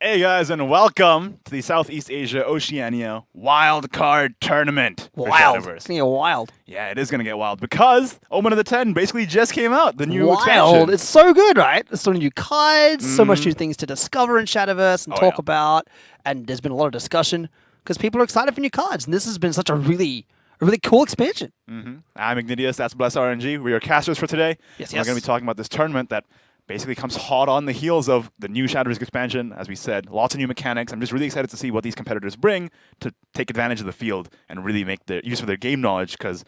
Hey guys, and welcome to the Southeast Asia Oceania Wild Card Tournament. for Wild. Shadowverse. It's gonna get wild. Yeah, it is gonna get wild because Omen of the 10 basically just came out, the new Wild. expansion. It's so good, right? There's so many new cards, so much new things to discover in Shadowverse and talk about, and there's been a lot of discussion because people are excited for new cards, and this has been such a really cool expansion. I'm Ignidius, that's Bless RNG. We are casters for today. Yes, We're going to be talking about this tournament that basically comes hot on the heels of the new Shadowverse expansion. As we said, lots of new mechanics. I'm just really excited to see what these competitors bring to take advantage of the field and really make the use of their game knowledge because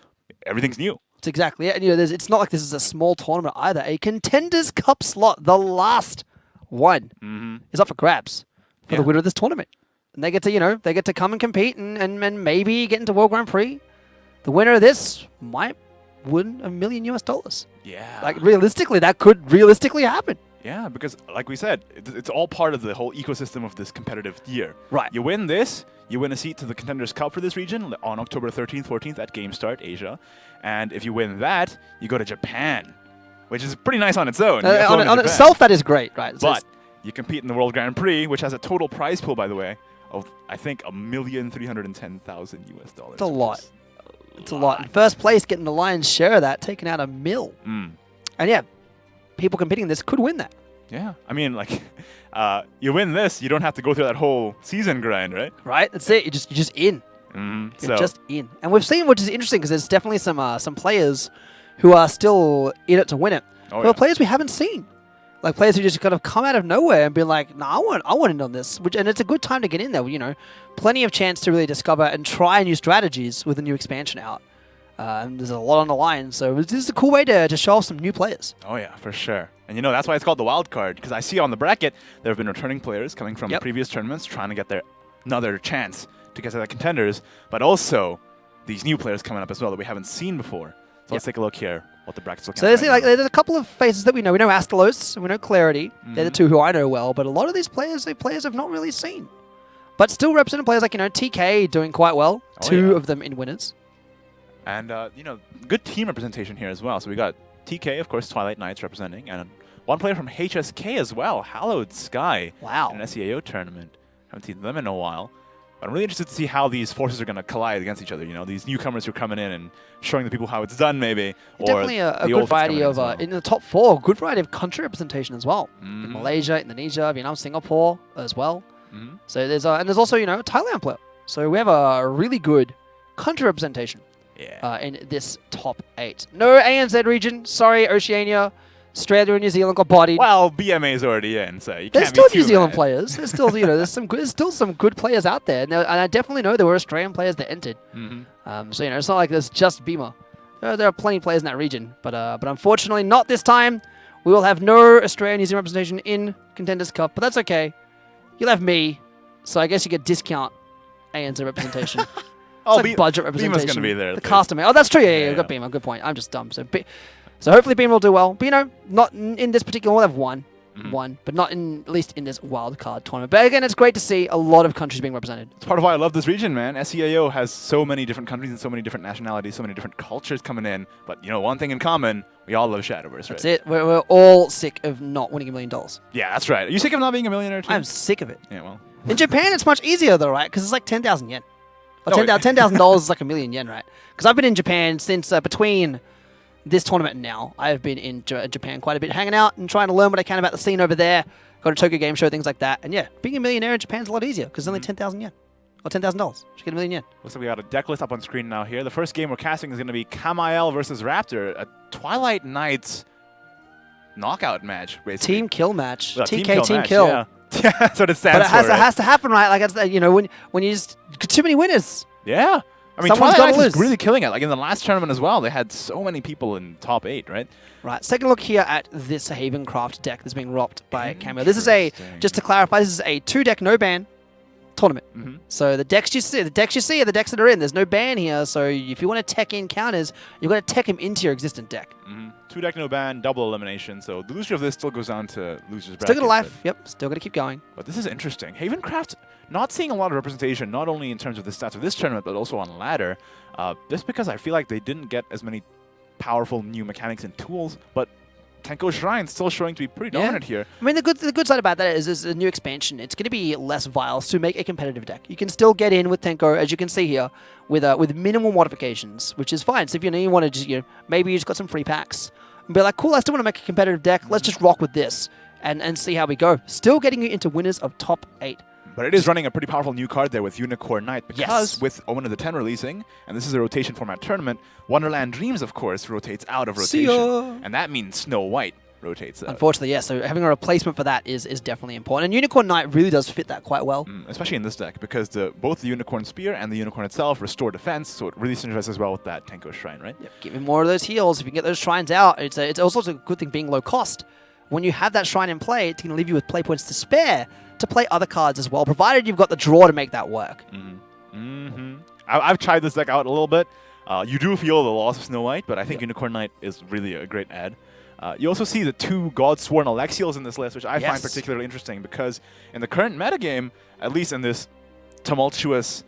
everything's new. It's exactly it. And, it's not like this is a small tournament either. A Contenders Cup slot, the last one, is up for grabs for the winner of this tournament. And they get to, they get to come and compete and maybe get into World Grand Prix. The winner of this might win $1 million US. Yeah. Like, realistically, that could realistically happen. Yeah, because like we said, it's all part of the whole ecosystem of this competitive year. Right. You win this, you win a seat to the Contenders Cup for this region on October 13th, 14th at Game Start Asia. And if you win that, you go to Japan, which is pretty nice on its own. On itself, that is great, right? So But you compete in the World Grand Prix, which has a total prize pool, by the way, of, I think, $1,310,000 US. it's a lot. It's a lot. In first place, getting the lion's share of that, taking out $1 million. And yeah, people competing in this could win that. Yeah. I mean, like, you win this, you don't have to go through that whole season grind, right? Right? That's it. You're just in. You're just in. And we've seen, which is interesting, because there's definitely some players who are still in it to win it. Oh, who are players we haven't seen. Like players who just kind of come out of nowhere and be like, "Nah, I want in on this." And it's a good time to get in there. Plenty of chance to really discover and try new strategies with a new expansion out. And there's a lot on the line, so this is a cool way to show off some new players. Oh yeah, for sure. And that's why it's called the wild card, because I see on the bracket there have been returning players coming from previous tournaments trying to get another chance to get to the contenders, but also these new players coming up as well that we haven't seen before. So let's take a look here what the bracket's looking like. So there's a couple of faces that we know. We know Astalos, we know Clarity. They're the two who I know well, but a lot of these players, I've not really seen. But still representing players like, TK doing quite well. Two of them in winners. And, good team representation here as well. So we got TK, of course, Twilight Knights representing, and one player from HSK as well, Hallowed Sky. Wow. In an SEAO tournament. Haven't seen them in a while. But I'm really interested to see how these forces are going to collide against each other. These newcomers who are coming in and showing the people how it's done, maybe. Definitely a good variety of, in the top four, good variety of country representation as well. In Malaysia, Indonesia, Vietnam, Singapore as well. So there's also, a Thailand player. So we have a really good country representation in this top 8. No ANZ region. Sorry, Oceania. Australia and New Zealand got bodied. Well, BMA is already in, so you there's can't be still too New Zealand mad. players. There's still, there's still some good players out there. And I definitely know there were Australian players that entered. So it's not like there's just Beamer. There are plenty of players in that region, but unfortunately not this time. We will have no Australian New Zealand representation in Contenders Cup, but that's okay. You'll have me, so I guess you get discount ANZ representation. It's budget representation. Beamer's going to be there. The caster man. Oh, that's true. Yeah, I've got Beamer. Good point. I'm just dumb. So hopefully Beamer will do well. But, not in this particular one. They've won, but not at least in this wild card tournament. But again, it's great to see a lot of countries being represented. It's part of why I love this region, man. SEAO has so many different countries and so many different nationalities, so many different cultures coming in. But, one thing in common, we all love Shadowverse, right? That's it. We're all sick of not winning $1 million. Yeah, that's right. Are you sick of not being a millionaire, too? I'm sick of it. Yeah, well. In Japan, it's much easier, though, right? Because it's like 10,000 yen. Or $10,000 is like $1 million yen, right? Because I've been in Japan since between this tournament and now. I have been in Japan quite a bit, hanging out and trying to learn what I can about the scene over there. Got a Tokyo Game Show, things like that. And yeah, being a millionaire in Japan is a lot easier because it's only 10,000 yen. Or $10,000. You get $1 million yen. Looks like we got a deck list up on screen now here. The first game we're casting is going to be Kamael versus Raptor, a Twilight Knights knockout match, basically. Team kill match. Well, TK team kill. Yeah. That's what it stands but for. But it has to happen, right? Like, it's, when you just too many winners. Yeah. I mean, Someone's Twilight gotta Knights is lose. really killing it. Like in the last tournament as well, they had so many people in top 8, right? Right. Let's take a look here at this Havencraft deck that's being rocked by Cameo. This is just to clarify, this is a 2-deck no-ban tournament. So the decks you see are the decks that are in. There's no ban here, so if you want to tech in counters, you've got to tech them into your existing deck. 2-deck no ban, double elimination. So the loser of this still goes on to loser's bracket. Still got a life. Yep. Still got to keep going. But this is interesting. Havencraft not seeing a lot of representation, not only in terms of the stats of this tournament, but also on ladder. Just because I feel like they didn't get as many powerful new mechanics and tools, but Tenko Shrine still showing to be pretty dominant here. I mean, the good side about that is a new expansion. It's going to be less vials to make a competitive deck. You can still get in with Tenko, as you can see here, with minimal modifications, which is fine. So if you want to just, maybe you just got some free packs and be like, cool, I still want to make a competitive deck. Let's just rock with this and see how we go. Still getting you into winners of top 8. But it is running a pretty powerful new card there with Unicorn Knight, because with Omen of the 10 releasing, and this is a rotation format tournament, Wonderland Dreams, of course, rotates out of rotation. SEAO. And that means Snow White rotates out. Unfortunately, yes. So having a replacement for that is definitely important. And Unicorn Knight really does fit that quite well. Especially in this deck, because both the Unicorn Spear and the Unicorn itself restore defense, so it really synergizes well with that Tenko Shrine, right? Yep. Give him more of those heals. If you can get those shrines out, it's also a good thing being low cost. When you have that shrine in play, it's going to leave you with play points to spare to play other cards as well, provided you've got the draw to make that work. I've tried this deck out a little bit. You do feel the loss of Snow White, but I think Unicorn Knight is really a great add. You also see the 2 God-Sworn Alexials in this list, which I find particularly interesting, because in the current metagame, at least in this tumultuous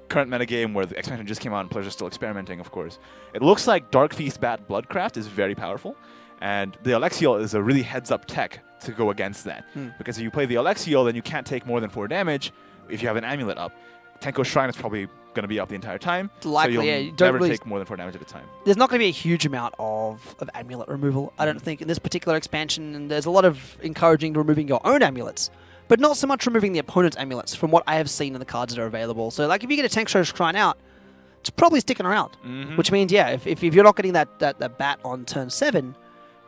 current metagame where the expansion just came out and players are still experimenting, of course, it looks like Dark Feast Bat Bloodcraft is very powerful. And the Alexial is a really heads-up tech to go against that. Because if you play the Alexial, then you can't take more than 4 damage if you have an amulet up. Tenko Shrine is probably going to be up the entire time. Likely, so you you'll never take more than 4 damage at a time. There's not going to be a huge amount of amulet removal, I don't think, in this particular expansion. And there's a lot of encouraging to removing your own amulets, but not so much removing the opponent's amulets from what I have seen in the cards that are available. So like if you get a Tenko Shrine out, it's probably sticking around. Which means, if you're not getting that bat on turn 7,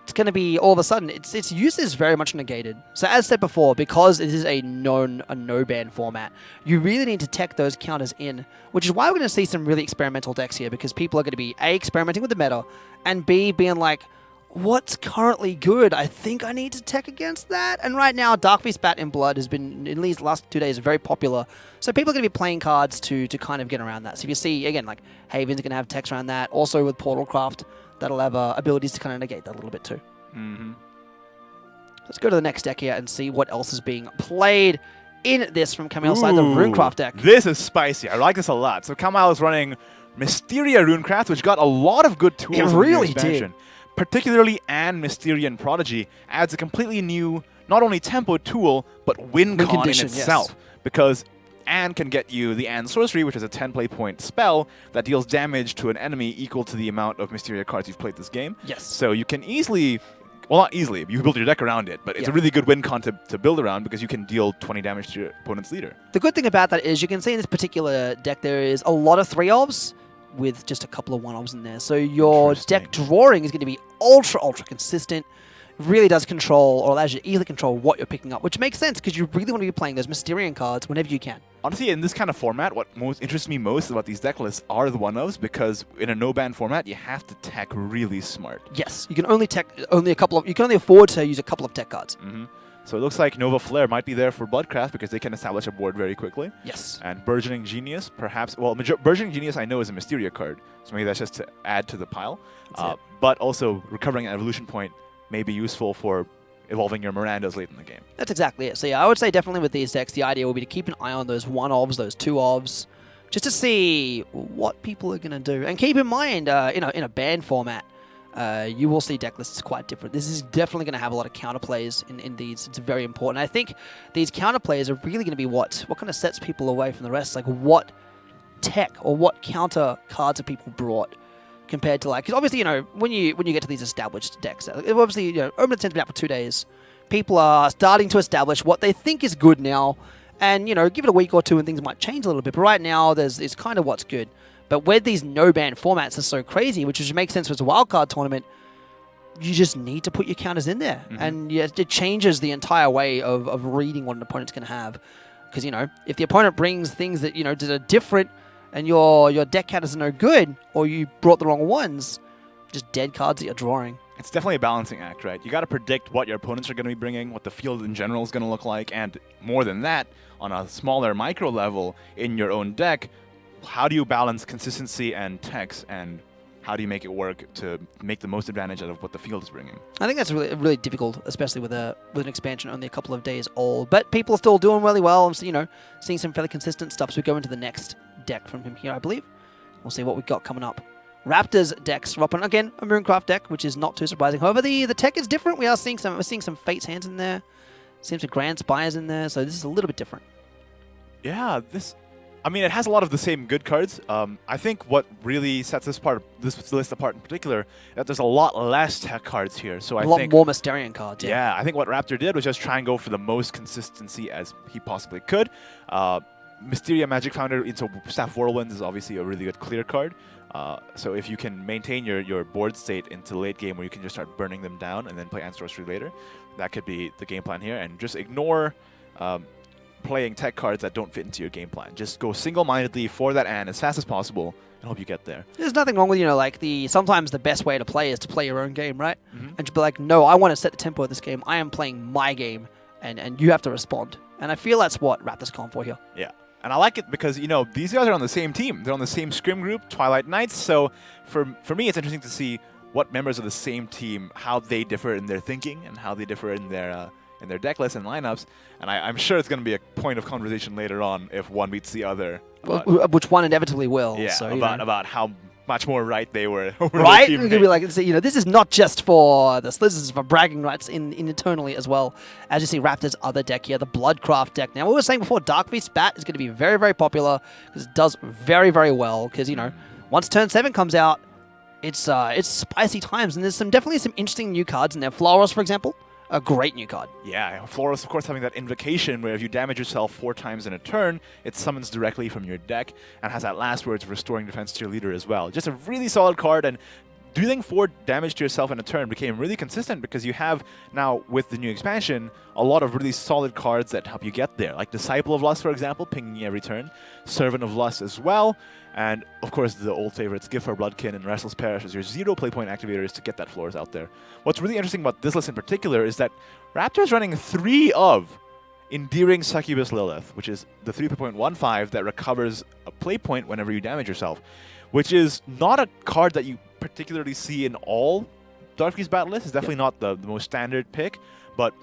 it's going to be all of a sudden, its use is very much negated. So as said before, because it is a no-ban format, you really need to tech those counters in, which is why we're going to see some really experimental decks here, because people are going to be A, experimenting with the meta, and B, being like, what's currently good? I think I need to tech against that. And right now, Dark Beast Bat in Blood has been, at least the last 2 days, very popular. So people are going to be playing cards to kind of get around that. So if you see, again, like Haven's going to have techs around that. Also with Portalcraft, that'll have abilities to kind of negate that a little bit too. Let's go to the next deck here and see what else is being played in this from Kamil's side, the Runecraft deck. This is spicy. I like this a lot. So Kamil is running Mysteria Runecraft, which got a lot lot of good tools. It really did. Particularly Mysterian Prodigy adds a completely new, not only tempo tool, but win con in itself. Because Anne can get you the Anne Sorcery, which is a 10 play point spell that deals damage to an enemy equal to the amount of Mysteria cards you've played this game. So you can easily, well, not easily, you build your deck around it, but it's a really good win con to build around because you can deal 20 damage to your opponent's leader. The good thing about that is you can see in this particular deck there is a lot of 3-ofs with just a couple of 1-ofs in there. So your deck drawing is going to be ultra consistent. Really does control, or allows you to easily control what you're picking up, which makes sense because you really want to be playing those Mysterian cards whenever you can. Honestly, in this kind of format, what interests me most about these deck lists are the 1-ofs, because in a no-ban format, you have to tech really smart. Yes, you can only tech you can only afford to use a couple of tech cards. So it looks like Nova Flare might be there for Bloodcraft because they can establish a board very quickly. And Burgeoning Genius, perhaps. Well, Burgeoning Genius I know is a Mysteria card, so maybe that's just to add to the pile. But also, recovering an evolution point may be useful for evolving your Mirandas late in the game. That's exactly it. So yeah, I would say definitely with these decks, the idea will be to keep an eye on those 1-ofs, those 2-ofs, just to see what people are going to do. And keep in mind, in a ban format, you will see deck lists quite different. This is definitely going to have a lot of counterplays in these. It's very important. I think these counterplays are really going to be what kind of sets people away from the rest. Like what tech or what counter cards are people brought compared to, like, because obviously, when you get to these established decks, obviously, Omen of the 10's been out for 2 days. People are starting to establish what they think is good now, and give it a week or two and things might change a little bit. But right now, it's kind of what's good. But where these no-ban formats are so crazy, which makes sense as a wildcard tournament, you just need to put your counters in there. And it changes the entire way of reading what an opponent's going to have. Because, if the opponent brings things that, that are different and your deck counters are no good, or you brought the wrong ones, just dead cards that you're drawing. It's definitely a balancing act, right? You got to predict what your opponents are going to be bringing, what the field in general is going to look like, and more than that, on a smaller micro level in your own deck, how do you balance consistency and techs, and how do you make it work to make the most advantage out of what the field is bringing? I think that's really difficult, especially with an expansion only a couple of days old. But people are still doing really well. I'm seeing some fairly consistent stuff. So we go into the next deck from him here, I believe. We'll see what we've got coming up Raptors deck swapping again, a Mooncraft deck, which is not too surprising. However, the tech is different. We're seeing some Fate's Hands in there, seems some Grand Spires in there, so this is a little bit different. Yeah, I mean, it has a lot of the same good cards. I think what really sets this list apart in particular, that there's a lot less tech cards here. So I think a lot more Mysterion cards. Yeah, I think what Raptor did was just try and go for the most consistency as he possibly could. Mysteria Magic Founder into Staff Whirlwind is obviously a really good clear card. So if you can maintain your board state into late game where you can just start burning them down and then play Ant Sorcery later, that could be the game plan here. And just ignore playing tech cards that don't fit into your game plan. Just go single-mindedly for that Ant as fast as possible and hope you get there. There's nothing wrong with, sometimes the best way to play is to play your own game, right? And to be like, no, I want to set the tempo of this game. I am playing my game, and you have to respond. And I feel that's what Raptor's calling for here. Yeah. And I like it because, these guys are on the same team. They're on the same scrim group, Twilight Knights. So for me, it's interesting to see what members of the same team, how they differ in their thinking and how they differ in their deck lists and lineups. And I'm sure it's going to be a point of conversation later on if one beats the other. Which one inevitably will. Yeah, so, about how much more right they were. Right? You're going to be like, this is not just for this is for bragging rights in internally as well. As you see, Raptor's other deck here, the Bloodcraft deck. Now, what we were saying before, Dark Beast Bat is going to be very, very popular because it does very, very well. Because, once Turn 7 comes out, it's spicy times. And there's definitely some interesting new cards in there. Floros, for example. A great new card. Yeah, Floros, of course, having that invocation where if you damage yourself 4 times in a turn, it summons directly from your deck and has that last words restoring defense to your leader as well. Just a really solid card, and dealing 4 damage to yourself in a turn became really consistent because you have now, with the new expansion, a lot of really solid cards that help you get there. Like Disciple of Lust, for example, pinging every turn. Servant of Lust as well. And, of course, the old favorites, Gift for Bloodkin and Restless Parish as your 0 playpoint activators to get that Floors out there. What's really interesting about this list in particular is that Raptor's running 3 of Endearing Succubus Lilith, which is the 3.15 that recovers a playpoint whenever you damage yourself, which is not a card that you particularly see in all Dark Beast Bat lists. It's definitely not the most standard pick, but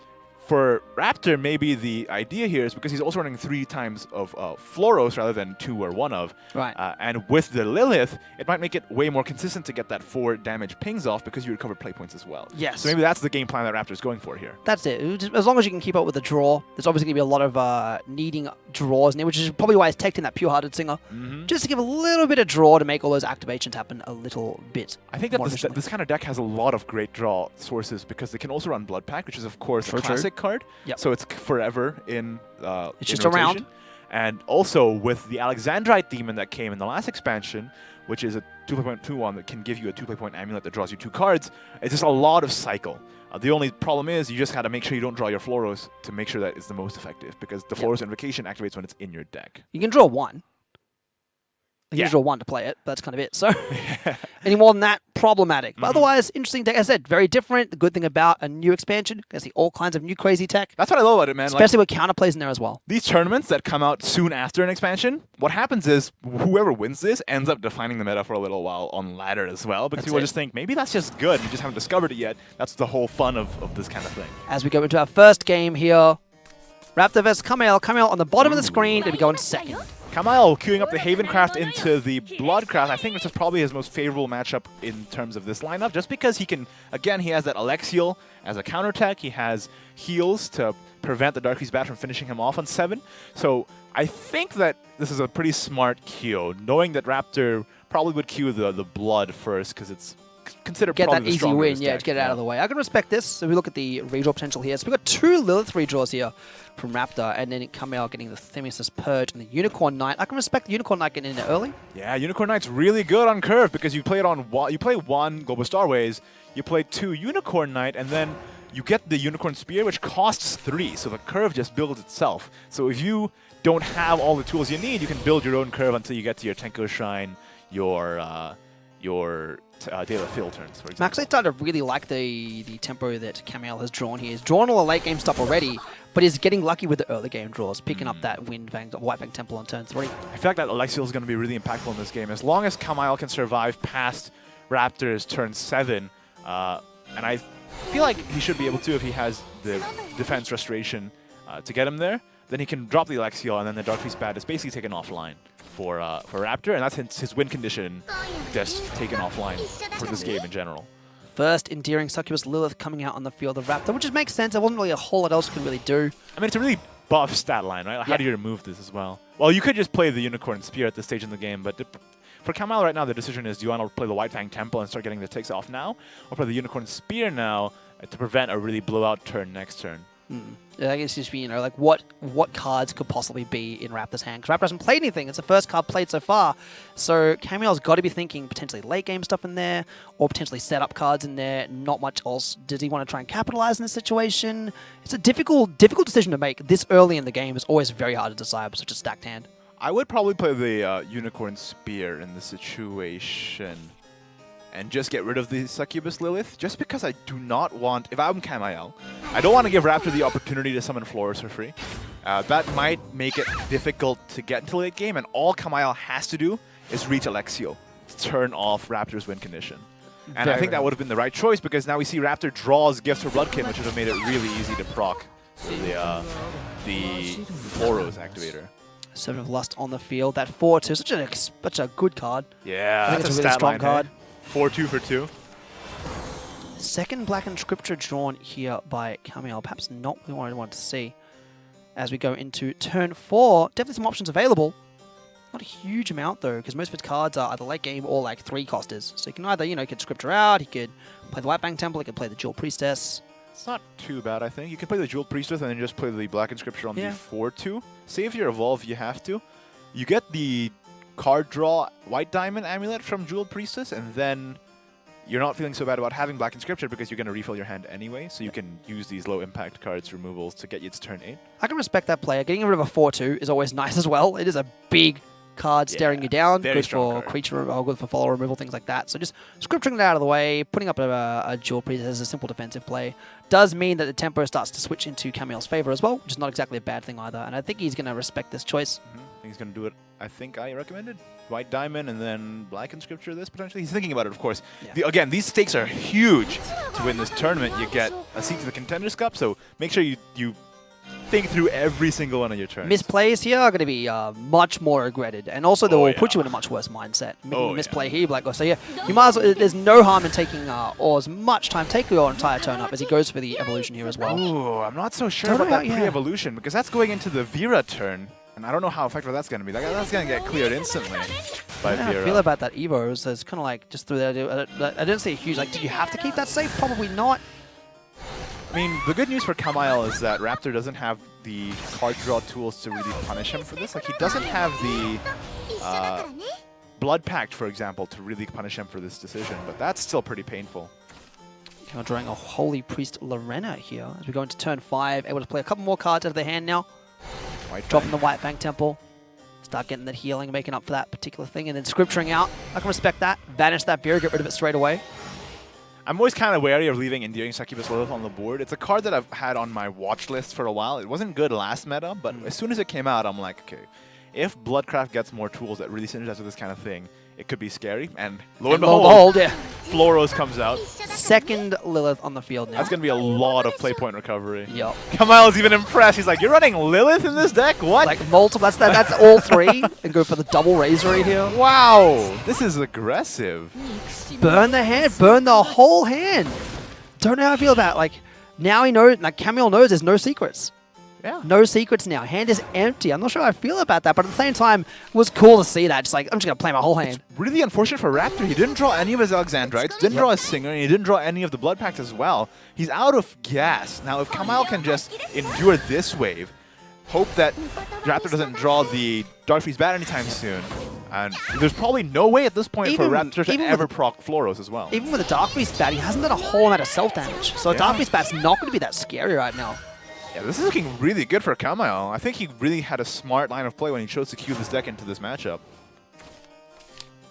for Raptor, maybe the idea here is because he's also running 3 times of Floros rather than 2 or 1 of. Right. And with the Lilith, it might make it way more consistent to get that 4 damage pings off because you recover play points as well. Yes. So maybe that's the game plan that Raptor's going for here. That's it. As long as you can keep up with the draw, there's obviously going to be a lot of needing draws in there, which is probably why he's teching that Pure-Hearted Singer. Just to give a little bit of draw to make all those activations happen a little bit. I think that this kind of deck has a lot of great draw sources because they can also run Blood Pact, which is, of course, a classic card. Yep. So it's forever in it's just rotation. around. And also with the Alexandrite Demon that came in the last expansion, which is a 2.21 that can give you a 2-point amulet that draws you 2 cards, it's just a lot of cycle. The only problem is you just got to make sure you don't draw your Floros to make sure that it's the most effective because the Floros invocation activates when it's in your deck. You can draw 1. You can draw 1 to play it, but that's kind of it. So any more than that, problematic. But otherwise, interesting deck. As I said, very different. The good thing about a new expansion, you can see all kinds of new crazy tech. That's what I love about it, man. Especially with counterplays in there as well. These tournaments that come out soon after an expansion, what happens is whoever wins this ends up defining the meta for a little while on ladder as well because people just think, maybe that's just good. You just haven't discovered it yet. That's the whole fun of this kind of thing. As we go into our first game here, Raptor vs. Kamail. Kamail on the bottom of the screen. They'll be going second. Kamail queuing up the Havencraft into the Bloodcraft. I think this is probably his most favorable matchup in terms of this lineup, just because he can, again, he has that Alexiel as a counter tech. He has heals to prevent the Dark Beast Bat from finishing him off on 7. So I think that this is a pretty smart queue, knowing that Raptor probably would queue the Blood first because it's considered get probably that easy win, to get it out of the way. I can respect this. So we look at the redraw potential here. So we've got 2 Lilith redraws here from Raptor, and then Kamail getting the Themis' Purge and the Unicorn Knight. I can respect the Unicorn Knight getting in there early. Yeah, Unicorn Knight's really good on curve because you play it on you play 1 Global Starways, you play 2 Unicorn Knight, and then you get the Unicorn Spear, which costs 3. So the curve just builds itself. So if you don't have all the tools you need, you can build your own curve until you get to your Tenko Shrine, your Dale of Field turns, for example. Max, I started to really like the tempo that Kamail has drawn here. He's drawn all the late game stuff already, but he's getting lucky with the early game draws, picking up that White Fang Temple on turn 3. I feel like that Alexiel is going to be really impactful in this game. As long as Kamail can survive past Raptor's turn 7, and I feel like he should be able to if he has the defense restoration to get him there, then he can drop the Alexiel, and then the Dark Beast Bat is basically taken offline. for Raptor, and that's his win condition just taken offline for this game in general. First endearing Succubus Lilith coming out on the field of Raptor, which just makes sense. There wasn't really a whole lot else you could really do. I mean, it's a really buff stat line, right? How do you remove this as well? Well, you could just play the Unicorn Spear at this stage in the game, but for Kamile right now, the decision is, do you want to play the White Fang Temple and start getting the ticks off now, or play the Unicorn Spear now to prevent a really blowout turn next turn? I guess just be, like what cards could possibly be in Raptor's hand? Because Raptor hasn't played anything. It's the first card played so far. So Camile's got to be thinking potentially late game stuff in there, or potentially setup cards in there. Not much else. Does he want to try and capitalize in this situation? It's a difficult decision to make this early in the game. It's always very hard to decide with such a stacked hand. I would probably play the Unicorn Spear in this situation and just get rid of the Succubus Lilith, just because I do not want, if I'm Kamile, I don't want to give Raptor the opportunity to summon Flores for free. That might make it difficult to get into late game, and all Kamile has to do is reach Alexio to turn off Raptor's win condition. And I think that would have been the right choice, because now we see Raptor draws Gifts for Bloodkin, which would have made it really easy to proc the Floros activator. Servant of Lust on the field. That 4-2, such a good card. Yeah, I think it's a really strong card. 4-2 for 2. Second Blackened Scripture drawn here by Kamile. Perhaps not what I wanted to see. As we go into turn 4, definitely some options available. Not a huge amount though, because most of his cards are either late game or like 3-costers. So you can either, he could Scripture out, he could play the White Fang Temple, he could play the Jewel Priestess. It's not too bad, I think. You can play the Jewel Priestess and then just play the Blackened Scripture on the 4-2. Save your Evolve, you have to. You get the card draw White Diamond Amulet from Jewel Priestess, and then you're not feeling so bad about having Blackened Scripture because you're going to refill your hand anyway, so you can use these low impact cards removals to get you to turn 8. I can respect that player. Getting rid of a 4-2 is always nice as well. It is a big card staring you down. Good for creature, or good for follow removal, things like that. So just scripturing it out of the way, putting up a Jewel Priestess as a simple defensive play does mean that the tempo starts to switch into Camile's favor as well, which is not exactly a bad thing either. And I think he's going to respect this choice. I think he's going to do it. I think I recommended White Diamond and then Blackened Scripture this potentially. He's thinking about it, of course. Again, these stakes are huge to win this tournament. You get a seat to the Contenders Cup, so make sure you think through every single one of your turns. Misplays here are going to be much more regretted, and also they will put you in a much worse mindset. Misplay here, Black. So yeah, you might as well, there's no harm in taking or as much time, take your entire turn up as he goes for the evolution here as well. Ooh, I'm not so sure about that pre-evolution, because that's going into the Vera turn, and I don't know how effective that's going to be. That's going to get cleared instantly by Vera. How I feel about that Evo is it's kind of like just through there. I didn't see a huge, like, did you have to keep that safe? Probably not. I mean, the good news for Kamile is that Raptor doesn't have the card draw tools to really punish him for this. Like, he doesn't have the Blood Pact, for example, to really punish him for this decision, but that's still pretty painful. Now drawing a Holy Priest Lorena here as we go into turn 5, able to play a couple more cards out of their hand now. Dropping the White Fang Temple. Start getting that healing, making up for that particular thing, and then scripturing out. I can respect that. Banish that Vera, get rid of it straight away. I'm always kind of wary of leaving Endearing Succubus Lilith on the board. It's a card that I've had on my watch list for a while. It wasn't good last meta, but as soon as it came out, I'm like, okay, if Bloodcraft gets more tools that really synergize with this kind of thing, it could be scary. And lo and behold, Floros comes out. Second Lilith on the field now. That's going to be a lot of play point recovery. Yep. Kamile's even impressed. He's like, you're running Lilith in this deck? What? Like multiple, that's all 3. And go for the double Razor here. Wow, this is aggressive. Burn the hand, burn the whole hand. Don't know how I feel about it. Like, now he knows, like Kamile knows there's no secrets. Yeah. No secrets now. Hand is empty. I'm not sure how I feel about that, but at the same time, it was cool to see that. Just like, I'm just going to play my whole hand. It's really unfortunate for Raptor. He didn't draw any of his Alexandrites, didn't draw a Singer, and he didn't draw any of the Blood Pact as well. He's out of gas. Now, if Kamile can just endure this wave, hope that Raptor doesn't draw the Dark Freeze Bat anytime soon, and there's probably no way at this point for Raptor to ever proc Floros as well. Even with a Dark Freeze Bat, he hasn't done a whole amount of self-damage. So a Dark Freeze Bat's not going to be that scary right now. Yeah, this is looking really good for Kamile. I think he really had a smart line of play when he chose to queue this deck into this matchup.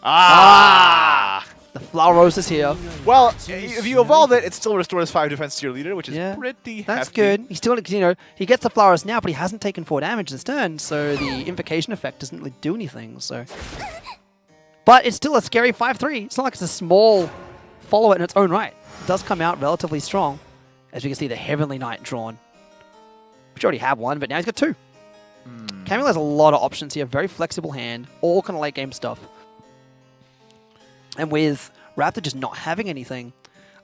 The Flower Rose is here. Well, if you evolve it, it still restores 5 defense to your leader, which is pretty That's hefty. good. He's still, he gets the Flowers now, but he hasn't taken 4 damage this turn, so the Invocation effect doesn't really do anything. So, but it's still a scary 5-3. It's not like it's a small follower in its own right. It does come out relatively strong, as we can see the Heavenly Knight drawn. Which already have one, but now he's got 2. Camille has a lot of options here. Very flexible hand. All kind of late game stuff. And with Raptor just not having anything,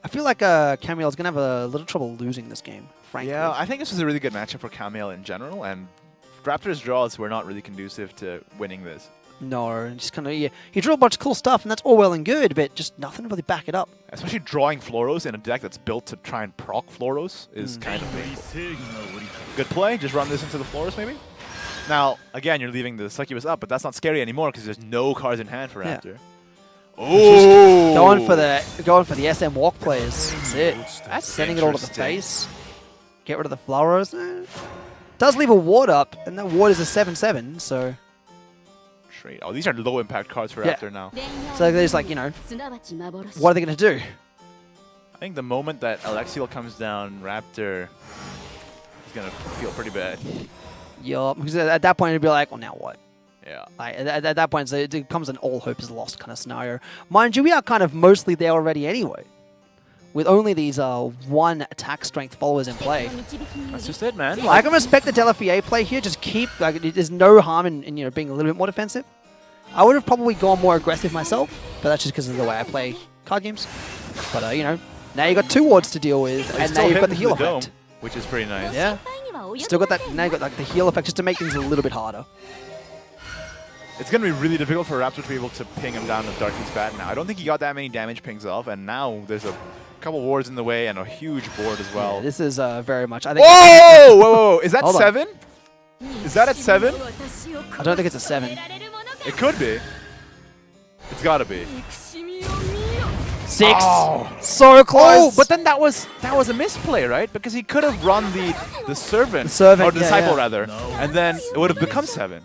I feel like Camille is going to have a little trouble losing this game, frankly. Yeah, I think this is a really good matchup for Camille in general, and Raptor's draws were not really conducive to winning this. No, just kind of, yeah. He drew a bunch of cool stuff, and that's all well and good, but just nothing to really back it up. Especially drawing Floros in a deck that's built to try and proc Floros is kind of painful. Good play, just run this into the Floros maybe? Now, again, you're leaving the Succubus up, but that's not scary anymore because there's no cards in hand for Raptor. Yeah. Oh! Going for the SM walk plays. That's it. That's sending it all to the face. Get rid of the flowers. Does leave a ward up, and that ward is a 7/7. So. Oh, these are low impact cards for Raptor now. So they're just like, you know, what are they gonna do? I think the moment that Alexiel comes down, Raptor is gonna feel pretty bad. Yup. Because at that point it'd be like, well, now what? Yeah. Like, at that point, so it becomes an all hope is lost kind of scenario. Mind you, we are kind of mostly there already anyway. With only these 1 attack strength followers in play. That's just it, man. I can respect the Delafier play here. Just keep, like, there's no harm in you know, being a little bit more defensive. I would have probably gone more aggressive myself, but that's just because of the way I play card games. But, you know, now you got 2 wards to deal with, and now you've got the heal effect. Which is pretty nice. Yeah. Still got that, now you got like the heal effect just to make things a little bit harder. It's going to be really difficult for Raptor to be able to ping him down with Darky's Bat now. I don't think he got that many damage pings off, and now there's a couple wards in the way and a huge board as well. Yeah, this is very much... I think whoa! Whoa! Is that 7? Is that at 7? I don't think it's a 7. It could be. It's got to be. 6. Oh. So close. Oh, but then that was a misplay, right? Because he could have run the servant, or the disciple rather, and then it would have become 7.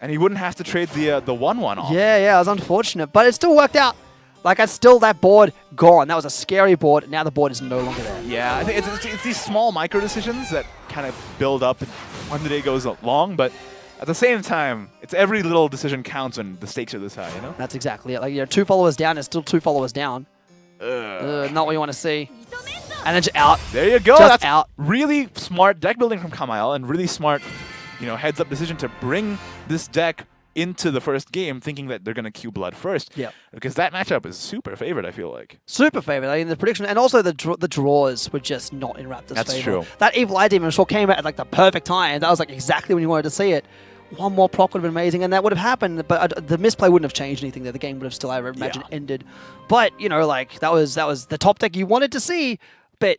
And he wouldn't have to trade the 1/1 off. Yeah, it was unfortunate, but it still worked out. Like, it's still that board gone. That was a scary board. Now the board is no longer there. Yeah, I think it's these small micro decisions that kind of build up when the day goes along, but at the same time, it's every little decision counts when the stakes are this high, you know? That's exactly it. Like, you're 2 followers down, it's still 2 followers down. Not what you want to see. And then just out. There you go. Just That's out. Really smart deck building from Kamail, and really smart, you know, heads-up decision to bring this deck into the first game thinking that they're going to queue blood first. Yeah. Because that matchup is super favored, I feel like. Super favored. I mean, the prediction, and also the draws were just not in Raptor's favor. That's true. That Evil Eye Demon Shaw came out at like the perfect time. That was like exactly when you wanted to see it. One more proc would have been amazing, and that would have happened, but the misplay wouldn't have changed anything there. The game would have still, I imagine, ended. But, you know, like, that was the top deck you wanted to see, but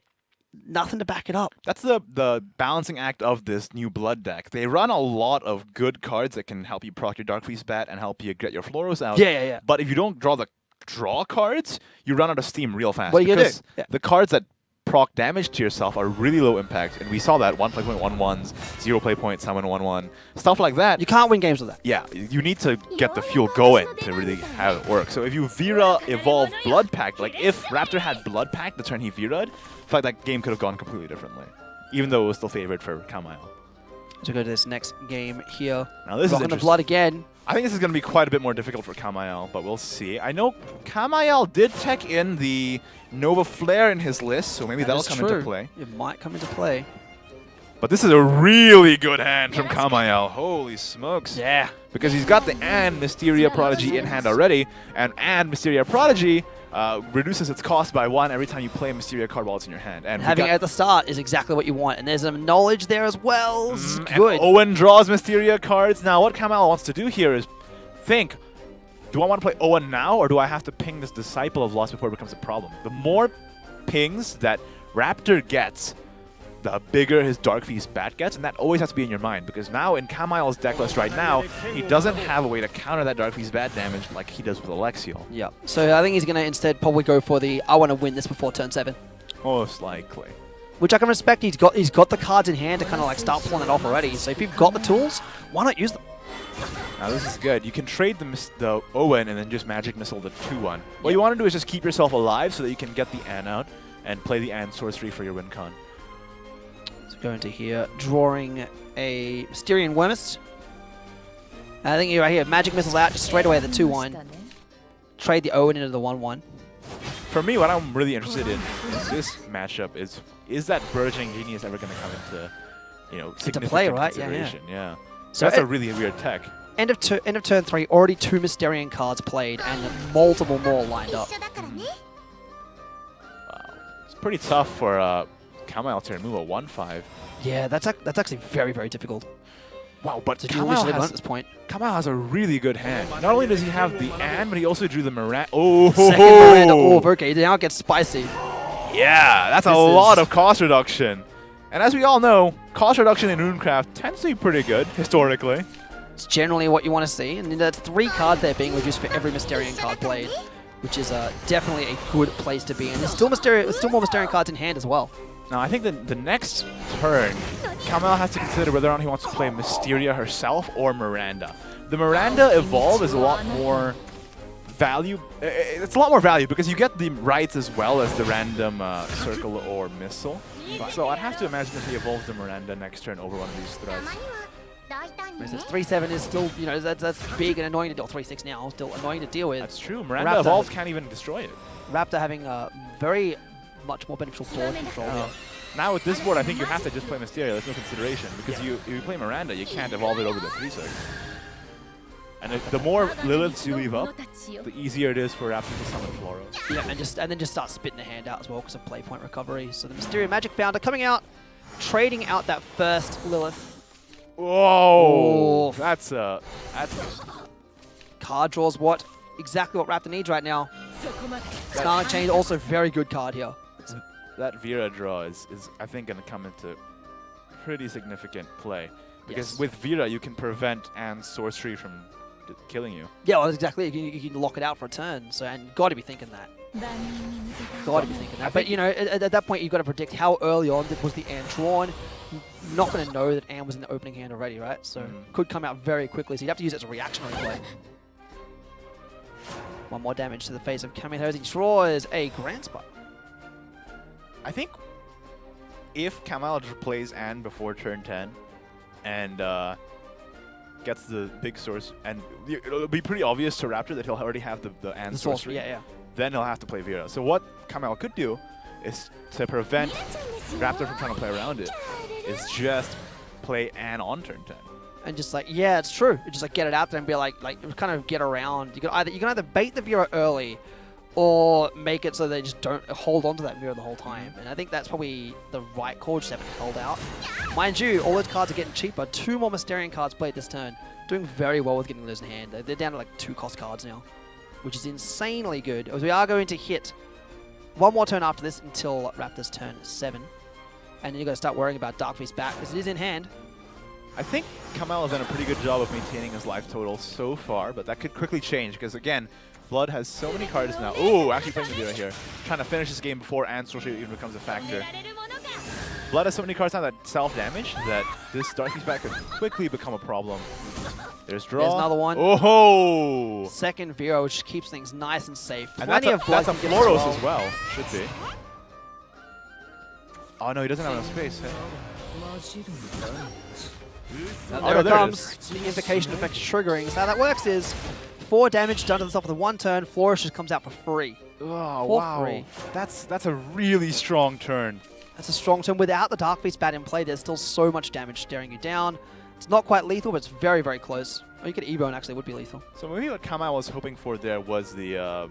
nothing to back it up. That's the balancing act of this new blood deck. They run a lot of good cards that can help you proc your Darkfleece Bat and help you get your Floros out. Yeah. But if you don't draw cards, you run out of steam real fast. What are you going to do? Yeah. The cards that proc damage to yourself are really low impact, and we saw that 1 play point 1/1s, 0 play point summon 1/1, stuff like that. You can't win games with that. Yeah, you need to get the fuel going to really have it work. So if you Vera evolve Blood Pact, like if Raptor had Blood Pact the turn he Vera'd, I feel like that game could have gone completely differently, even though it was still favored for Kamail. So go to this next game here. Now this is Rocking the blood again. I think this is going to be quite a bit more difficult for Kamail, but we'll see. I know Kamail did tech in the Nova Flare in his list, so maybe that'll come into play. It might come into play. But this is a really good hand from Kamail. Holy smokes. Yeah. Because he's got the and Mysteria Prodigy in hand already, and Mysteria Prodigy reduces its cost by 1 every time you play a Mysteria card while it's in your hand. And having it at the start is exactly what you want, and there's some knowledge there as well. Good. And Owen draws Mysteria cards. Now what Kamail wants to do here is think, do I want to play Owen now, or do I have to ping this Disciple of Loss before it becomes a problem? The more pings that Raptor gets, the bigger his Darkfleece Bat gets, and that always has to be in your mind, because now in Kamail's deck list right now, he doesn't have a way to counter that Darkfleece Bat damage like he does with Alexiel. Yeah. So I think he's going to instead probably go for the, I want to win this before turn 7. Most likely. Which I can respect. He's got the cards in hand to kind of like start pulling it off already. So if you've got the tools, why not use them? Now this is good. You can trade the Owen and then just Magic Missile the 2/1. What you want to do is just keep yourself alive so that you can get the An out and play the An sorcery for your win con. So go into here, drawing a Mysterian Wormist. I think right here, Magic Missiles out, just straight away the 2/1. Trade the Owen into the 1/1. For me, what I'm really interested in this matchup is that Burgeoning Genius ever going to come significant play, right? consideration. Yeah. So That's a really weird tech. End of turn 3, already 2 Mysterian cards played and multiple more lined up. Wow. It's pretty tough for Kamal to remove a 1-5. Yeah, that's actually very, very difficult. Wow, but So Kamal at this point. Kamal has a really good hand. Not only does he have the and, but he also drew the Miranda. Oh, Second Miranda. Oh, okay, now it gets spicy. Yeah, that's a lot of cost reduction. And as we all know, cost reduction in Runecraft tends to be pretty good, historically. It's generally what you want to see. And that's 3 cards there being reduced for every Mysterian card played, which is definitely a good place to be. And there's still more Mysterian cards in hand as well. Now, I think the next turn, Kamal has to consider whether or not he wants to play Mysteria herself or Miranda. The Miranda Evolve is a lot more value. It's a lot more value because you get the rights as well as the random circle or missile. So I'd have to imagine that he evolves the Miranda next turn over one of these threats. 3-7 is still, that's big and annoying to deal. 3-6 now, still annoying to deal with. That's true. Miranda Evolve can't even destroy it. Raptor having very much more beneficial board control. Now with this board, I think you have to just play Mysteria. There's no consideration because if you play Miranda, you can't evolve it over the 3-6. And the more Liliths you leave up, the easier it is for Raptor to summon Floros. Yeah, and then just start spitting the hand out as well because of play point recovery. So the Mysteria Magic Founder coming out, trading out that first Lilith. Whoa! Oof. That's card draws exactly what Raptor needs right now. Snarling Chain also very good card here. That Vera draw is I think going to come into pretty significant play because with Vera you can prevent Anne's sorcery from killing you. Yeah, well, exactly. You can lock it out for a turn. So and got to be thinking that. Got to be thinking that. But at that point you've got to predict how early on was the Anne drawn. You're not going to know that Anne was in the opening hand already, right? So could come out very quickly. So you'd have to use it as a reactionary play. 1 more damage to the face of Kamehameha. He draws a Grand Spot. I think if Kamal plays Anne before turn 10 and gets the big source, and it'll be pretty obvious to Raptor that he'll already have the Anne sorcery. Yeah. Then he'll have to play Vera. So what Kamal could do is to prevent Raptor from trying to play around it, is just play Anne on turn 10. And just it's true. Just get it out there and be like kind of get around. You can either bait the Vera early, or make it so they just don't hold on to that mirror the whole time. And I think that's probably the right call, just haven't held out. Mind you, all those cards are getting cheaper. 2 more Mysterian cards played this turn. Doing very well with getting those in hand. They're down to 2 cost cards now, which is insanely good. As we are going to hit 1 more turn after this until Raptor's turn 7. And then you've got to start worrying about Dark Beast back because it is in hand. I think Kamal has done a pretty good job of maintaining his life total so far, but that could quickly change because, again, Blood has so many cards now. Ooh, actually playing the Vera here. Trying to finish this game before Anne sorcery even becomes a factor. Blood has so many cards now that self-damage that this Dark Beast back could quickly become a problem. There's draw. There's another one. Oh! Second Vera, which keeps things nice and safe. And Plenty of blood. That's a Floros as well. Should be. Oh no, he doesn't have enough space. There it comes. The invocation effect triggering. So how that works is 4 damage done to the top of the 1 turn. Flourish just comes out for free. Oh, wow. Free. That's a really strong turn. That's a strong turn. Without the Dark Beast Bat in play, there's still so much damage staring you down. It's not quite lethal, but it's very, very close. Or you could Ebro and actually would be lethal. So maybe what Kamal was hoping for there was the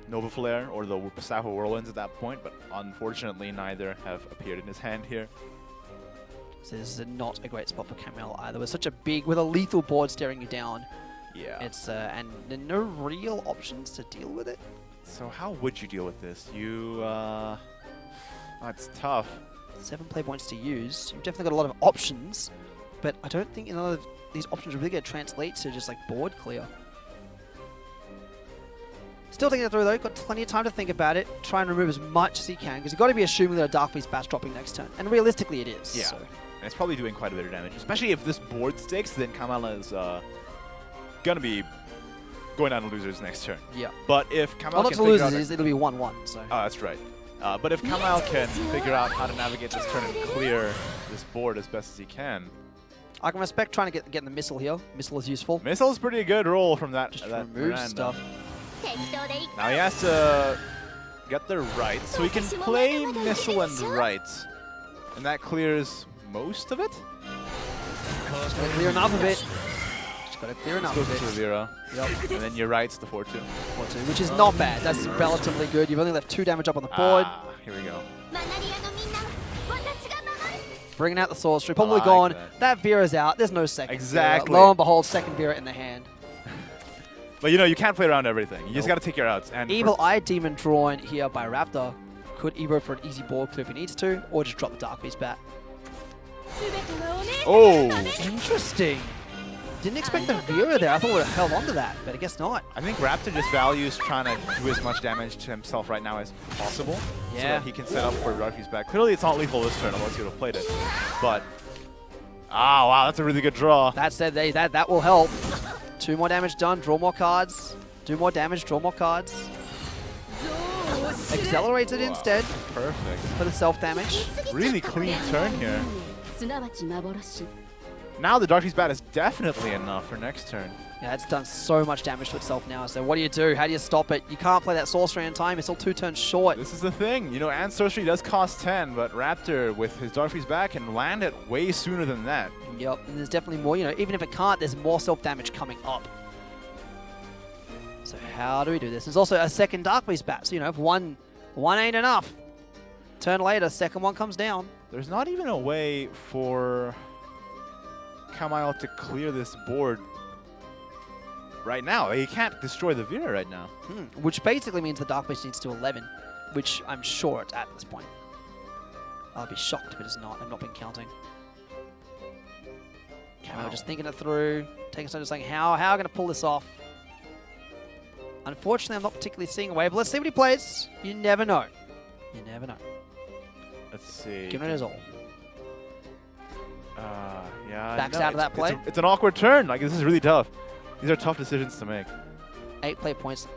Nova Flare or the Sappho Whirlwinds at that point, but unfortunately neither have appeared in his hand here. So this is not a great spot for Camille either. With such a big, with a lethal board staring you down. Yeah. It's and there are no real options to deal with it. So how would you deal with this? It's tough. 7 play points to use. You've definitely got a lot of options, but I don't think none of these options are really going to translate to just board clear. Still thinking it through though. Got plenty of time to think about it. Try and remove as much as you can because you've got to be assuming that a Dark Beast Bat's dropping next turn, and realistically it is. Yeah. So. And it's probably doing quite a bit of damage, especially if this board sticks. Then Kamala is gonna be going down to losers next turn. Yeah. But if Kamal not can to figure losers, it'll be 1-1. So. Oh, that's right. But if Kamal can figure out how to navigate this turn and clear this board as best as he can. I can respect trying to get the missile here. Missile is useful. Missile is pretty good roll from that. Just that remove Miranda. stuff. Now he has to get the rights, so he can play missile and rights. And that clears most of it? Just gotta clear enough of it. Just gotta clear enough of it. To the Vera. Yep. And then you're right, it's the 4-2. 4-2, which is not bad. That's relatively good. You've only left 2 damage up on the board. Here we go. Bringing out the sorcery, probably like gone. that. That Vera's out. There's no second. Exactly. Vera. Lo and behold, second Vera in the hand. But you know, you can't play around everything. You just got to take your outs. And Evil Eye Demon drawn here by Raptor. Could Evo for an easy board clear if he needs to, or just drop the Dark Beast bat. Oh! Interesting. Didn't expect the Vera there. I thought we would have held on to that, but I guess not. I think Raptor just values trying to do as much damage to himself right now as possible. Yeah. So that he can set up for Dark Beast bat. Clearly, it's not lethal this turn, otherwise he would have played it. But, wow, that's a really good draw. That said, that will help. 2 more damage done, draw more cards. Do more damage, draw more cards. Accelerates it instead. Perfect. For the self-damage. Really clean turn here. Now the Dark Beast bat is definitely enough for next turn. Yeah, it's done so much damage to itself now. So what do? How do you stop it? You can't play that sorcery in time. It's still 2 turns short. This is the thing. You know, and sorcery does cost 10, but Raptor with his Dark Beast bat can land it way sooner than that. Yep, and there's definitely more. You know, even if it can't, there's more self-damage coming up. So how do we do this? There's also a second Dark Beast bat. So, you know, if one ain't enough, turn later, second one comes down. There's not even a way for Kamile to clear this board right now. He can't destroy the Vera right now. Which basically means the Dark Beast needs to 11, which I'm sure it's at this point. I'll be shocked if it is not. I've not been counting. Kamile just thinking it through, taking some, just saying, how am I going to pull this off? Unfortunately, I'm not particularly seeing a way, but let's see what he plays. You never know. You never know. Let's see. Giving it his all. Yeah. Backs out of that play. It's an awkward turn. Like, this is really tough. These are tough decisions to make. 8 play points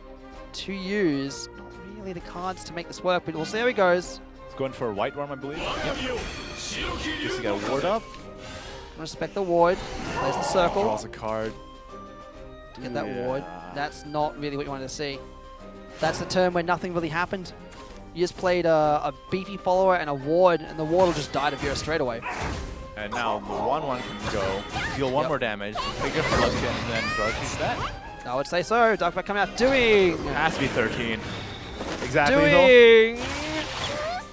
to use. Not really the cards to make this work, but we'll see how he goes. He's going for a white worm, I believe. Yep. Just to get a ward up. Respect the ward. Plays the circle. Draws a card. To get that ward. That's not really what you wanted to see. That's the turn where nothing really happened. You just played a beefy follower and a ward, and the ward will just die to Vera straight away. And now the 1-1 can go, deal 1 more damage, figure for Luskin, and then Dark Beast bat. I would say so. Dark Bat coming out doing. It has to be 13. Exactly. Doing.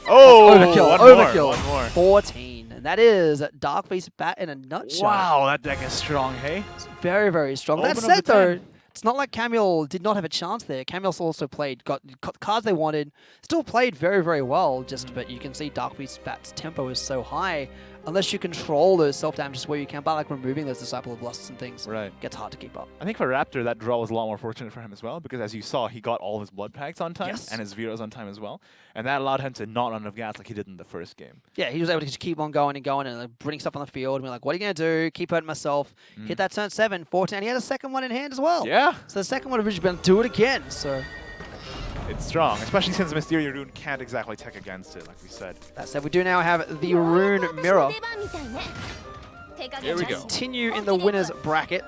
Oh, overkill. One more. 14. And that is Dark Beast bat in a nutshell. Wow, that deck is strong, hey? It's very, very strong. Open That up said, the though, 10. it's not like Camille did not have a chance there. Camille's also played, got the cards they wanted, still played very, very well. But you can see Dark Beast bat's tempo is so high. Unless you control those self-damages where you can, by like removing those Disciple of Lusts and things, gets hard to keep up. I think for Raptor, that draw was a lot more fortunate for him as well, because as you saw, he got all his Blood Packs on time, and his Veras on time as well, and that allowed him to not run out of gas like he did in the first game. Yeah, he was able to just keep on going and like, bringing stuff on the field, and be like, what are you going to do? Keep hurting myself. Hit that turn 7, 14, and he had a second one in hand as well. Yeah. So the second one would have been do it again, so... It's strong, especially since Mysteria Rune can't exactly tech against it, like we said. That said, we do now have the Rune Mirror. Here we go. Continue in the winner's bracket.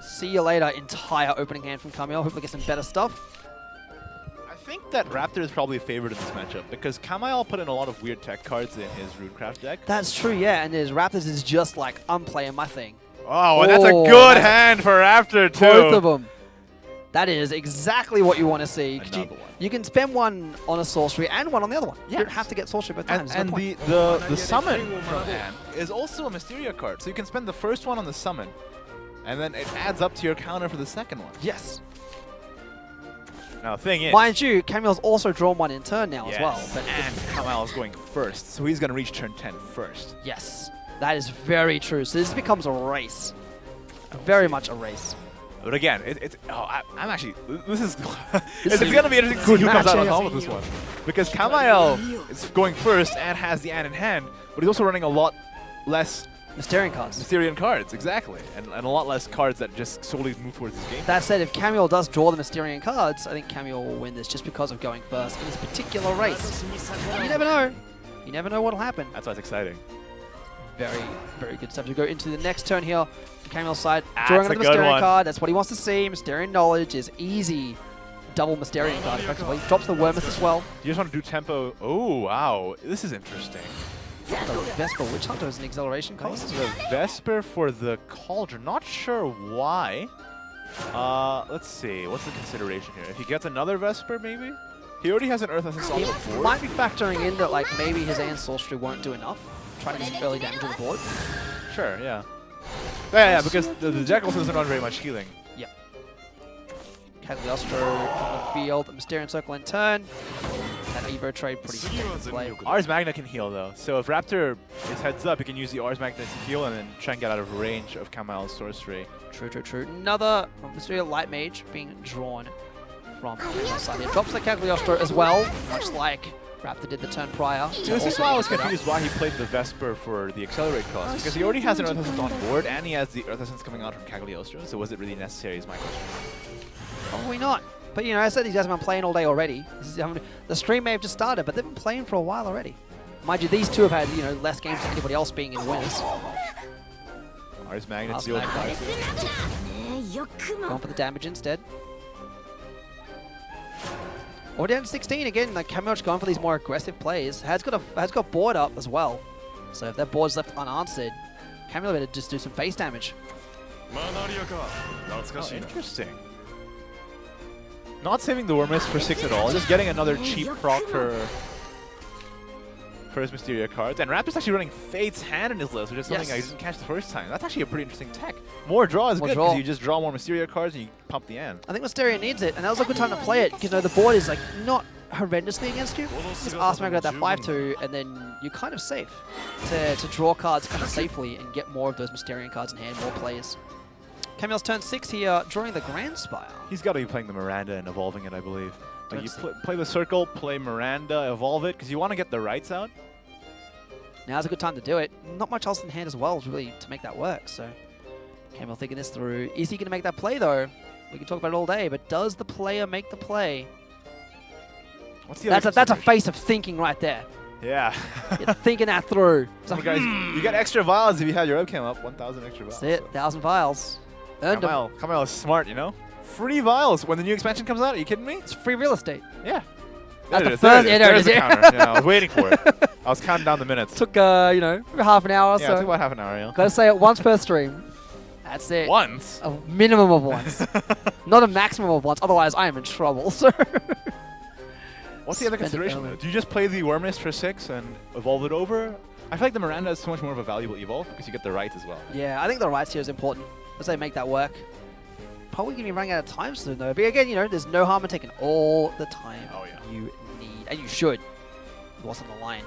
See you later, entire opening hand from Kamille. Hopefully get some better stuff. I think that Raptor is probably favored in this matchup, because Kamile put in a lot of weird tech cards in his Runecraft deck. That's true, yeah, and his Raptors is just like, I'm playing my thing. Oh, and that's a good hand for Raptor, too. Both of them. That is exactly what you want to see. You can spend one on a sorcery and one on the other one. You don't have to get sorcery both times. And the summon from Anne is also a Mysteria card. So you can spend the first one on the summon, and then it adds up to your counter for the second one. Yes. Now, the thing is... Mind you, Camille's also drawn one in turn now as well. But and Kamile is going first, so he's going to reach turn 10 first. Yes. That is very true. So this becomes a race. Very much a race. But again, I'm actually... This is... it's going to be interesting to see who comes out on top with this one. Because Kamile is going first and has the Anne in hand, but he's also running a lot less... Mysterian cards. Mysterian cards, exactly. And a lot less cards that just solely move towards his game. That said, if Camille does draw the Mysterian cards, I think Camille will win this just because of going first in this particular race. You never know. You never know what'll happen. That's why it's exciting. Very, very good stuff to go into the next turn here. For Camille's side, drawing another Mysterian card. That's what he wants to see. Mysterian Knowledge is easy. Double Mysterian card, effectively. Drops the Wormus as well. You just want to do tempo. Oh, wow. This is interesting. The Vesper Witch Hunter is an acceleration cost. The Vesper for the Cauldron. Not sure why. Let's see. What's the consideration here? If he gets another Vesper, maybe? He already has an Earth Essence on the board. He might be factoring in that like maybe his Aeon Sorcery won't do enough. Trying to get some early damage on the board. Sure, yeah. Yeah, because the Jack also doesn't run very much healing. Yep. Cagliostro on the field. The Mysterian Circle in turn. That Evo trade pretty play. Ars Magna can heal though, so if Raptor is heads up, he can use the Ars Magna to heal and then try and get out of range of Kamile's sorcery. True. Another Mysterio Light Mage being drawn from the side here. Drops the Cagliostro as well, much like Raptor did the turn prior. This is why I was confused why he played the Vesper for the Accelerate cost, because he already has an Earth Essence on board and he has the Earth Essence coming out from Cagliostro, so was it really necessary is my question. Probably not. But you know, I said these guys have been playing all day already. The stream may have just started, but they've been playing for a while already. Mind you, these two have had, you know, less games than anybody else being in winners. Ars Magna deal with Going for the damage instead. Or down to 16 again. Like Camelot's going for these more aggressive plays. Has got board up as well. So if that board's left unanswered, Camelot better just do some face damage. Oh, interesting. Not saving the Wormist for 6 at all, just getting another cheap proc for his Mysteria cards. And Raptor's actually running Fate's Hand in his list, which is something I didn't catch the first time. That's actually a pretty interesting tech. More draw is good because you just draw more Mysteria cards and you pump the end. I think Mysteria needs it, and that was a good time to play it because you know, the board is like not horrendously against you. Just ask Magna at that 5-2, and then you're kind of safe to draw cards kind of safely and get more of those Mysterian cards in hand, more plays. Camille's turn 6 here, drawing the Grand Spire. He's got to be playing the Miranda and evolving it, I believe. Like you play the Circle, play Miranda, evolve it, because you want to get the rights out. Now's a good time to do it. Not much else in hand as well, really, to make that work. So, Camille thinking this through. Is he going to make that play, though? We can talk about it all day, but does the player make the play? What's the That's a face of thinking right there. Yeah. You're thinking that through. So guys, you get extra vials if you had your webcam up. 1,000 extra vials. That's it. 1,000 vials. Earned them. Kamil is smart, you know? Free vials when the new expansion comes out. Are you kidding me? It's free real estate. Yeah. That's the first. There is a counter. Yeah, I was waiting for it. I was counting down the minutes. Took, you know, half an hour or so. Yeah, it took about half an hour, yeah. Gotta say it once per stream. That's it. Once? A minimum of once. Not a maximum of once. Otherwise, I am in trouble, so... What's the other consideration? Do you just play the Wormist for 6 and evolve it over? I feel like the Miranda is so much more of a valuable evolve because you get the rights as well. Yeah, I think the rights here is important as they make that work. Probably going to be running out of time soon though. But again, you know, there's no harm in taking all the time you need. And you should. What's on the line?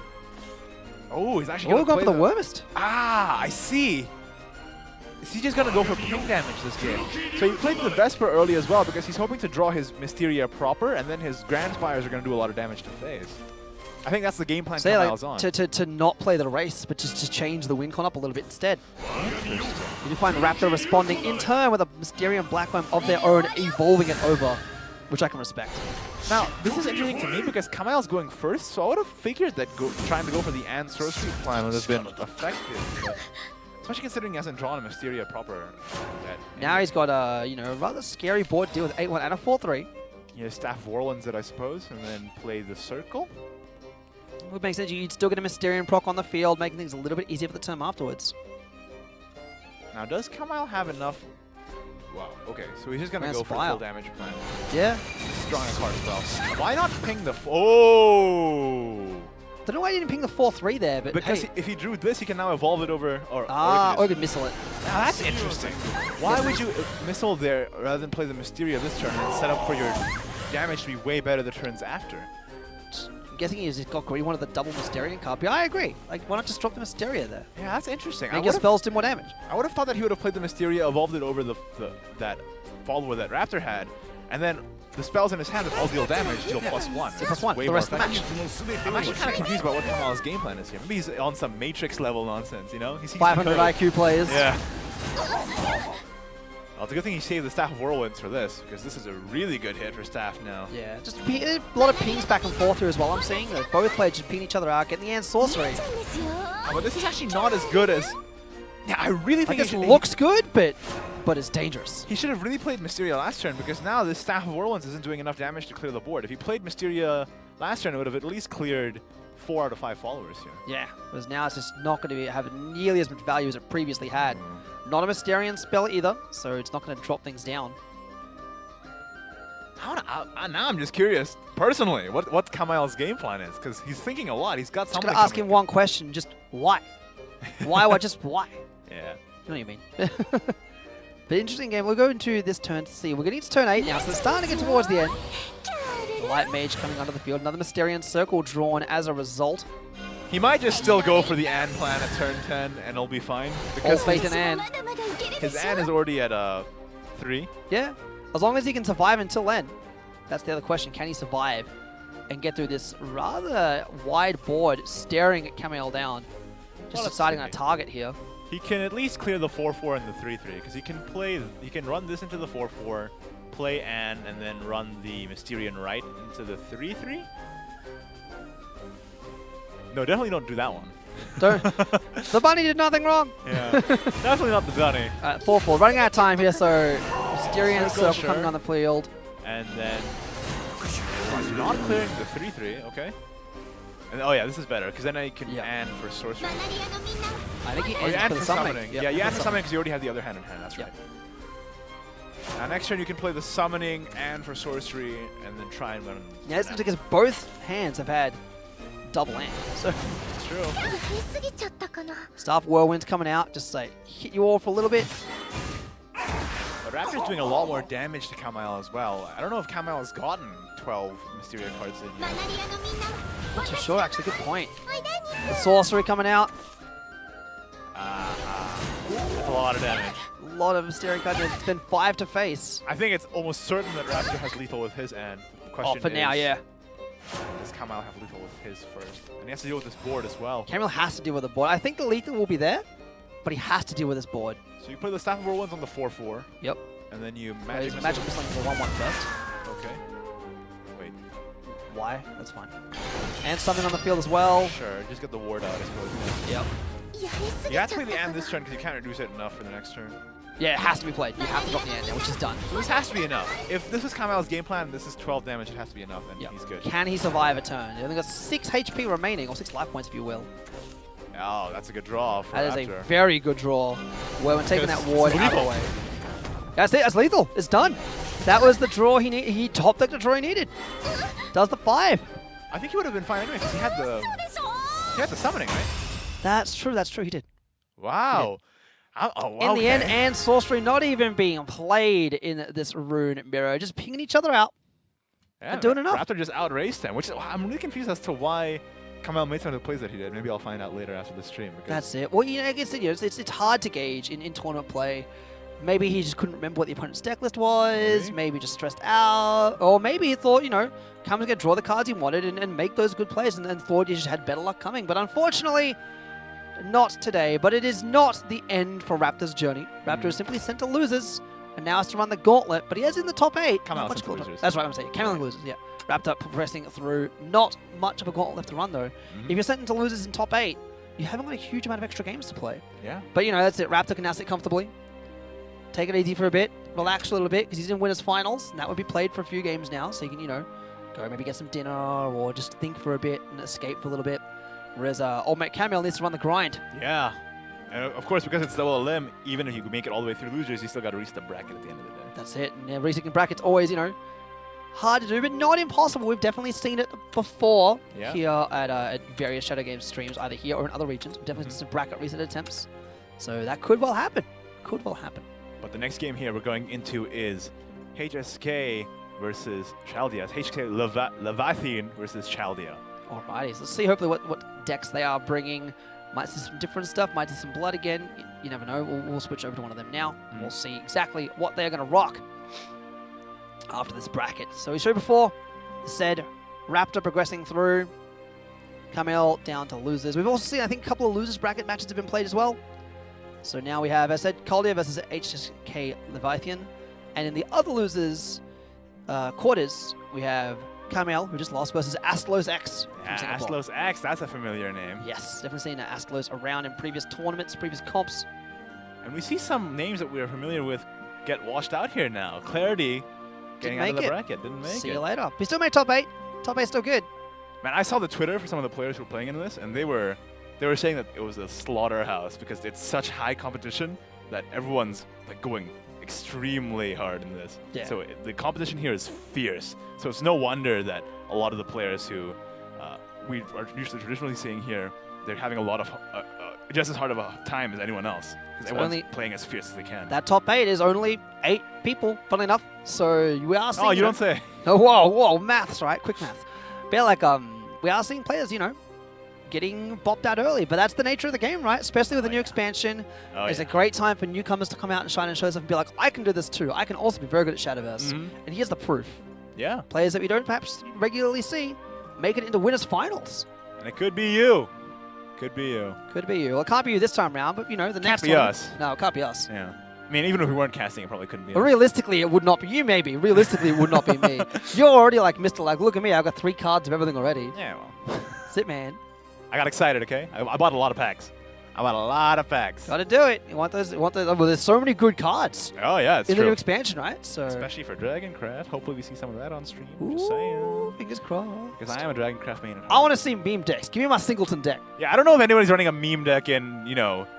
Oh, he's actually going to play for the Wormist. Ah, I see. Is he just going to go for ping damage this game? So he played the Vesper early as well because he's hoping to draw his Mysteria proper, and then his Grand Spires are going to do a lot of damage to phase. I think that's the game plan Kamile's on. To not play the race, but just to change the win con up a little bit instead. Interesting. You do find Raptor responding in turn with a Mysterium Black Worm of their own, evolving it over, which I can respect. Now, this is interesting to me because Kamile's going first, so I would have figured that trying to go for the and sorcery plan would have been effective. But especially considering he hasn't drawn a Mysteria proper. Now he's got a, you know, rather scary board deal with 8-1 and a 4-3. Yeah, Staff Warlands it, I suppose, and then play the Circle. Would make sense. You'd still get a Mysterian proc on the field, making things a little bit easier for the term afterwards. Now, does Kamile have enough? Wow, okay, so he's just going to go for full damage plan. Yeah. Strong as hard spell. Why not ping the... Oh! Don't know why he didn't ping the 4-3 there, but because if he drew this, he can now evolve it over... Or he could missile it. Now, that's interesting. Why would you missile there rather than play the Mysteria this turn and set up for your damage to be way better the turns after? I'm guessing he's got greedy, wanted the double Mysterian card. But I agree. Like, why not just drop the Mysteria there? Yeah, that's interesting. Make your spells do more damage. I would have thought that he would have played the Mysteria, evolved it over that follower that Raptor had, and then the spells in his hand that all deal damage deal +1. So +1 for the rest of the match. I'm actually kind of confused about what Kamile's game plan is here. Maybe he's on some Matrix level nonsense, you know? 500 IQ players. Yeah. Well, it's a good thing he saved the Staff of Whirlwinds for this, because this is a really good hit for Staff now. Yeah, just a lot of pings back and forth here as well, I'm seeing. Both players just ping each other out, getting the end sorcery. But this is actually not as good as... Yeah, I really think it looks good, but it's dangerous. He should have really played Mysteria last turn, because now this Staff of Whirlwinds isn't doing enough damage to clear the board. If he played Mysteria last turn, it would have at least cleared 4 out of 5 followers here. Yeah, whereas now it's just not going to have nearly as much value as it previously had. Not a Mysterian spell either, so it's not going to drop things down. Now I'm just curious, personally, what Kamail's game plan is, because he's thinking a lot. He's got something. Just going to ask him one question, just why? Why? Just why? Yeah. You know what you mean. But interesting game. We'll go into this turn to see. We're getting to turn 8 now, so it's starting to get towards the end. The Light Mage coming onto the field. Another Mysterian Circle drawn as a result. He might just still go for the Ann plan at turn 10, and it'll be fine. Because All faith in Ann. His Ann is already at 3. Yeah, as long as he can survive until then. That's the other question. Can he survive and get through this rather wide board, staring at Kamail down? Just deciding on a target here. He can at least clear the 4-4 and the 3-3, because he can run this into the 4-4, play Ann, and then run the Mysterian right into the 3-3. No, definitely don't do that one. Don't. The bunny did nothing wrong. Yeah, definitely not the bunny. 4-4, running out of time here, so Mysterian Circle coming on the field. And then he's not clearing the 3-3, okay. And, oh yeah, this is better, because then I can Ann for sorcery. I think he Ann for summoning. Yep. Yeah, you Ann for summoning because you already have the other hand in hand, that's right. Now next turn you can play the summoning and for sorcery, and then try and run. Yeah, it's because both hands have had double Ann. So it's true. Staff Whirlwind's coming out, just like hit you all for a little bit. But Raptor's doing a lot more damage to Kamail as well. I don't know if Kamail has gotten 12 Mysteria cards in yet. Not too sure, actually. Good point. The sorcery coming out. That's a lot of damage. A lot of Mysteria cards. It's been 5 to face. I think it's almost certain that Raptor has lethal with his Ann. The question for now, yeah. Does Kamail have lethal with his first? And he has to deal with this board as well. Kamail has to deal with the board. I think the lethal will be there, but he has to deal with this board. So you play the Staff of Whirlwinds on the 4-4. Yep. And then you Magic Missile Missile for 1-1 first. Okay. Wait. Why? That's fine. And something on the field as well. Sure, just get the ward out, I suppose. Yep. You have to play the Ann this turn because you can't reduce it enough for the next turn. Yeah, it has to be played. You have to drop the Ann now, which is done. So this has to be enough. If this is Kamail's game plan, this is 12 damage, it has to be enough, and he's good. Can he survive a turn? He's only got 6 HP remaining, or 6 life points if you will. Oh, that's a good draw for That Raptor. is a very good draw. Where we're taking that ward out of the way. That's it, that's lethal. It's done. That was the draw he needed. He top decked the draw he needed. Does the 5. I think he would have been fine anyway because he had the summoning, right? That's true, he did. Wow. Oh, In the end, and sorcery not even being played in this rune mirror, just pinging each other out. Yeah, and doing enough. Raptor just outraced him, which I'm really confused as to why Kamail made some of the plays that he did. Maybe I'll find out later after the stream. That's it. Well, I guess it's hard to gauge in tournament play. Maybe he just couldn't remember what the opponent's deck list was. Maybe just stressed out. Or maybe he thought, Kamail's going to draw the cards he wanted and make those good plays and thought he just had better luck coming. But unfortunately, not today. But it is not the end for Raptor's journey. Raptor is simply sent to losers and now has to run the gauntlet. But he is in the top 8. Kamail sent to losers. That's right, I'm saying. Kamail losers, yeah. Raptor progressing through. Not much of a gauntlet left to run, though. If you're sent into losers in top 8, you haven't got a huge amount of extra games to play. Yeah. But, that's it. Raptor can now sit comfortably. Take it easy for a bit, relax a little bit, because he's in winners finals, and that would be played for a few games now, so you can, go maybe get some dinner or just think for a bit and escape for a little bit. Whereas old mate Kamail needs to run the grind. Yeah. And of course, because it's double limb, even if you make it all the way through losers, you still got to reach the bracket at the end of the day. That's it. And reaching bracket's always, hard to do, but not impossible. We've definitely seen it before here at various Shadow Games streams, either here or in other regions. We've definitely seen some bracket reset attempts. So that could well happen. Could well happen. But the next game here we're going into is HSK versus Chaldea. HSK Leviathan versus Chaldea. Alrighty, so let's see hopefully what decks they are bringing. Might see some different stuff, might see some blood again. You never know. We'll switch over to one of them now. We'll see exactly what they're going to rock after this bracket. So we showed before, said Raptor progressing through. Kamail down to losers. We've also seen, I think, a couple of losers bracket matches have been played as well. So now we have, as I said, Chaldea versus HSK Leviathan. And in the other losers quarters, we have Kamail, who just lost, versus Astlos X. Astlos X, that's a familiar name. Yes, definitely seen Astlos around in previous tournaments, previous comps. And we see some names that we are familiar with get washed out here now. Clarity getting out of the bracket. Didn't make it. See you later. He still made top 8. Top 8 still good. Man, I saw the Twitter for some of the players who were playing in this, and they were saying that it was a slaughterhouse because it's such high competition that everyone's like going extremely hard in this. Yeah. So the competition here is fierce. So it's no wonder that a lot of the players who we are traditionally seeing here, they're having a lot of just as hard of a time as anyone else because everyone's playing as fierce as they can. That top 8 is only 8 people, funnily enough. So we are seeing... Oh, you don't say. Oh, whoa, maths, right? Quick maths. But yeah, like, we are seeing players, getting bopped out early. But that's the nature of the game, right? Especially with the new expansion. It's a great time for newcomers to come out and shine and show stuff and be like, I can do this too. I can also be very good at Shadowverse. And here's the proof. Yeah. Players that we don't perhaps regularly see make it into winners finals. And it could be you. Could be you. Could be you. Well, it can't be you this time around, but, the next Can't be one. us. No, it can't be us. Yeah. I mean, even if we weren't casting, it probably couldn't be But us. realistically, it would not be you, maybe. Realistically, it would not be me. You're already like, Mr. Like, look at me. I've got 3 cards of everything already. Yeah, well. That's it, man. I got excited, okay? I bought a lot of packs. Gotta do it. You want those? Well, there's so many good cards Oh, yeah, it's in the true. new expansion, right? So, Especially for Dragoncraft. Hopefully we see some of that on stream. ooh, Just saying. fingers crossed. Because I am a Dragoncraft main. I want to see meme decks. Give me my Singleton deck. Yeah, I don't know if anybody's running a meme deck in,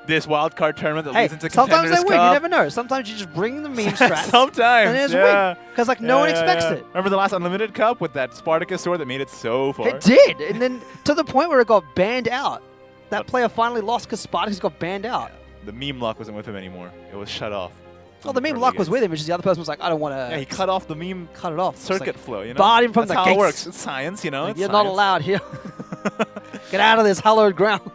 this wildcard tournament that Hey, leads into sometimes Contenders they win. You Cup. never know. Sometimes you just bring the meme strats. Sometimes, and they just yeah. win. Because like no one expects it. Remember the last Unlimited Cup with that Spartacus sword that made it so far? It did, and then to the point where it got banned out. That player finally lost because Spartacus got banned out. The meme luck wasn't with him anymore. It was shut off. Well, the meme luck was with him, which is the other person was like, I don't want to. Yeah, he cut off the meme cut it off. circuit Like, flow, barred him from That's the how gates. it works. It's science, Like, it's you're not science. allowed here. Get out of this hallowed ground.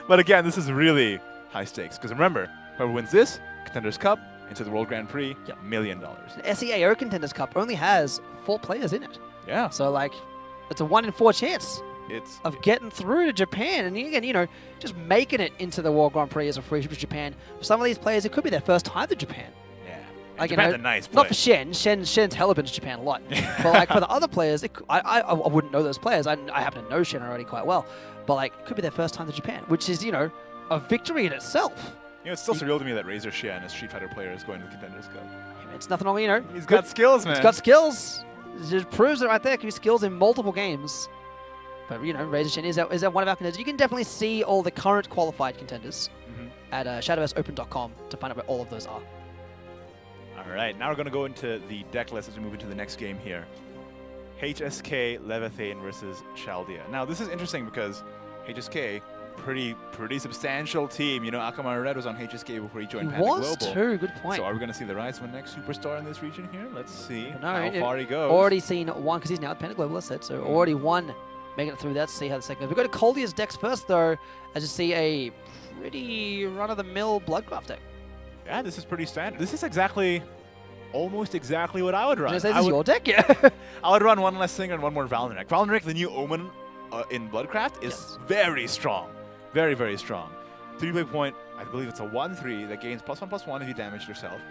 But again, this is really high stakes. Because remember, whoever wins this, Contenders Cup, into the World Grand Prix, $1 million. The SEAO Contenders Cup only has 4 players in it. Yeah. So, like, it's a 1 in 4 chance It's of getting through to Japan. And again, just making it into the World Grand Prix as a free trip to Japan. For some of these players, it could be their first time to Japan. yeah. Like, Japan's a nice place. Not for Shen. Shen's hella been to Japan a lot. But like for the other players, I wouldn't know those players. I happen to know Shen already quite well. But like, it could be their first time to Japan, which is, a victory in itself. It's still surreal to me that Razor Shen, a Street Fighter player, is going to the Contenders Cup. It's nothing wrong, He's got skills, man. He's got skills. It just proves it right there. Can be skills in multiple games. But, Razor Shen is one of our contenders. You can definitely see all the current qualified contenders at shadowverseopen.com to find out where all of those are. All right, now we're going to go into the deck list as we move into the next game here. HSK Leviathan versus Chaldea. Now, this is interesting because HSK, pretty substantial team. Akamar Red was on HSK before he joined Panda was Global. too. Good point. So are we going to see the rise of the next superstar in this region here? Let's see No, how far he goes. Already seen one because he's now at Panda Global, I said. So already one making it through that. See how the second goes. We go to Coldia's decks first, though, as you see a pretty run-of-the-mill Bloodcraft deck. Yeah, this is pretty standard. This is almost exactly what I would run. This is your deck, yeah. I would run one less Singer and one more Valorant. Valorant, the new Omen in Bloodcraft, is very strong. Very, very strong. 3-play point, I believe it's a 1/3 that gains +1/+1 if you damage yourself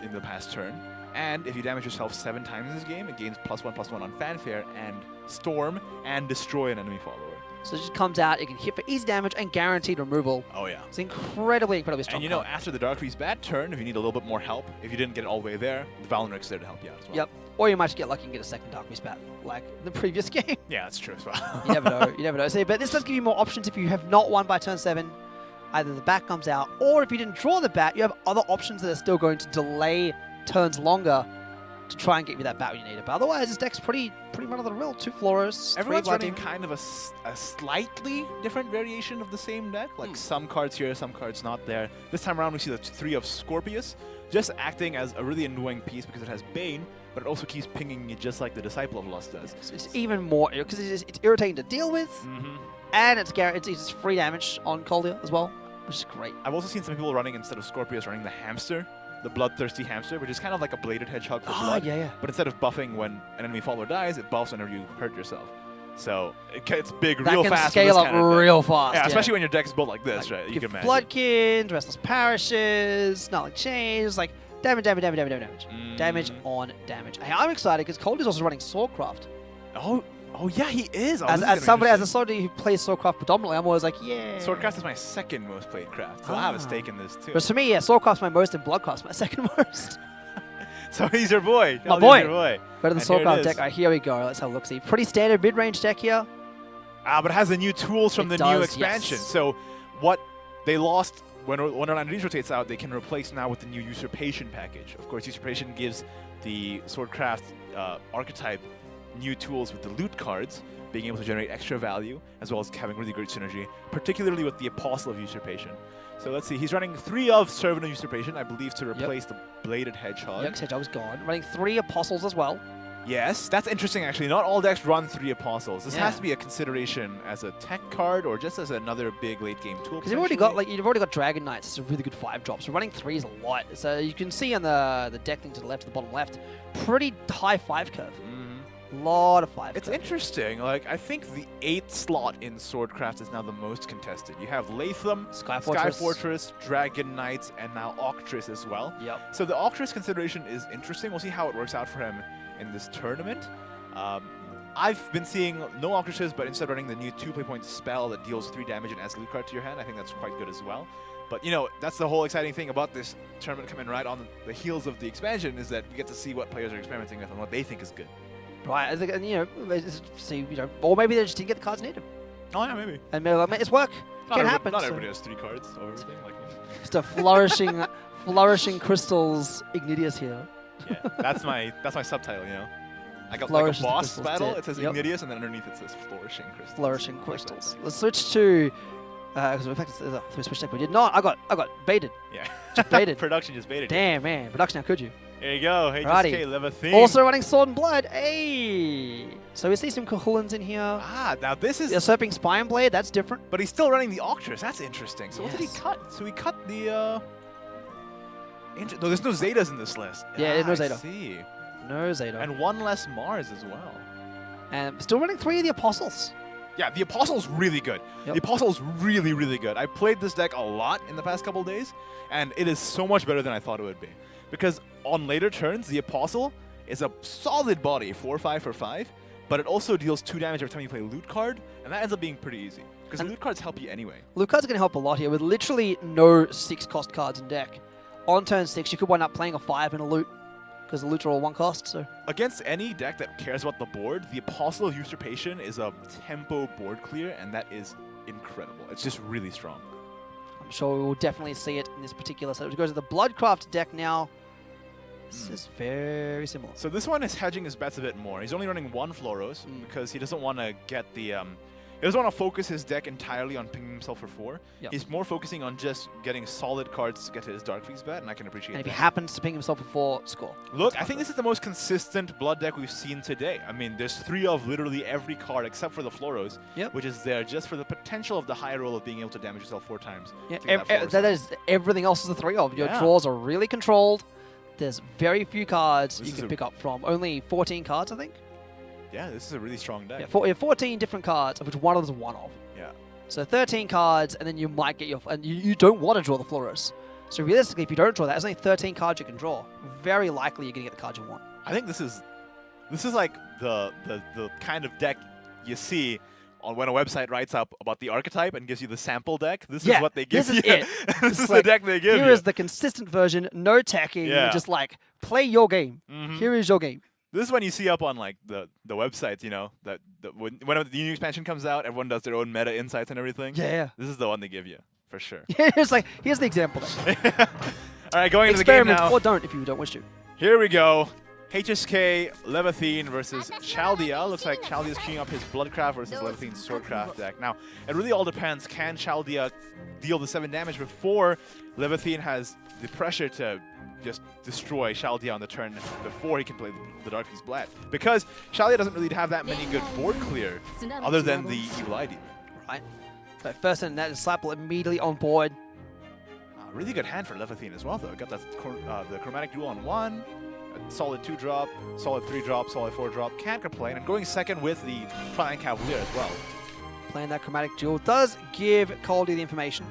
in the past turn. And if you damage yourself 7 times in this game, it gains +1/+1 on Fanfare and Storm and Destroy an enemy follower. So it just comes out, it can hit for easy damage and guaranteed removal. Oh, yeah. It's incredibly strong. And after the Dark Freeze bad turn, if you need a little bit more help, if you didn't get it all the way there, the Valorant's there to help you out as well. Yep. Or you might just get lucky and get a second Dark Freeze bat, like the previous game. Yeah, that's true as well. You never know. You never know. So, but this does give you more options if you have not won by turn 7. Either the bat comes out, or if you didn't draw the bat, you have other options that are still going to delay turns longer to try and get you that bat when you need it. But otherwise, this deck's pretty run-of-the-mill. 2 Floras, Everyone's 3 running kind of a slightly different variation of the same deck. Like some cards here, some cards not there. This time around, we see the 3 of Scorpius, just acting as a really annoying piece because it has Bane, but it also keeps pinging you just like the Disciple of Lust does. So it's even more, because it's irritating to deal with, and it's free damage on Coldia as well, which is great. I've also seen some people running, instead of Scorpius, running the Hamster. The Bloodthirsty Hamster, which is kind of like a bladed hedgehog for blood. Yeah. But instead of buffing when an enemy follower dies, it buffs whenever you hurt yourself. So it's big, real fast. That can scale up real fast. Yeah, especially when your deck is built like this, right? You can imagine. Bloodkins, Restless Parishes, Not Like Chains, like damage. Damage on damage. Hey, I'm excited because Cold is also running Swordcraft. Oh yeah, he is. As a somebody who plays Swordcraft predominantly, I'm always like, yeah. Swordcraft is my second most played craft, so I'll have a stake in this too. But for me, Swordcraft's my most and Bloodcraft's my second most. So he's your boy. My boy. Your boy. Better than Swordcraft deck. Alright, here we go. Let's have a look-see. Pretty standard mid-range deck here. But it has the new tools from the new expansion. Yes. So what they lost when Online Release rotates out, they can replace now with the new Usurpation package. Of course, Usurpation gives the Swordcraft archetype new tools with the loot cards, being able to generate extra value, as well as having really great synergy, particularly with the Apostle of Usurpation. So let's see, he's running 3 of Servant of Usurpation, I believe, to replace the Bladed Hedgehog. Yep, Hedgehog's gone. Running 3 Apostles as well. Yes, that's interesting actually. Not all decks run 3 Apostles. This has to be a consideration as a tech card or just as another big late game tool. Because you've already got Dragon Knights. It's a really good 5-drop. So running 3 is a lot. So you can see on the deck thing to the left, the bottom left, pretty high 5 curve. Lot of 5. It's interesting. Like, I think the 8th slot in Swordcraft is now the most contested. You have Latham, Sky Fortress, Dragon Knights, and now Octress as well. Yep. So the Octress consideration is interesting. We'll see how it works out for him in this tournament. I've been seeing no Octresses, but instead running the new 2 play point spell that deals 3 damage and adds a loot card to your hand. I think that's quite good as well. But, you know, that's the whole exciting thing about this tournament coming right on the heels of the expansion is that we get to see what players are experimenting with and what they think is good. Right, and you know, see, you know, or maybe they just didn't get the cards needed. Oh yeah, maybe. And maybe like, it's work. Can happen. Not everybody has 3 cards or everything like me. Just a flourishing crystals Ignidius here. Yeah, that's my subtitle. You know, I got Flourishes like a boss battle. dead. It says Ignidius, and then underneath it says flourishing crystals. Flourishing crystals. Let's switch to. Because in fact, it's a switch deck we did not. I got baited. Yeah. Just baited. Production just baited. Damn man, production. How could you? There you go. Hey, HSK, Leviathan. Also running Sword and Blood. Hey. So we see some Cahulans in here. Now this is... Usurping Spine Blade, that's different. But he's still running the Octress. That's interesting. So what did he cut? So he cut the... No, there's no Zetas in this list. Yeah, no Zeta. I see. No Zeta. And 1 less Mars as well. And still running 3 of the Apostles. Yeah, the Apostle's really good. Yep. The Apostle's really, really good. I played this deck a lot in the past couple days, and it is so much better than I thought it would be. Because on later turns, the Apostle is a solid body, 4/5 for 5, but it also deals 2 damage every time you play a loot card, and that ends up being pretty easy. Because loot cards help you anyway. Loot cards are going to help a lot here with literally no 6-cost cards in deck. On turn 6, you could wind up playing a 5 and a loot, because the loots are all 1 cost. So against any deck that cares about the board, the Apostle of Usurpation is a tempo board clear, and that is incredible. It's just really strong. I'm sure we will definitely see it in this particular set. It goes to the Bloodcraft deck now. This is very similar. So this one is hedging his bets a bit more. He's only running 1 Floros because he doesn't want to get the... he doesn't want to focus his deck entirely on pinging himself for 4. Yep. He's more focusing on just getting solid cards to get to his Dark Beast bet, and I can appreciate that. And if he happens to ping himself for 4, score. Look, I think this is the most consistent Blood deck we've seen today. I mean, there's 3 of literally every card except for the Floros, which is there just for the potential of the high roll of being able to damage yourself 4 times. Yeah, that is everything else is the 3 of. Your draws are really controlled. There's very few cards you can pick up from. Only 14 cards, I think. Yeah, this is a really strong deck. Yeah, 14 different cards, of which one of them is 1 of. Yeah. So 13 cards, and then you might get your... And you don't want to draw the Floros. So realistically, if you don't draw that, there's only 13 cards you can draw. Very likely you're going to get the cards you want. I think this is like the kind of deck you see on when a website writes up about the archetype and gives you the sample deck. This is what they give you. This is the deck they give you. Here is the consistent version, no tacking. Just like, play your game. Here is your game. This is when you see up on like the websites, you know, that whenever the new expansion comes out, everyone does their own meta insights and everything. Yeah. This is the one they give you, for sure. It's like, here's the example. All right, going into the game now. Experiment or don't if you don't wish to. Here we go. HSK Leviathan versus Chaldea. Looks like Chaldea's queuing up his Bloodcraft versus Leviathan's Swordcraft deck. Now, it really all depends. Can Chaldea deal the 7 damage before Leviathan has the pressure to just destroy Chaldea on the turn before he can play the Dark Beast Blade? Because Chaldea doesn't really have that many good board clear other than the Evil ID. Right. So first and that Disciple immediately on board. Really good hand for Leviathan as well, though. Got that the Chromatic Duel on 1. Solid 2-drop, solid 3-drop, solid 4-drop. Can't complain. And going second with the Flying Cavalier as well. Playing that Chromatic Duel does give Caldy the information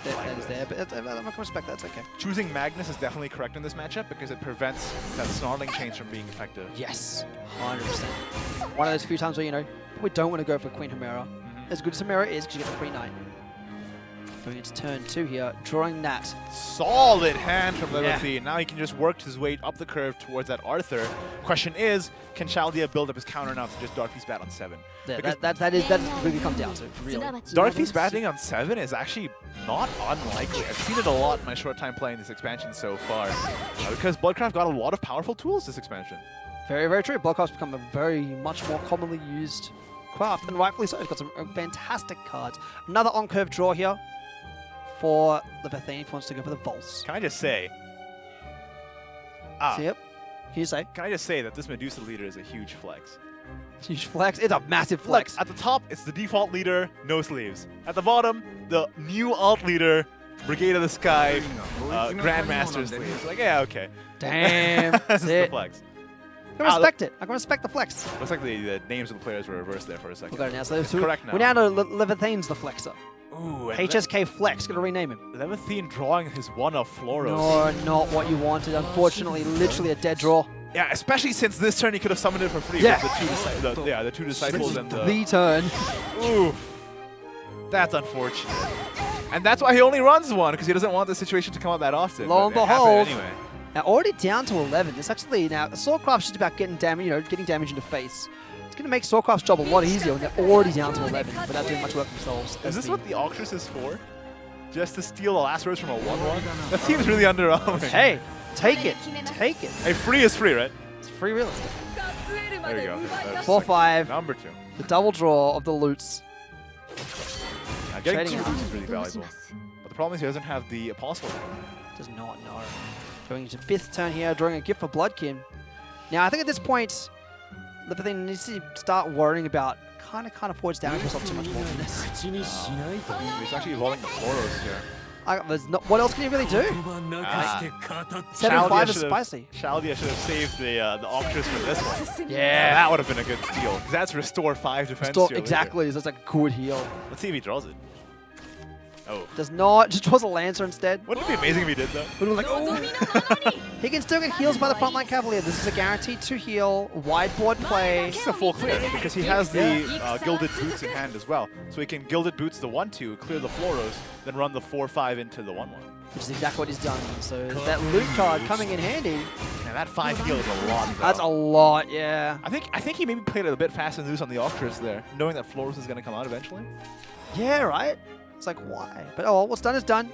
that is there, but I'm not going to respect that. It's okay. Choosing Magnus is definitely correct in this matchup because it prevents that Snarling Chains from being effective. Yes, 100%. One of those few times where, you know, we don't want to go for Queen Chimera. As good as Chimera is, because you get the free 9. Going into turn 2 here, drawing that. Solid hand from Levithine. Now he can just work his way up the curve towards that Arthur. Question is, can Chaldia build up his counter enough to just Dark Beast Bat on 7? Yeah, that is what we come down to, really. Dark Beast batting on 7 is actually not unlikely. I've seen it a lot in my short time playing this expansion so far. Because Bloodcraft got a lot of powerful tools this expansion. Very, very true. Bloodcraft's become a very much more commonly used craft, and rightfully so. It's got some fantastic cards. Another on-curve draw here for Levithine if he wants to go for the Volts. Can I just say? Yep. Can you say? Can I just say that this Medusa leader is a huge flex? Huge flex? It's a massive flex. At the top, it's the default leader, no sleeves. At the bottom, the new alt leader, Brigade of the Sky, Grandmaster sleeves. Like, yeah, okay. Damn. That's the flex. I can respect it. I can respect the flex. Looks like the names of the players were reversed there for a second. We'll go now. So correct now. We now know Levithine's the flexer. Ooh, HSK Flex, gonna rename him. Levithine drawing his one of Floros. No, not what you wanted. Unfortunately, literally a dead draw. Yeah, especially since this turn he could have summoned it for free. Yeah. The two disciples and the turn. Oof. That's unfortunate. And that's why he only runs one, because he doesn't want the situation to come up that often. Lo and behold. Anyway. Now already down to 11. This actually now Swordcraft's just about getting damage, getting damage in the face. It's gonna make Swordcraft's job a lot easier when they're already down to 11 without doing much work themselves. Is this what the Octress is for? Just to steal the last words from a 1/1? That seems really underwhelming. Hey, take it. Take it. Hey, free is free, right? It's free real estate. There you go. 4-5. Number 2. The double draw of the loots. Getting 2 loots is really valuable. But the problem is he doesn't have the Apostle. Does not know. Going into 5th turn here, drawing a gift for Bloodkin. Now, I think at this point, Levithine needs to start worrying about kind of forge damage himself too much more than this. He's actually evolving the Floros here. What else can he really do? 7-5 is spicy. Chaldia should have saved the Octress for this one. Yeah. That would have been a good steal. Because that's restore 5 defense. Exactly. So that's like a good heal. Let's see if he draws it. Oh. Does not. Just draws a Lancer instead. Wouldn't it be amazing if he did, though? Would like, oh. He can still get heals by the frontline Cavalier. This is a guaranteed 2 heal, wide board play. This is a full clear because he has the Gilded Boots in hand as well. So he can Gilded Boots the 1-2, clear the Floros, then run the 4-5 into the 1-1. Which is exactly what he's done. So that loot card coming in handy. And that 5 heal is a lot, though. That's a lot, yeah. I think he maybe played it a bit fast and loose on the Octress there, knowing that Floros is going to come out eventually. Yeah, right? It's like, why? But oh, what's done is done.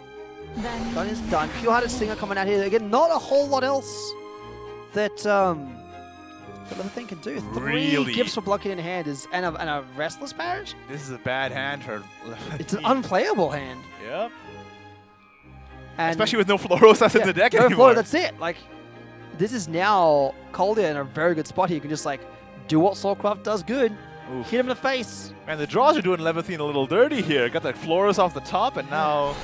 Done is done. Pure-Hearted Stinger coming out here. Again, not a whole lot else that Levithine can do. 3 gifts for blocking in hand and a Restless Parish? This is a bad hand for Levithine. It's an unplayable hand. Yep. And especially with no Floros in the deck no anymore. That's it. Like, this is now Coldia in a very good spot here. You can just, like, do what Soulcraft does good. Oof. Hit him in the face. Man, the draws are doing Levithine a little dirty here. Got that Floros off the top, and now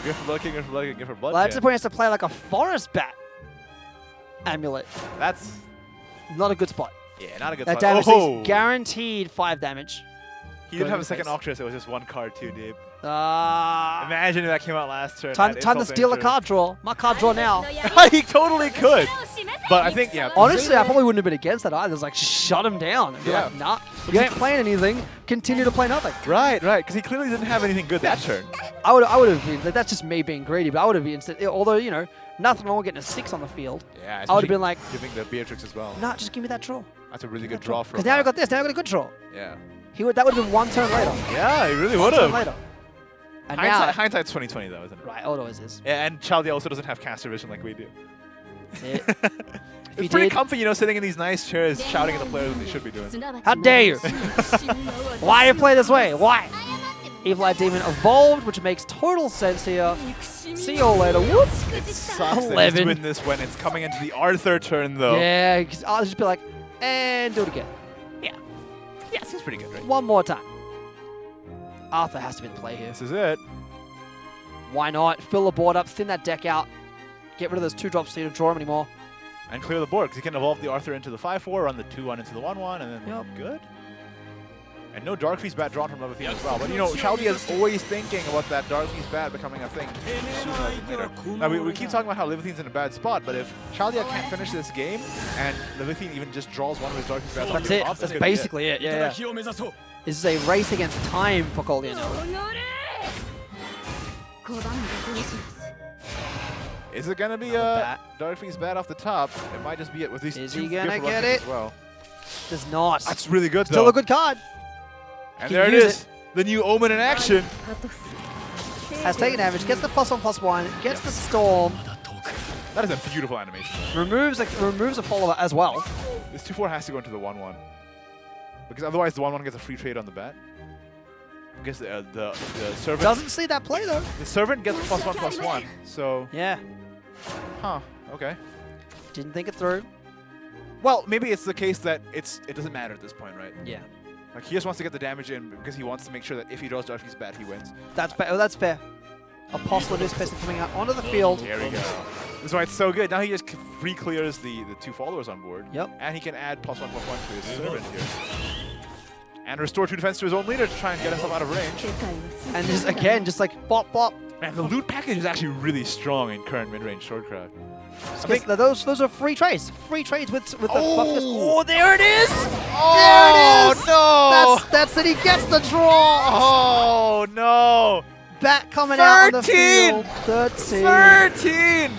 gift for Blood King, gift for Blood King, gift for Blood King. Well, that's the point. He has to play like a Forest Bat amulet. That's not a good spot. Yeah, not a good spot. That damage is guaranteed 5 damage. He didn't have a second Octress. It was just 1 card too deep. Imagine if that came out last turn. Time to steal a card draw. My card draw now. He totally could. But I think, yeah. Honestly, I probably wouldn't have been against that either. It's like, shut him down. And be like, nah, you ain't playing anything. Continue to play nothing. Right. Because he clearly didn't have anything good that turn. I would have been, like, that's just me being greedy, but I would have been, although, you know, nothing wrong with getting a 6 on the field. Yeah, I would have been like, giving the Beatrix as well. Nah, just give me that draw. That's a really good draw for him. Because now I got this. Now I got a good draw. Yeah. That would have been 1 turn later. Yeah, he really would have. Later. And hindsight's 2020 though, isn't it? Right, it always is. Yeah, and Chaldia also doesn't have caster vision like we do. It's pretty comfy, you know, sitting in these nice chairs, shouting at the players what they should be doing. How dare you? Why do you play this way? Why? Evil Eye Demon evolved, which makes total sense here. See you later. Whoop! It sucks that he's doing this when it's coming into the Arthur turn, though. Yeah, I'll just be like, and do it again. Yeah, seems pretty good, right? 1 more time. Arthur has to be in play here. This is it. Why not? Fill the board up, thin that deck out, get rid of those 2 drops so you don't draw them anymore. And clear the board, because you can evolve the Arthur into the 5-4, run the 2-1 into the 1-1, and then we're good. And no Dark Beast Bat drawn from Levithine as well. But, you know, Chaldia is always thinking about that Dark Beast Bat becoming a thing sooner than later. Now, we keep talking about how Levithine's in a bad spot, but if Chaldia can't finish this game, and Levithine even just draws one of his Dark Beast Bats off the top, that's basically it. Yeah. This is a race against time for Coldia now. Is it gonna be a Darkfleet's bat off the top? It might just be it with these Is two he gonna different get rockets it? as well. Does not. That's really good though. Still a good card. And Can there it use is. The new Omen in action. Has taken damage, gets the +1/+1, gets the storm, That is a beautiful animation. removes a follower as well. This 2/4 has to go into the 1/1. Because otherwise the 1/1 gets a free trade on the bat. Because the servant Doesn't see that play though. the servant gets +1/+1. So Yeah. okay. Didn't think it through. Well, maybe it's the case that it doesn't matter at this point, right? Yeah. Like he just wants to get the damage in because he wants to make sure that if he draws Darkfleet's bat, he wins. That's fair. Oh, that's fair. Apostle is basically coming out onto the field. There we go. That's why it's so good. Now he just free clears the 2 followers on board. Yep. And he can add +1/+1 to his servant here. And restore 2 defense to his own leader to try and get himself out of range. And just again, just like bop bop. Man, the loot package is actually really strong in current mid-range Swordcraft. Those are free trades. Free trades with the buff. Oh! Oh, there it is! Oh, There it is! no! That's it. He gets the draw. Oh, no! Bat coming out on the 13! field. 13. 13!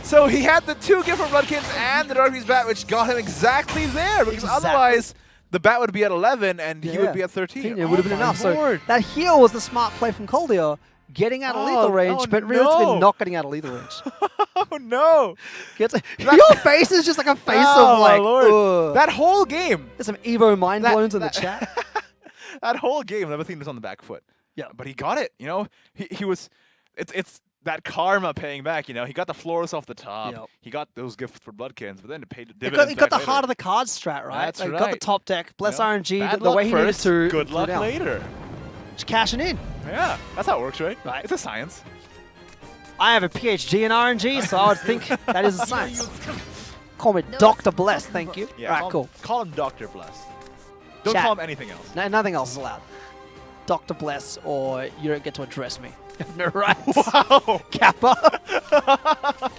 So he had the 2 different Bloodkins and the Darkfleet's bat, which got him exactly there, because Exactly. otherwise the bat would be at 11 and he would be at 13. It would have been enough. So that heal was the smart play from Koldia, getting out of lethal range, but really it's been not getting out of lethal range. Oh no! Your face is just like a face of like, ugh. That whole game! There's some Evo mind blows in the chat. That whole game, everything was on the back foot. Yeah. But he got it, you know? He was, it's that karma paying back, you know? He got the floors off the top. Yep. He got those gifts for Bloodkins, but then it paid He dividends got the back heart of later. the card strat, right? That's Like, right. got the top deck, bless Yeah. RNG, Bad the luck way he needed first, to. good luck down. later. Just cashing in. Yeah, that's how it works, right? Right. It's a science. I have a PhD in RNG, so I would think that is a science. Call me Dr. Bless, thank you. Yeah, Alright, cool. Call him Dr. Bless. Don't Chat. call him anything else. No, nothing else is allowed. Dr. Bless, or you don't get to address me. You have no rights. Wow! Kappa.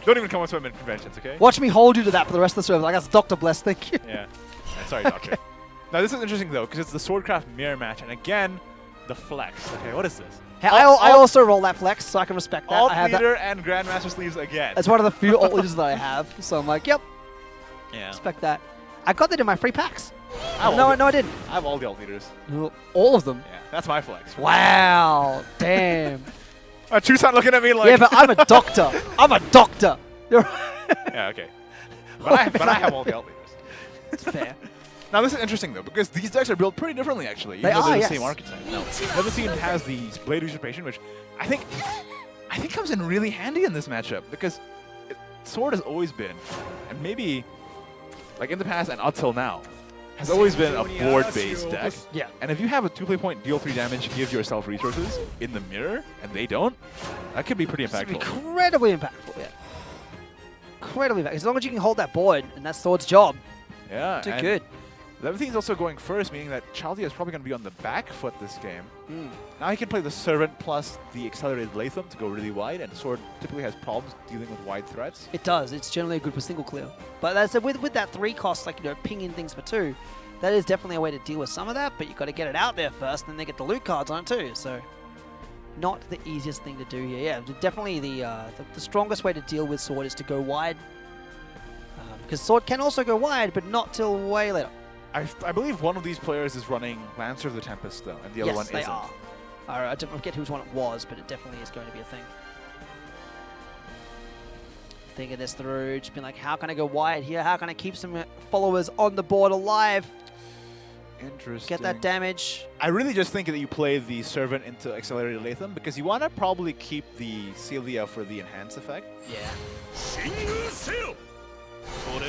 Don't even come up to him in conventions, okay? Watch me hold you to that for the rest of the server. Like, that's Dr. Bless, thank you. Yeah. Sorry, Doctor. Now, this is interesting, though, because it's the Swordcraft mirror match, and again, the flex. Okay, what is this? Hey, I also roll that flex, so I can respect that. Alt I have leader that. and Grandmaster sleeves again. That's one of the few alt leaders that I have. So I'm like, yep, Yeah. respect that. I got that in my free packs. I No, I didn't. I have all the alt leaders. All of them. Yeah, that's my flex. Wow, damn. Chusan looking at me like... Yeah, but I'm a doctor. I'm a doctor. You're Yeah, okay. But I have all the alt leaders. It's fair. Now, this is interesting, though, because these decks are built pretty differently, actually. They even though are, they're yes. the same archetype. Now, the other team has the Blade Usurpation, which I think comes in really handy in this matchup, because Sword has always been, and maybe, like in the past and until now, has always been a board-based deck. Yeah. And if you have a 2 play point, deal 3 damage, give yourself resources in the mirror, and they don't, that could be pretty impactful. Incredibly impactful, yeah. Incredibly impactful. As long as you can hold that board, and that's Sword's job. Yeah. Do and good. The other thing is also going first, meaning that Chaldia is probably going to be on the back foot this game. Now he can play the Servant plus the Accelerated Latham to go really wide, and Sword typically has problems dealing with wide threats. It does. It's generally good for single clear. But that's with that 3 cost, like, you know, pinging things for 2, that is definitely a way to deal with some of that, but you've got to get it out there first, and then they get the loot cards on it too. So not the easiest thing to do here. Yeah, definitely the strongest way to deal with Sword is to go wide. Because Sword can also go wide, but not till way later. I believe one of these players is running Lancer of the Tempest, though, and the other one Yes, they isn't. are. I don't forget which one it was, but it definitely is going to be a thing. Thinking this through, just being like, how can I go wide here? How can I keep some followers on the board alive? Interesting. Get that damage. I really just think that you play the Servant into Accelerated Latham, because you want to probably keep the Celia for the Enhance effect. Yeah.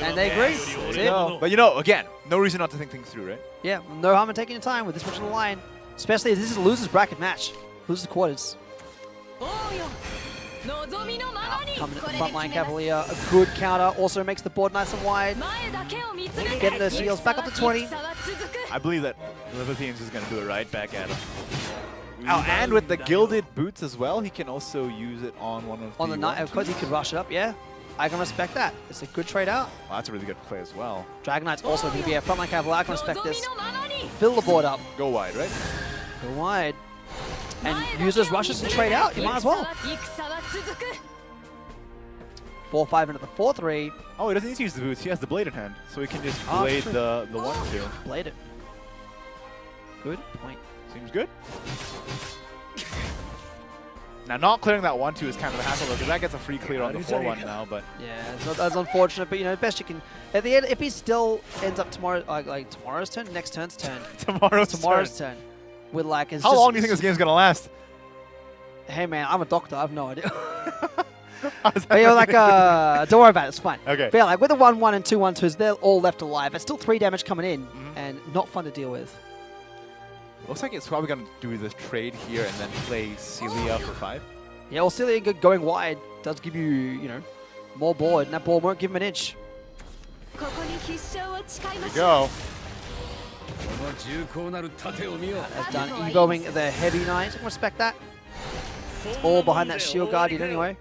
And they agree. That's it. But you know, again, no reason not to think things through, right? Yeah, no harm in taking your time with this much on the line. Especially as this is a loser's bracket match. Loser's quarters. Coming at the front line Cavalier. A good counter. Also makes the board nice and wide. Getting the shields back up to 20. I believe that Levithians is going to do it right back at him. Oh, and with the Gilded Boots as well, he can also use it on one of On the night, of course, he could rush it up, yeah. I can respect that. It's a good trade out. Well, that's a really good play as well. Dragon Knight's also going to be a frontline Cavalier. I can respect this. Fill the board up. Go wide, right? Go wide. and use those rushes and trade out. You might as well. 4-5 into the 4-3. Oh, he doesn't need to use the boots. He has the blade in hand, so he can just blade the 1-2. Blade it. Good point. Seems good. Now, not clearing that 1-2 is kind of a hassle, though, because that gets a free clear on the 4-1 now, but... Yeah, that's unfortunate, but, you know, best you can... At the end, if he still ends up tomorrow, like tomorrow's turn, next turn's turn. Tomorrow's turn. With, like... How long do you think this game's going to last? Hey, man, I'm a doctor. I have no idea. But yeah, like, don't worry about it. It's fine. Okay. But yeah, like, with the 1-1 and 2-1-2s, they're all left alive. It's still 3 damage coming in, and not fun to deal with. Looks like it's probably going to do this trade here and then play Celia for 5. Yeah, well, Celia going wide does give you, you know, more board, and that board won't give him an inch. There you go. That's done. Evoing the Heavy Knight. I can respect that. It's all behind that Shield Guardian anyway.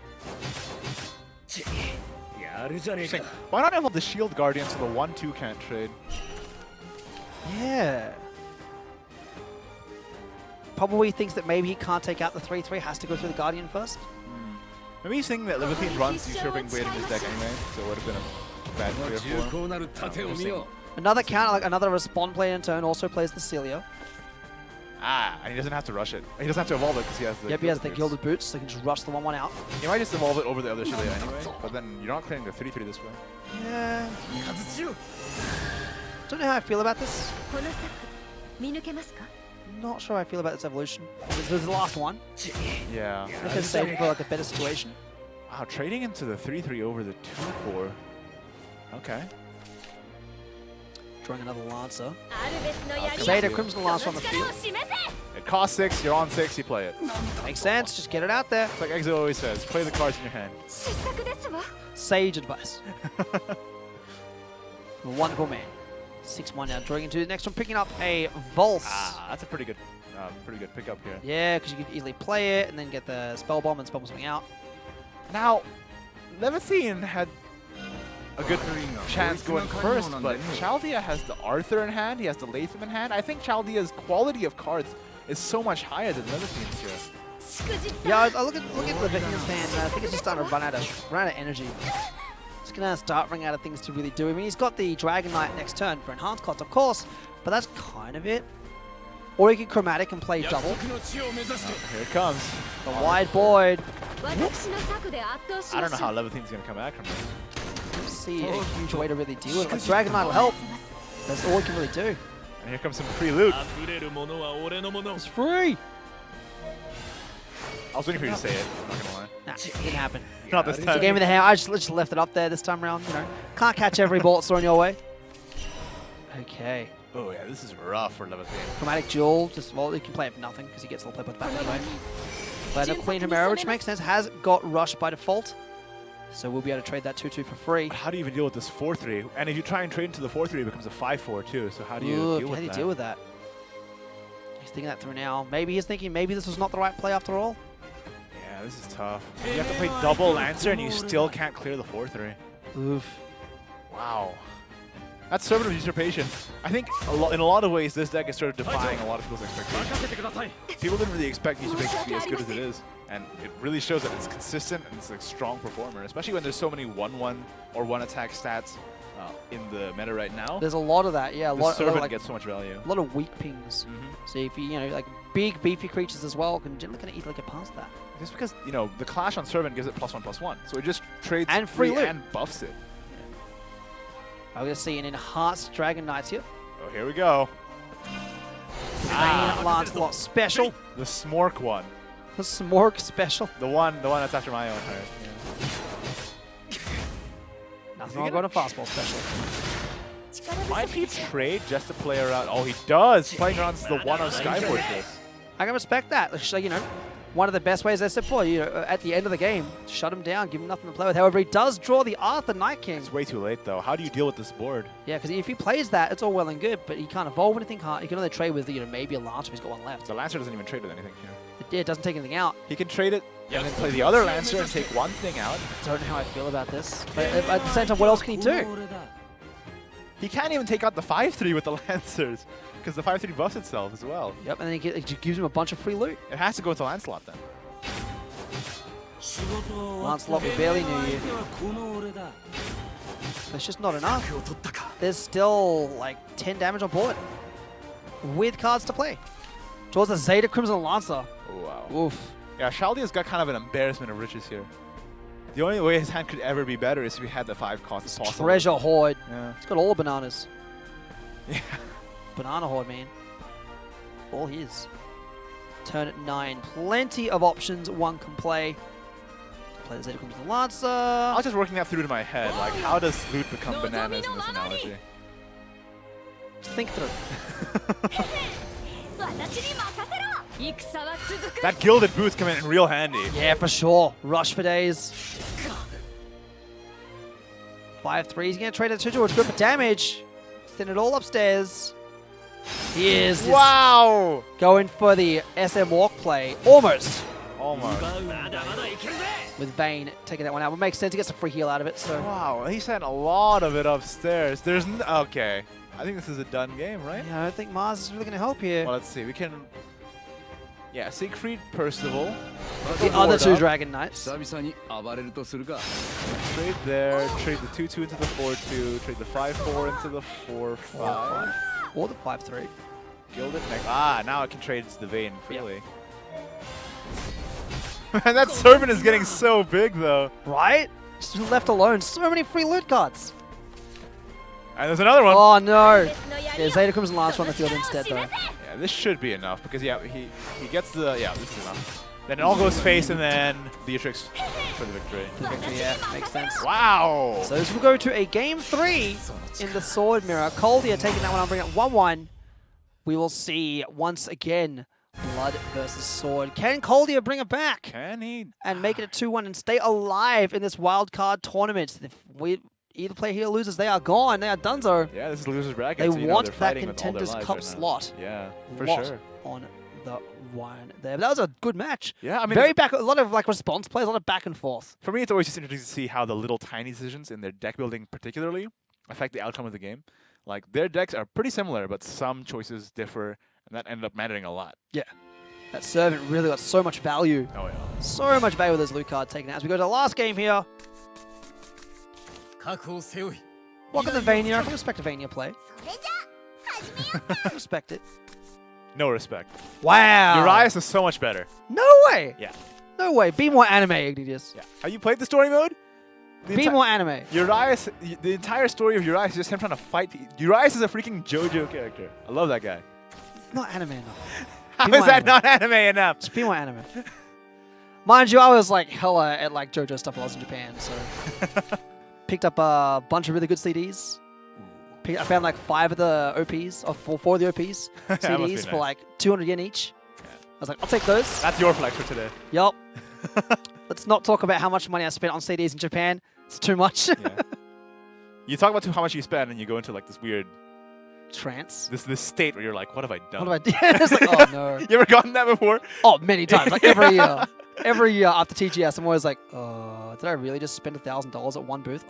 Why not evolve the Shield Guardian so the 1-2 can't trade? Yeah. Probably thinks that maybe he can't take out the 3-3, has to go through the Guardian first. Maybe he's thinking that Libertine runs Usurping Blade in his deck anyway, so it would have been a bad clear for him. Another counter, like another Respond play in turn, also plays the Celio. And he doesn't have to rush it. He doesn't have to evolve it because he has the Yep, he has the Gilded Boots, so he can just rush the 1-1 out. He might just evolve it over the other Celia anyway, but then you're not clearing the 3-3 this way. Yeah. Don't know how I feel about this. Not sure how I feel about this evolution. This is the last one. Yeah. I could save it for like a better situation. Wow, trading into the 3-3 over the 2-4. Okay. Drawing another Lancer. Zeta Crimson Lancer on the field. It costs 6, you're on 6, you play it. Makes sense, just get it out there. It's like Exo always says, play the cards in your hand. Sage advice. Wonderful man. 6-1 now, drawing into the next one, picking up a Vulse. That's a pretty good pickup here. Yeah, because you could easily play it and then get the Spell Bomb and Spell Bomb something out. Now, Levithine had a good chance going first, but Chaldea has the Arthur in hand, he has the Latham in hand. I think Chaldea's quality of cards is so much higher than Levithine's here. Yeah, I look at Levithine's hand, and I think it's just starting to run out of energy. It's going to start running out of things to really do. I mean, he's got the Dragon Knight next turn for enhanced cards, of course, but that's kind of it. Or he can Chromatic and play double. Here it comes. The wide board. I don't know how Levithine's going to come back from this. I don't see a huge way to really deal with it. Like, Dragon Knight will help. That's all he can really do. And here comes some free loot. It's free. I was waiting for you to say it, I'm not going to lie. Nah, it didn't happen. Not this time. He gave me the hand. I just left it up there this time around. You know, can't catch every ball that's thrown your way. Okay. Oh yeah, this is rough for Levithine. Chromatic Jewel, just well, he can play it for nothing because he gets the play by the back anyway. But no Queen Himera, which makes sense, has got Rush by default. So we'll be able to trade that 2-2 for free. How do you even deal with this 4-3? And if you try and trade into the 4-3, it becomes a 5-4 too. So how do you deal with that? He's thinking that through now. Maybe he's thinking maybe this was not the right play after all. Yeah, this is tough. You have to play double Lancer and you still can't clear the 4-3. Oof. Wow. That's Servant of Usurpation. I think in a lot of ways, this deck is sort of defying a lot of people's expectations. People didn't really expect Usurpation to be as good as it is. And it really shows that it's consistent and it's a strong performer, especially when there's so many 1-1 or 1-attack stats in the meta right now. There's a lot of that, yeah. Servant gets so much value. A lot of weak pings. So if you know, like big beefy creatures as well, can generally kind of easily get past that. Just because, you know, the Clash on Servant gives it +1/+1. So it just trades and free loot and buffs it. I'm going to see an enhanced Dragon Knights here. Oh, here we go. Lancelot special. The Smork one. The Smork special. The one that's after my own heart. Yeah. Nothing wrong with a fastball special. Might he trade just to play around? Oh, he does. Playing around the one on Skyboard. I can respect that. It's like, you know, one of the best ways, as I said before, you know, at the end of the game, shut him down, give him nothing to play with. However, he does draw the Arthur Night King. It's way too late, though. How do you deal with this board? Yeah, because if he plays that, it's all well and good, but he can't evolve anything. He can only trade with, you know, maybe a Lancer if he's got one left. The Lancer doesn't even trade with anything here. It doesn't take anything out. He can trade it and then play the other Lancer and take one thing out. I don't know how I feel about this. But at the same time, what else can he do? He can't even take out the 5-3 with the Lancers because the 5-3 buffs itself as well. Yep, and then it gives him a bunch of free loot. It has to go to Lancelot then. Lancelot, we barely knew you. It's just not enough. There's still like 10 damage on board with cards to play. Towards the Zeta Crimson Lancer. Oh, wow. Oof. Yeah, Shaldia's got kind of an embarrassment of riches here. The only way his hand could ever be better is if he had the 5 cost possible. Treasure Hoard. Yeah. It's got all the bananas. Yeah. Banana Hoard, man. All his. Turn at 9. Plenty of options one can play. Play the Zeta Crimson Lancer. I was just working that through in my head. Like, how does loot become bananas in this analogy? Just think through. That gilded boots come in real handy. Yeah, for sure. Rush for days. 5-3. He's going to trade it to George. Good for damage. Send it all upstairs. Here's wow! Going for the SM walk play. Almost. Almost. With Vayne taking that one out. It makes sense. He gets a free heal out of it. So. Wow, he sent a lot of it upstairs. There's okay. I think this is a done game, right? Yeah, I don't think Mars is really going to help here. Well, let's see. We can... Yeah, Siegfried, Percival. The other 2 Dragon Knights. Trade there, trade the 2-2 into the 4-2, trade the 5-4 into the 4-5. Or the 5-3. Gilded neck. Ah, now I can trade into the Vayne freely. Man, that Servant is getting so big, though. Right? Just left alone. So many free loot cards. And there's another one. Oh, no. Yeah, Zeta Crimson Lancer on the field instead, though. Yeah, this should be enough because, yeah, he gets the... Yeah, this is enough. Then it all goes face and then Beatrix for the victory. Yeah, makes sense. Wow! So as we go to a game 3 in the Sword Mirror. Coldia taking that one on, bringing it 1-1. We will see once again Blood versus Sword. Can Coldia bring it back? Can he? And make it a 2-1 and stay alive in this wildcard tournament. If we either play here or loses, they are gone. They are donezo. Yeah, this is loser's bracket. They so, want that Contenders Cup slot. Yeah, for lot sure. On the one there. But that was a good match. Yeah, I mean, very back. A lot of like response plays, a lot of back and forth. For me, it's always just interesting to see how the little tiny decisions in their deck building, particularly, affect the outcome of the game. Like their decks are pretty similar, but some choices differ, and that ended up mattering a lot. Yeah. That Servant really got so much value. Oh yeah. So much value with his loot card taken out. As we go to the last game here. Welcome to Vania. I can respect a Vania play. Respect it. No respect. Wow. Urias is so much better. No way. Yeah. No way. Be more anime, Ignatius. Yeah. Have you played the story mode? Be more anime. Urias, the entire story of Urias is just him trying to fight. Urias is a freaking JoJo character. I love that guy. It's not anime enough. How is that not anime enough? Just be more anime. Mind you, I was like hella at like JoJo stuff while I was in Japan, so picked up a bunch of really good CDs. I found like 5 of the OPs, or 4 of the OPs CDs for like 200 yen each. Yeah. I was like, I'll take those. That's your flex for today. Yup. Let's not talk about how much money I spent on CDs in Japan. It's too much. Yeah. You talk about how much you spend, and you go into like this weird trance. This state where you're like, what have I done? What have I done? It's like, oh no. You ever gotten that before? Oh, many times. Like every year. Every year after TGS, I'm always like, did I really just spend $1,000 at one booth?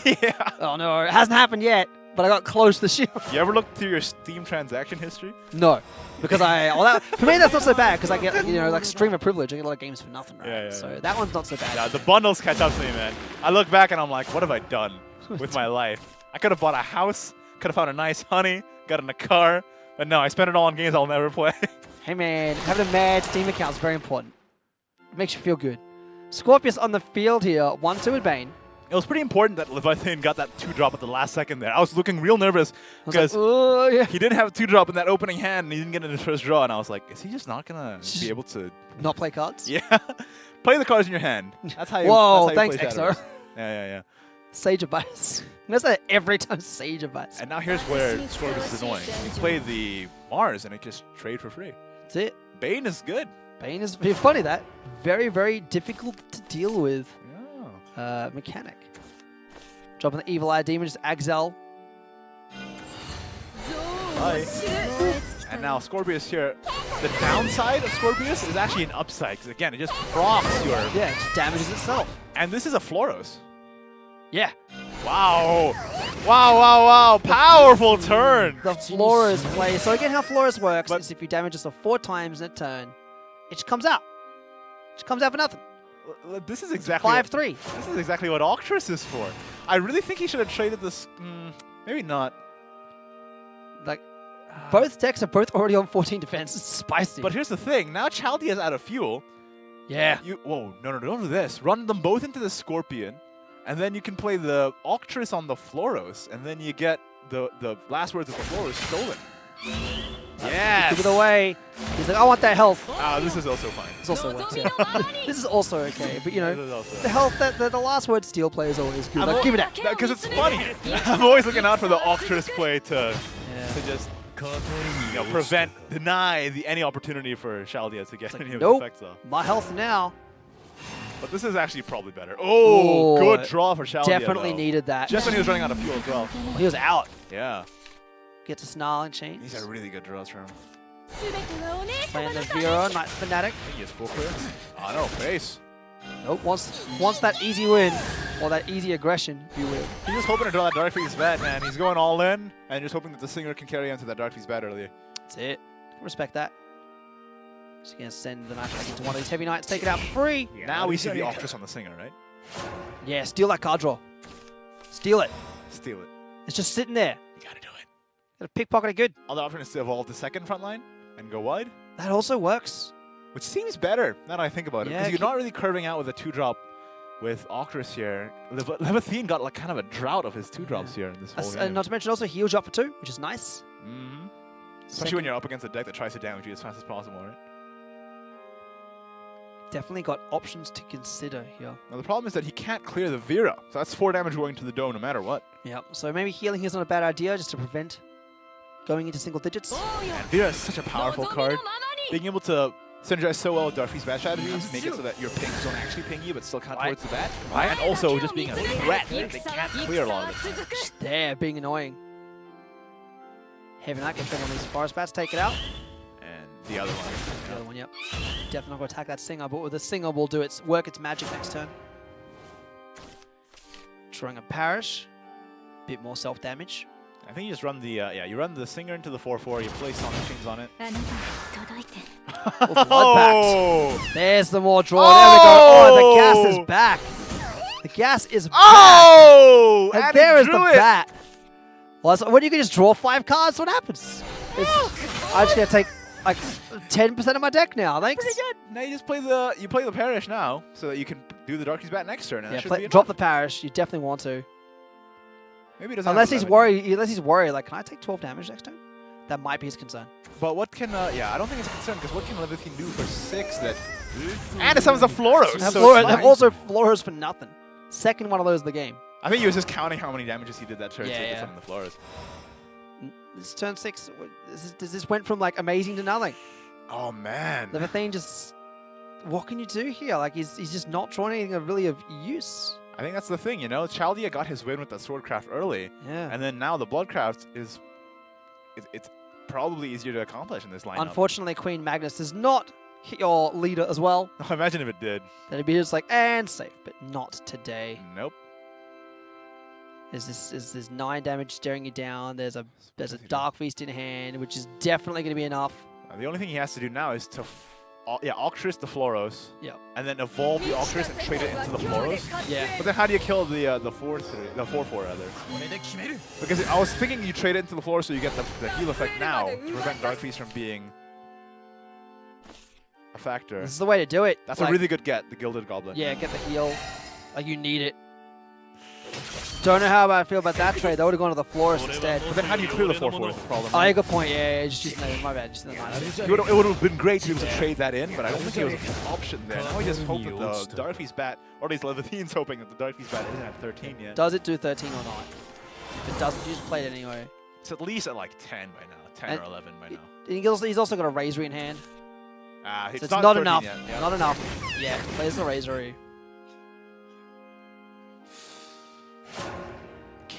Yeah. Oh no, it hasn't happened yet, but I got close this year. You ever looked through your Steam transaction history? No, because for me that's not so bad because I get like streamer privilege. I get a lot of games for nothing, right? Yeah, so that one's not so bad. Yeah, the bundles catch up to me, man. I look back and I'm like, what have I done with my life? I could have bought a house, could have found a nice honey, got in a car, but no, I spent it all on games I'll never play. Hey man, having a mad Steam account is very important. It makes you feel good. Scorpius on the field here, 1-2 with Bane. It was pretty important that Leviathan got that 2-drop at the last second there. I was looking real nervous because he didn't have a 2-drop in that opening hand and he didn't get in his first draw. And I was like, is he just not going to be able to... Not play cards? Yeah. Play the cards in your hand. That's how you Whoa, that's how you thanks, play Exo. Yeah. Sage Advice. That's that every time Sage Advice. And now here's where Scorpius is annoying. You play the Mars and it just trade for free. That's it. Bane is good. Bane is funny that. Very, very difficult to deal with mechanic. Dropping the Evil Eye Demon, just Axel. Hi. And now Scorpius here. The downside of Scorpius is actually an upside, because again, it just procs your... Yeah, it just damages itself. And this is a Floros. Yeah. Wow. Wow, wow, wow. Powerful turn. The Flores play. So again, how Flores works is if you damage yourself 4 times in a turn, it just comes out. It just comes out for nothing. This is exactly 5-3. This is exactly what Octrus is for. I really think he should have traded this. Maybe not. Like, both decks are both already on 14 defense. It's spicy. But here's the thing. Now Chaldea's out of fuel. Yeah. Whoa, no, don't do this. Run them both into the Scorpion, and then you can play the Octrus on the Floros, and then you get the last words of the Floros stolen. Yes! Give it away. He's like, I want that health. This is also fine. This also works, yeah. This is also okay, but you know, the health, the last word steal play is always good. Like, give it that. Because it's funny. I'm always looking out for the Octrus play to just deny any opportunity for Chaldea to get any of his effects off. My health now. But this is actually probably better. Oh, good draw for Chaldea. Definitely though. needed that. Just when he was running out of fuel as well. He was out. Yeah. Gets a snarl and chains. These are really good draws for him. Playing the Vera, Knight Fanatic. He has full clear. Oh no, face. Nope, wants that easy win, or that easy aggression, if you will. He's just hoping to draw that Dark Freeze bat, man. He's going all in, and just hoping that the Singer can carry on to that Dark Freeze bat earlier. That's it. Respect that. Just going to send the match back into one of these Heavy Knights, take it out for free. Yeah, now we see the Octrus on the Singer, right? Yeah, steal that card draw. Steal it. Steal it. It's just sitting there. You gotta do it. Gotta pickpocket it good. Other option is to evolve the second front line and go wide. That also works. Which seems better now that I think about it. Because you're not really curving out with a 2-drop with Octrus here. Leviathan got like kind of a drought of his 2-drops here in this whole game. And not to mention also heals you up for 2, which is nice. Mm-hmm. Especially when you're up against a deck that tries to damage you as fast as possible, right? Definitely got options to consider here. Now the problem is that he can't clear the Vera. So that's 4 damage going to the dome no matter what. Yep. So maybe healing here is not a bad idea just to prevent going into single digits. And Vera is such a powerful card. Being able to synergize so well with Darkfie's bat strategies, make it so that your pings don't actually ping you but still count towards the bat. And also just being a threat that they can't clear a lot of it. Just there, being annoying. Heavy Knight can on these Forest Bats, take it out. And the other one. The other one, yep. Definitely not going to attack that Singer, but the Singer will do its work its magic next turn. Drawing a Parish. Bit more self-damage. I think you just run the, you run the Singer into the 4-4, you place Sonic Chains on it. Oh! There's the more draw. There we go. Oh, the gas is back. The gas is back. Oh! And there is the bat. Well, so when you can just draw 5 cards, what happens? I'm just going to take like 10% of my deck now. Thanks. Pretty good. Now you just play the Parish now, so that you can do the Darkie's bat next turn. And yeah, drop the Parish. You definitely want to. Maybe it doesn't. Unless he's worried. Unless he's worried, like, can I take 12 damage next turn? That might be his concern. But what can? I don't think it's a concern because what can Leviathan do for 6 that? And it summons a Floros. And also Floros for nothing. Second one of those of the game. I think he was just counting how many damages he did that turn. Yeah, to summon the Floros. This turn 6. This went from like amazing to nothing. Oh man. Leviathan just. What can you do here? Like he's just not drawing anything really of use. I think that's the thing, you know. Chaldea got his win with the Swordcraft early. Yeah. And then now the Bloodcraft is. It's probably easier to accomplish in this lineup. Unfortunately, Queen Magnus is not your leader as well. Imagine if it did. That'd be just like, and safe, but not today. Nope. There's 9 damage staring you down. There's a Dark Feast in hand, which is definitely going to be enough. The only thing he has to do now is to, Octrus the Floros. Yeah. And then evolve the Octrus and trade it into the Floros. Yeah. But then how do you kill the 4-4 rather? Because I was thinking you trade it into the Floros so you get the heal effect now to prevent Dark Feast from being a factor. This is the way to do it. That's like, a really good get, the Gilded Goblin. Yeah, get the heal. Like you need it. Don't know how I feel about that trade. They would have gone to the Florist instead. But then how do you clear the 4-4 is the problem? Oh, yeah, good point. Yeah, just using that. My bad. Just it would have been great to be able to trade that in, but I don't think it was an option there. Now we just hope that the Dark Feast bat, or at least Leviathan's hoping that the Dark Feast bat isn't at 13 yet. Does it do 13 or not? If it doesn't, you just play it anyway. It's at least at like 10 by now, 10 or 11 by now. He's also got a Razor in hand. So it's not enough. Yeah. Not enough. Yeah, plays the Razor.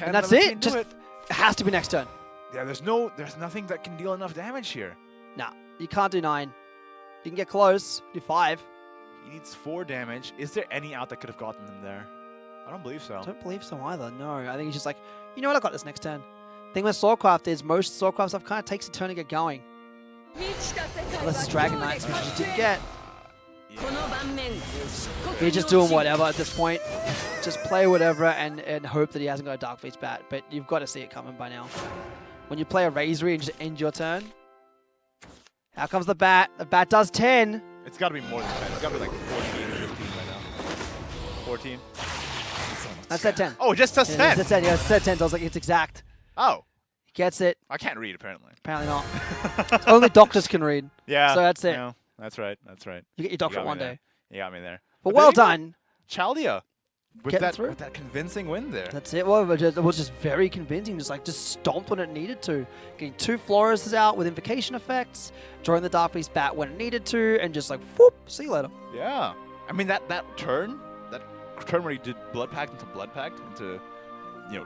And that's it. Just it has to be next turn. Yeah, there's nothing that can deal enough damage here. Nah, you can't do 9. You can get close. Do 5. He needs 4 damage. Is there any out that could have gotten him there? I don't believe so. I don't believe so either. No, I think he's just like, you know what, I got this next turn. Thing with Swordcraft is most Swordcraft stuff kind of takes a turn to get going. Unless it's Dragon Knights, which you didn't get. He's just doing whatever at this point. Just play whatever and hope that he hasn't got a Dark Face bat, but you've got to see it coming by now. When you play a Razor and just end your turn. Out comes the bat. The bat does 10. It's got to be more than 10. It's got to be like 14, 15 right now. 14. That said 10. Oh, it just does 10. It said 10. Yeah, it said 10. So I was like, it's exact. Oh. He gets it. I can't read, apparently. Apparently not. Only doctors can read. Yeah. So that's it. Yeah, that's right. That's right. You get your doctorate one day. You got me there. But well done. Chaldea. With through. that convincing win there. That's it. Well, it was just very convincing. Just stomped when it needed to. Getting 2 Floruses out with invocation effects, drawing the Dark Beast bat when it needed to, and just like, whoop, see you later. Yeah. I mean, that turn where he did Blood Pact into Blood Pact into,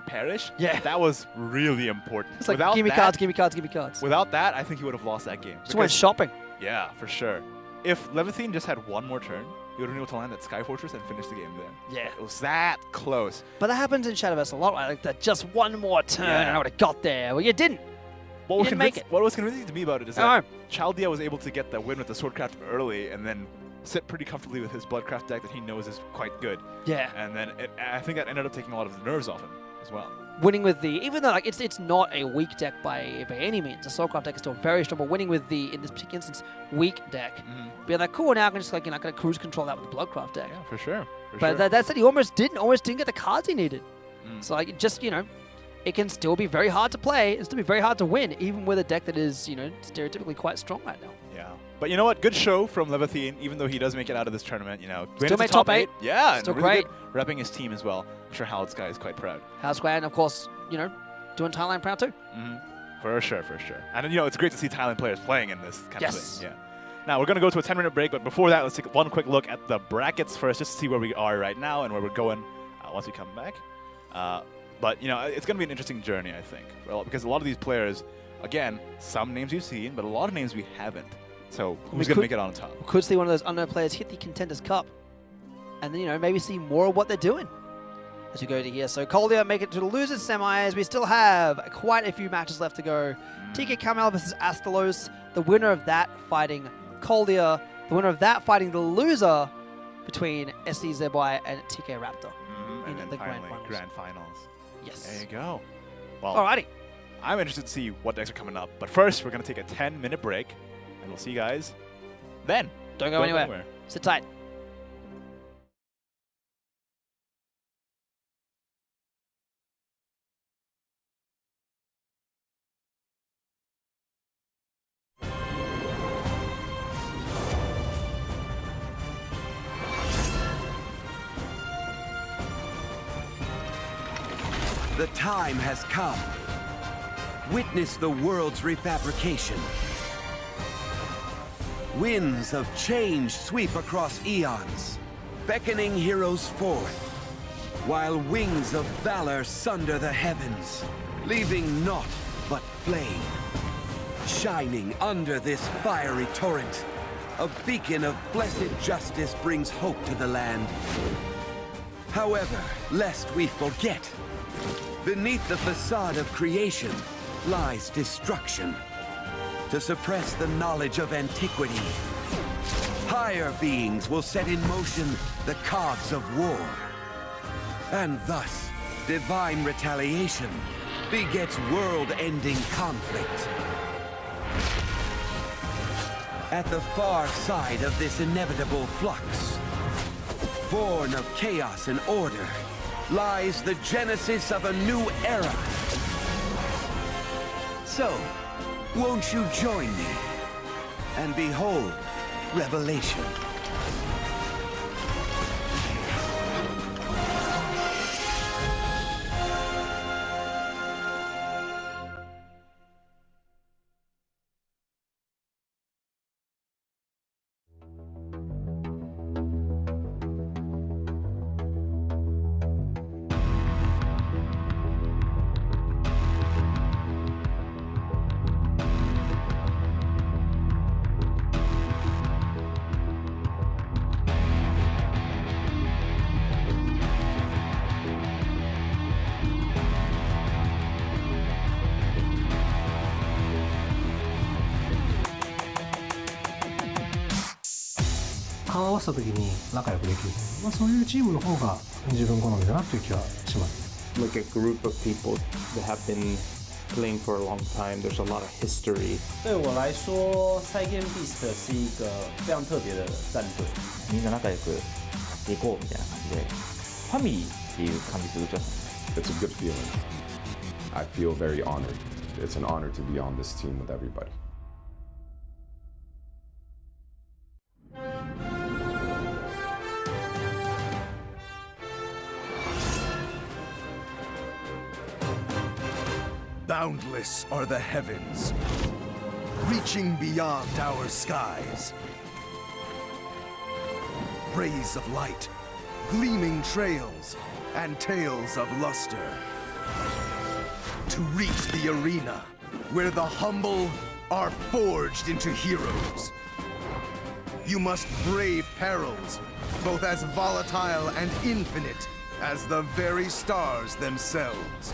Perish. Yeah. That was really important. It's like, give me cards, give me cards, give me cards. Without that, I think he would have lost that game. Just went shopping. Yeah, for sure. If Levithine just had one more turn, he would have been able to land that Sky Fortress and finish the game there. Yeah. It was that close. But that happens in Shadowverse a lot, right? Like that just one more turn and I would have got there. Well, you didn't. What was convincing to me about it is that Chaldea was able to get the win with the Swordcraft early and then sit pretty comfortably with his Bloodcraft deck that he knows is quite good. Yeah. And then I think that ended up taking a lot of the nerves off him as well. Winning with even though like it's not a weak deck by any means, the Swordcraft deck is still very strong, but winning with in this particular instance, weak deck, being like, cool, now I can just kind of cruise control that with the Bloodcraft deck. Yeah, for sure. But that said, he almost didn't get the cards he needed. So like, it can still be very hard to play, and still be very hard to win, even with a deck that is, stereotypically quite strong right now. Yeah. But you know what? Good show from Levithine, even though he does make it out of this tournament, Still made top 8. Yeah, still and really great. Good, repping his team as well. I'm sure Howard's guy is quite proud. Howard's guy, and of course, doing Thailand proud too. For sure, for sure. And it's great to see Thailand players playing in this kind of thing. Yeah. Now we're going to go to a 10-minute break, but before that, let's take one quick look at the brackets first, just to see where we are right now and where we're going once we come back. But it's going to be an interesting journey, I think, because a lot of these players, again, some names you've seen, but a lot of names we haven't. So who's going to make it on top? We could see one of those unknown players hit the Contenders Cup, and then maybe see more of what they're doing as we go to here. So Coldea make it to the losers semis. We still have quite a few matches left to go. TK Kamel versus Astalos. The winner of that fighting Coldea. The winner of that fighting the loser between SCZY and TK Raptor in the Grand Finals. Yes. There you go. Well, alrighty. I'm interested to see what decks are coming up. But first, we're going to take a 10-minute break, and we'll see you guys then. Don't go anywhere. Sit tight. The time has come. Witness the world's refabrication. Winds of change sweep across eons, beckoning heroes forth, while wings of valor sunder the heavens, leaving naught but flame. Shining under this fiery torrent, a beacon of blessed justice brings hope to the land. However, lest we forget, beneath the facade of creation lies destruction. To suppress the knowledge of antiquity, higher beings will set in motion the cogs of war. And thus, divine retaliation begets world-ending conflict. At the far side of this inevitable flux, born of chaos and order, lies the genesis of a new era. So, won't you join me and behold revelation? わせた時に仲良くできる、そういうチームの方が自分好みだなという気はします。 Like a group of people that have been playing for a long time, there's a lot of history. 对我来说 Saiken Beast 是一个非常特别的战队。みんな仲良くいこうみたいな感じで、ファミリーっていう感じするじゃない。 It's a good feeling. I feel very honored. It's an honor to be on this team with everybody. Boundless are the heavens, reaching beyond our skies. Rays of light, gleaming trails, and tales of luster. To reach the arena, where the humble are forged into heroes. You must brave perils, both as volatile and infinite as the very stars themselves.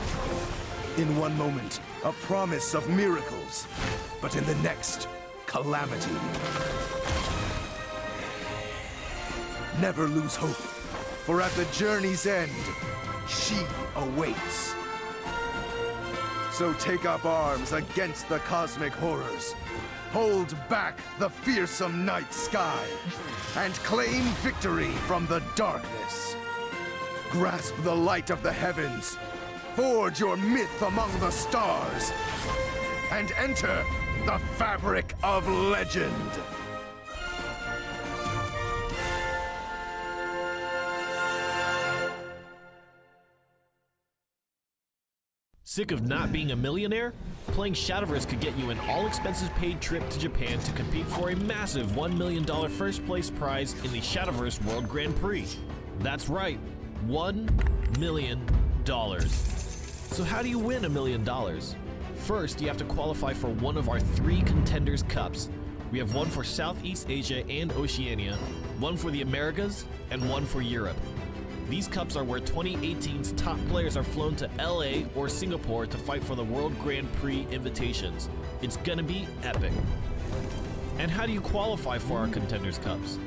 In one moment, a promise of miracles, but in the next, calamity. Never lose hope, for at the journey's end, she awaits. So take up arms against the cosmic horrors. Hold back the fearsome night sky, and claim victory from the darkness. Grasp the light of the heavens, forge your myth among the stars, and enter the fabric of legend. Sick of not being a millionaire? Playing Shadowverse could get you an all-expenses-paid trip to Japan to compete for a massive $1 million first-place prize in the Shadowverse World Grand Prix. That's right, $1 million. So how do you win $1 million? First, you have to qualify for one of our 3 Contenders Cups. We have one for Southeast Asia and Oceania, one for the Americas, and one for Europe. These cups are where 2018's top players are flown to LA or Singapore to fight for the World Grand Prix invitations. It's gonna be epic. And how do you qualify for our Contenders Cups?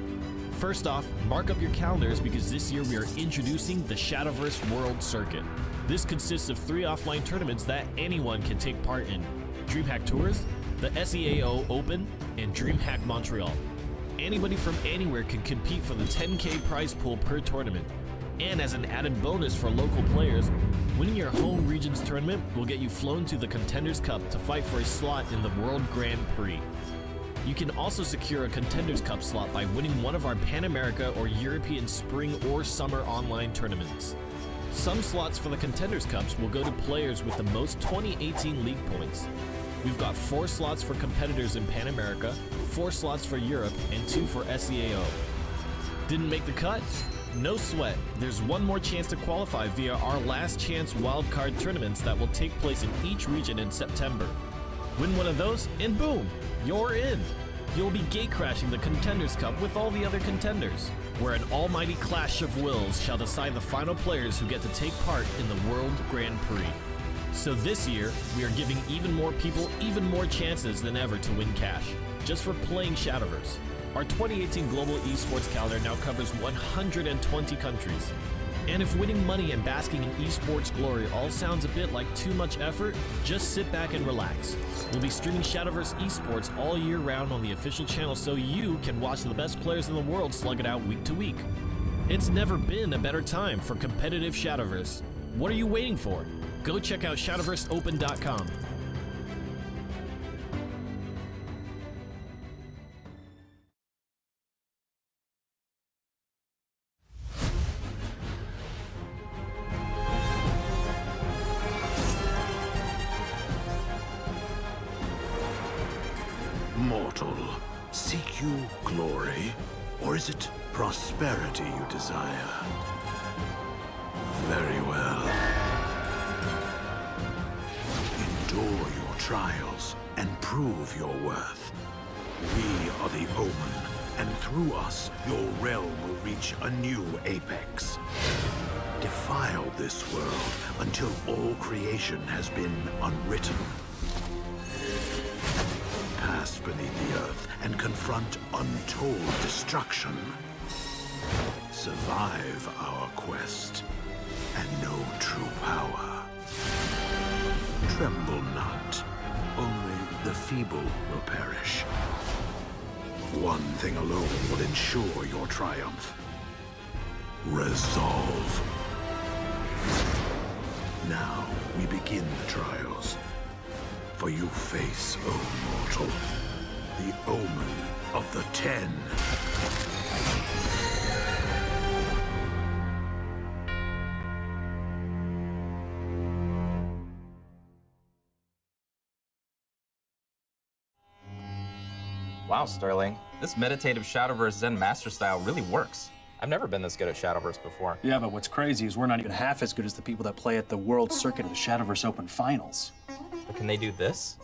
First off, mark up your calendars because this year we are introducing the Shadowverse World Circuit. This consists of 3 offline tournaments that anyone can take part in: DreamHack Tours, the SEAO Open, and DreamHack Montreal. Anybody from anywhere can compete for the 10K prize pool per tournament. And as an added bonus for local players, winning your home region's tournament will get you flown to the Contenders Cup to fight for a slot in the World Grand Prix. You can also secure a Contenders Cup slot by winning one of our Pan America or European Spring or Summer online tournaments. Some slots for the Contenders Cups will go to players with the most 2018 league points. We've got 4 slots for competitors in Pan America, 4 slots for Europe, and 2 for SEAO. Didn't make the cut? No sweat. There's one more chance to qualify via our last chance wildcard tournaments that will take place in each region in September. Win one of those, and boom, you're in. You'll be gatecrashing the Contenders Cup with all the other contenders, where an almighty clash of wills shall decide the final players who get to take part in the World Grand Prix. So this year, we are giving even more people even more chances than ever to win cash, just for playing Shadowverse. Our 2018 Global Esports calendar now covers 120 countries. And if winning money and basking in esports glory all sounds a bit like too much effort, just sit back and relax. We'll be streaming Shadowverse Esports all year round on the official channel so you can watch the best players in the world slug it out week to week. It's never been a better time for competitive Shadowverse. What are you waiting for? Go check out shadowverseopen.com. Mortal, seek you glory, or is it prosperity you desire? Very well. Endure your trials and prove your worth. We are the Omen, and through us, your realm will reach a new apex. Defile this world until all creation has been unwritten. Pass beneath the earth and confront untold destruction. survive our quest and know true power. Tremble not, only the feeble will perish. One thing alone will ensure your triumph. Resolve. Now we begin the trials. For you face, O mortal, the omen of the 10. Wow, Sterling. This meditative Shadowverse Zen Master style really works. I've never been this good at Shadowverse before. Yeah, but what's crazy is we're not even half as good as the people that play at the World Circuit of the Shadowverse Open Finals. But can they do this?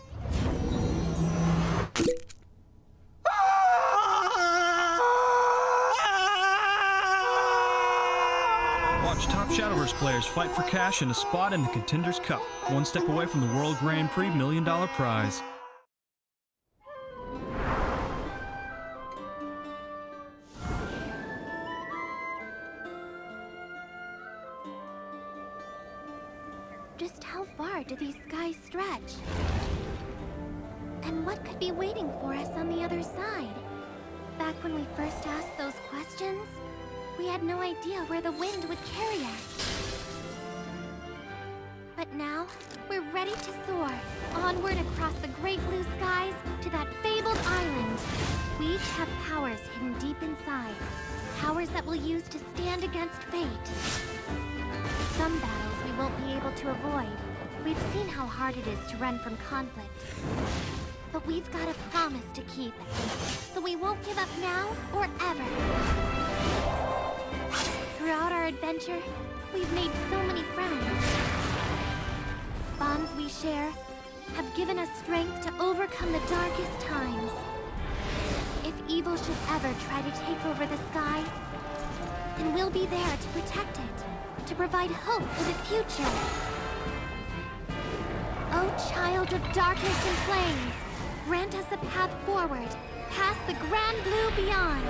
Watch top Shadowverse players fight for cash and a spot in the Contenders Cup. One step away from the World Grand Prix $1 million prize. Just how far do these skies stretch? And what could be waiting for us on the other side? Back when we first asked those questions, we had no idea where the wind would carry us. But now, we're ready to soar, onward across the great blue skies to that fabled island. We each have powers hidden deep inside, powers that we'll use to stand against fate. Some battles we won't be able to avoid. We've seen how hard it is to run from conflict. But we've got a promise to keep, so we won't give up now or ever. Throughout our adventure, we've made so many friends. Bonds we share have given us strength to overcome the darkest times. If evil should ever try to take over the sky, then we'll be there to protect it, to provide hope for the future. Oh, child of darkness and flames, grant us a path forward, past the grand blue beyond.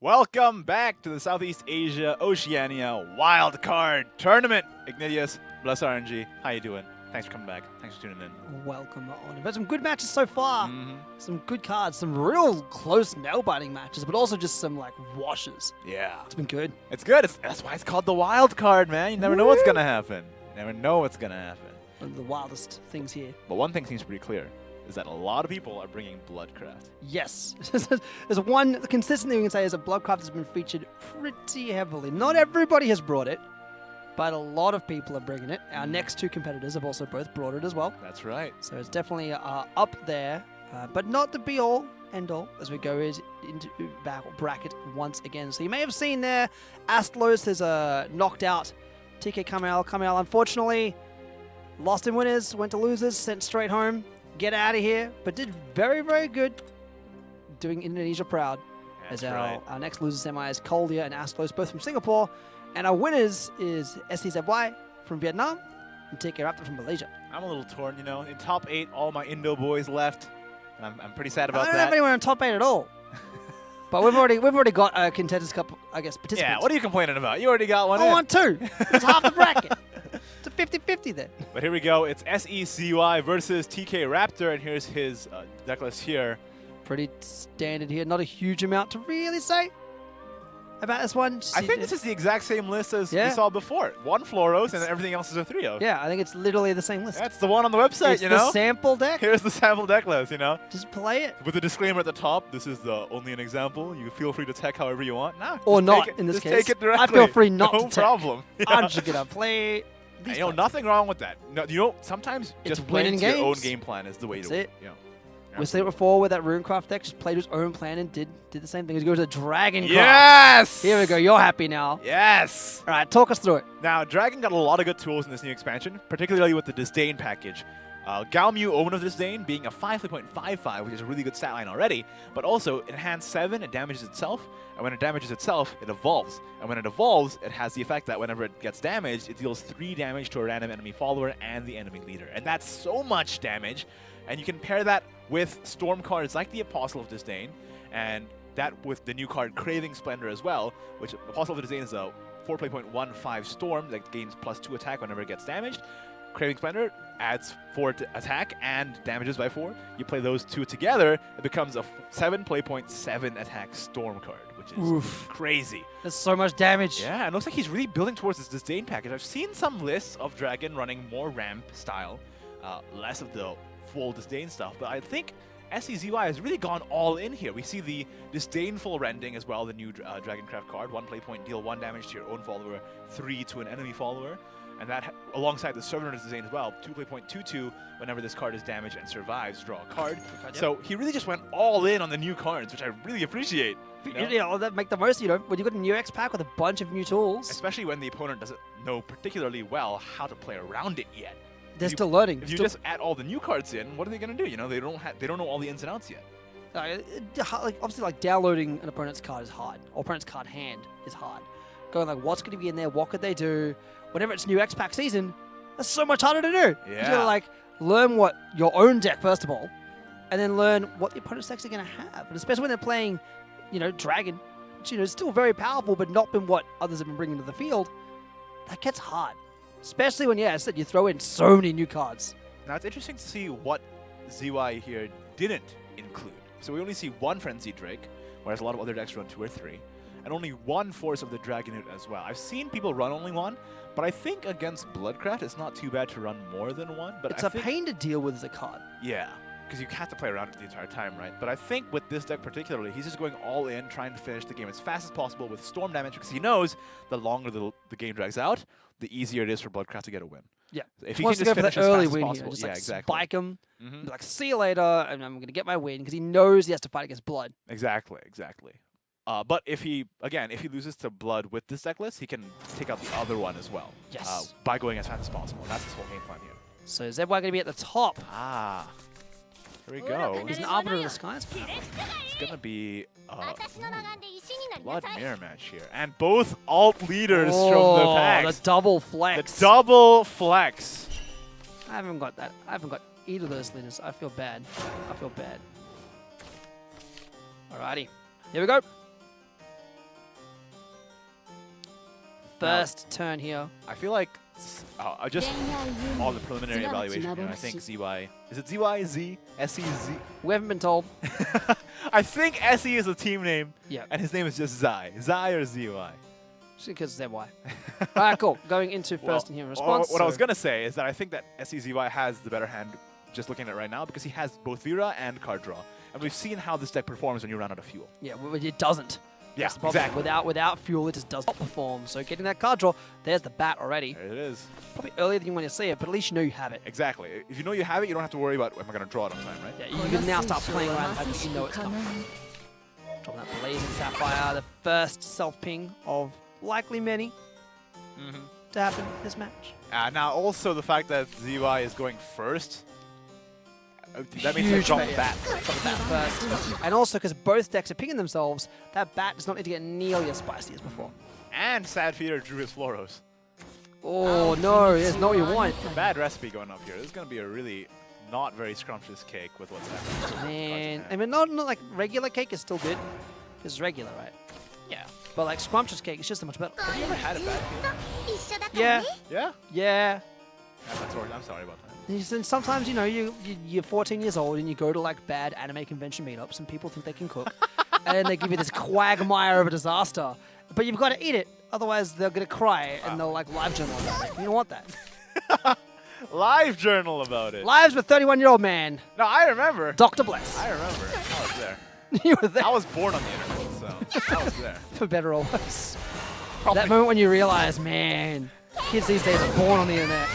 Welcome back to the Southeast Asia Oceania Wildcard Tournament. Ignatius, bless RNG. How you doing? Thanks for coming back. Thanks for tuning in. Welcome on. We've had some good matches so far. Some good cards, some real close nail-biting matches, but also just some like washes. Yeah. It's been good. It's good. That's why it's called the wild card, man. You never know what's going to happen. You never know what's going to happen. One of the wildest things here. But one thing seems pretty clear, is that a lot of people are bringing Bloodcraft. Yes. There's one consistent thing we can say is that Bloodcraft has been featured pretty heavily. Not everybody has brought it, but a lot of people are bringing it. Our next two competitors have also both brought it as well. That's right. So it's definitely up there, but not the be-all, end-all, as we go into battle bracket once again. So you may have seen there, Astlos has knocked out TK Kamel. Unfortunately, lost in winners, went to losers, sent straight home. Get out of here, but did very, very good doing Indonesia proud. That's as right. Our next loser semi is Koldia and Astlos, both from Singapore. And our winners is STZY from Vietnam and TK Raptor from Malaysia. I'm a little torn, you know. In top 8, all my Indo boys left. And I'm pretty sad about I don't that. have anyone in top 8 at all. But we've already got a Contenders Cup, I guess, participants. Yeah, what are you complaining about? You already got one I in. want 2. It's half the bracket. It's a 50-50 then. But here we go. It's SECY versus TK Raptor, and here's his deck list here. Pretty standard here. Not a huge amount to really say about this one. I think this is the exact same list as we saw before. 1 Floros, and everything else is a 3-0. Yeah, I think it's literally the same list. That's the one on the website, it's you know? the sample deck. Here's the sample deck list, you know? Just play it. With a disclaimer at the top, this is only an example. You feel free to tech however you want. Nah, or not, it, in this just case. Take it directly. I feel free not to tech. No problem. I'm just going to play these nothing wrong with that. No, you know, sometimes it's just playing winning your own games. game plan is the way That's to win. it. You know? We've seen it before where that Runecraft deck just played his own plan and did the same thing. He goes to Dragon Craft. Yes! Here we go. You're happy now. Yes! All right, talk us through it. Now, Dragon got a lot of good tools in this new expansion, particularly with the Disdain package. Galmu, Omen of Disdain, being a 5.55, which is a really good stat line already, but also enhanced 7, it damages itself, and when it damages itself, it evolves. And when it evolves, it has the effect that whenever it gets damaged, it deals 3 damage to a random enemy follower and the enemy leader. And that's so much damage, and you can pair that with storm cards like the Apostle of Disdain, and that with the new card Craving Splendor as well, which Apostle of Disdain is a 4.15 storm that gains +2 attack whenever it gets damaged. Craving Splendor adds 4 to attack and damages by 4. You play those two together, it becomes a 7.7 attack storm card, which is crazy. That's so much damage. Yeah, it looks like he's really building towards this Disdain package. I've seen some lists of Dragon running more ramp style, less of the full Disdain stuff, but I think SEZY has really gone all in here. We see the Disdainful Rending as well, the new Dragoncraft card. 1 play point, deal 1 damage to your own follower, 3 to an enemy follower. And that, alongside the Servant of Disdain as well, 2 play point, 2/2, whenever this card is damaged and survives, draw a card. So he really just went all in on the new cards, which I really appreciate. Yeah, that make the most, when you got a new X pack with a bunch of new tools. Especially when the opponent doesn't know particularly well how to play around it yet. They're still learning. If you just add all the new cards in, what are they going to do? They don't know all the ins and outs yet. Obviously, downloading an opponent's card is hard. Or opponent's card hand is hard. Going what's going to be in there? What could they do? Whenever it's new X-Pack season, that's so much harder to do. Yeah. You gotta learn what your own deck first of all, and then learn what the opponent's decks are gonna have. And especially when they're playing, Dragon, which is still very powerful, but not been what others have been bringing to the field. That gets hard, especially when, as I said, you throw in so many new cards. Now it's interesting to see what ZY here didn't include. So we only see 1 Frenzy Drake, whereas a lot of other decks run 2 or 3. And only 1 Force of the Dragonute as well. I've seen people run only 1, but I think against Bloodcraft, it's not too bad to run more than 1. But it's a pain to deal with as a card. Yeah, because you have to play around it the entire time, right? But I think with this deck particularly, he's just going all in, trying to finish the game as fast as possible with Storm damage, because he knows the longer the game drags out, the easier it is for Bloodcraft to get a win. Yeah, so if he he wants can to just go for finish the as early fast win as possible, here, just exactly. spike him, see you later, and I'm going to get my win, because he knows he has to fight against Blood. Exactly. But if he loses to Blood with this deck list, he can take out the other one as well. Yes. By going as fast as possible. That's his whole game plan here. So ZY going to be at the top. Here we go. He's an Arbiter of the Skies. It's going to be a Blood Mirror match here. And both alt leaders from the packs. The double flex. The double flex. I haven't got that. I haven't got either of those leaders. I feel bad. Alrighty. Here we go. First turn here. I feel like just all the preliminary evaluation here, I think ZY. Is it ZY? Z? SEZ? We haven't been told. I think SE is a team name. Yeah. And his name is just Zai. Zai or ZY? Just because ZY. Alright, cool. Going into first in here response. What I was going to say is that I think that SEZY has the better hand just looking at it right now because he has both Vera and card draw. And we've seen how this deck performs when you run out of fuel. Yeah, it doesn't. Yeah, exactly. Without fuel, it just does not perform. So getting that card draw, there's the bat already. There it is. Probably earlier than you want to see it, but at least you know you have it. Exactly. If you know you have it, you don't have to worry about, am I going to draw it on time, right? Yeah, you can now start playing around the fact that you know it's coming. Dropping that Blazing Sapphire, the first self-ping of likely many to happen this match. Now, also the fact that ZY is going first, that means they drop the bat. Drop the bat first. And also, because both decks are pinging themselves, that bat does not need to get nearly as spicy as before. And Sad Feeder drew his Floros. Oh, no, that's not what you want. Bad recipe going up here. This is going to be a really not very scrumptious cake with what's happening. Man, I mean, not like regular cake is still good. It's regular, right? Yeah. But like scrumptious cake is just so much better. Have you ever had a bad cake? Yeah. Yeah? Yeah. I'm sorry about that. And sometimes, you're 14 years old and you go to like bad anime convention meetups and people think they can cook. And they give you this quagmire of a disaster. But you've got to eat it. Otherwise, they're going to cry and they'll like live journal about it. You don't want that. Live journal about it. Lives with 31-year-old man. No, I remember. Dr. Bless. I remember. I was there. You were there. I was born on the internet, so I was there. For better or worse. That moment when you realize, man, kids these days are born on the internet.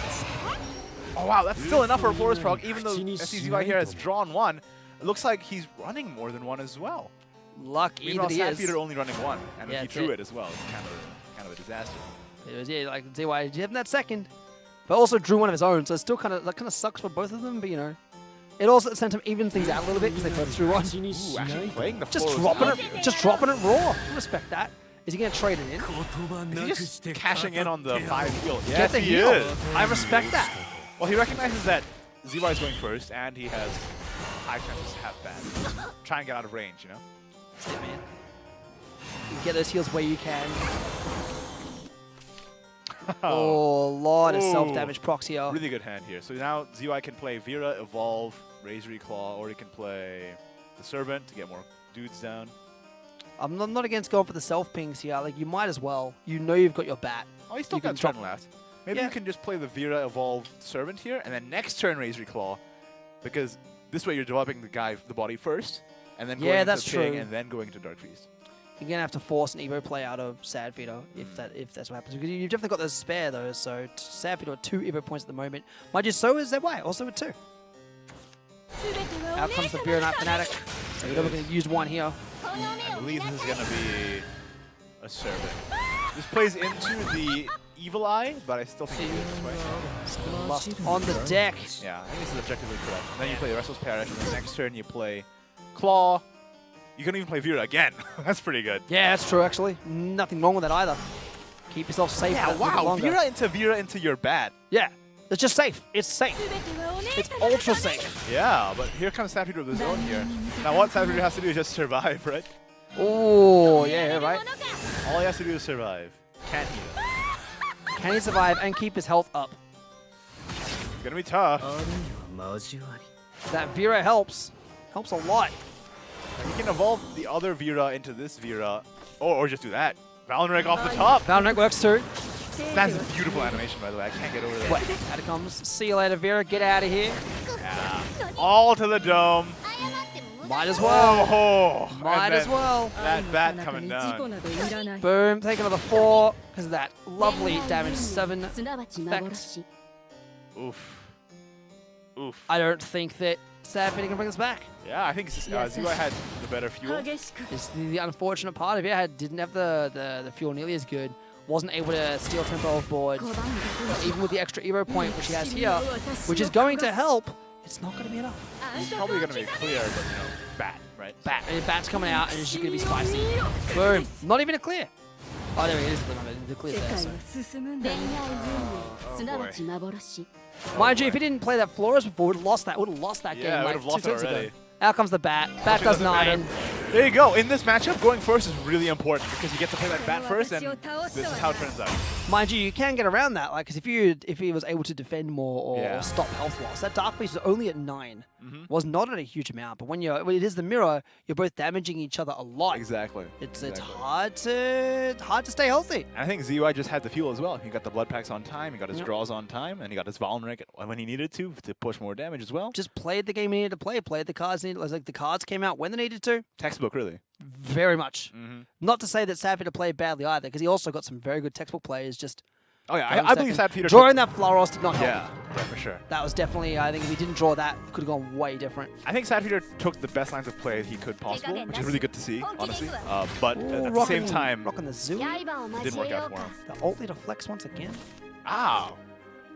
Oh wow, that's still enough for a Floros proc, even though SEZY here has drawn 1. it looks like he's running more than one as well. Lucky Meanwhile, that he is. Sadfeeder only running one, and Yeah, he that's threw it. it as well. It's kind of a disaster. It was, yeah, like ZY having that second, but also drew one of his own, so it still kind of sucks for both of them. But you know, it also at the same time evens things out a little bit because they both drew one. Ooh, actually playing the Just floor dropping is it, just dropping it raw. I respect that. Is he gonna trade it in? Is he just cashing in on the 5 heal? Get Yes, the he heal. is. I respect that. Well, he recognizes that ZY is going first, and he has high chances to have bad. Try and get out of range, you know? That's it, man. You get those heals where you can. Oh, a lot of self-damage proxy. Really good hand here. So now ZY can play Vera, Evolve, Razor Claw, or he can play the Servant to get more dudes down. I'm not against going for the self-pings here. Like, you might as well. You know you've got your bat. Oh, he's still got turn left. Maybe you can just play the Vera, Evolve, Servant here, and then next turn Razor Claw, because this way you're developing the body first, and then going into Ping, and then going into Dark Feast. You're gonna have to force an Evo play out of Sadfeeder if that's what happens. Because you've definitely got those spare though. So Sadfeeder with 2 Evo points at the moment. Mind you, so is ZY, also with 2. Out comes the Vera Knight Fanatic. So you're never gonna use one here. I believe this is gonna be a Servant. This plays into the Evil Eye, but I still think you do it this way. Lust on the deck. Yeah, I think this is objectively correct. And then you play the Restless Parish, and the next turn you play Claw. You can even play Vera again. That's pretty good. Yeah, that's true, actually. Nothing wrong with that either. Keep yourself safe. Yeah, wow. Vera into your bat. Yeah, it's just safe. It's safe. It's ultra safe. Yeah, but here comes Sadfeeder with his own here. Now what Sadfeeder has to do is just survive, right? Oh, yeah, right. All he has to do is survive. Can he? Can he survive and keep his health up? It's gonna be tough. That Vera helps. Helps a lot. He can evolve the other Vera into this Vera, or just do that. Valorant off the top. Valorant works too. That's a beautiful animation, by the way. I can't get over that. What? Catacombs. See you later, Vera. Get out of here. Yeah. All to the dome. Might as well. Oh, Might as well. That bat coming down. Boom. Take another 4 because of that lovely damage 7 effect. Oof. Oof. I don't think that Sadfeeder can bring us back. Yeah, I think ZY had the better fuel. It's the unfortunate part of it. Didn't have the fuel nearly as good. Wasn't able to steal tempo off board. But even with the extra Evo point, which he has here, which is going to help, it's not going to be enough. He's probably going to be clear, but you know, bat, right? Bat. And bat's coming out, and it's just going to be spicy. Boom. Not even a clear. Oh, there he is. The clear there. So. Mind you, if he didn't play that Flores before, would have lost that. Would have lost that game like 2 turns ago. Out comes the bat. Bat does 9. There you go. In this matchup, going first is really important because you get to play that bat first, and this is how it turns out. Mind you, you can get around that, like, because if he was able to defend more or stop health loss, that Dark Beast is only at 9. Was not at a huge amount, but when it is the mirror, you're both damaging each other a lot. Exactly. It's hard to stay healthy. And I think ZY just had the fuel as well. He got the blood packs on time, he got his draws on time, and he got his Valorant when he needed to push more damage as well. Just played the game he needed to play. Played the cards needed. Like the cards came out when they needed to. Textbook, really. Very much. Not to say that Sadfeeder played badly either, because he also got some very good textbook players. Just oh yeah, I believe Sadfeeder drawing that Flaros did not help. Yeah, for sure. That was definitely. I think if he didn't draw that, it could have gone way different. I think Sadfeeder took the best lines of play he could possible, which is really good to see, honestly. But at the same time, rocking the zoo. It didn't work out for him. The ult leader flex once again. Ow!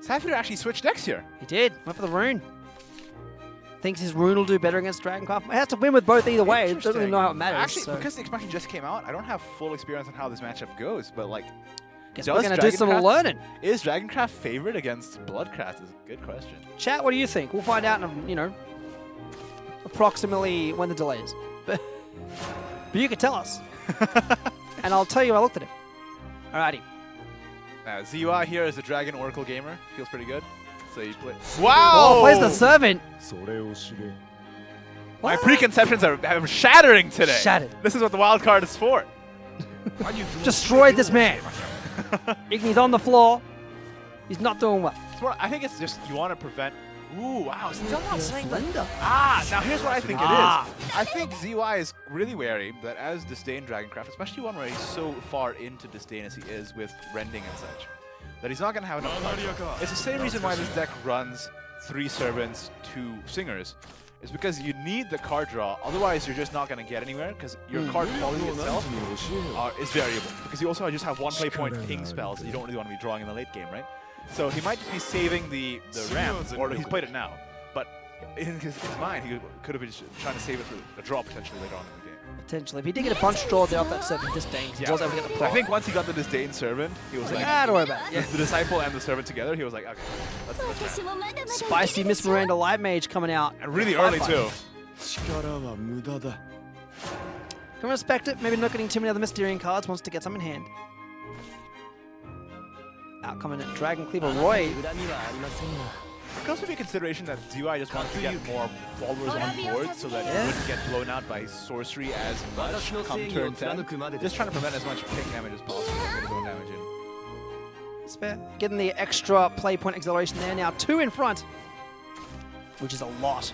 Sadfeeder actually switched decks here. He did. Went for the rune. Thinks his rune will do better against Dragoncraft. He has to win with both either way. Doesn't really know how it matters. Actually, because the expansion just came out, I don't have full experience on how this matchup goes, but like, guess we're gonna do some learning. Is Dragoncraft favored against Bloodcraft? Is a good question. Chat, what do you think? We'll find out in, approximately when the delay is. But you can tell us. And I'll tell you I looked at it. Alrighty. Now, ZY here is a Dragon Oracle gamer. Feels pretty good. So you play. Wow! Oh, plays the Servant. My preconceptions are shattering today. Shattered. This is what the wild card is for. Destroyed this man. Igni's on the floor. He's not doing well. I think it's just you want to prevent. Ooh, wow. Still not saying that. Slender. Now here's what I think it is. I think ZY is really wary that as Disdain Dragoncraft, especially one where he's so far into Disdain as he is with Rending and such, that he's not going to have enough cards. It's the same reason why this deck runs 3 Servants, 2 Singers. is because you need the card draw. Otherwise, you're just not going to get anywhere because your card quality itself is variable. Because you also just have one play point ping spells that you don't really want to be drawing in the late game, right? So he might just be saving the ramp, or he's played it now. But in his mind, he could have been just trying to save it for a draw potentially later on in the game. Potentially. If he did get a bunch draw there off that Servant Disdain, he was able to get the proc. I think once he got the Disdain Servant, he was like, don't worry about it. Yeah. The Disciple and the Servant together, he was like, okay, let's Spicy Miss Miranda Light Mage coming out. And really early too. Can respect it. Maybe not getting too many other Mysterian cards. Wants to get some in hand. Out coming at Dragon Cleaver Roy. It comes to be a consideration that ZY just wants to get more followers on board so that he wouldn't get blown out by sorcery as much come turn 10. Just trying to prevent as much pick damage as possible to get his own damage in. It's fair. Getting the extra play point acceleration there now. 2 in front, which is a lot.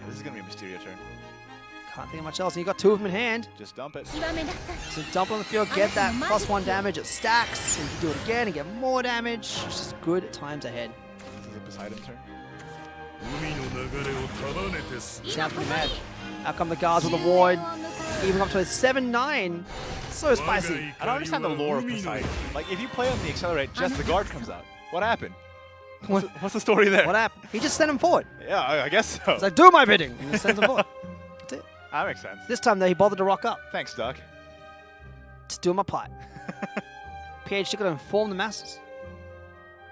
Yeah, this is going to be a Mysteria turn. Can't think of much else. And you got 2 of them in hand. Just dump it. So dump on the field, get that +1 damage. It stacks, and you can do it again and get more damage. It's just good times ahead. This is a Poseidon turn. Sounds pretty mad. Out come the guards with a ward. Even up to a 7-9. So spicy. I don't understand the lore of Poseidon. Like, if you play on the Accelerate, just the guard comes out. What happened? What's the story there? What happened? He just sent him forward. Yeah, I guess so. It's like, do my bidding. He just sends him forward. That's it. That makes sense. This time, though, he bothered to rock up. Thanks, Duck. Just doing my part. PhD got to inform the masses.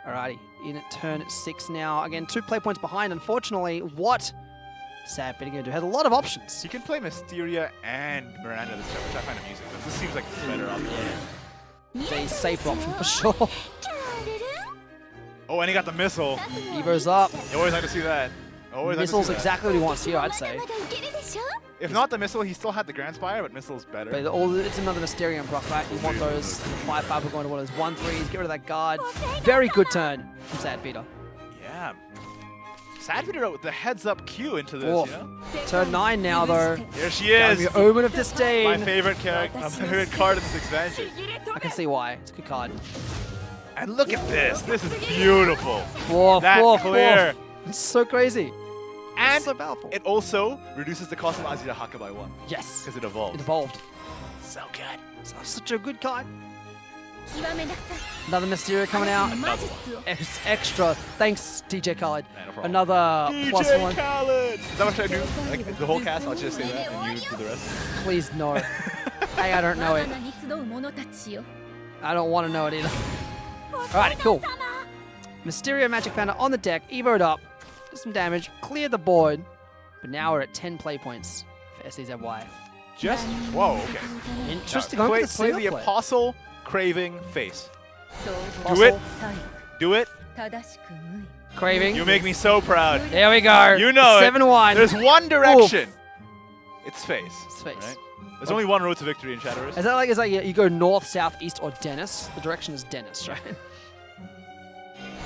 Alrighty, in at turn 6 now. Again, 2 play points behind. Unfortunately, what Sad Bidding going to do? Has a lot of options. You can play Mysteria and Miranda this time, which I find amusing. But this seems like the better option. It's a safer option for sure. Oh, and he got the missile. Evo's up. You always like to see that. Missile's exactly what he wants here, I'd say. If not the missile, he still had the Grand Spire, but missile's better. But it's another Mysterium proc, right? You want those 5/5 are going to one of those 1/3s. Get rid of that guard. Very good turn from Sad Feeder. Yeah. Sad Feeder with the heads-up Q into this, you know? Turn 9 now, though. Here she is. The Omen of Disdain. My favorite character, my favorite card in this expansion. I can see why. It's a good card. And look at this. This is beautiful. That clear. It's so crazy. And so powerful. It also reduces the cost of Azira Haka by 1. Yes. Because it evolved. It evolved. So good. So, such a good card. Another Mysteria coming out. Another one. Extra. Thanks, DJ Khaled. Yeah, no problem. Another DJ +1. Khaled. Is that what I do? Like the whole cast, I'll just say that and you do the rest. Please no. Hey, I don't know it. I don't want to know it either. Alright, cool. Mysteria Magic Panda on the deck. Evo'd up. Did some damage. Cleared the board. But now we're at 10 play points for SEZY. Just? Whoa, okay. Interesting. Play the Apostle Craving face. Do it. Do it. Craving. You make me so proud. There we go. You know 7-1. There's one direction. Oof. It's face. It's face. Right? There's only one road to victory in Shadowverse. Is that like, you go north, south, east, or Dennis? The direction is Dennis, right?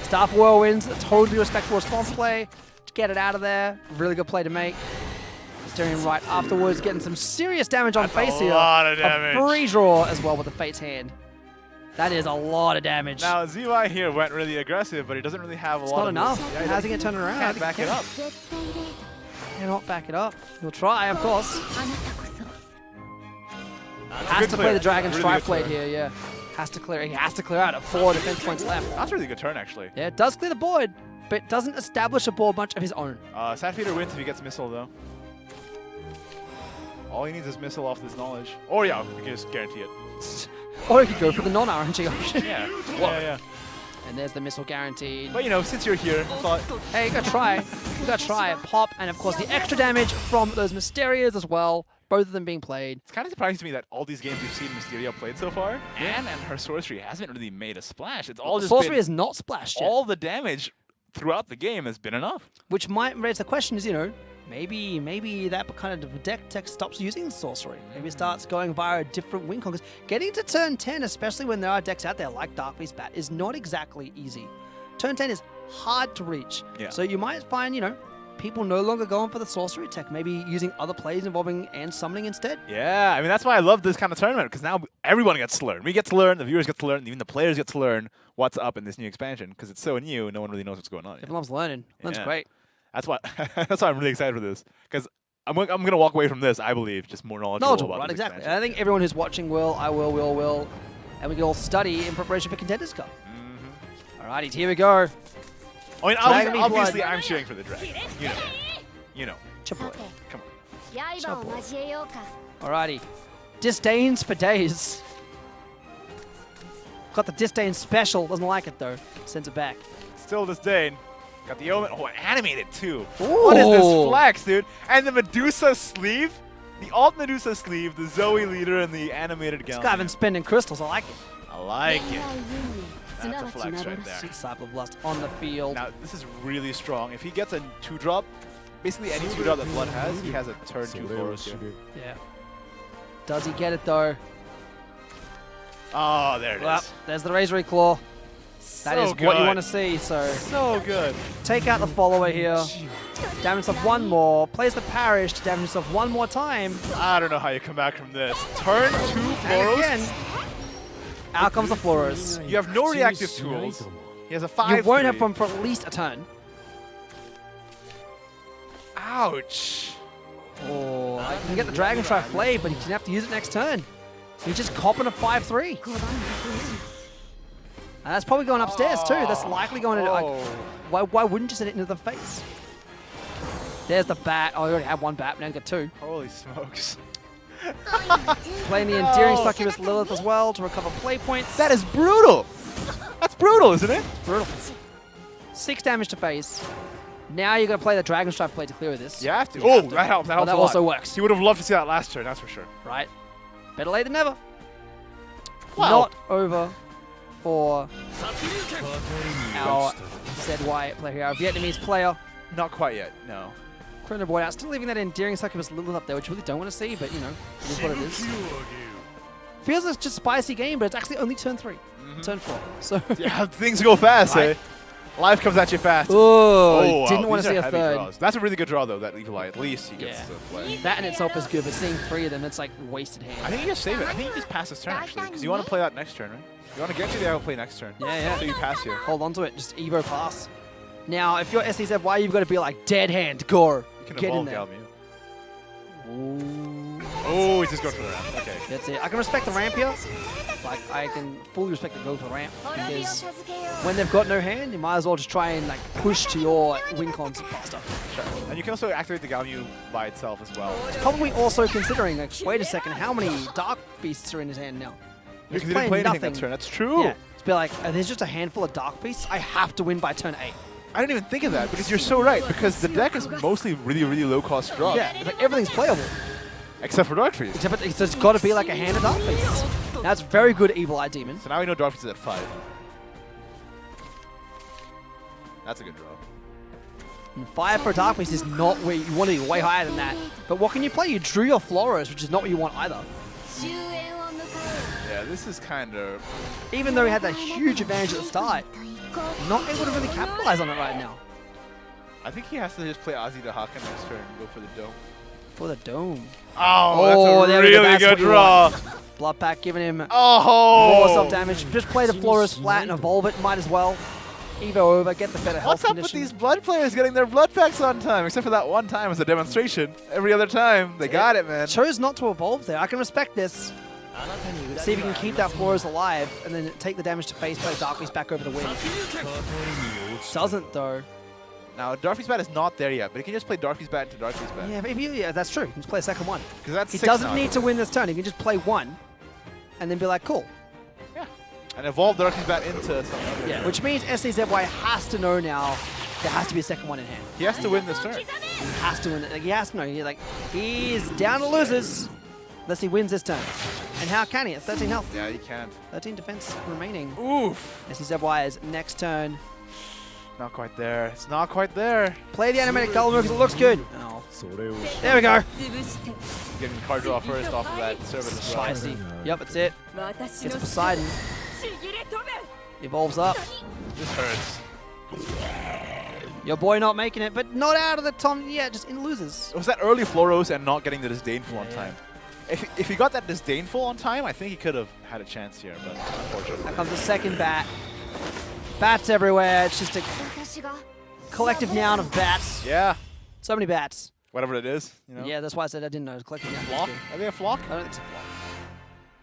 Staff Whirlwinds, a totally respectful response play. Get it out of there. Really good play to make. Steering right afterwards, getting some serious damage on face here. A lot of damage. A free draw as well with the Fate's Hand. That is a lot of damage. Now, ZY here went really aggressive, but he doesn't really have a lot of... It's not enough. How's he going to turn it around? Can't back it up. Cannot back it up. He'll try, of course. Has to play the Dragon Strife Blade here, yeah. Has to clear. He has to clear out at 4 defense points left. That's a really good turn, actually. Yeah, it does clear the board, but doesn't establish a board bunch of his own. Sad Feeder wins if he gets Missile, though. All he needs is Missile off this knowledge. Or yeah, we can just guarantee it. Or he could go for the non-RNG option. Yeah. Yeah. And there's the Missile guaranteed. But you know, since you're here, I thought... Hey, you gotta try. You gotta try. Pop, and of course the extra damage from those Mysterias as well. Both of them being played. It's kind of surprising to me that all these games we've seen Mysteria played so far, and her sorcery hasn't really made a splash. It's all just sorcery is not splashed yet. All the damage throughout the game has been enough. Which might raise the question is, you know, maybe that kind of deck stops using sorcery. Maybe it starts going via a different win con. Because getting to turn 10, especially when there are decks out there like Dark Beast Bat, is not exactly easy. Turn 10 is hard to reach. Yeah. So you might find, you know, people no longer going for the sorcery tech, maybe using other plays involving and summoning instead. Yeah, I mean, that's why I love this kind of tournament, because now everyone gets to learn. We get to learn, the viewers get to learn, and even the players get to learn what's up in this new expansion, because it's so new, no one really knows what's going on. Everyone loves learning. Learn's great. That's why I'm really excited for this, because I'm gonna walk away from this, I believe, just more knowledgeable about right? this Exactly. expansion. And I think everyone who's watching will, I will, we all will, and we can all study in preparation for Contenders Cup. Alrighty, here we go. I mean, Dragon obviously, blood. I'm cheering for the dragon. You know. Chaboy. Come on. Alrighty. Disdains for days. Got the disdain special. Doesn't like it though. Sends it back. Still disdain. Got the omen. Oh, animated too. What is this flex, dude? And the Medusa sleeve, the alt Medusa sleeve, the Zoe leader, and the animated This gown. guy been spending crystals. I like it. I like it. That's a flex right there. Disciple of Lust on the field. Now this is really strong. If he gets a 2-drop, basically any 2-drop that Blood has, he has a turn 2 Floros here. Yeah. Does he get it though? Oh, there it Well, is. there's the Razor Claw. That is what you want to see. So good. Take out the follower here. Damage himself one more. Plays the parish to damage himself one more time. I don't know how you come back from this. Turn 2 Floros. And again, out comes the Floros. You have no reactive tools. He has a 5. You won't have them for at least a turn. Ouch. Oh, I can get the Dragon Strike Blade, but he's gonna have to use it next turn. So he's just copping a 5-3. And that's probably going upstairs too. That's likely going into. Like, why wouldn't you send it into the face? There's the bat. Oh, I already had one bat, now you got 2. Holy smokes. Playing the endearing Succubus Lilith as well to recover play points. That is brutal. That's brutal, isn't it? Brutal. 6 damage to face. Now you're going to play the Dragon Strike Blade to clear this. You have to. You Oh, have to. that helps. That Well, helps that a lot. also works. He would have loved to see that last turn, that's for sure. Right. Better late than never. Wow. Not over for our ZY player here, our Vietnamese player. Not quite yet, no. Chrono Boy out, still leaving that endearing Succubus Lilith up there, which we really don't want to see, but you know, it is what it is. Feels like it's just a spicy game, but it's actually only turn 3. Turn 4. So yeah, things go fast, eh? Life comes at you fast. Oh, didn't wow, want to these see are a heavy third. draws. That's a really good draw, though, that Evil Eye. At least he gets the play. That in itself is good, but seeing 3 of them, it's like wasted hand. I think you just save it. I think you just pass this turn, actually, because you want to play that next turn, right? You want to get to the play next turn. Yeah. So you pass here. Hold on to it. Just Evo pass. Now, if you're SEZY, you've got to be like, dead hand, go. You can Get in evolve there. Galmu. Oh, he's just going for the ramp. Okay. That's it. I can respect the ramp here. Like, I can fully respect the go for the ramp. Because when they've got no hand, you might as well just try and like push to your win cons faster. Sure. And you can also activate the Galmu by itself as well. Probably also considering, like, wait a second, how many Dark Beasts are in his hand now? Because He's he didn't play anything nothing. that turn. That's true. Yeah. To be like, there's just a handful of Dark Beasts. I have to win by turn 8. I didn't even think of that, because you're so right, because the deck is mostly really, really low-cost draws. Yeah, it's like everything's playable. Except for Dark Freeze. Except it's just got to be like a hand of Dark Beasts. That's very good Evil Eye Demon. So now we know Dark Freeze is at 5. That's a good draw. And 5 for Dark Beast is not where you want to be, way higher than that. But what can you play? You drew your Floros, which is not what you want either. Yeah, this is kind of... Even though he had that huge advantage at the start, not able to really capitalize on it right now. I think he has to just play Ozzy to Haka next turn and go for the dome. For the dome. Oh, that's a really good draw. Blood Pack giving him more Oh! self-damage. Just play the Floros flat and evolve it. Might as well. Evo over, get the better health What's up condition. with these blood players getting their blood packs on time? Except for that one time as a demonstration. Every other time, they got it, man. Chose not to evolve there. I can respect this. See if you can keep that Floros alive and then take the damage to face, play Dark Beast back over the win. Doesn't though. Now, Darkfeast Bat is not there yet, but he can just play Darkfeast Bat into Darkfeast Bat. Yeah, yeah, that's true. He can just play a second one. Because that's He 6 doesn't now. need to win this turn. He can just play one and then be like, cool. Yeah. And evolve Darkfeast Bat into something other. Yeah, which means SEZY has to know now there has to be a second one in hand. He has to win this turn. He has to win it. Like, he has to know. He's down to losers unless he wins this turn. And how can he? At 13 health. Yeah, he can't. 13 defense remaining. Oof. SEZY's next turn. Not quite there. It's not quite there. Play the animated color move because it looks good. Oh. There we go. Getting card draw first off of that service as well. Spicy. Yep, that's it. Gets Poseidon. Evolves up. This hurts. Your boy not making it, but not out of the top yet, just in losers. It was that early Floros and not getting the Disdainful on time. If he got that Disdainful on time, I think he could have had a chance here, but unfortunately. Here comes the second bat. Bats everywhere. It's just a collective noun of bats. Yeah. So many bats. Whatever it is, you know. Yeah, that's why I said I didn't know. Collective noun. Flock? Are they a flock? I don't think it's a flock.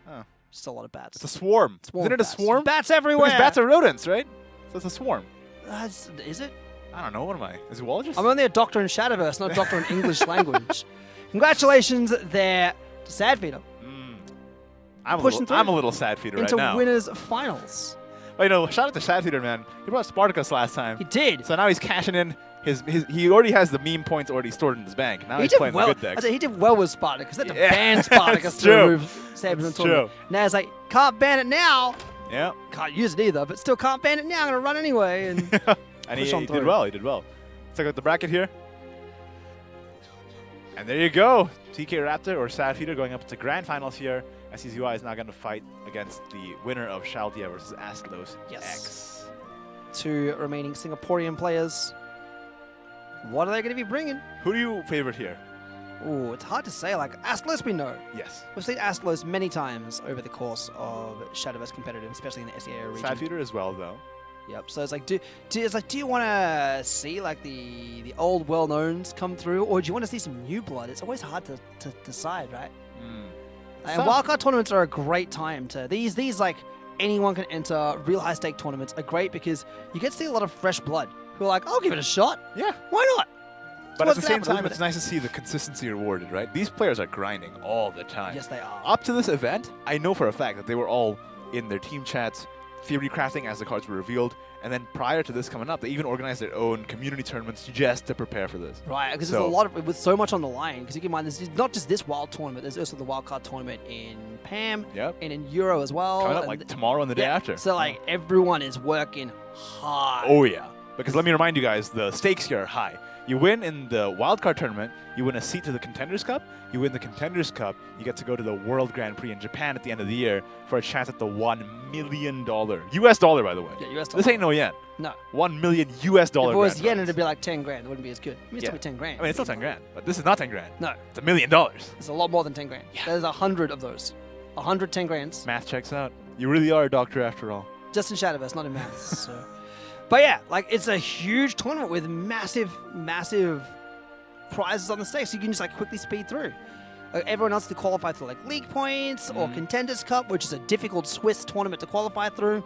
Oh. Just a lot of bats. It's a swarm. Isn't it a bats. swarm? Bats everywhere. Because bats are rodents, right? So it's a swarm. Is it? I don't know. What am I? A zoologist? I'm only a doctor in Shadowverse, not a doctor in English language. Congratulations there to Sadfeeder. I'm a little sad feeder right now. Into winners finals. Well, you know, shout out to Sadfeeder, man. He brought Spartacus last time. He did. So now he's cashing in. He already has the meme points already stored in his bank. Now he's playing the good decks. He did well with Spartacus. They had to ban Spartacus to remove Sabres and tournament. Now it's like, can't ban it now. Yeah. Can't use it either, but still can't ban it now. I'm going to run anyway. And, and he did well. He did well. Let's take a look at the bracket here. And there you go. TK Raptor or Sadfeeder going up to grand finals here. SEAO is now going to fight against the winner of Chaldea versus Astlos X. 2 remaining Singaporean players. What are they going to be bringing? Who do you favorite here? Ooh, it's hard to say. Like, Astlos we know. Yes. We've seen Astlos many times over the course of Shadowverse competitive, especially in the SEAO region. Sadfeeder as well, though. Yep. So it's like, do you want to see like the old well-knowns come through, or do you want to see some new blood? It's always hard to decide, right? And wildcard tournaments are a great time to these like anyone can enter. Real high stake tournaments are great because you get to see a lot of fresh blood who are like, I'll give it a shot. Yeah. Why not? But at the same time, it's nice to see the consistency rewarded, right? These players are grinding all the time. Yes, they are. Up to this event, I know for a fact that they were all in their team chats, theory crafting as the cards were revealed, and then prior to this coming up, they even organized their own community tournaments just to prepare for this. Right, because there's a lot of, with so much on the line, because you can mind, there's not just this wild tournament, there's also the wildcard tournament in PAM and in Euro as well. Coming up like tomorrow and the day after. So like everyone is working hard. Oh yeah, because let me remind you guys, the stakes here are high. You win in the wildcard tournament, you win a seat to the Contenders Cup. You win the Contenders Cup, you get to go to the World Grand Prix in Japan at the end of the year for a chance at the $1 million. US dollar, by the way. Yeah, US dollar. This ain't no yen. No. $1 million US dollar. If it was yen, it'd be like 10 grand. It wouldn't be as good. I mean, it'd still be 10 grand. I mean, it's still 10 grand, but this is not 10 grand. No. It's $1 million. It's a lot more than 10 grand. Yeah. There's 100 of those. 100 10 grands. Math checks out. You really are a doctor after all. Just in Shadowverse, not in maths. So. But yeah, like it's a huge tournament with massive, massive prizes on the stage, so you can just like quickly speed through. Everyone else to qualify through like league points or Contenders Cup, which is a difficult Swiss tournament to qualify through.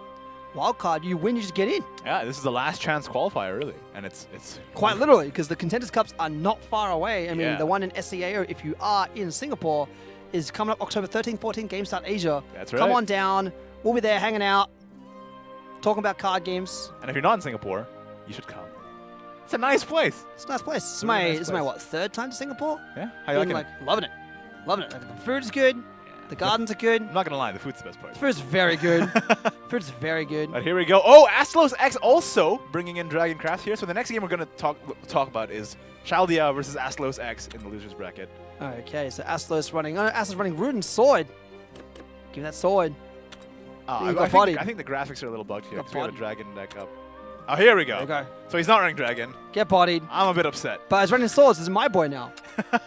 Wildcard, you win, you just get in. Yeah, this is the last chance qualifier, really, and it's quite literally because the Contenders Cups are not far away. I mean, the one in SEAO, if you are in Singapore, is coming up October 13th, 14th, GameStart Asia. That's right. Come on down. We'll be there hanging out, talking about card games. And if you're not in Singapore, you should come. It's a nice place. It's a nice place. This is my what, 3rd time to Singapore? Yeah. How you liking it? Loving it. Loving it. Like, the food is good. The gardens are good. I'm not gonna lie, the food's the best part. The food's very good. Food's very good. But here we go. Oh, Astlos X also bringing in Dragon Craft here. So the next game we're gonna talk about is Chaldea versus Astlos X in the losers bracket. Okay, so Astlos running. Oh, Astlos running Root and Sword. Give me that sword. I think the graphics are a little bugged here because we have a Dragon deck up. Oh, here we go. There we go. So he's not running Dragon. Get bodied. I'm a bit upset. But he's running Swords. This is my boy now.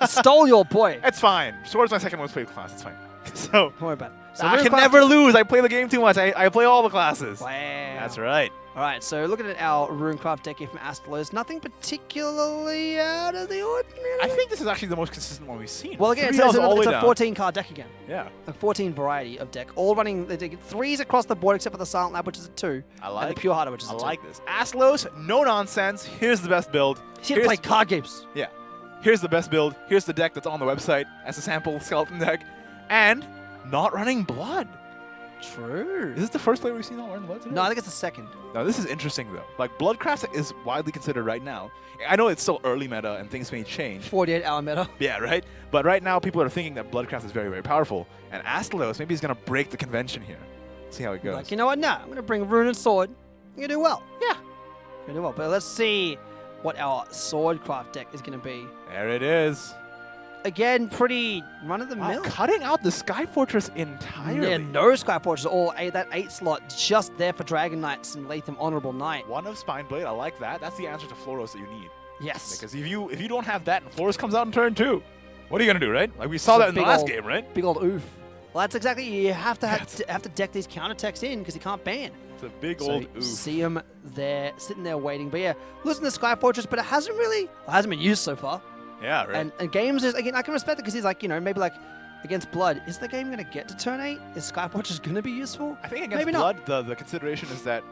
He stole your boy. It's fine. Sword's my second most played class. It's fine. So don't worry about it. So I can never lose. I play the game too much. I play all the classes. Wow. That's right. All right, so looking at our Runecraft deck here from Astlos, nothing particularly out of the ordinary. I think this is actually the most consistent one we've seen. Well, again, it's a 14-card deck again. Yeah. A 14 variety of deck, all running the 3s across the board except for the Silent Lab, which is a 2. And the Pure Harder, which is a 2. I like this. Astlos, no nonsense. Here's the best build. He's here to play card games. Yeah. Here's the best build. Here's the deck that's on the website as a sample skeleton deck. And not running blood. True. Is this the first player we've seen not running blood today? No, I think it's the second. No, this is interesting, though. Like, Bloodcraft is widely considered right now. I know it's still early meta and things may change. 48-hour meta. Yeah, right? But right now, people are thinking that Bloodcraft is very, very powerful. And Astlos, maybe he's going to break the convention here. See how it goes. Like, you know what? Nah, I'm going to bring Rune and Sword. I'm going to do well. Yeah. I'm going to do well. But let's see what our Swordcraft deck is going to be. There it is. Again, pretty run-of-the-mill. Cutting out the Sky Fortress entirely. Yeah, no Sky Fortress at all. That 8 slot just there for Dragon Knights and Latham Honorable Knight. One of Spine Blade, I like that. That's the answer to Floros that you need. Yes. Because if you don't have that and Floros comes out in turn 2, what are you going to do, right? Like we saw that in the last game, right? Big old oof. Well, that's exactly. You have to deck these counter techs in because you can't ban. It's a big old oof. See him there, sitting there waiting. But yeah, losing the Sky Fortress, but it hasn't been used so far. Yeah, right. And games is, again, I can respect it because he's like, maybe like against Blood, is the game going to get to turn 8? Is Sky Fortress going to be useful? I think against maybe Blood, the consideration is that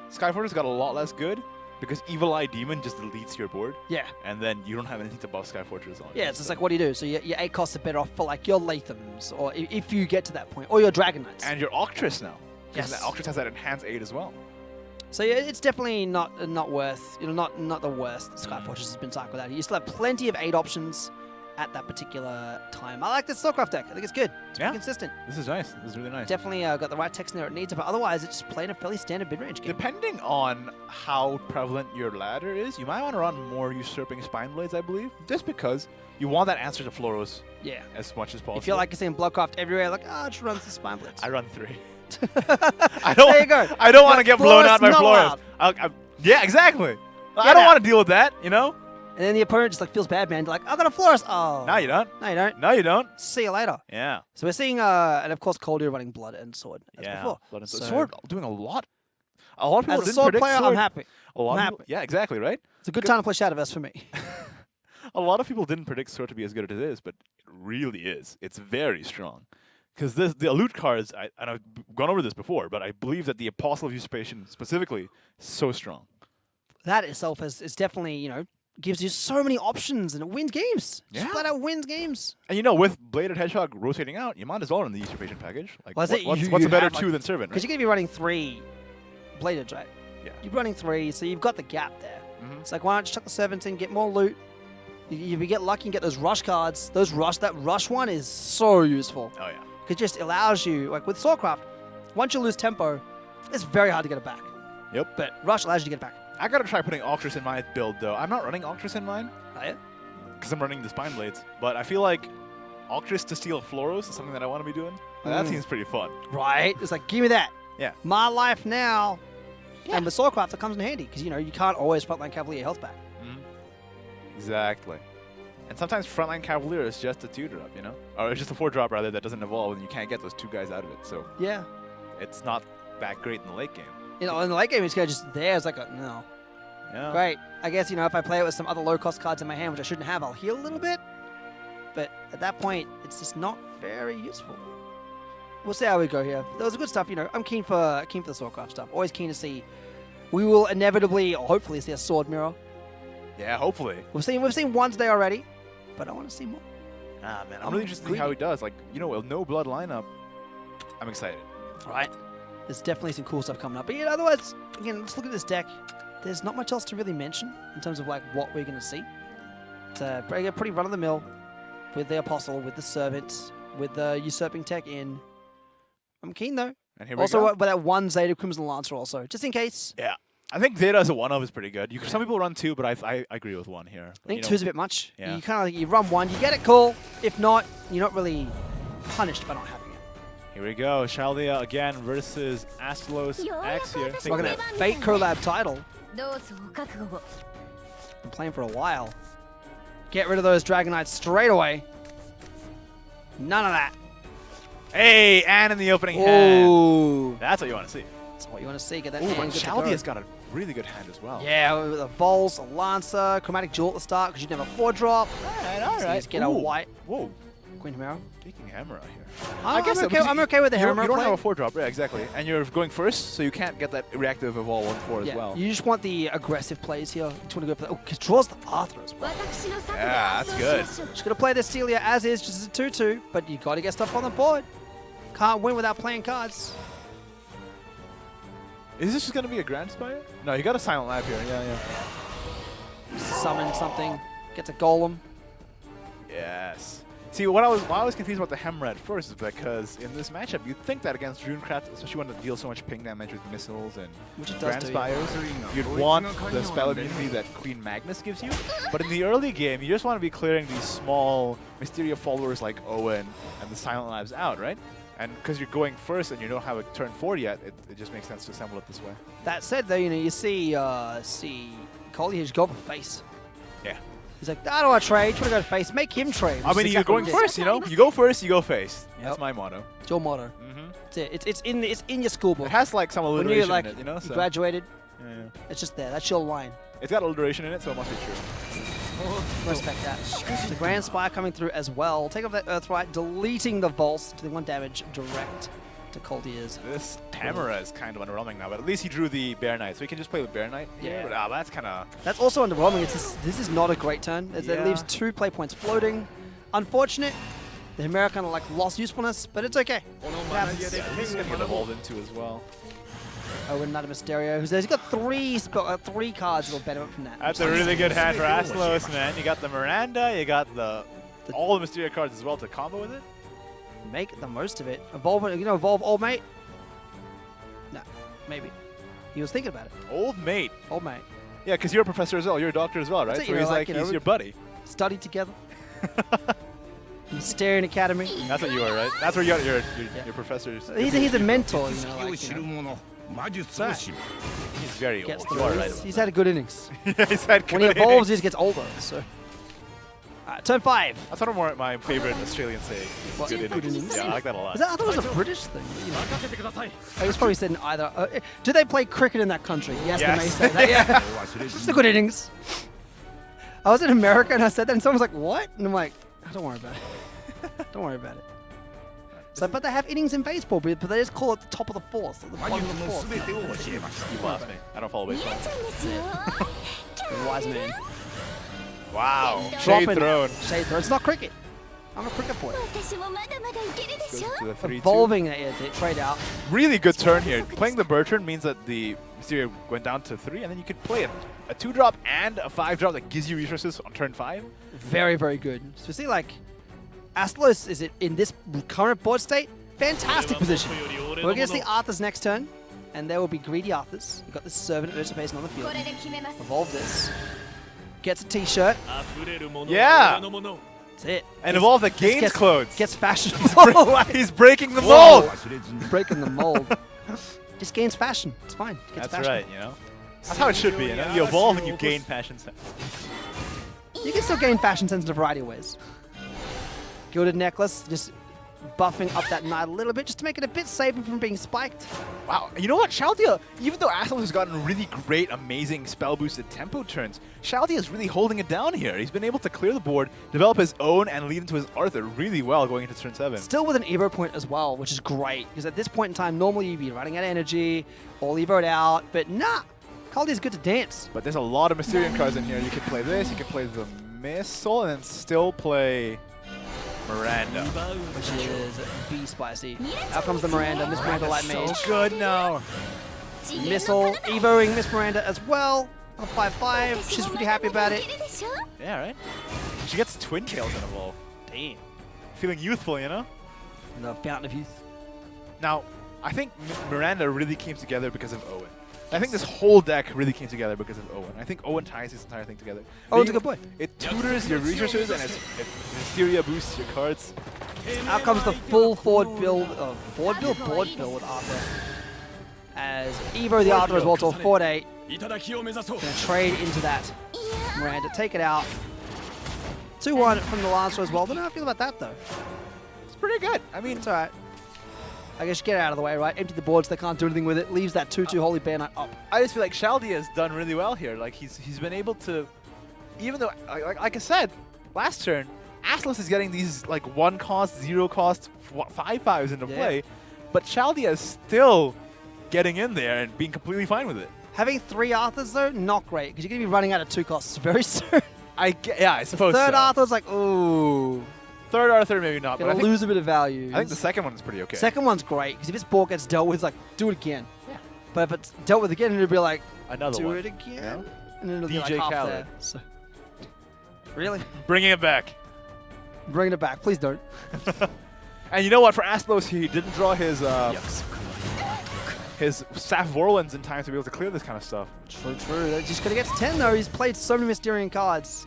Sky Fortress got a lot less good because Evil Eye Demon just deletes your board. Yeah. And then you don't have anything to buff Sky Fortress on. Yeah, it's just like, what do you do? So your 8 costs are better off for like your Lathams, or if you get to that point, or your Dragon Knights. And your Octress now. Yes. That Octress has that enhanced 8 as well. So yeah, it's definitely not worth, not the worst Sky Fortress has been cycled out. You still have plenty of 8 options at that particular time. I like this Starcraft deck. I think it's good. It's pretty consistent. This is nice. This is really nice. Definitely got the right text in there it needs, but otherwise it's just playing a fairly standard mid-range game. Depending on how prevalent your ladder is, you might want to run more Usurping Spine Blades, I believe, just because you want that answer to Floros as much as possible. If you like seeing Bloodcraft everywhere, like, just run some Spine Blades. I run 3. There you go. I don't want to get blown out by Floros. Yeah, exactly. I don't want to deal with that, And then the opponent just like feels bad, man. They're like, I got a Florist. Oh. No, you don't. No, you don't. No, you don't. See you later. Yeah. So we're seeing, and of course, Coldier running Blood and Sword as before. Blood and Sword. Sword doing a lot. A lot of people as a didn't Sword predict player, Sword. I'm happy. I'm happy. Yeah, exactly, right? It's a good time to play Shadowverse for me. A lot of people didn't predict Sword to be as good as it is, but it really is. It's very strong. Because the Alute cards, and I've gone over this before, but I believe that the Apostle of Usurpation specifically is so strong. That itself is definitely, gives you so many options and it wins games. Yeah. Just flat out wins games. And with Bladed Hedgehog rotating out, you might as well run the Usurpation package. Like, Well, what's a better 2 than Servant? Because you're going to be running 3 Bladed, right? Yeah. You're running 3, so you've got the gap there. It's like, why not just chuck the Servants in, get more loot. If you get lucky and get those rush cards, that rush one is so useful. Oh, yeah. It just allows you, like with Swordcraft, once you lose tempo, it's very hard to get it back. Yep. But Rush allows you to get it back. I gotta try putting Octress in my build, though. I'm not running Octress in mine. Oh, yeah? Because I'm running the Spine Blades. But I feel like Octress to steal Floros is something that I want to be doing. That seems pretty fun. Right? It's like, give me that. Yeah. My life now. Yeah. And with Swordcraft, it comes in handy. Because, you can't always frontline Cavalier health back. Exactly. And sometimes Frontline Cavalier is just a 2-drop, Or it's just a 4-drop, rather, that doesn't evolve, and you can't get those 2 guys out of it. So yeah, it's not that great in the late game. In the late game, it's just there. It's like, no. Yeah. Great. I guess, if I play it with some other low-cost cards in my hand, which I shouldn't have, I'll heal a little bit. But at that point, it's just not very useful. We'll see how we go here. That was good stuff, I'm keen for the Swordcraft stuff. Always keen to see. We will inevitably, or hopefully, see a Sword Mirror. Yeah, hopefully. We've seen one today already. But I want to see more. Ah, man. I'm really interested to see how he does. Like, a no blood lineup. I'm excited. Right. There's definitely some cool stuff coming up. But otherwise, again, let's look at this deck. There's not much else to really mention in terms of like what we're going to see. It's pretty run-of-the-mill with the Apostle, with the Servant, with the Usurping Tech in. I'm keen, though. And here we also, go. with that one Zeta Crimson Lancer also, just in case. Yeah. I think Zeta as a 1-of is pretty good. Some people run 2, but I agree with 1 here. I think 2's a bit much. Yeah. You kind of you run 1, you get it, cool. If not, you're not really punished by not having it. Here we go. Shaldia again versus Astalos X here. Looking at Fate Collab title. Been playing for a while. Get rid of those Dragon Knights straight away. None of that. Hey, and in the opening hand. That's what you want to see. That's what you want to see. Get that. Ooh, hand and good to Shaldia's go. got a really good hand as well. Yeah, with a Vols, a Lancer, Chromatic Jewel at the start because you'd never 4-drop. All right. Just get a white. Whoa. Queen Hemera. Taking Hemera here. I'm okay with the Hemera You don't play. have a 4-drop, yeah, exactly. And you're going first, so you can't get that reactive Evolve 1-4 as well. You just want the aggressive plays here. You just want to go for that. Oh, because draws the Arthur as well. Yeah, that's good. Just going to play the Celia as is, just as a 2-2, but you got to get stuff on the board. Can't win without playing cards. Is this just going to be a Grand Spire? No, you got a Silent Lab here. Yeah. Summon something. Gets a Golem. Yes. See, why I was confused about the Hemra at first is because in this matchup, you'd think that against Runecraft, especially when it deals so much ping damage with missiles and Grand Spires, you'd want the spell immunity that Queen Magnus gives you. But in the early game, you just want to be clearing these small Mysteria followers like Owen and the Silent Labs out, right? And because you're going first and you don't have a turn 4 yet, it just makes sense to assemble it this way. That said, though, you see Coley just go for face. Yeah. He's like, I don't want to trade. You want to go to face? Make him trade. I mean, you're going first, you know? You go first, you go face. That's my motto. It's your motto. That's it. It's in your school book. It has like some alliteration when in it, you know? You graduated. Yeah. It's just there. That's your line. It's got alliteration in it, so it must be true. Respect that. The Grand Spire coming through as well. Take off that Earthright, deleting the Volts to the 1 damage direct to Coldier's. This Tamara is kind of underwhelming now, but at least he drew the Bear Knight, so we can just play with Bear Knight here. Yeah. But that's kind of... That's also underwhelming. This is not a great turn. It leaves 2 play points floating. Unfortunate. The Chimera kind of like lost usefulness, but it's okay. This is going to get evolved into as well. Oh, another Mysterio. He's got 3 cards that will benefit from that. That's a really good hand for Aslos, man. You got the Miranda, you got all the Mysterio cards as well to combo with it. Make the most of it. Evolve, evolve Old Mate? No, maybe. He was thinking about it. Old Mate? Old Mate. Yeah, because you're a professor as well. You're a doctor as well, right? So he's like he's your buddy. Studied together. Mysterian Academy. That's what you are, right? That's where you got your professors. He's a mentor, He's very old. You are right. He's had a good innings. He's had good when he evolves, he just gets older. So. Turn 5. That's one of my favorite Australian saying. Good innings. Yeah, I like that a lot. I thought it was a British thing. I was probably said in either. Do they play cricket in that country? Yes, they may say that. Yeah. It's a good innings. I was in America and I said that, and someone was like, "What?" And I'm like, "Don't worry about it. Don't worry about it." So, but they have innings in baseball, but they just call it the top of the 4th, the bottom of the 4th. You lost me. I don't follow baseball. Wise man. Wow. Shade thrown. Shade thrown. It's not cricket. I'm a cricket boy. The Evolving it, trade out. Really good turn here. Playing the Bertrand means that the Mysterio went down to 3, and then you could play a 2-drop and a 5-drop that gives you resources on turn 5. Very, very good. So see, like, Aslos is in this current board state, fantastic position. We're going to see Arthur's next turn, and there will be greedy Arthurs. You've got this Servant Usurpation on the field. Evolve this. Gets a t-shirt. Yeah! That's it. And evolve that gains clothes. Gets fashion. He's breaking the mold! Breaking the mold. Just gains fashion. It's fine. That's fashion. right, you know? That's how it should be, you know? You evolve and you gain fashion sense. You can still gain fashion sense in a variety of ways. Gilded Necklace, just buffing up that knight a little bit, just to make it a bit safer from being spiked. Wow, you know what? Shaldia, even though Aslos has gotten really great, amazing spell-boosted tempo turns, Shaldia is really holding it down here. He's been able to clear the board, develop his own, and lead into his Arthur really well going into turn 7. Still with an Evo point as well, which is great, because at this point in time, normally you'd be running out of energy, all Evo'd out, but nah, Caldia's good to dance. But there's a lot of Mysterian cards in here. You can play this, you can play the Missile, and then still play Miranda. Which is B spicy. Out comes the Miranda, Miss Miranda Light Mage. So good now. Missile, Evoing Miss Miranda as well. On 5/5, she's pretty happy about it. Yeah, right? She gets Twin Tails in evolve. Damn. Feeling youthful, you know? The Fountain of Youth. Now, I think Miranda really came together because of Owen. I think this whole deck really came together because of Owen. I think Owen ties this entire thing together. Owen's a good boy. It tutors your resources and it Mysteria boosts your cards. Out comes the full board build with Arthur. As Evo the Arthur as well to a 4-8. Gonna trade into that. Miranda, take it out. 2-1 from the Lancer as well. Don't know how I feel about that though. It's pretty good. I mean, it's alright. I guess get it out of the way, right? Empty the boards, they can't do anything with it. Leaves that 2/2 Holy Bear Knight up. I just feel like Shaldia has done really well here. Like he's been able to, even though like I said last turn, Aslos is getting these like 1 cost, 0 cost 5/5s into play, but Shaldia is still getting in there and being completely fine with it. Having 3 Arthurs though, not great because you're gonna be running out of 2 costs very soon. I suppose. The third so. Arthur's like, ooh. Third Arthur, maybe not. Gonna lose a bit of value. I think the second one's pretty okay. Second one's great, because if this board gets dealt with, like, do it again. Yeah. But if it's dealt with again, it'll be like, another one. Do it again. Yeah. And then it'll be DJ like half Khaled. there. So. Really? Bringing it back. Bringing it back. Please don't. And you know what? For Aslos, he didn't draw his Staff of Orlands in time to be able to clear this kind of stuff. True, true. They're just going to get to 10, though. He's played so many Mysterian cards.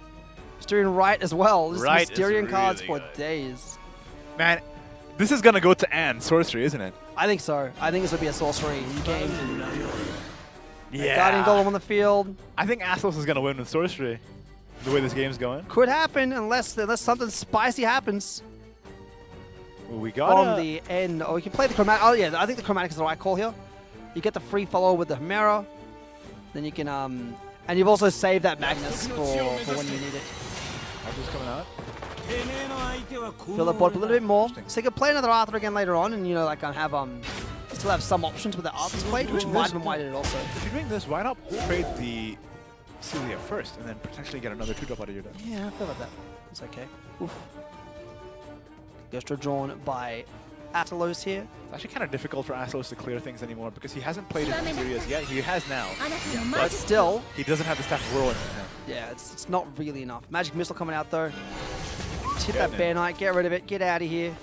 Mysterian Right as well. Just Right Mysterian cards really for good. days. Man, this is going to go to Anne Sorcery, isn't it? I think so. I think this will be a sorcery game. Yeah. Guardian Golem on the field. I think Aslos is going to win with Sorcery. The way this game's going. Could happen unless something spicy happens. Well, we got from the end. Oh, we can play the chromatic. Oh yeah, I think the chromatic is the right call here. You get the free follow with the Chimera. Then you can and you've also saved that Magnus for when you need it. Arthur's coming out. Fill the board a little bit more. So you can play another Arthur again later on, and you know, like have still have some options with the Arthur's played, which might have been why I did it also. If you're doing this, why not trade the Celia first and then potentially get another 2-drop out of your deck? Yeah, I feel like that. It's okay. Oof. Ghost drawn by Atalos here. It's actually kind of difficult for Atalos to clear things anymore because he hasn't played it in series yet. He has now. Yeah, but still, he doesn't have the Staff of Whirlwind in him. Yeah, it's not really enough. Magic Missile coming out though. Hit that Bear Knight, get rid of it, get out of here.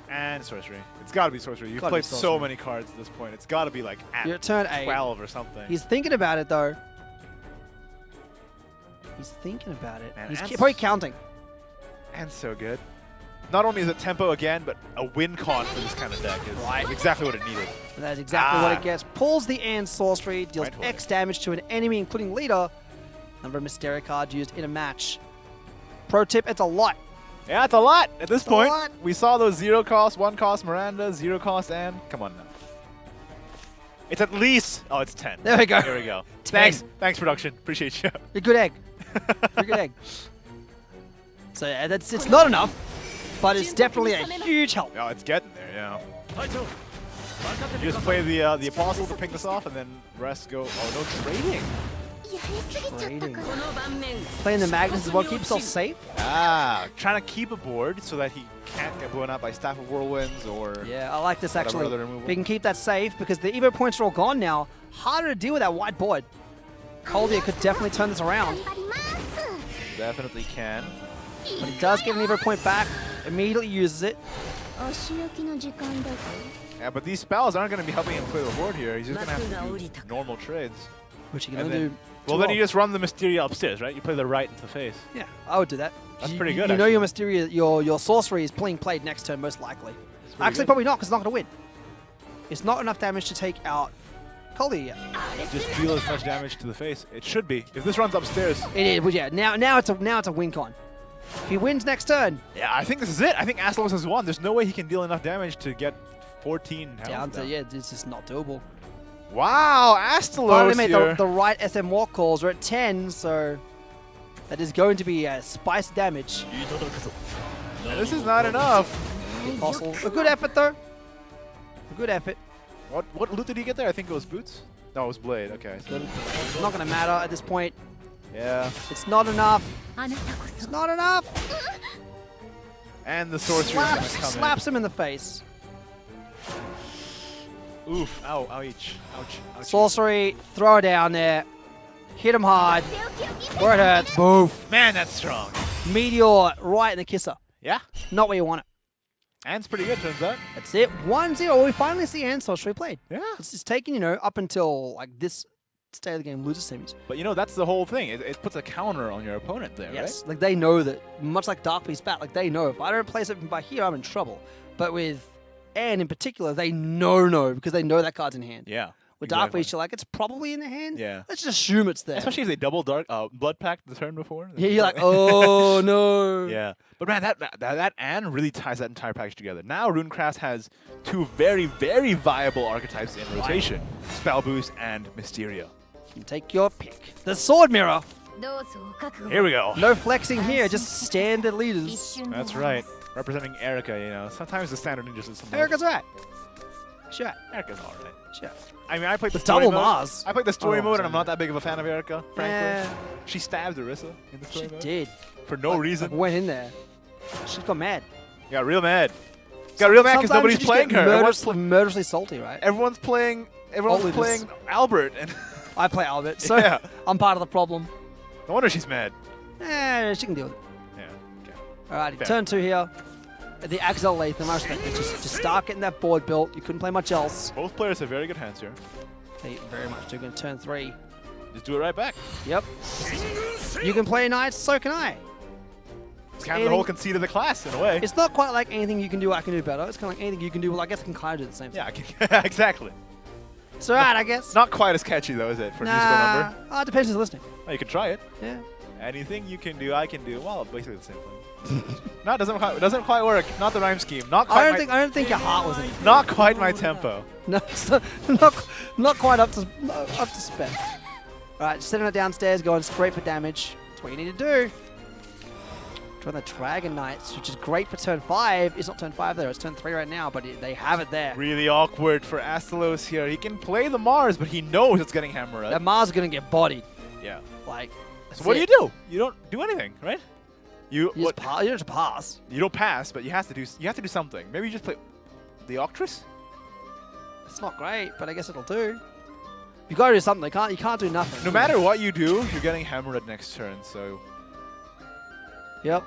And Sorcery. It's got to be Sorcery. You've played so many cards at this point. It's got to be like at You're at turn 12 or something. He's thinking about it though. He's thinking about it. Man, He's probably counting. And so good. Not only is it tempo again, but a win con for this kind of deck is exactly what it needed. And that's exactly what it gets. Pulls the and Sorcery, deals X damage to an enemy, including leader. Number of Mysteria cards used in a match. Pro tip, it's a lot. Yeah, it's a lot at this point. We saw those 0 cost, 1 cost Miranda, 0 cost and come on now. It's at least, oh, it's 10. There we go. There we go. 10. Thanks production. Appreciate you. You're a good egg. You're a good egg. So yeah, it's not enough, but it's definitely a huge help. Yeah, it's getting there, yeah. You just play the Apostle to pick this off and then rest go, oh no, trading. Playing the Magnus as well, keep yourself safe. Trying to keep a board so that he can't get blown out by Staff of Whirlwinds or... Yeah, I like this actually. We can keep that safe because the Evo points are all gone now. Harder to deal with that white board. Coldia could definitely turn this around. Definitely can. But he does get an Evo point back, immediately uses it. Yeah, but these spells aren't going to be helping him clear the board here. He's just going to have to do normal trades. Which he can only do. Well, then you just run the Mysteria upstairs, right? You play the right into the face. Yeah, I would do that. That's pretty good, You know your Mysteria, your Sorcery is played next turn, most likely. Actually, probably not, because it's not going to win. It's not enough damage to take out Coldia yet. Just deal as much damage to the face. It should be. If this runs upstairs... It is, but yeah, now it's a win con. If he wins next turn... Yeah, I think this is it. I think Astalos has won. There's no way he can deal enough damage to get 14 health down to, yeah, it's just not doable. Wow, Astalos finally made the right SM walk calls. We're at 10, so that is going to be spice damage. And this is not enough. Apostle. A good effort, though. A good effort. What loot did he get there? I think it was boots? No, it was blade. Okay. So. It's not going to matter at this point. Yeah. It's not enough. It's not enough. And the sorcery is going to come slaps him in the face. Oof. Ow. Ouch. Ouch. Ouch. Sorcery. Throw it down there. Hit him hard. Where it hurts. Boof. Man, that's strong. Meteor right in the kisser. Yeah. Not where you want it. And's pretty good, turns out. That's it. 1-0. We finally see And Sorcery played. Yeah. It's just taking, you know, up until like this state of the game, loses semis. But you know, that's the whole thing. It puts a counter on your opponent there, yes. right? Like they know that, much like Dark Beast Bat, like they know if I don't play something by here, I'm in trouble. But with And in particular, they know because they know that card's in hand. Yeah. With Dark Beast, you're like, it's probably in the hand. Yeah. Let's just assume it's there. Especially if they double Blood Pact the turn before. Yeah, you're like, oh no. Yeah. But man, that and really ties that entire package together. Now Runecraft has two very, very viable archetypes in rotation. Spell Boost and Mysteria. You take your pick. The Sword Mirror. Here we go. No flexing here, just standard leaders. That's right. Representing Erica, you know. Sometimes the standard ninjas is something. Erica's right. Sure. Erica's alright. Sure. I mean, I played the double story mode. Mars. I played the story mode, and I'm not that big of a fan of Erica, frankly. Yeah. She stabbed Orisa in the story mode. She did. For no reason. Went in there. She got mad. Got real mad. Got real mad because nobody's playing her. Murderously salty, right? Everyone's playing Albert. And I play Albert, so yeah. I'm part of the problem. No wonder she's mad. She can deal with it. Yeah, okay. Alright, turn 2 here. The Axel Latham, I respect it. Just start getting that board built. You couldn't play much else. Both players have very good hands here. They very much do. Going to turn 3. Just do it right back. Yep. You can play Knights, so can I. It's kind of the whole conceit of the class, in a way. It's not quite like anything you can do, I can do better. It's kind of like anything you can do, well, I guess I can kind of do the same thing. Yeah, exactly. It's alright, I guess. Not quite as catchy, though, is it, for a musical number? It depends who's listening. Oh, you could try it. Yeah. Anything you can do, I can do. Well, basically the same thing. No, it doesn't quite work. Not the rhyme scheme. Not quite. I don't think your heart was in it. Not quite my tempo. No, it's not quite up to spec. All right, setting it downstairs, going straight for damage. That's what you need to do. Trying the Dragon Knights, which is great for turn 5. It's not turn 5 there, it's turn 3 right now, but they have it there. Really awkward for Astalos here. He can play the Mars, but he knows it's getting hammered. That Mars is going to get bodied. Yeah. Like, so what do you do? You don't do anything, right? You just pass. You don't pass, but you have to do something. Maybe you just play the Octress? It's not great, but I guess it'll do. You got to do something. You can't do nothing. No matter what you do, you're getting hammered next turn, so... Yep.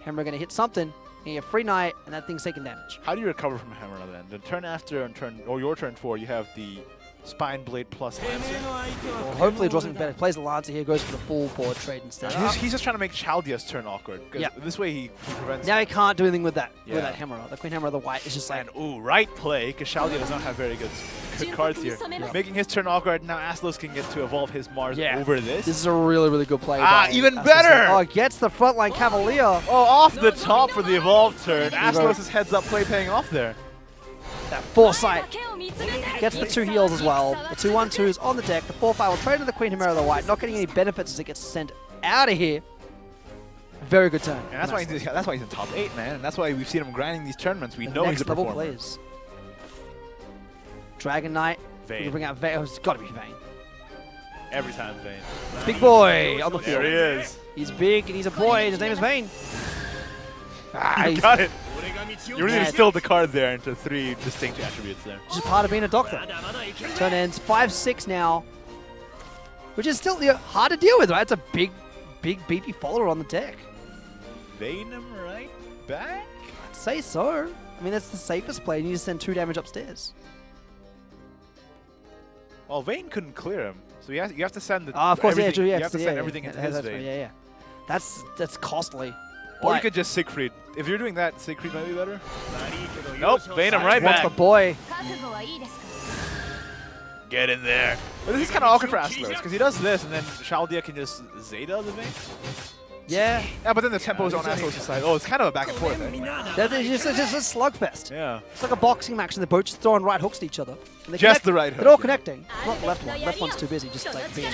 Hammer going to hit something. You get free knight, and that thing's taking damage. How do you recover from hammer then? The turn after, your turn 4, you have the Spine Blade plus Lancer. Well, hopefully it draws something better. Plays the Lancer here, goes for the full board trade instead. He's just trying to make Chaldea's turn awkward. Yeah. This way he prevents... Now he can't do anything with that Hammer. The Queen Hammer of the White is just like... And ooh, right play, because Chaldea does not have very good cards here. Making his turn awkward, now Astalos can get to evolve his Mars over this. This is a really, really good play. Even better! Oh, gets the frontline Cavalier. Oh, off the top for the evolved turn. Astalos' heads up play paying off there. That foresight. Gets the 2 heals as well. The 2/1/2s on the deck. The 4/5 will trade to the Queen Hammer of the White. Not getting any benefits as it gets sent out of here. Very good turn. And that's why he's in top 8, man. And that's why we've seen him grinding these tournaments. We know he's a performer. Plays. Dragon Knight. Vayne. Bring out Vayne. Oh, it's got to be Vayne. Every time Vayne. Big boy on the field. There he is. He's big and he's a boy. His name is Vayne. You got it. You really distilled the card there into 3 distinct attributes there. Which is part of being a doctor. Turn ends 5/6 now. Which is still hard to deal with, right? It's a big beefy follower on the deck. Vayne him right back? I'd say so. I mean, that's the safest play. You need to send 2 damage upstairs. Well, Vayne couldn't clear him. So you have to send the of course, everything, you have to send everything into his Vayne. Yeah. That's costly. Or you could just Siegfried. If you're doing that, Siegfried might be better. Nope, Vayne him right back. What's the boy? Get in there. But this is kind of awkward for Astalos, because he does this, and then Chaldea can just Zeta the Vayne. Yeah. Yeah, but then the tempo is on Astalos' side. Oh, it's kind of a back and forth. It's just a slugfest. Yeah. It's like a boxing match, and they're both just throwing right hooks to each other. And Just the right hook. They're all connecting. Not the left one. Left one's too busy, just like being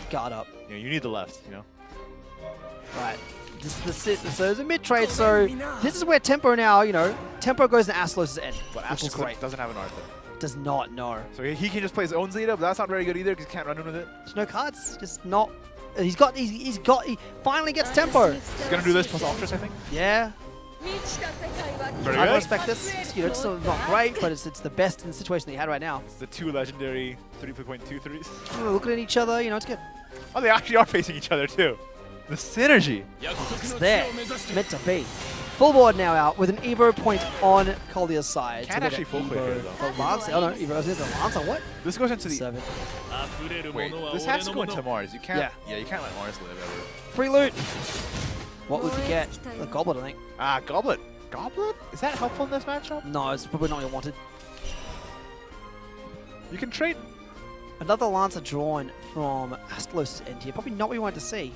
guard up. Yeah, you need the left, you know. Right. So it's a mid trade. So this is where tempo now, tempo goes in Astalos' end, which is great. Doesn't have an Arthur. Does not know. So he can just play his own Zeta, but that's not very good either because he can't run in with it. There's no cards. Just not. He finally gets tempo. He's gonna do this plus Octress, I think. Yeah. Very I good. respect this. It's still not great, but it's the best in the situation that he had right now. It's the 2 legendary 3.23s. We're looking at each other, it's good. Oh, they actually are facing each other too. The synergy. It's there. It's meant to be. Full board now out with an Evo point on Collia's side. Can't actually full clear here though. The Lancer. Oh no, Evo. Is the Lancer what? This goes into the 7. Wait, this has to go into Mars. You can't. Yeah, you can't let Mars live ever. Free loot. What would you get? A Goblet, I think. Ah, Goblet. Goblet? Is that helpful in this matchup? No, it's probably not what you wanted. You can trade. Another Lancer drawn from Astalos' end here. Probably not what you wanted to see.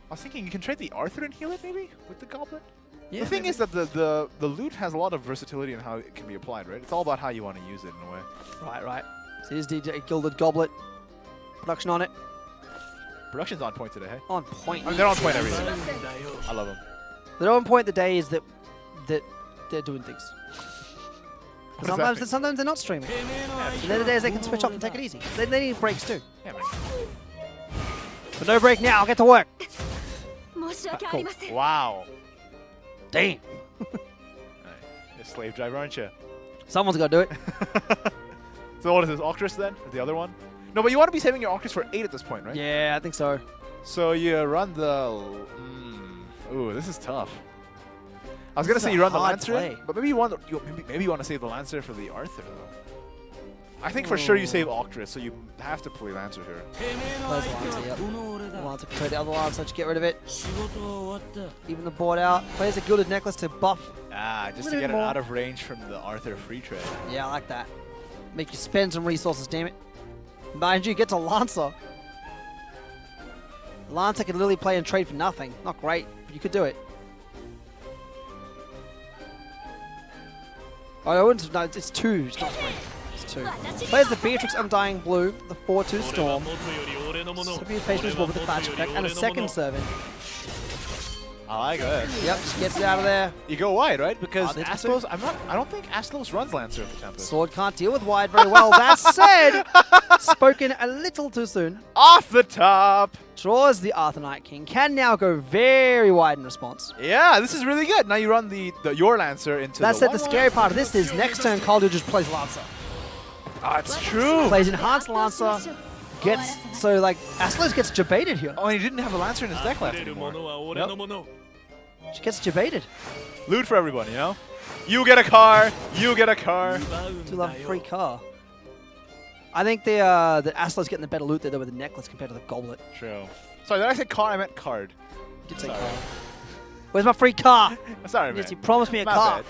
I was thinking you can trade the Arthur and heal it maybe with the Goblet. Yeah, the thing is that the loot has a lot of versatility in how it can be applied, right? It's all about how you want to use it in a way. Right. So here's the Gilded Goblet. Production on it. Production's on point today, hey? On point. I mean, they're on point every day. I love them. They're on point the days that they're doing things. Sometimes they're not streaming. And then the days they can switch off and take it easy. They need breaks too. Yeah, man. But no break now. Get to work. Cool. Wow. Damn. A slave driver, aren't you? Someone's got to do it. So what is this, Octress then? The other one? No, but you want to be saving your Octress for 8 at this point, right? Yeah, I think so. So you run the... Ooh, this is tough. I was going to say you run the Lancer, but maybe you want to save the Lancer for the Arthur, though. I think for sure you save Octress, so you have to play Lancer here. Plays Lancer, yep. Lancer can trade the other Lancer to get rid of it. Even the board out. Plays a Gilded Necklace to buff. Ah, just to get it out of range from the Arthur free trade. Yeah, I like that. Make you spend some resources, damn it. Mind you, get to Lancer. Lancer can literally play and trade for nothing. Not great, but you could do it. Oh, no, it's 2. It's not 3. It's 2. Plays the Beatrix Undying Blue, the 4-2 Storm. So be patient with the Thatch effect, and a second servant. I like that. Yep, just gets it out of there. You go wide, right? Because Astlos, I don't think Astlos runs Lancer at the Tempest. Sword can't deal with wide very well. That said, spoken a little too soon. Off the top. Draws the Arthur Knight King. Can now go very wide in response. Yeah, this is really good. Now you run your Lancer into that the said, the scary part of this is next turn, Calder just plays Lancer. Ah, it's true. Plays Enhanced Lancer. So like, Astlos gets debated here. Oh, and he didn't have a Lancer in his deck left anymore. Nope. She gets debated. Loot for everyone, you know? You get a car, you get a car. Do love a free car. I think the Astlos getting the better loot there though with the necklace compared to the goblet. True. Sorry, did I say car? I meant card. You did say car. Where's my free car? Sorry, man. Yes, you promised me a car.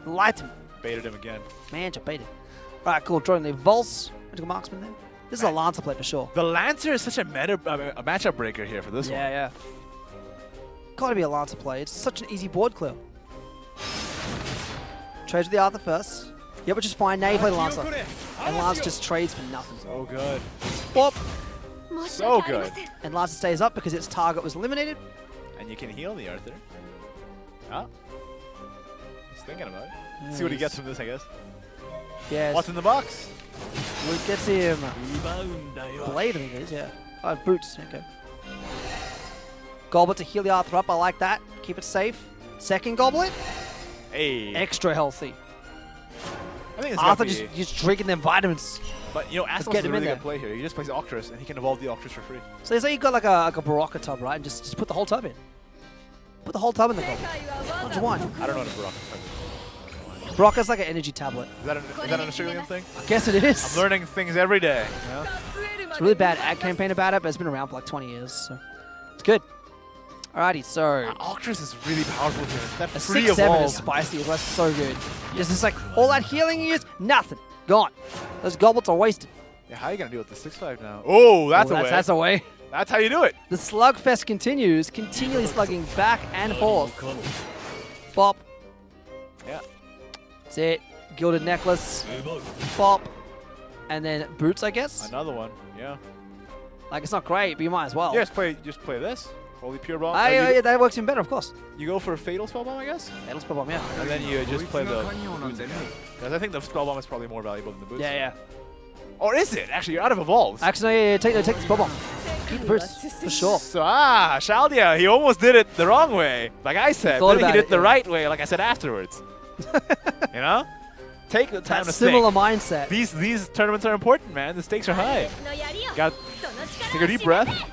Lied to me. Baited him again. Man, you baited. Alright, cool. Drawing the Vulse. Magical Marksman there. This is a Lancer play for sure. The Lancer is such a matchup breaker here for this one. Yeah. Gotta be a Lancer play. It's such an easy board clear. Trades with the Arthur first. Yep, which is fine. Now you play the Lancer. And Lancer just trades for nothing. So good. Whoop. So good. And Lancer stays up because its target was eliminated. And you can heal the Arthur. Ah. He's thinking about it. Nice. See what he gets from this, I guess. Yes. What's in the box? Luke gets him. Blade, I think it is, yeah. Oh, boots. Okay. Goblet to heal the Arthur up. I like that. Keep it safe. Second goblet. Hey. Extra healthy. I think it's Arthur just drinking them vitamins. But you know, Astlos is a really good play here. He just plays Octris, and he can evolve the Octris for free. So say you got like a Baraka tub, right? And just put the whole tub in. Put the whole tub in the goblet. What do you want? I don't know what a Baraka tub is. Baraka's like an energy tablet. Is that an Australian thing? I guess it is. I'm learning things every day. You know? It's a really bad ad campaign about it, but it's been around for like 20 years, so it's good. Alrighty, so Octris is really powerful here. That a free 6-7 evolve is spicy. That's so good. Just like all that healing you use, nothing, gone. Those goblets are wasted. Yeah, how are you gonna deal with the 6-5 now? Oh, that's a way. That's a way. That's how you do it. The slugfest continues, continually slugging back and forth. Bop. Yeah. That's it. Gilded necklace. Bop. And then boots, I guess. Another one. Yeah. Like it's not great, but you might as well. Yeah, just play this. Holy Pure Bomb. Yeah, that works even better, of course. You go for a Fatal Spell Bomb, I guess? Fatal Spell Bomb, yeah. And then you just play the boots again. Because I think the Spell Bomb is probably more valuable than the boots. Yeah. Or is it? Actually, you're out of evolves. Actually, take the Spell Bomb. Keep the boots, for sure. So, Shaldia, he almost did it the wrong way. Like I said. Then he did it the right way, like I said afterwards. You know? Take the time to think. Similar mindset. These tournaments are important, man. The stakes are high. Got take a deep breath.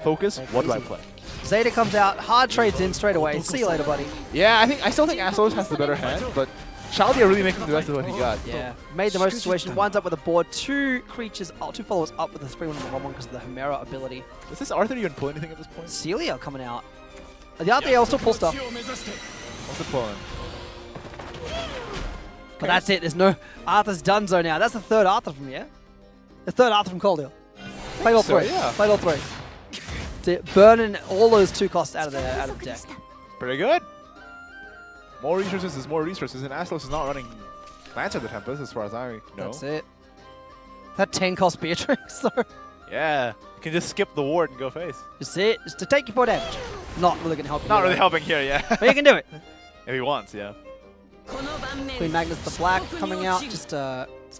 Focus. What do I play? Zeta comes out, hard trades in straight away. See you later, buddy. Yeah, I still think Astlos has the better hand, but Shaldia really making the best of what he got. Yeah, made the most situation. One's up with a board, two followers up with a 3-1 on the wrong one because of the Hemera ability. Does this Arthur even pull anything at this point? Celia coming out. The Arthur will still pull stuff. What's the pulling? But that's it. There's no Arthur's donezo now. That's the third Arthur from here. The third Arthur from Coldale. Played all three. Yeah. Played all three. Burning all those 2 costs out of the deck. Pretty good. More resources is more resources, and Astlos is not running Lancer the Tempest as far as I know. That's it. That 10 cost Beatrix, though. Yeah. You can just skip the ward and go face. Just it. Just to take you 4 damage. Not really going to help you. Not really helping here, yeah. But you can do it. If he wants, yeah. Queen Magnus the Black coming out, just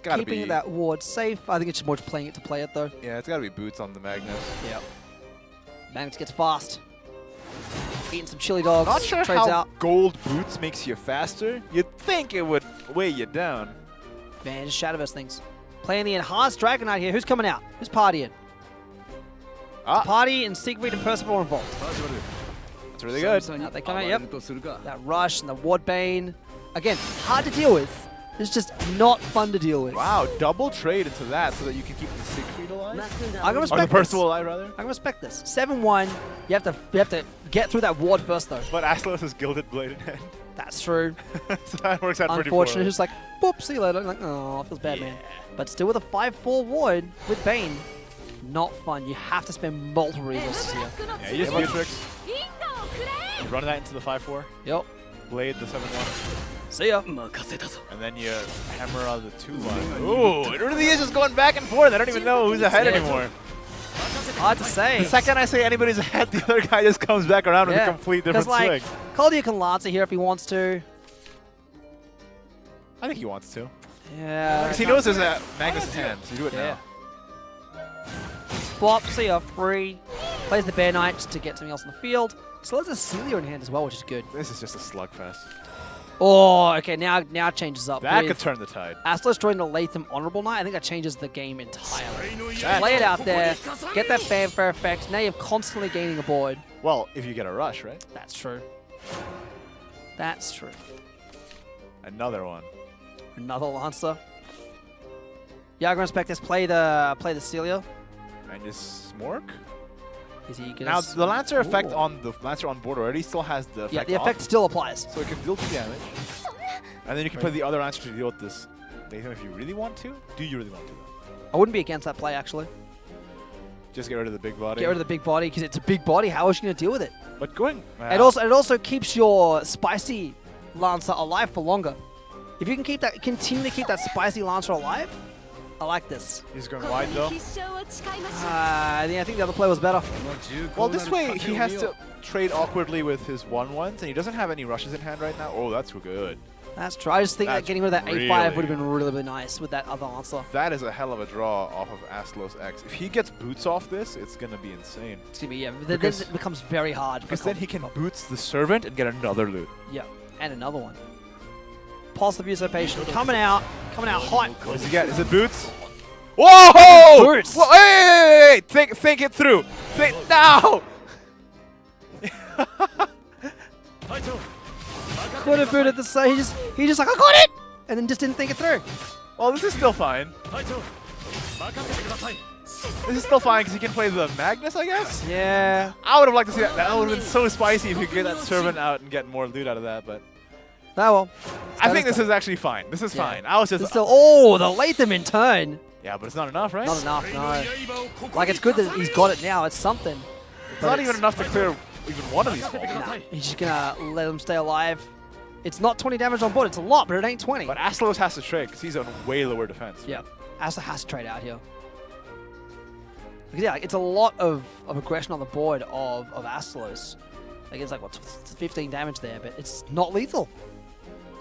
keeping that ward safe. I think it's just more just playing it to play it, though. Yeah, it's got to be boots on the Magnus. Yep. Magnus gets fast. Eating some chili dogs. Not sure trades how out. gold boots makes you faster. You'd think it would weigh you down. Man, just Shadowverse things. Playing the Enhanced Dragonite here. Who's coming out? Who's partying? Party and Siegfried and Percival are involved. That's really good. They come out, yep. That rush and the Ward Bane. Again, hard to deal with. It's just not fun to deal with. Wow, double trade into that so that you can keep the Siegfried alive? I can respect or the Percival alive, rather? I can respect this. 7-1. You have to get through that ward first, though. But Astlos is Gilded Blade in hand. That's true. So that works out pretty Unfortunate. poorly. Just like, boop, see you later. Like, oh, feels bad, man. But still with a 5-4 ward with Bane. not fun. You have to spend multiple resources here. Yeah, you just Beatrix. You run that into the 5-4. Yep. Blade the 7-1. See ya. And then you hammer on the 2-1. Ooh, it really is just going back and forth. I don't even know who's ahead anymore. Hard to say. The second I say anybody's ahead, the other guy just comes back around with a complete different swing. Coldier can Lancer here if he wants to. I think he wants to. Yeah. Because he knows there's a Magnus in hand, so you do it now. Flop, see ya, free. Plays the Bear Knight to get something else in the field. So there's a Celia in hand as well, which is good. This is just a slugfest. Oh, okay, now it changes up. That could turn the tide. Astlos joined the Latham Honorable Knight. I think that changes the game entirely. Play it out there, get that fanfare effect. Now you're constantly gaining a board. Well, if you get a rush, right? That's true. That's true. Another one. Another Lancer. Yagra Spectres play the Celia. And just Smork? Is he gonna now the Lancer effect on the Lancer on board already still has the effect. Yeah, the effect still applies. So it can deal 2 damage. And then you can play the other Lancer to deal with this Latham if you really want to. Do you really want to? I wouldn't be against that play actually. Just get rid of the big body. Get rid of the big body because it's a big body. How is she going to deal with it? But going. It also keeps your spicy Lancer alive for longer. If you can continue to keep that spicy Lancer alive, I like this. He's going wide though. I think the other play was better. Well, this way he has to trade awkwardly with his 1-1s, and he doesn't have any rushes in hand right now. Oh, that's good. That's true. I just think that getting rid of that A5 would have been really, really nice with that other Lancer. That is a hell of a draw off of Astlos X. If he gets boots off this, it's going to be insane. It's going to be, yeah. Then it becomes very hard. Because then he can boots the Servant and get another loot. Yeah, and another one. Pulse of Usurpation coming out hot. What does he get? Is it boots? Whoa! Boots! Whoa, hey! Think it through. Think now! Could have booted the side. He just like, I got it! And then just didn't think it through. Well, this is still fine. This is still fine because he can play the Magnus, I guess? Yeah. I would have liked to see that. That would have been so spicy if he could get that Servant out and get more loot out of that, but... Oh well. I think this is actually fine. This is fine. I was just... Still, oh, the Latham in turn. Yeah, but it's not enough, right? Not enough, no. Like, it's good that he's got it now. It's something. It's not even enough to clear even one of these balls. Nah, he's just going to let him stay alive. It's not 20 damage on board. It's a lot, but it ain't 20. But Astlos has to trade because he's on way lower defense. Yeah, Astlos has to trade out here. Because, yeah, like, it's a lot of aggression on the board of Astlos. Like, it's like, what, 15 damage there, but it's not lethal.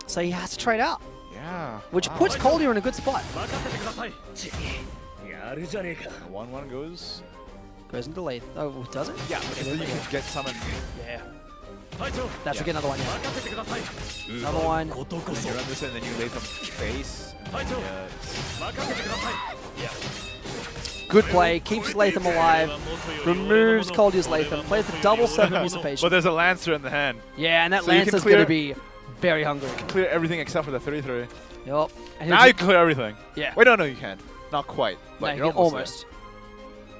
So he has to trade out. Yeah. Which puts Coldier in a good spot. 1-1 goes into late. Oh, does it? Yeah, because then you can get summoned. Yeah. That should get another one, yeah. Another one. You run this in, then you lay some face. Yeah. Good play. Keeps Latham alive. Removes Coldier's Latham. Plays the double 7 Usurpation. But there's a Lancer in the hand. Yeah, and that Lancer's going to be very hungry. You can clear everything except for the 3-3. Yup. Now you can clear everything. Yeah. Wait, no, you can't. Not quite. But no, you're almost.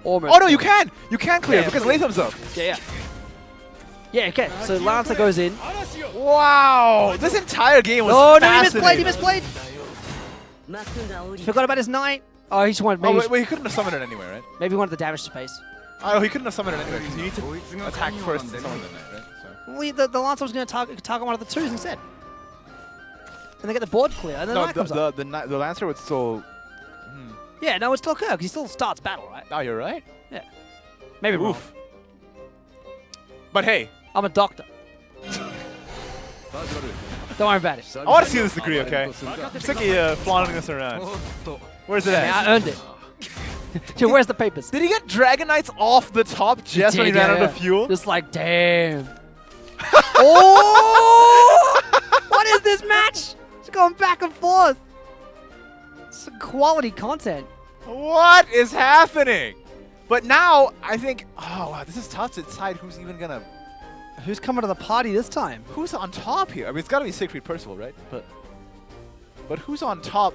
Oh, no, you can! You can clear because Latham's up. Yeah. Yeah, okay. So Lancer goes in. Wow! This entire game was fascinating. He misplayed! Forgot about his Knight. Oh, he just wanted... Maybe wait, he couldn't have summoned it anyway, right? Maybe he wanted the damage to face. Oh, he couldn't have summoned it anyway because you need to attack first and summon the Knight, right? Well, the Lancer was going to target one of the 2s instead. And they get the board clear, and then the Knight comes up. The Lancer would still... Yeah, no, it's still occur because he still starts battle, right? Oh, you're right. Yeah. Maybe wrong. But hey. I'm a doctor. Don't worry about it. I want to see this degree, okay? I'm sick of you flaunting this around. Where's it at? I earned it. Dude, where's the papers? Did he get Dragon Knights off the top just when he ran out of fuel? Just like, damn. Oh! What is this match? It's going back and forth. It's quality content. What is happening? But now, I think... Oh, wow, this is tough to decide who's even going to... Who's coming to the party this time? Who's on top here? I mean, it's got to be Siegfried Percival, right? But who's on top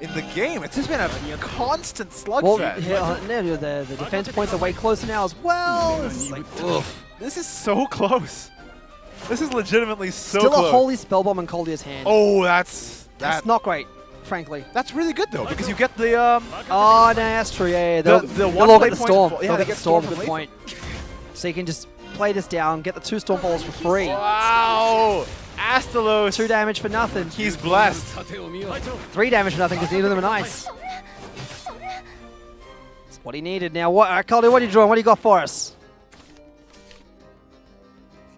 in the game? It's just been a constant slugfest. Well, the defense points are way closer now as well. This is so close. This is legitimately so close. close. Still a holy spellbomb in Coldier's hand. Oh, that's not great. frankly. That's really good though, because you get the Oh, no, that's true. Yeah, they'll one all play get the point storm. for- yeah, They'll they get the get storm storm for the from point. So you can just play this down, get the 2 storm balls for free. Wow! Astalos. 2 damage for nothing. He's blessed. 3 damage for nothing because neither of them are nice. That's what he needed. Now, Caldy, what are you drawing? What do you got for us?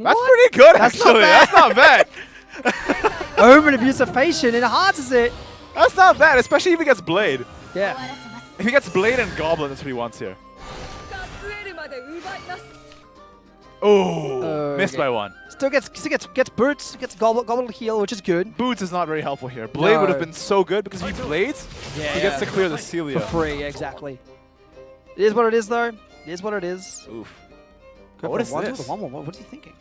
That's pretty good, That's actually. That's not bad. Omen of usurpation enhances it. That's not bad, especially if he gets Blade. Yeah. If he gets Blade and Goblin, that's what he wants here. Oh, missed by 1. Still gets boots, gets gobble to heal, which is good. Boots is not very helpful here. Blade would have been so good because if he blades, he gets to clear the Celia. For free, yeah, exactly. It is what it is, though. It is what it is. Oof. Go What for is one, this? with a 1-1. What are you thinking?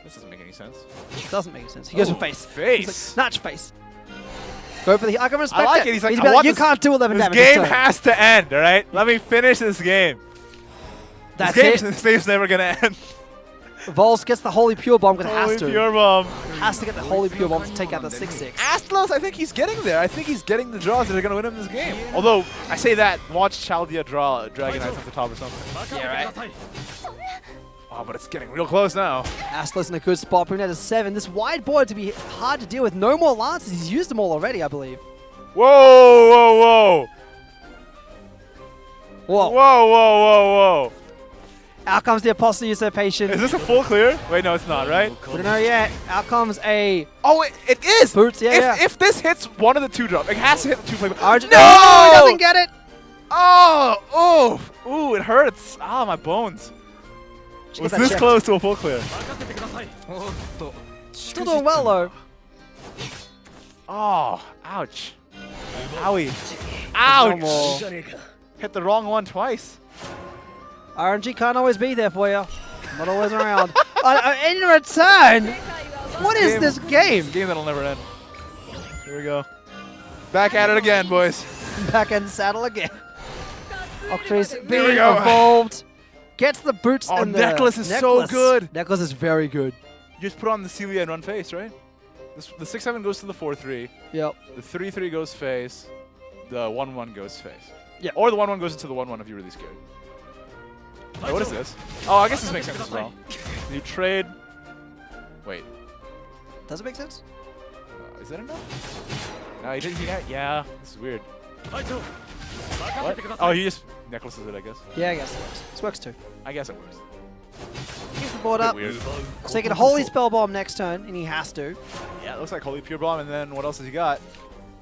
This doesn't make any sense. It doesn't make sense. He goes for face. Face. He's like, Notch face. Go for the. I can respect I like it. He's like, I like, want you this- can't do 11 this damage. game this turn." has to end, all right? Let me finish this game. That's this game's never gonna end. Vols gets the Holy Pure Bomb because it Holy has to. Pure Bomb. Has to get the Holy Pure Bomb to take out the 6-6. Astalos, I think he's getting there. I think he's getting the draws that are going to win him this game. Although, I say that, watch Chaldea draw Dragon Knights at the top or something. Yeah, right. Oh, but it's getting real close now. Astalos in a good spot, bringing that to 7. This wide board to be hard to deal with. No more lances. He's used them all already, I believe. Whoa, whoa, whoa. Whoa. Whoa, whoa, whoa, whoa. Out comes the Apostle Usurpation. Is this a full clear? Wait, no, it's not, right? We don't know yet. Out comes a... Oh, it is! Boots, yeah, If this hits one of the 2 drops, it has to hit the 2 play. Argent, No! He doesn't get it! Oh! Ooh, it hurts. Ah, my bones. Was this close to a full clear? Still doing well, though. Oh, ouch. Owie. Ouch! Hit the wrong one twice. RNG can't always be there for you. Not always around. In return, what is this game? It's a game that'll never end. Here we go. Back at it again, boys. Back in the saddle again. Octreus Here we being go. evolved. Gets the boots Oh, and the Necklace is so good. Necklace is very good. You just put on the Celia and run face, right? The 6-7 goes to the 4-3. Yep. The 3-3 goes face. The 1-1 goes face. Yeah. Or the 1-1 goes into the 1-1 if you're really scared. Wait, what is this? Oh, I guess this makes sense as well. You trade... Wait. Does it make sense? Is that enough? No, he didn't. Yeah, this is weird. What? Oh, he just necklaces it, I guess. Yeah, I guess it works. This works too. I guess it works. Keeps the board up. Weird. So he can Holy Spell Bomb next turn, and he has to. Yeah, it looks like Holy Pure Bomb, and then what else has he got?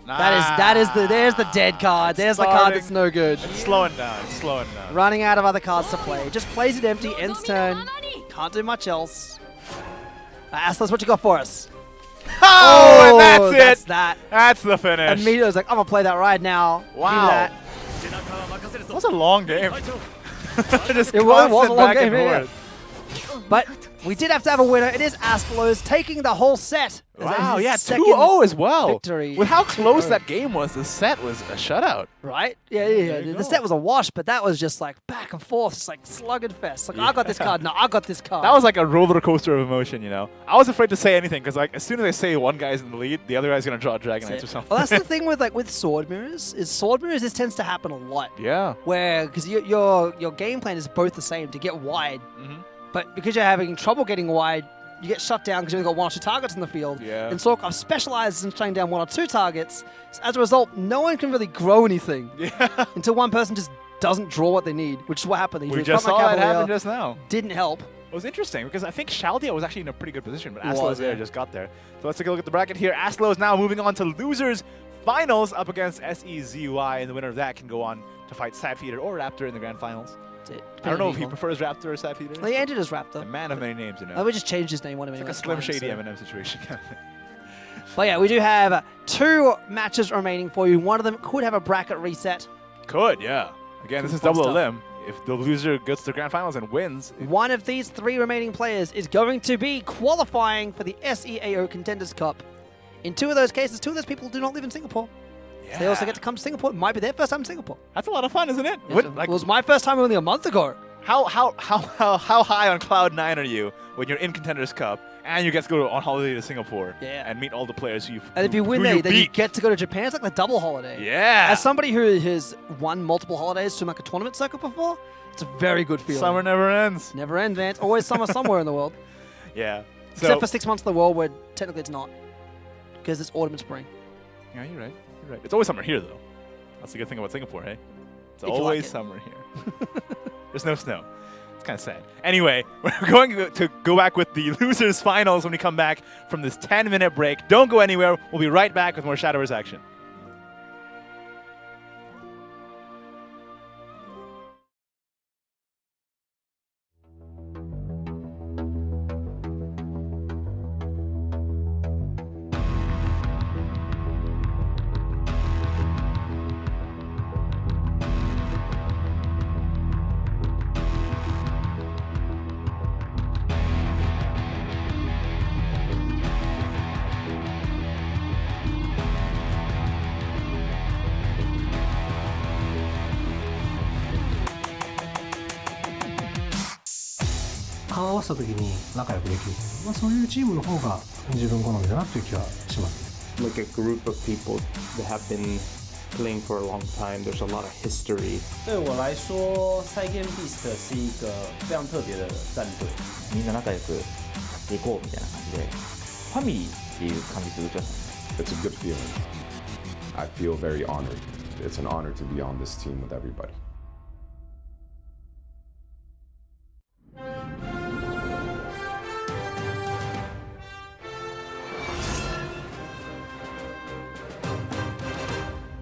There's the dead card. There's the card that's no good. It's slowing down. It's slowing down. Running out of other cards to play. Just plays it empty, ends turn. Can't do much else. Astalos, what you got for us? Oh, and that's it. That's that. That's the finish. And Mito's like, I'm gonna play that right now. Wow. That was a long game. Just It was a constant long back game, and yeah. forth. But we did have to have a winner. It is Astalos taking the whole set. Wow, yeah, second 2-0 as well. Victory. With how close that game was, the set was a shutout. Right? Yeah. The set was a wash, but that was just like back and forth. It's like slugging fest. Like, I got this card. No, I got this card. That was like a roller coaster of emotion, you know? I was afraid to say anything because like as soon as I say one guy's in the lead, the other guy's going to draw Dragon Knights or something. Well, that's the thing with sword mirrors. This tends to happen a lot. Yeah. Where, because your game plan is both the same to get wide, but because you're having trouble getting wide, you get shut down because you only got 1 or 2 targets in the field. Yeah. And Sorkov specializes in shutting down 1 or 2 targets. So as a result, no one can really grow anything until one person just doesn't draw what they need, which is what happened. We just saw that happen just now. Didn't help. It was interesting because I think Chaldea was actually in a pretty good position, but He Astalos was, there yeah. just got there. So let's take a look at the bracket here. Astalos now moving on to losers finals up against SEZY, and the winner of that can go on to fight Sapfeeder or Raptor in the grand finals. I don't know if he prefers Raptor or Sapfeeder. Well, he ended as Raptor. A man of many names, you know. I would just change his name one of It's them. like a Slim Shady Eminem situation. But yeah, we do have 2 matches remaining for you. One of them could have a bracket reset. Could, yeah. Again, this is Fun double stuff. limb. If the loser gets to the grand finals and wins, One of these 3 remaining players is going to be qualifying for the SEAO Contenders Cup. In 2 of those cases, 2 of those people do not live in Singapore. So they also get to come to Singapore. It might be their first time in Singapore. That's a lot of fun, isn't it? It was my first time only a month ago. How high on cloud 9 are you when you're in Contenders Cup and you get to go on holiday to Singapore and meet all the players you've And if you win there, then you get to go to Japan. It's like the double holiday. Yeah. As somebody who has won multiple holidays to like a tournament circuit before, it's a very good feeling. Summer never ends. Never ends, man. It's always summer somewhere in the world. Yeah. Except for 6 months of the world where technically it's not. Because it's autumn and spring. Yeah, you're right. You're right. It's always summer here, though. That's the good thing about Singapore, hey? It's always summer here. There's no snow. It's kind of sad. Anyway, we're going to go back with the losers finals when we come back from this 10-minute break. Don't go anywhere. We'll be right back with more Shadowverse action.顔を合わせた時に仲良くできる、そういうチームの方が自分好みだなという気はします。 Like a group of people that have been playing for a long time. There's a lot of history. 对我来说 SEAO Beast 是一个非常特別的戰隊。みんな仲良く行こうみたいな感じで、ファミリーっていう感じするじゃないですか。 It's a good feeling. I feel very honored. It's an honor to be on this team with everybody.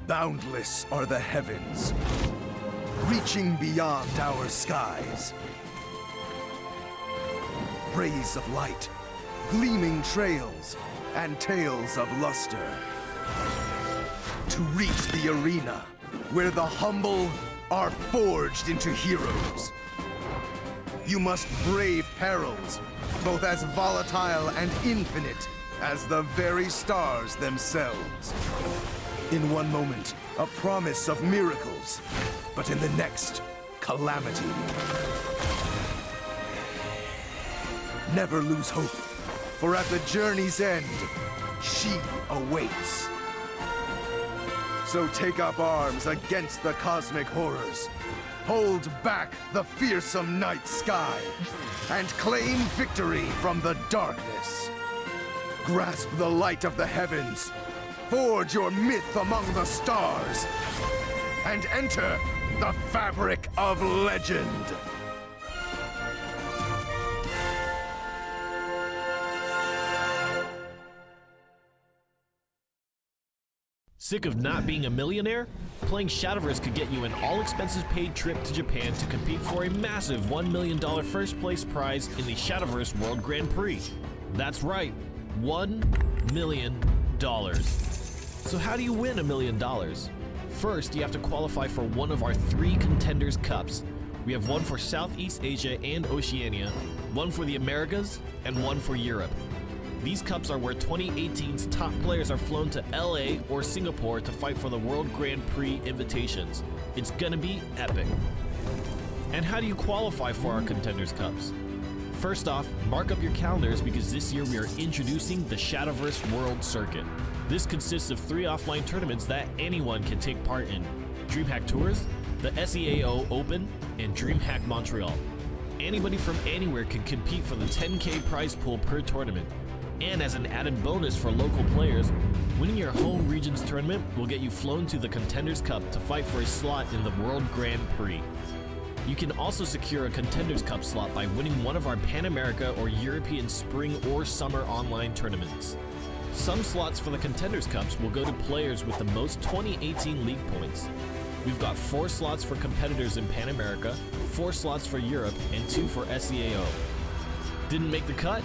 Boundless are the heavens, reaching beyond our skies. Rays of light, gleaming trails, and tales of luster. To reach the arena, where the humble are forged into heroes. You must brave perils, both as volatile and infinite as the very stars themselves. In one moment, a promise of miracles, but in the next, calamity. Never lose hope, for at the journey's end, she awaits. So take up arms against the cosmic horrors. Hold back the fearsome night sky, and claim victory from the darkness. Grasp the light of the heavens. Forge your myth among the stars, and enter the fabric of legend. Sick of not being a millionaire? Playing Shadowverse could get you an all-expenses-paid trip to Japan to compete for a massive $1 million first-place prize in the Shadowverse World Grand Prix. That's right, $1 million. So how do you win $1 million? First, you have to qualify for one of our 3 Contenders Cups. We have one for Southeast Asia and Oceania, one for the Americas, and one for Europe. These cups are where 2018's top players are flown to LA or Singapore to fight for the World Grand Prix invitations. It's gonna be epic. And how do you qualify for our Contenders Cups? First off, mark up your calendars because this year we are introducing the Shadowverse World Circuit. This consists of 3 offline tournaments that anyone can take part in: DreamHack Tours, the SEAO Open, and DreamHack Montreal. Anybody from anywhere can compete for the 10K prize pool per tournament. And as an added bonus for local players, winning your home region's tournament will get you flown to the Contenders Cup to fight for a slot in the World Grand Prix. You can also secure a Contenders Cup slot by winning one of our Pan America or European Spring or Summer online tournaments. Some slots for the Contenders Cups will go to players with the most 2018 league points. We've got 4 slots for competitors in Pan America, 4 slots for Europe, and 2 for SEAO. Didn't make the cut?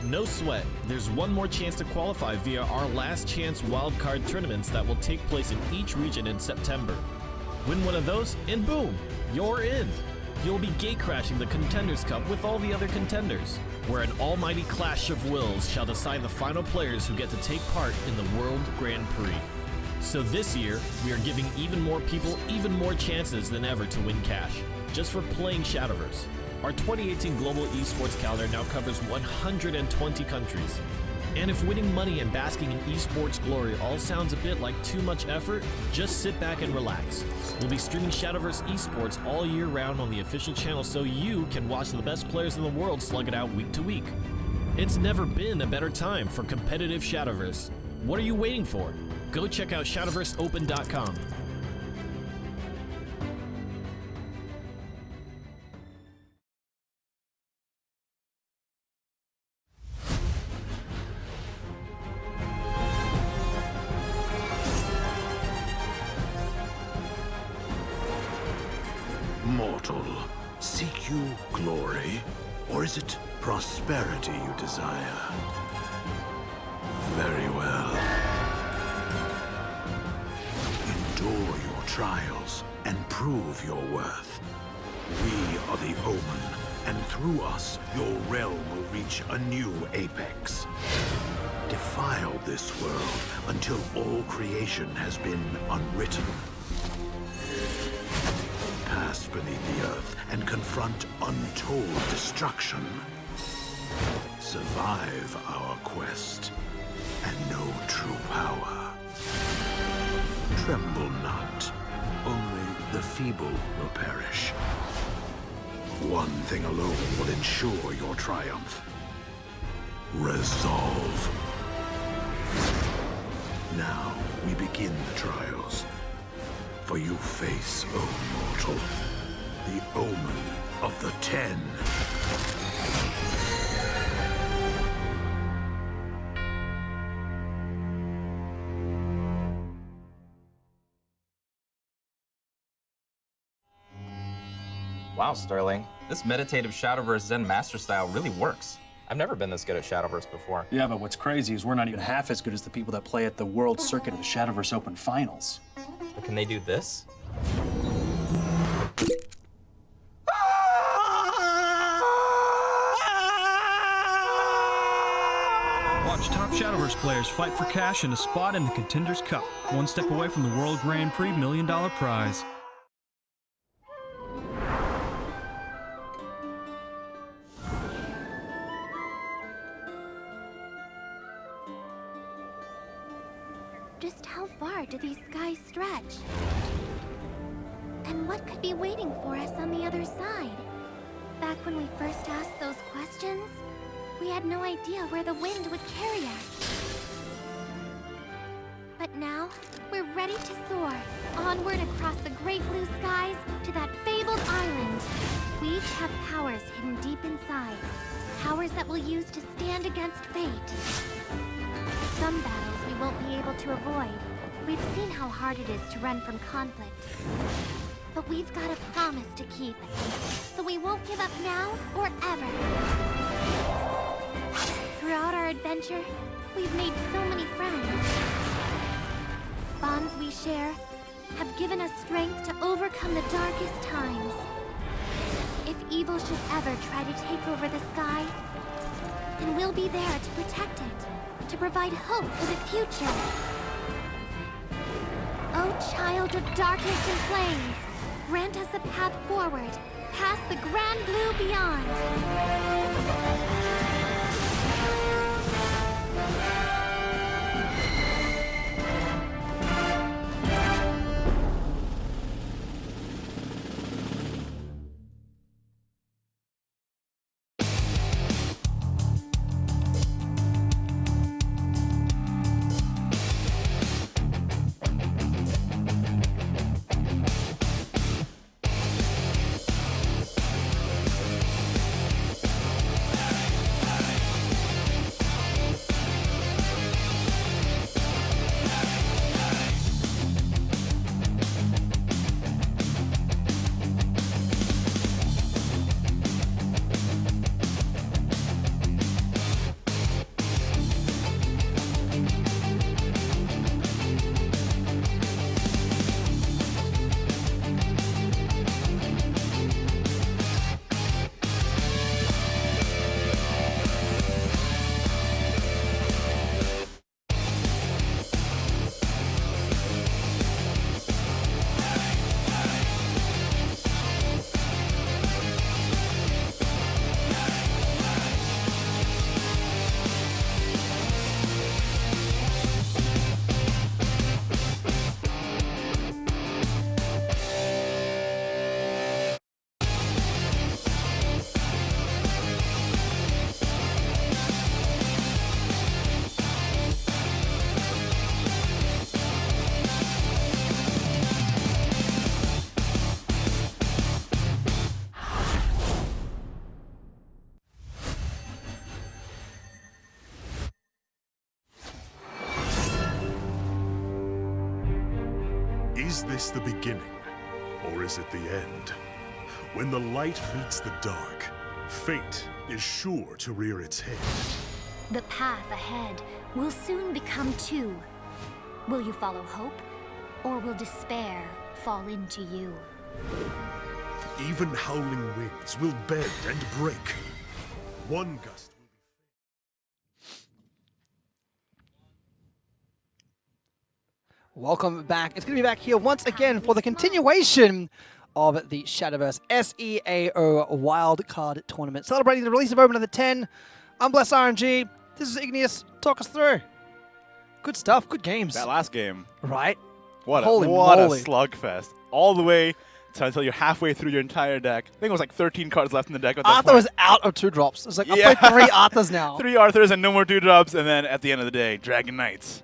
No sweat. There's one more chance to qualify via our last chance wildcard tournaments that will take place in each region in September. Win one of those, and boom, you're in. You'll be gatecrashing the Contenders Cup with all the other contenders, where an almighty clash of wills shall decide the final players who get to take part in the World Grand Prix. So this year, we are giving even more people even more chances than ever to win cash. just for playing Shadowverse. Our 2018 Global Esports calendar now covers 120 countries. And if winning money and basking in esports glory all sounds a bit like too much effort, just sit back and relax. We'll be streaming Shadowverse Esports all year round on the official channel so you can watch the best players in the world slug it out week to week. It's never been a better time for competitive Shadowverse. What are you waiting for? Go check out shadowverseopen.com. Mortal, seek you glory, or is it prosperity you desire? Very well. Endure your trials and prove your worth. We are the Omen, and through us, your realm will reach a new apex. Defile this world until all creation has been unwritten. Pass beneath the earth and confront untold destruction. Survive our quest and know true power. Tremble not, only the feeble will perish. One thing alone will ensure your triumph. Resolve. Now we begin the trials. For you face, O mortal, the Omen of the 10. Wow, Sterling. This meditative Shadowverse Zen Master style really works. I've never been this good at Shadowverse before. Yeah, but what's crazy is we're not even half as good as the people that play at the World Circuit of the Shadowverse Open Finals. But can they do this? Watch top Shadowverse players fight for cash and a spot in the Contenders Cup, one step away from the World Grand Prix $1 million prize. Just how far do these skies stretch? And what could be waiting for us on the other side? Back when we first asked those questions, we had no idea where the wind would carry us. But now, we're ready to soar, onward across the great blue skies to that fabled island. We each have powers hidden deep inside, powers that we'll use to stand against fate. Some battles we won't be able to avoid. We've seen how hard it is to run from conflict. But we've got a promise to keep, so we won't give up now or ever. Throughout our adventure, we've made so many friends. Bonds we share have given us strength to overcome the darkest times. If evil should ever try to take over the sky, then we'll be there to protect it, to provide hope for the future. O child of darkness and flames, grant us a path forward, past the grand blue beyond. Is this the beginning, or is it the end? When the light meets the dark, fate is sure to rear its head. The path ahead will soon become two. Will you follow hope, or will despair fall into you? Even howling winds will bend and break. One gust. Welcome back. It's going to be back here once again for the continuation of the Shadowverse SEAO Wildcard Tournament. Celebrating the release of Omen of the 10. I'm Bless RNG. This is Igneous. Talk us through. Good stuff. Good games. That last game. Right? What Holy a moly. slugfest. All the way until you're halfway through your entire deck. I think it was like 13 cards left in the deck. At that Arthur point. was out of 2 drops. It's like, I played 3 Arthurs now. 3 Arthurs and no more 2-drops. And then at the end of the day, Dragon Knights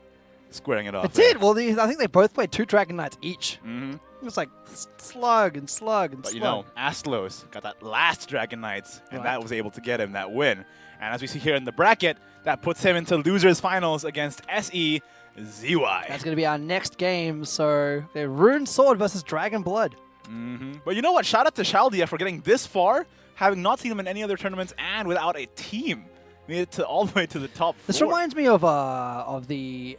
squaring it off. It did. Well, I think they both played 2 Dragon Knights each. Mm-hmm. It was like slug and slug and But slug. you know, Astlos got that last Dragon Knights, and that was able to get him that win. And as we see here in the bracket, that puts him into losers finals against SEZY. That's going to be our next game. So, Rune Sword versus Dragon Blood. Mm-hmm. But you know what? Shout out to Shaldia for getting this far, having not seen him in any other tournaments, and without a team. Made it all the way to the top 4. This reminds me of the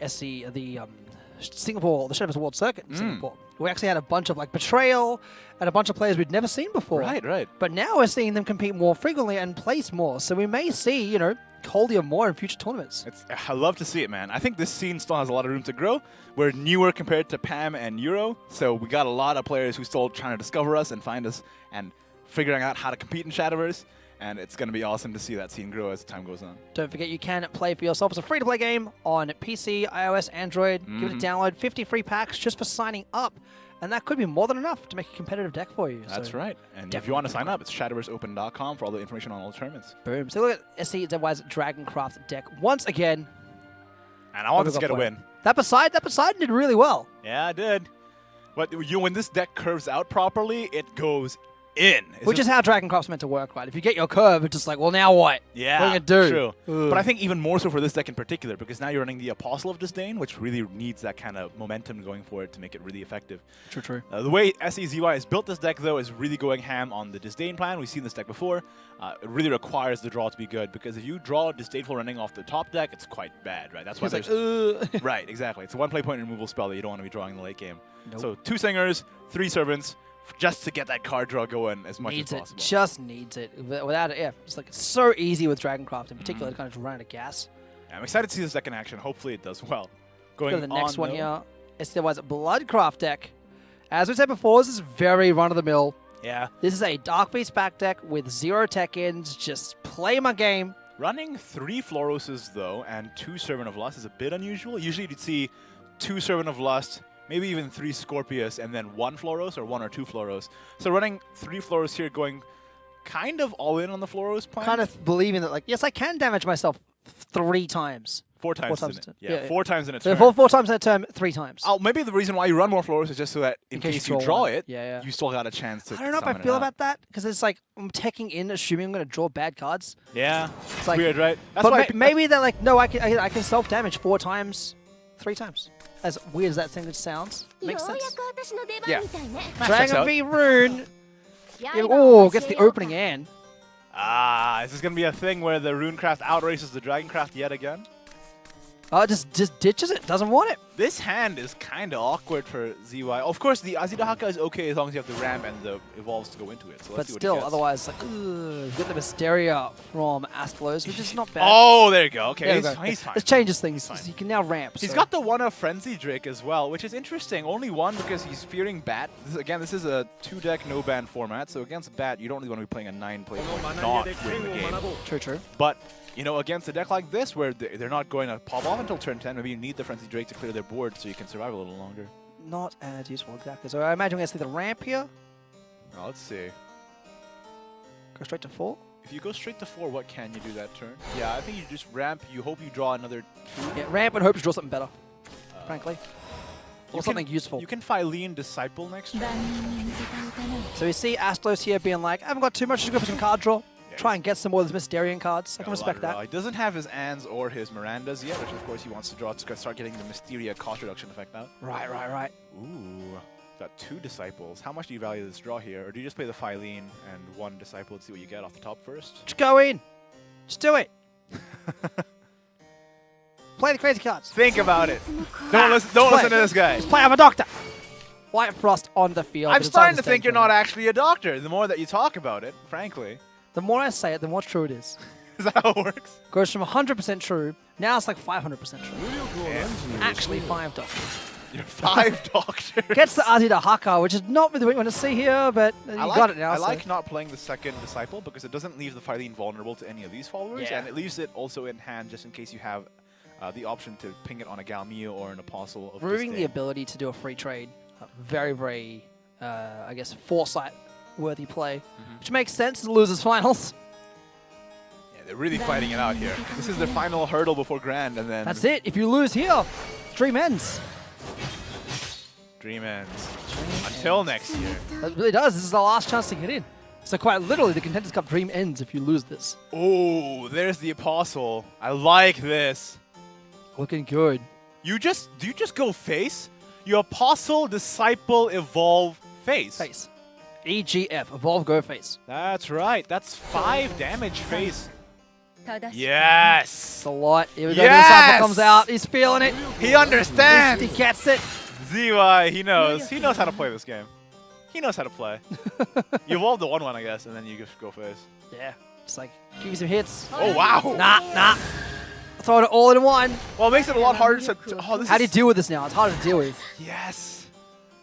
Singapore, the Shadowverse World Circuit in Singapore. We actually had a bunch of like Betrayal and a bunch of players we'd never seen before. Right. But now we're seeing them compete more frequently and place more. So we may see, you know, Holdia more in future tournaments. I love to see it, man. I think this scene still has a lot of room to grow. We're newer compared to PAM and Euro, so we got a lot of players who still trying to discover us and find us and figuring out how to compete in Shadowverse. And it's going to be awesome to see that scene grow as time goes on. Don't forget you can play for yourself. It's a free-to-play game on PC, iOS, Android. Give it a download. 50 free packs just for signing up. And that could be more than enough to make a competitive deck for you. That's right. And if you want to sign up, it's shadowverseopen.com for all the information on all the tournaments. Boom. So look at SEZY's Dragoncraft deck once again. And I want this to get a win. That Poseidon did really well. Yeah, it did. But when this deck curves out properly, it goes in. Which is how Dragoncraft's meant to work, right? If you get your curve, it's just like, well, now what? Yeah, what are you going to do? True. But I think even more so for this deck in particular, because now you're running the Apostle of Disdain, which really needs that kind of momentum going for it to make it really effective. True. The way SEZY has built this deck, though, is really going ham on the Disdain plan. We've seen this deck before. It really requires the draw to be good, because if you draw Disdainful running off the top deck, it's quite bad, right? That's why there's Right, exactly. It's a 1-play-point removal spell that you don't want to be drawing in the late game. Nope. So 2 Singers, 3 Servants, just to get that card draw going as much as possible. Just needs it. Without it, it's like it's so easy with Dragoncraft in particular to kind of run out of gas. Yeah, I'm excited to see this deck in action. Hopefully it does well. Go to the next one here. SEZY's Bloodcraft deck. As we said before, this is very run-of-the-mill. Yeah. This is a Dark Beast back deck with 0 tech-ins. Just play my game. Running 3 Floroses, though, and 2 Servant of Lust is a bit unusual. Usually you'd see 2 Servant of Lust, maybe even 3 Scorpius, and then 1 Floros, or 1 or 2 Floros. So running 3 Floros here, going kind of all in on the Floros plan. Kind of believing that, like, yes, I can damage myself 3 times. 4 times, in it. Yeah, 4 times in a so turn. 4 times in a turn, 3 times. Oh, maybe the reason why you run more Floros is just so that in case you draw it, you still got a chance to I don't know if I feel about that, because it's like, I'm teching in, assuming I'm going to draw bad cards. Yeah, it's like, weird, right? That's but why maybe they're like, no, I can self-damage 4 times, 3 times. As weird as that thing sounds. Makes sense. Yeah. Dragon V Rune. Oh, gets the opening hand. Is this going to be a thing where the Runecraft outraces the Dragoncraft yet again? Oh, it just ditches it. Doesn't want it. This hand is kind of awkward for ZY. Of course, the Azidahaka is okay as long as you have the ramp and the evolves to go into it. So but still, otherwise, like, get the Mysteria from Asplos, which is not bad. Oh, there you go. Okay, he's fine. It changes things. He can now ramp. He's got the one of Frenzy Drake as well, which is interesting. Only one because he's fearing Bat. This is a 2-deck no-ban format, so against Bat, you don't really want to be playing a 9-play not win the game. True. But you know, against a deck like this, where they're not going to pop off until turn 10, maybe you need the Frenzy Drake to clear their board so you can survive a little longer. Not as useful, exactly. So I imagine we're going to see the ramp here. Now, let's see. Go straight to 4? If you go straight to 4, what can you do that turn? Yeah, I think you just ramp. You hope you draw another 2. Yeah, ramp and hope to draw something better, frankly. Or something useful. You can Phylene Disciple next turn. So we see Astlos here being like, I haven't got too much to go for some card draw. Try and get some more of those Mysterian cards. I can respect that. He doesn't have his Ans or his Mirandas yet, which of course he wants to draw to start getting the Mysteria cost reduction effect out. Right. Ooh. Got 2 disciples. How much do you value this draw here? Or do you just play the Phylene and 1 disciple and see what you get off the top first? Just go in. Just do it. Play the crazy cards. Think about it. Don't listen to this guy. Just play. I'm a doctor. White Frost on the field. I'm starting to think you're not actually a doctor. The more that you talk about it, frankly. The more I say it, the more true it is. Is that how it works? Goes from 100% true, now it's like 500% true. Actually 5 doctors. You're 5 doctors. Gets the Azida Haka, which is not really what you want to see here, but you got it now. I so. like not playing the second disciple because it doesn't leave the Phylene vulnerable to any of these followers, Yeah. and it leaves it also in hand just in case you have the option to ping it on a Galmeo or an Apostle of Removing the Disdain. ability to do a free trade, very, very, I guess, foresight-worthy play, which makes sense in losers finals. Yeah, they're really fighting it out here. This is their final hurdle before Grand, and then That's it. If you lose here, dream ends. Dream ends. Until next year. It really does. This is our last chance to get in. So quite literally, the Contenders Cup dream ends if you lose this. Oh, there's the Apostle. I like this. Looking good. Do you just go face? You Apostle, Disciple, Evolve, face. Face. EGF, Evolve, go face. That's right. That's 5 damage face. Yes. It's a lot. Here we go. Yes! The Disciple comes out. He's feeling it. He understands. He gets it. ZY, he knows. He knows how to play this game. He knows how to play. You evolve the 1/1, I guess, and then you just go face. Yeah. Just like, give you some hits. Oh, wow. Nah. Throw it all in one. Well, it makes it a lot harder to... How do you deal with this now? It's harder to deal with. Yes.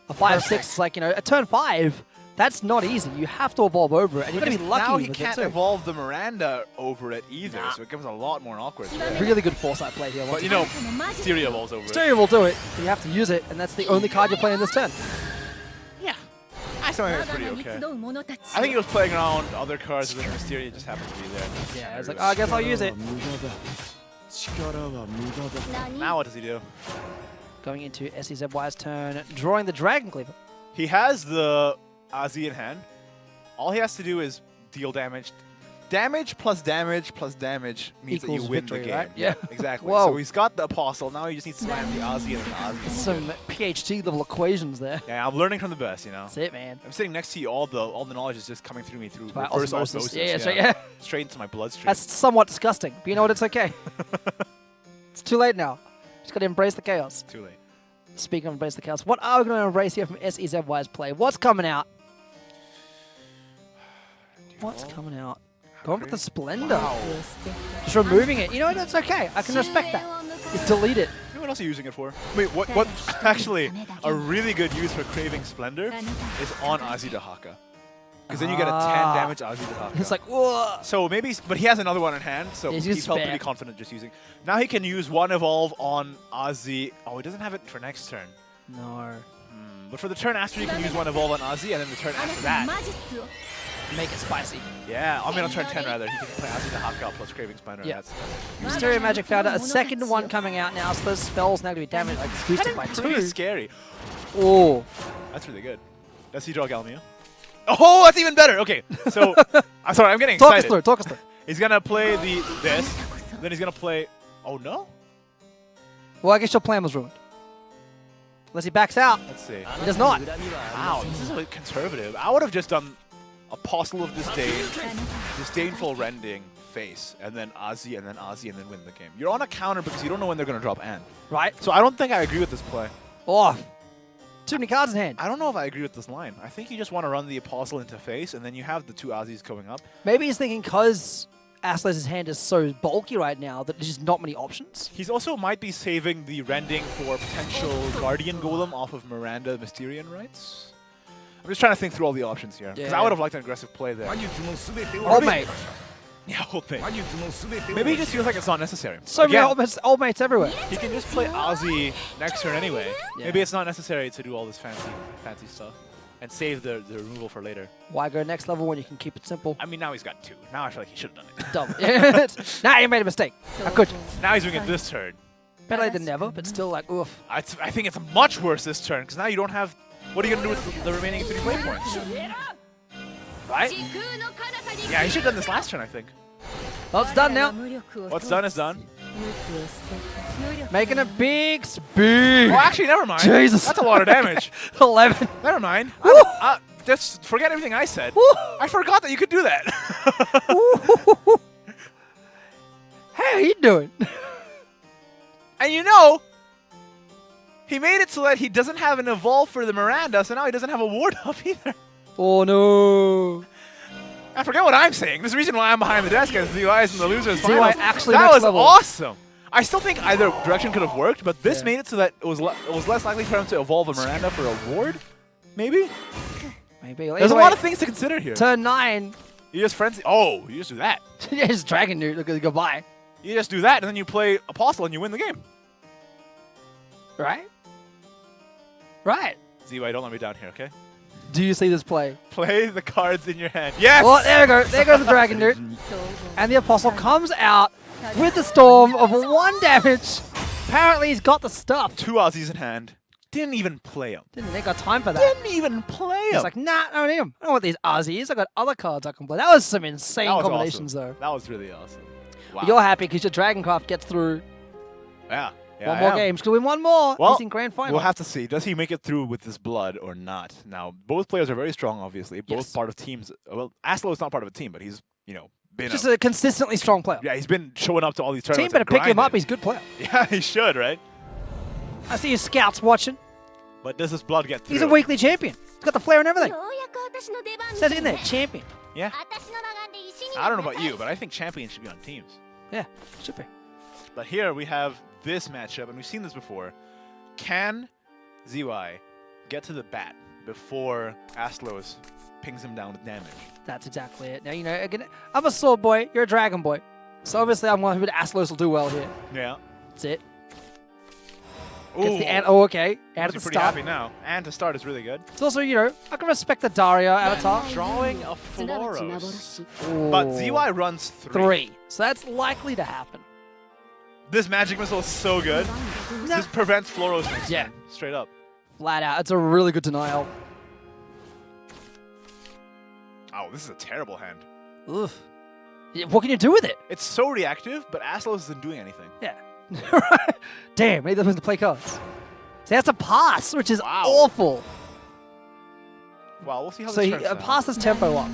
A 5/6 is like, a turn 5. That's not easy. You have to evolve over it, and you're going to be lucky now he with can't it too. evolve the Miranda over it either, so it becomes a lot more awkward. Really good foresight play here. But Mysteria evolves over it. Mysteria will do it, but you have to use it, and that's the only card you're playing this turn. Yeah. I still think it's pretty okay. I think he was playing around other cards, and then Mysteria just happened to be there. Yeah, it's like, I guess I'll use it. Now what does he do? Going into SEZY's turn, drawing the Dragon Cleaver. He has the Azi in hand. All he has to do is deal damage. Damage plus damage plus damage means that you Equals win victory, the game. right? Yeah. Exactly. Whoa. So he's got the Apostle. Now he just needs to slam the Azi and the Azi. Some PhD level equations there. Yeah, I'm learning from the best, That's it, man. I'm sitting next to you. All the knowledge is just coming through me through By reverse osmosis. osmosis. Yeah. Straight into my bloodstream. That's somewhat disgusting, but you know what? It's okay. It's too late now. Just got to embrace the chaos. Too late. Speaking of embrace the chaos, what are we going to embrace here from SEZY's play? What's coming out? What's coming out? Going with the Splendor. Wow. Just removing it. You know what? That's okay. I can respect that. Just delete it. You know what else are you using it for? Wait, what? Actually, a really good use for Craving Splendor is on Azida Haka. Because then you get a 10 damage Azida Haka. It's like, whoa. So maybe, but he has another one in hand, so Yeah, he felt pretty confident just using. Now he can use 1 Evolve on Azi. Oh, he doesn't have it for next turn. No. But for the turn after, you can use 1 Evolve on Azi, and then the turn after that. Make it spicy. Yeah, I mean on turn 10 rather. He can play Azida Haka plus Craving Splendor. Yeah. That's Mysteria Magic Founder, a second one coming out now, so those spells now going to be damaged, like boosted by 2. pretty scary. Oh. That's really good. Does he draw Galmeo? Oh, that's even better. Okay, so I'm sorry, I'm getting excited. Talk us through. He's gonna play this, then he's gonna play. Oh no! Well, I guess your plan was ruined. Unless he backs out. Let's see. He does not. Wow, this is a bit conservative. I would have just done Apostle of Disdain, Disdainful Rending, face, and then Azi, and then Azi, and then win the game. You're on a counter because you don't know when they're gonna drop An. Right. So I don't think I agree with this play. Oh. Too many cards in hand. I don't know if I agree with this line. I think you just want to run the Apostle into face, and then you have the 2 Azis coming up. Maybe he's thinking because Aslos' hand is so bulky right now that there's just not many options. He's also might be saving the rending for potential Guardian Golem off of Miranda Mysterian Rights. I'm just trying to think through all the options here. Because I would have liked an aggressive play there. Old mate. Yeah, old mate. Maybe he just feels like it's not necessary. So many old mates everywhere. He can just play Ozzy next turn anyway. Yeah. Maybe it's not necessary to do all this fancy stuff. And save the removal for later. Why go next level when you can keep it simple? I mean, now he's got 2. Now I feel like he should have done it. Dumb. Now you made a mistake. How could you? Now he's doing it this turn. Better late than never, but still like, oof. I think it's much worse this turn, because now you don't have... What are you going to do with the remaining 3 play points? Right? Yeah, he should have done this last turn, I think. Well, it's done now. What's done is done. Making a big speed. Oh, actually, never mind. Jesus. That's a lot of damage. 11. Never mind. Just forget everything I said. I forgot that you could do that. Hey, how you doing? And you know, he made it so that he doesn't have an evolve for the Miranda, so now he doesn't have a ward up either. Oh no. I forget what I'm saying. There's a reason why I'm behind the desk as ZY is in the losers ZY finals. actually that next was level. awesome. I still think either direction could have worked, but this made it so that it was less likely for him to evolve a Miranda for a ward. Maybe? Maybe. There's a lot of things to consider here. Turn 9. You just frenzy. Oh, you just do that. Yeah, just Dragon Dude. Look at goodbye. You just do that, and then you play Apostle, and you win the game. Right? Right. ZY, don't let me down here, okay? Do you see this play? Play the cards in your hand. Yes! Well, there we go. There goes the Dragon Dude. And the Apostle comes out with the Storm of 1 damage. Apparently, he's got the stuff. 2 Aussies in hand. Didn't even play him. Didn't they got time for that? Didn't even play him. He's like, nah, I don't need them. I don't want these Aussies. I got other cards I can play. That was some insane combinations, awesome. though. That was really awesome. Wow. You're happy because your Dragoncraft gets through Yeah. one more game. Should win one more. Well, He's in grand final. we'll have to see. Does he make it through with this blood or not? Now, both players are very strong, obviously. Both part of teams. Well, Aslo is not part of a team, but he's, been just a consistently strong player. Yeah, he's been showing up to all these tournaments. Team better pick him up. He's a good player. Yeah, he should, right? I see his scouts watching. But does this blood get through? He's a weekly champion. He's got the flair and everything. Says it in there, champion. Yeah. I don't know about you, but I think champions should be on teams. Yeah, should be. But here we have this matchup, and we've seen this before. Can ZY get to the bat before Aslos pings him down with damage? That's exactly it. Now, again, I'm a sword boy. You're a dragon boy. So obviously I'm one who Aslos will do well here. Yeah. That's it. Gets the ant. Oh, okay. And He's the pretty start. happy now. And to start is really good. It's also, I can respect the Daria avatar. Drawing a Floros. But ZY runs 3. So that's likely to happen. This magic missile is so good. This prevents Floros next turn. Straight up. Flat out. It's a really good denial. Oh, this is a terrible hand. Oof. What can you do with it? It's so reactive, but Aslos isn't doing anything. Yeah. Damn, maybe that was to play cards. So he has to pass, which is awful. Well, we'll see how so this he turns out. passes tempo up.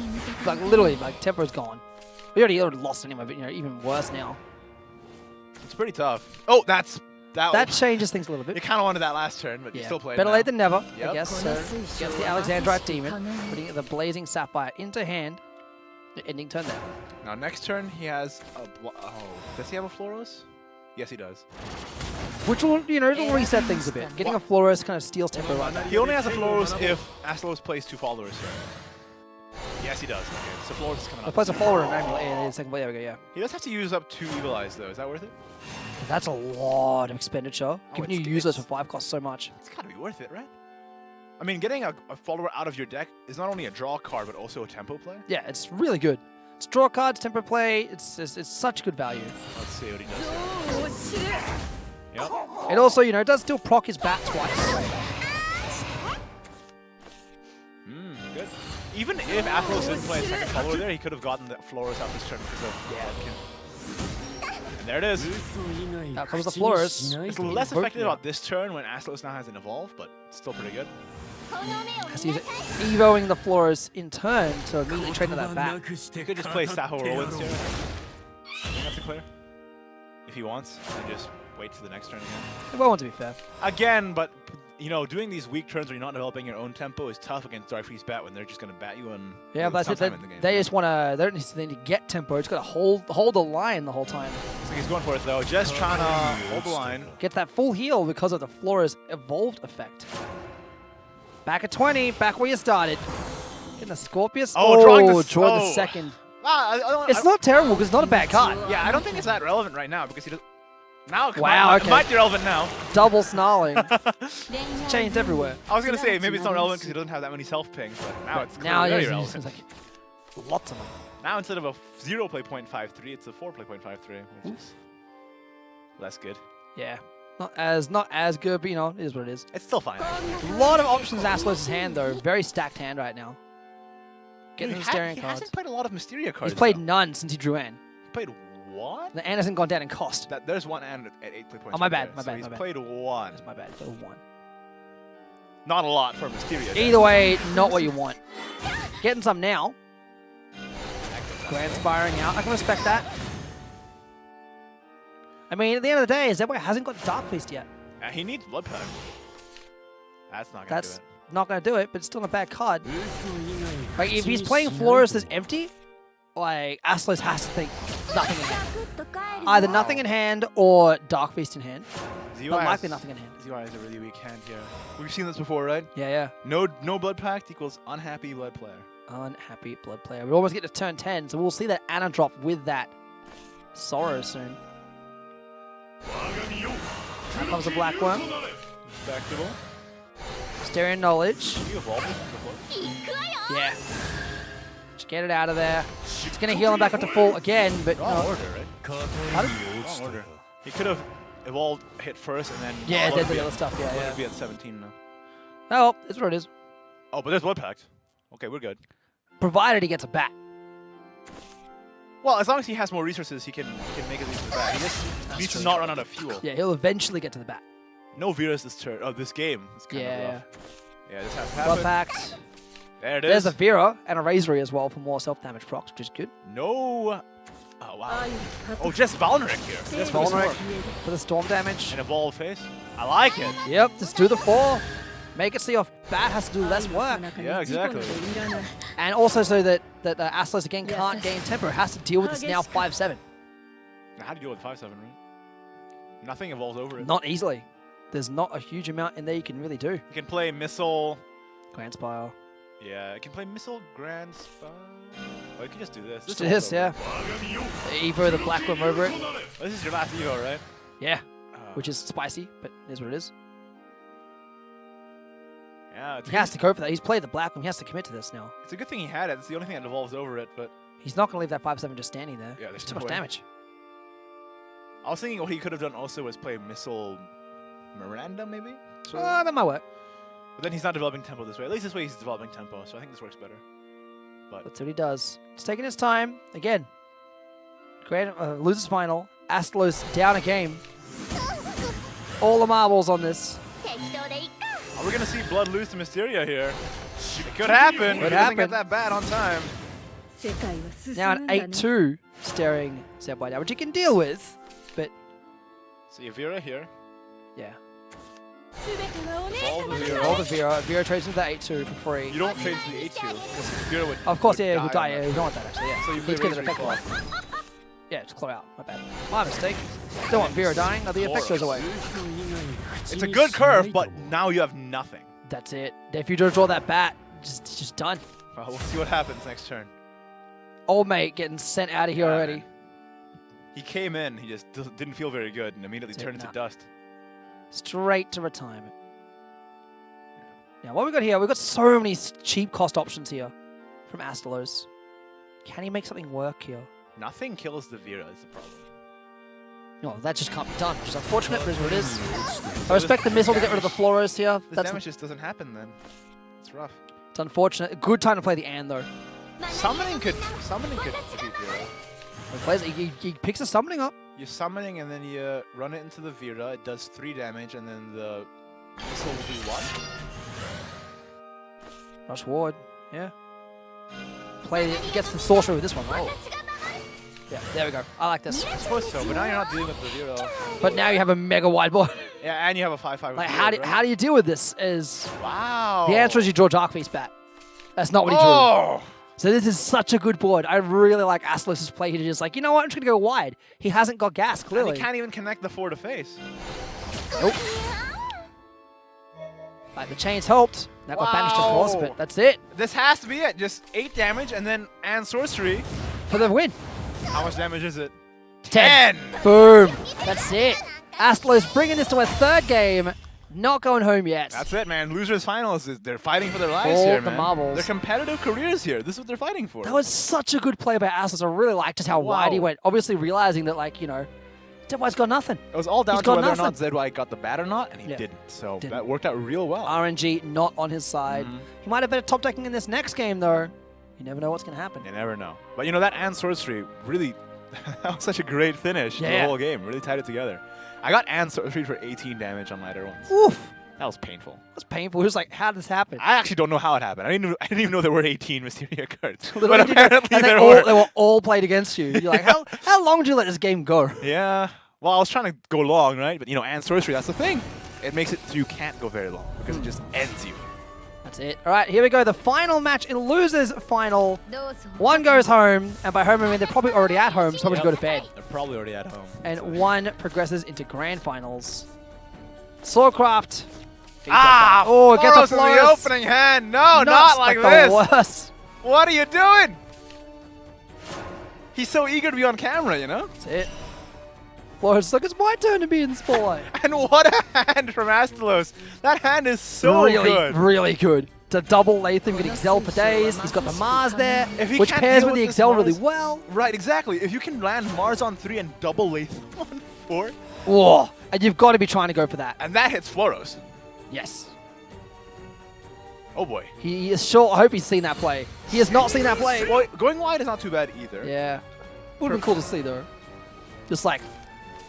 Like, literally, tempo's gone. We already lost anyway, but, even worse now. It's pretty tough. Oh, that changes things a little bit. You kind of wanted that last turn, but you still played Better it late than never, Yep. I guess. So gets the Alexandrite Demon, putting the Blazing Sapphire into hand. The ending turn there. Now, next turn, he has a... does he have a Floros? Yes, he does. Which will, it'll reset things a bit. Getting a Floros kind of steals tempo right now. He only has a Floros if Aslos plays 2 followers here. Yes, he does. Okay, so Floros is coming up. He plays a follower in the second play. There we go, yeah. He does have to use up 2 Evil Eyes, though. Is that worth it? That's a lot of expenditure. Giving you users for 5 costs so much. It's got to be worth it, right? I mean, getting a follower out of your deck is not only a draw card, but also a tempo play. Yeah, it's really good. It's draw cards, tempo play. It's such good value. Let's see what he does here. Yep. It also, it does still proc his bat twice. Good. Even if Athlos didn't play a second follower there, he could have gotten the Floros out this turn because of and there it is. Out comes the Floros. It's less effective about this turn when Aslos now has an evolve, but still pretty good. As he's evoing the Floros in turn to immediately trade to that bat. He could just play Saho Rollins here. I think that's a clear. If he wants, and just wait to the next turn again. It won't, to be fair. Again, but doing these weak turns where you're not developing your own tempo is tough against Darkfree's bat when they're just going to bat you and yeah, but that's it. They just want to. They don't need to get tempo. It's got to hold the line the whole time. So he's going for it though. Just trying to hold the line. Get that full heal because of the Flora's evolved effect. Back at 20, back where you started. Getting the Scorpius. Drawing the second. It's not terrible because it's not a bad card. Yeah, I don't think it's that relevant right now because he does. Now it might be relevant now. Double snarling. Changed everywhere. I was gonna say maybe it's not relevant because he doesn't have that many self pings, but now it's very relevant. It's like lots of them. Now instead of a 0 play 0.53, it's a 4 play 0.53, which is less good. Yeah. Not as good, but it is what it is. It's still fine. A lot of options in Aslos' hand though. Very stacked hand right now. Getting the Mysterian cards. He hasn't played a lot of Mysteria cards. He's played none since he drew in. He played What? The Ant hasn't gone down in cost. There's one Ant at 8 play points. Oh, my right bad, there. my So bad, he's my bad. played one. That's my bad. So 1. Not a lot for Mysteria. Either way, not what you want. Getting some now. Grand Spiring out. I can respect that. I mean, at the end of the day, Zebway hasn't got Dark Beast yet. He needs Blood Pack. That's not going to do That's it. not going to do it, but it's still not a bad card. Like, if he's playing Flores as empty, like, Astalos has to think nothing in hand. Either nothing in hand or Dark Beast in hand. But likely nothing in hand. ZY has a really weak hand here. We've seen this before, right? Yeah. No Blood Pact equals unhappy Blood player. Unhappy Blood player. We almost get to turn 10, so we'll see that Anna drop with that Sorrow soon. Here comes a Black Worm. Respectable. Stereo Knowledge. You evolved it before? Yeah. Just get it out of there. It's going to heal him back up to full again, but no. Wrong order, right? Wrong order. He could have evolved, hit first, and then... Yeah, Blood did the be other at- stuff, yeah, Blood yeah. be at 17 now. Oh, well, that's what it is. Oh, but there's Blood Pact. Okay, we're good. Provided he gets a bat. Well, as long as he has more resources, he can make it into the back. He just needs to not run out of fuel. Yeah, he'll eventually get to the bat. No Viras this turn. Oh, this game. It's kind of rough. Yeah, this has to happen. Blood Pact. There it is. There's a Vera and a Razory as well for more self-damage procs, which is good. No. Oh, wow. Oh, just Valneric here. Just Valneric for the storm damage. And Evolve face. I like it. Yep, just do the 4. Make it so your bat has to do less work. Yeah, exactly. And also so that Astalos again can't gain tempo. It has to deal with this now 5-7. Now, how do you deal with 5-7, right? Nothing evolves over it. Not easily. There's not a huge amount in there you can really do. You can play Missile. Grand Spire. Yeah, you can play Missile, Grand Spire. Oh, you can just do this. Just do this, yeah. Evo the Black Worm over it. Oh, this is your last Evo, right? Yeah. Which is spicy, but it is what it is. Yeah, He has to go for that. He's played the Black Worm. He has to commit to this now. It's a good thing he had it. It's the only thing that evolves over it, but... He's not going to leave that 5-7 just standing there. Yeah, there's too no much way. damage. I was thinking what he could have done also was play Missile Miranda, maybe? So, That might work. but then he's not developing tempo this way. At least this way he's developing tempo, so I think this works better. But That's what he does. He's taking his time. Again, loses final. Astalos down a game. All the marbles on this. are we going to see Blood lose to Mysteria here? It could happen. Could He doesn't get happen. that bad on time. Now an 8-2 staring Zebway down, which he can deal with, but See a Vera here. yeah. All the Vera. All the Vera. Vera trades into the 8-2 for free. You don't trade to the 8-2, because Vera would Of course, would yeah, he would die. on Yeah, that. we don't want that actually, yeah. So you Need play to get the Razor effect Claw. away. Yeah, just claw out. My bad. My mistake. Don't want Vera dying. Now the effect goes away. It's a good curve, but now you have nothing. That's it. If you don't draw that bat, just done. Well, we'll see what happens next turn. Old mate getting sent out of here already. He came in, he just didn't feel very good, and immediately That's it, turned into nah. dust. Straight to retirement. Now, what we got here? We've got so many cheap cost options here from Astalos. Can he make something work here? Nothing kills the Vera is the problem. No, that just can't be done, which is unfortunate, but it is what it is. I respect the missile to get rid of the Floros here. This That's damage just doesn't happen then. It's rough. It's unfortunate. Good time to play the Ann, though. Summoning could defeat Vera. He picks a summoning up. You're summoning and then you run it into the Vera. It does 3 damage, and then the missile will do 1. Rush Ward, yeah. Gets the sorcerer with this one. Oh. Yeah, there we go. I like this. I suppose so, but now you're not dealing with the Vera. But now you have a mega wide board. Yeah, and you have a 5/5. Like, how do you deal with this? Wow. The answer is you draw Dark Beast Bat. That's not what he drew. Oh! So this is such a good board. I really like Astalos' play here to just like, you know what, I'm just going to go wide. He hasn't got gas, clearly. And he can't even connect the 4 to face. Nope. Like, the chains helped. That got banished of course, but that's it. This has to be it. Just 8 damage and then sorcery. For the win. How much damage is it? 10. Boom. That's it. Astalos bringing this to a 3rd game. Not going home yet. That's it, man. Losers finals. They're fighting for their lives All here, the man. marbles. They're competitive careers here. This is what they're fighting for. That was such a good play by Astalos. I really liked just how wide he went. Obviously realizing that, like, you know, Zedway's got nothing. It was all down He's to got whether nothing. or not Zedway got the bat or not, and he didn't. So that worked out real well. RNG not on his side. He might have better top decking in this next game, though. You never know what's going to happen. You never know. But, you know, that and sorcery really That was such a great finish to the Yeah. whole game. Really tied it together. I got Anne sorcery for 18 damage on lighter ones. Oof. That was painful. That's painful. It was like, how did this happen? I actually don't know how it happened. I didn't even know there were 18 Mysteria cards. Literally But didn't know- apparently and there they were. were all played against you. You're like, how long do you let this game go? Yeah. Well, I was trying to go long, right? But, Anne sorcery, that's the thing. It makes it so you can't go very long because it just ends you. That's it. All right, here we go. The final match in losers final. One goes home, and by home I mean they're probably already at home, so probably should go to bed. They're probably already at home. And one progresses into grand finals. Swordcraft. Oh, it gets a in the Flores. opening hand. No, Nuts, not like the this. worst. What are you doing? He's so eager to be on camera, That's it. Flores, look, it's my turn to be in the spotlight. And what a hand from Astalos. That hand is so really, good. really good. It's a double Latham, getting Excel for days. He's got the Mars there, If he which can't pairs deal with the this Excel Mars- really well. Right, exactly. If you can land Mars on 3 and double Latham on 4. Whoa. And you've got to be trying to go for that. And that hits Floros. Yes. Oh boy. He is sure. I hope he's seen that play. He has not seen that play. Well, going wide is not too bad either. Yeah. Would have been cool to see, though. Just like,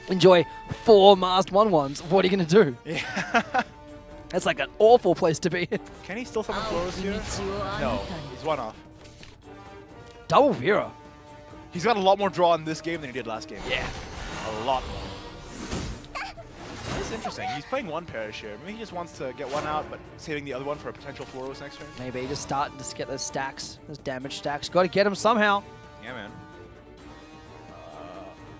enjoy 4 masked 1-1s. What are you going to do? Yeah. That's like an awful place to be. Can he still summon Floros here? No. He's one off. Double Vera. He's got a lot more draw in this game than he did last game. Yeah. A lot more. This is interesting. He's playing one Perish here. Maybe he just wants to get one out, but saving the other one for a potential Floros next turn. Maybe just starting to get those stacks, those damage stacks. Got to get them somehow. Yeah, man.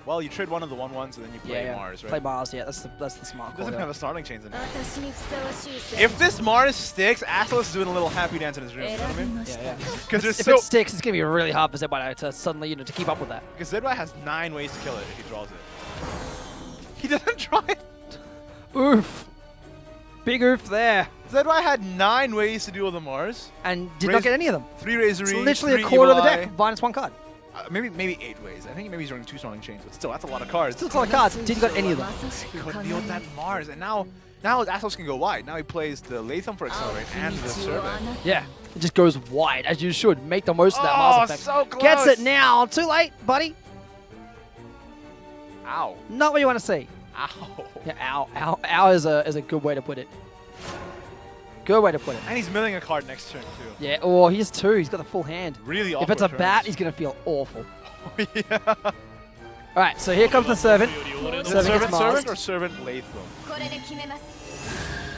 Well, you trade one of the 1-1s and then you play Mars, right? Play Mars, yeah. That's the smart He call. doesn't there. have a starting chains in it. If this Mars sticks, Astalos is doing a little happy dance in his room. You know what I mean? Yeah. Because If it sticks, it's going to be really hard for Zedwai to suddenly, to keep up with that. Because Zedwai has 9 ways to kill it if he draws it. He doesn't try it. Oof. Big oof there. Zedwai had 9 ways to deal with the Mars. And did not get any of them. 3 Razory, It's literally 3 a quarter of the Evil deck, Eye. minus 1 card. Maybe 8 ways. I think maybe he's running 2 Starling Chains, but still, that's a lot of cards. Still a lot of cards. Didn't got any of them. He couldn't deal with that Mars. And now Astalos can go wide. Now he plays the Latham for Accelerate and the Servant. Yeah. It just goes wide, as you should. Make the most of that Mars effect. So close. Gets it now. Too late, buddy. Ow. Not what you want to see. Ow. Yeah, ow. Ow. Ow is a good way to put it. Good way to put it. And he's milling a card next turn, too. Yeah, oh, he has 2. He's got the full hand. Really If awful it's a bat, turns. he's going to feel awful. Yeah. All right, so here comes the Servant. Is it Servant gets Servant Mars. or Servant Latham? Well,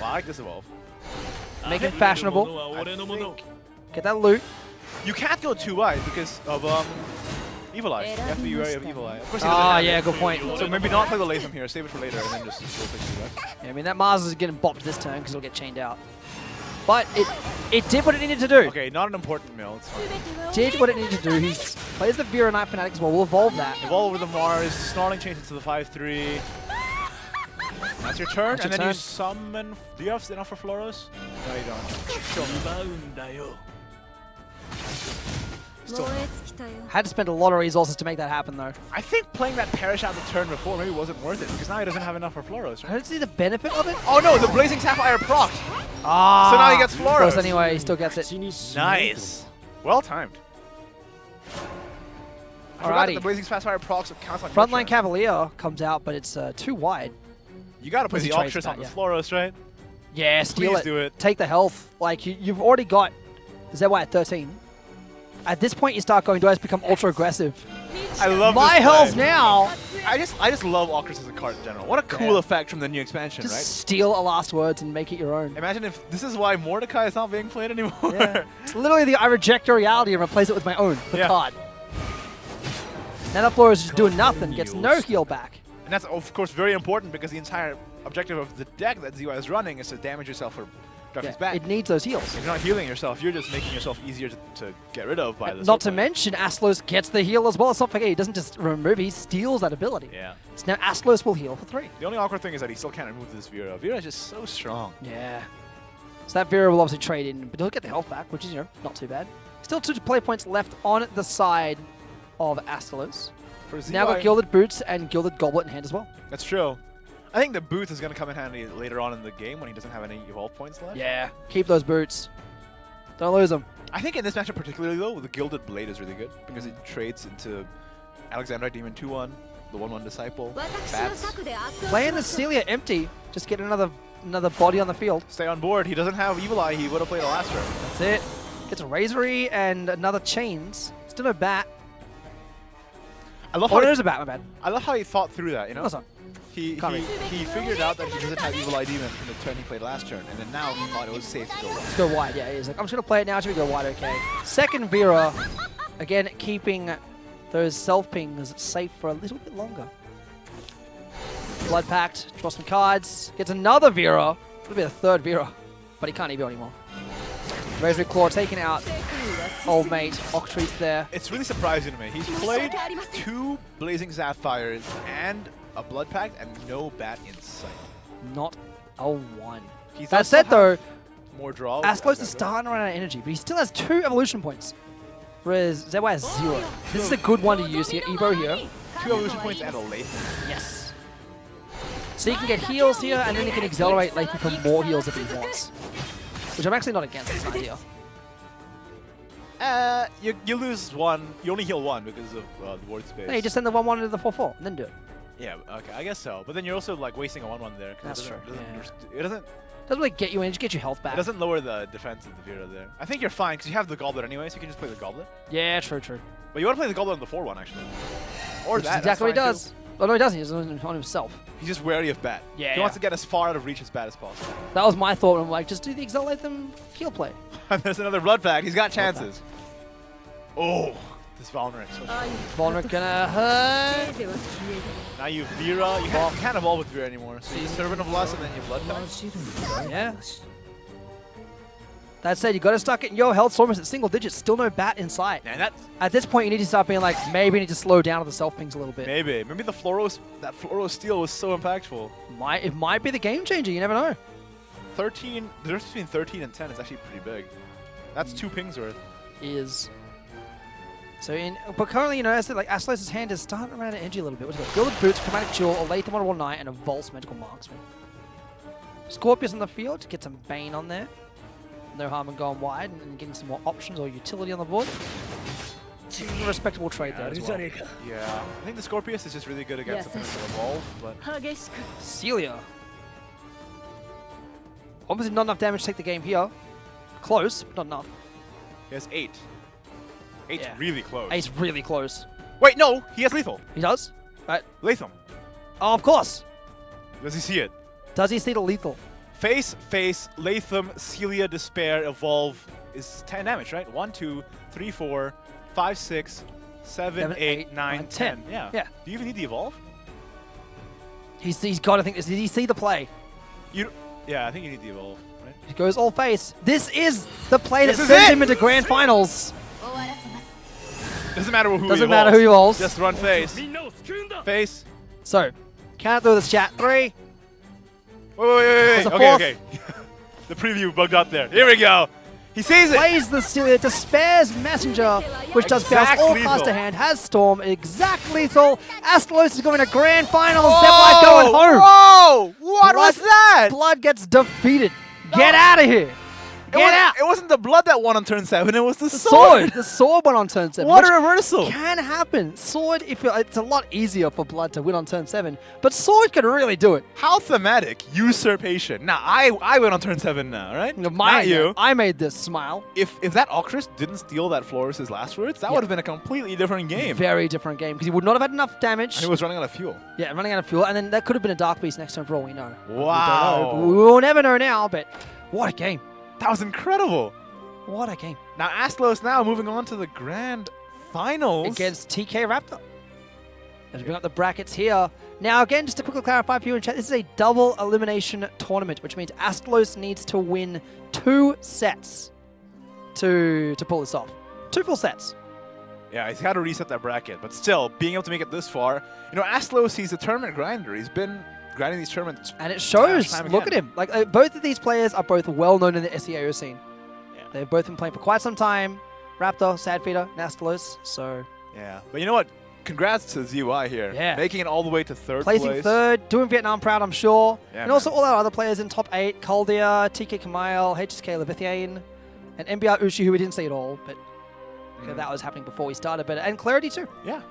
I like this evolve. Make it fashionable. I think Get that loot. you can't go 2 wide because of Evil Eye. You have to be wary of Evil Eye. Of course he doesn't Ah, have yeah, it. good point. So maybe not play the Latham here. Save it for later and then just go fix it. Yeah, I mean, that Mars is getting bopped this turn because it'll get chained out. But it did what it needed to do. Okay, not an important mill. It's fine. Did what it needed to do. He plays the Vera Knight Fanatic as well. We'll evolve that. Evolve over the Mars. Snarling change into the 5-3. That's your turn. That's your and then turn. you summon. Do you have enough for Floros? No, you don't. Still. Had to spend a lot of resources to make that happen, though. I think playing that Perish out the turn before maybe wasn't worth it because now he doesn't have enough for Floros. I don't see the benefit of it. Oh no, the Blazing Sapphire procced. Ah, So now he gets of Floros. course, anyway, he still gets it. Nice. Well timed. I forgot that Alrighty. the Blazing Sapphire procs counts on Frontline Cavalier comes out, but it's too wide. You gotta put Plus he the trades Octris that, on the yeah. Floros, right? Yeah, steal Please it. do it. Take the health. Like, you've already got Zedwai at 13. At this point, you start going, do I just become ultra aggressive? I love My this health play. now. I just love Octris as a card in general. What a cool Yeah. effect from the new expansion, Just right? steal a last words and make it your own. Imagine if this is why Mordecai is not being played anymore. Yeah. It's literally the I reject your reality and replace it with my own, the Yeah. card. Now that Flora is just doing nothing, gets no heal back. And that's, of course, very important because the entire objective of the deck that ZY is running is to damage yourself for Drafty's back. It needs those heals. If you're not healing yourself, you're just making yourself easier to get rid of by the Not to mention, Astalos gets the heal as well. Let's not forget, he doesn't just remove, he steals that ability. Yeah. So now Astalos will heal for 3. The only awkward thing is that he still can't remove this Vera. Vera is just so strong. Yeah. So that Vera will obviously trade in, but he'll get the health back, which is, not too bad. Still 2 play points left on the side of Astalos. For ZY, Now got Gilded Boots and Gilded Goblet in hand as well. That's true. I think the boots is going to come in handy later on in the game when he doesn't have any evolve points left. Yeah, keep those boots. Don't lose them. I think in this matchup particularly, though, the Gilded Blade is really good because it trades into Alexander Demon 2-1, the 1-1 Disciple. Bats. Playing the Celia empty, just get another body on the field. Stay on board. He doesn't have Evil Eye. He would have played the last round. That's it. Gets a Razory and another Chains. Still no bat. I love Oh, how there's a bat, my bad. I love how he thought through that, you know? That's not. He figured out that he doesn't have Evil Eye Demon from the turn he played last turn, and then now he thought it was safe to go wide. Let's go wide, yeah. He's like, I'm just going to play it now. Should we go wide? Okay. Second Vera. Again, keeping those self-pings safe for a little bit longer. Blood Pact. Draw some cards. Gets another Vera. It'll be a third Vera. But he can't EVO anymore. Razory Claw taking out old mate Octrees there. It's really surprising to me. He's played 2 Blazing Sapphires and a Blood Pact and no bat in sight. Not a one. He's That said, though, more draw. Asclos is starting to run out of energy, but he still has 2 evolution points. Whereas ZY has 0. This is a good one to use here. Evo here. 2 evolution points and a Lathan. Yes. So he can get heals here, and then he can accelerate Lathan for more heals if he wants. Which I'm actually not against this idea. You lose 1. You only heal 1 because of the ward space. Hey, just send the 1-1 into the 4-4, and then do it. Yeah, okay, I guess so. But then you're also like wasting a 1-1 there. That's true. It doesn't really get you in, just get your health back. It doesn't lower the defense of the Vera there. I think you're fine because you have the Goblet anyway, so you can just play the Goblet. Yeah, true. But you want to play the Goblet on the 4-1 actually. Or Which that. is exactly what he does. Oh, no, he doesn't. He's on himself. He's just wary of bat. Yeah, He wants to get as far out of reach as bat as possible. That was my thought. I'm like, just do the Exalt Lathan heal play. And there's another Blood Pact. He's got chances. Oh, this Valorant. Valorant gonna hurt. Now you Vera. You can't evolve with Vera anymore. So you Servant of Lust and then you Blood Pact. Yeah. That said, you got to start getting your health almost at single digits. Still no bat in sight. And at this point, you need to start being like, maybe you need to slow down to the self pings a little bit. Maybe the that Fluoro Steel was so impactful. It might be the game changer. You never know. 13. The difference between 13 and 10 is actually pretty big. That's 2 pings worth. But currently, you know, as like Asclos' hand is starting to run out of energy a little bit. What's it got? Gilded Boots, Chromatic Jewel, a Lathan on Knight, and a Volse Medical Marksman. Scorpius on the field to get some Bane on there. No harm in going wide and getting some more options or utility on the board. A respectable trade there as well. Yeah, I think the Scorpius is just really good against the Evolve, but... Celia. Obviously not enough damage to take the game here. Close, but not enough. He has 8. 8's really close. 8's really close. Wait, no! He has lethal. He does? Right. Lethal. Oh, of course. Does he see it? Does he see the lethal? Face, Latham, Celia, Despair, Evolve is 10 damage, right? 1, 2, 3, 4, 5, 6, 7, 8, 9, 10. Yeah. Do you even need the Evolve? He's got to think this. Did he see the play? Yeah, I think you need the Evolve, right? He goes all face. This is the play that sends him into grand finals. Doesn't matter who Doesn't matter who evolves. Just run face. Face. So, count through this chat. 3. Wait. Okay. The preview bugged out there. Here we go. He sees it. Plays the Celia, Despair's Messenger, which does bounce all past a hand, has Storm, exact lethal. Asclos is going to grand finals. Zephyr going home. Whoa! What was that? Blood gets defeated. Get out of here. Get out! It wasn't the Blood that won on turn 7, it was the sword. The sword went on turn 7. What a reversal! Can happen. Sword, it's a lot easier for Blood to win on turn 7, but sword can really do it. How thematic. Usurpation. Now, I went on turn 7 now, right? No, not you. I made this smile. If that Octris didn't steal that Floris' last words, that would have been a completely different game. Very different game, because he would not have had enough damage. And he was running out of fuel. Yeah, running out of fuel, and then that could have been a Dark Beast next turn for all we know. Wow. We will never know now, but what a game. That was incredible. What a game. Now, Asclos now moving on to the grand finals. Against TK Raptor. As we bring up the brackets here. Now, again, just to quickly clarify for you in chat, this is a double elimination tournament, which means Asclos needs to win 2 sets to pull this off. 2 full sets. Yeah, he's got to reset that bracket, but still, being able to make it this far. You know, Asclos, he's a tournament grinder. He's been grinding these tournaments. And it shows. Look at him. Like both of these players are both well known in the SEAO scene. Yeah. They've both been playing for quite some time. Raptor, Sadfeeder, Asclos. So yeah, but you know what? Congrats to ZY here. Yeah. Making it all the way to third place. Placing 3rd, doing Vietnam proud, I'm sure. Yeah, and also all our other players in top 8. Kaldia, TK Kamail, HSK Levithian, and MBR Ushi, who we didn't see at all, but that was happening before we started. But and Clarity too. Yeah.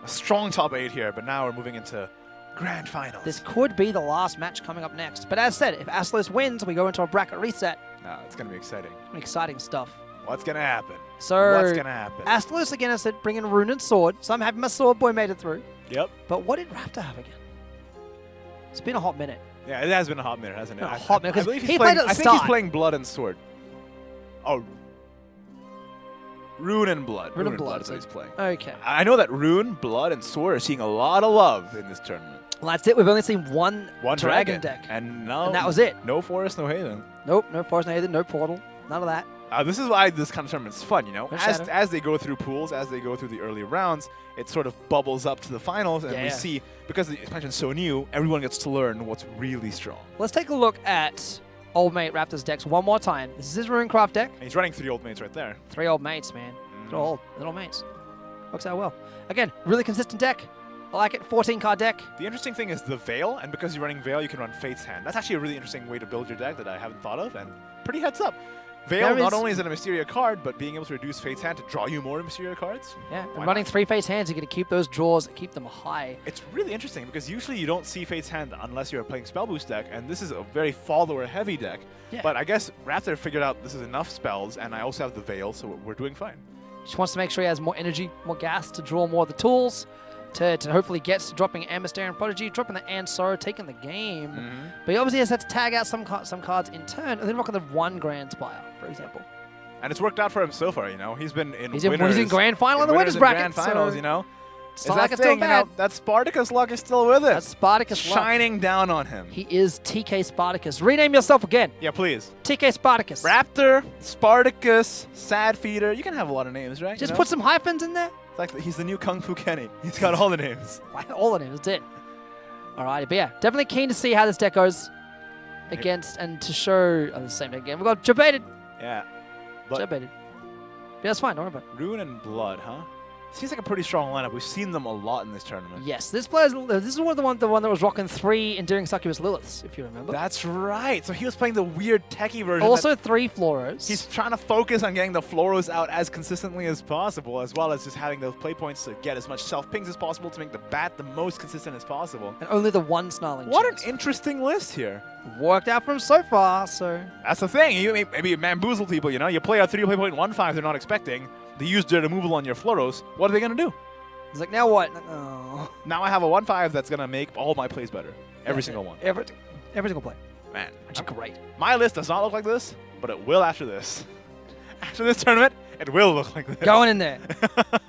a strong top 8 here, but now we're moving into grand finals. This could be the last match coming up next. But as said, if Astalos wins, we go into a bracket reset. It's going to be exciting. Exciting stuff. What's going to happen? So, what's going to happen? Astalos again, I said, bring in Rune and Sword. So I'm happy my Sword boy made it through. Yep. But what did Raptor have again? It's been a hot minute. Yeah, it has been a hot minute, hasn't it? A hot minute, I believe he played at the I think start. he's playing Blood and Sword. Oh. Rune and Blood. Rune and Blood is what he's playing. Okay. I know that Rune, Blood, and Sword are seeing a lot of love in this tournament. Well, that's it. We've only seen one dragon deck. And that was it. No Forest, no Haven. Nope, no Forest, no Haven, no Portal. None of that. This is why this kind of tournament's fun, you know? No As they go through pools, as they go through the early rounds, it sort of bubbles up to the finals, and we see, because the expansion's so new, everyone gets to learn what's really strong. Let's take a look at Old Mate Raptor's decks one more time. This is his Runecraft deck. And he's running 3 old mates right there. 3 old mates, man. Little mates. Works out well. Again, really consistent deck. I like it. 14-card deck. The interesting thing is the Veil, and because you're running Veil, you can run Fate's Hand. That's actually a really interesting way to build your deck that I haven't thought of, and pretty heads up. Veil, not only is it a Mysteria card, but being able to reduce Fate's Hand to draw you more Mysteria cards. Yeah, and running 3 Fate's Hands, you're going to keep those draws, keep them high. It's really interesting because usually you don't see Fate's Hand unless you're playing Spell Boost deck, and this is a very follower-heavy deck. Yeah. But I guess Raptor figured out this is enough spells, and I also have the Veil, so we're doing fine. Just wants to make sure he has more energy, more gas to draw more of the tools, to hopefully get to dropping Mysterian Prodigy, dropping the Ansoro, taking the game. But he obviously has to tag out some cards in turn, and then rock on the 1 Grand Spire, for example. And it's worked out for him so far, you know. He's been in He's winners. in Grand Final in the winners bracket. Grand Finals, so you know. It's not like it's still you know, bad. that Spartacus luck is still with us. That's Spartacus luck. Shining down on him. He is TK Spartacus. Rename yourself again. Yeah, please. TK Spartacus. Raptor, Spartacus, Sad Feeder. You can have a lot of names, right? Just put some hyphens in there. It's like he's the new Kung Fu Kenny. He's got all the names. All the names. That's it. Alrighty, but yeah, definitely keen to see how this deck goes against and to show the same deck again. We've got Jebaited. Yeah. Jebaited. Yeah, that's fine. Don't worry about it. Rune and Blood, huh? Seems like a pretty strong lineup. We've seen them a lot in this tournament. Yes, this is the one that was rocking 3 Enduring Succubus Liliths, if you remember. That's right. So he was playing the weird techie version. Also 3 Floros. He's trying to focus on getting the Floros out as consistently as possible, as well as just having those play points to get as much self-pings as possible to make the bat the most consistent as possible. And only the 1 Snarling What chance. an interesting list here. Worked out for him so far, so... That's the thing. You maybe bamboozle people, you know? You play a 3 play point 1/5 they're not expecting. They use their removal on your Floros. What are they going to do? He's like, now what? Oh. Now I have a 1/5 that's going to make all my plays better. Every single one. Every single play. Man. Which is great. My list does not look like this, but it will after this. After this tournament, it will look like this. Going in there.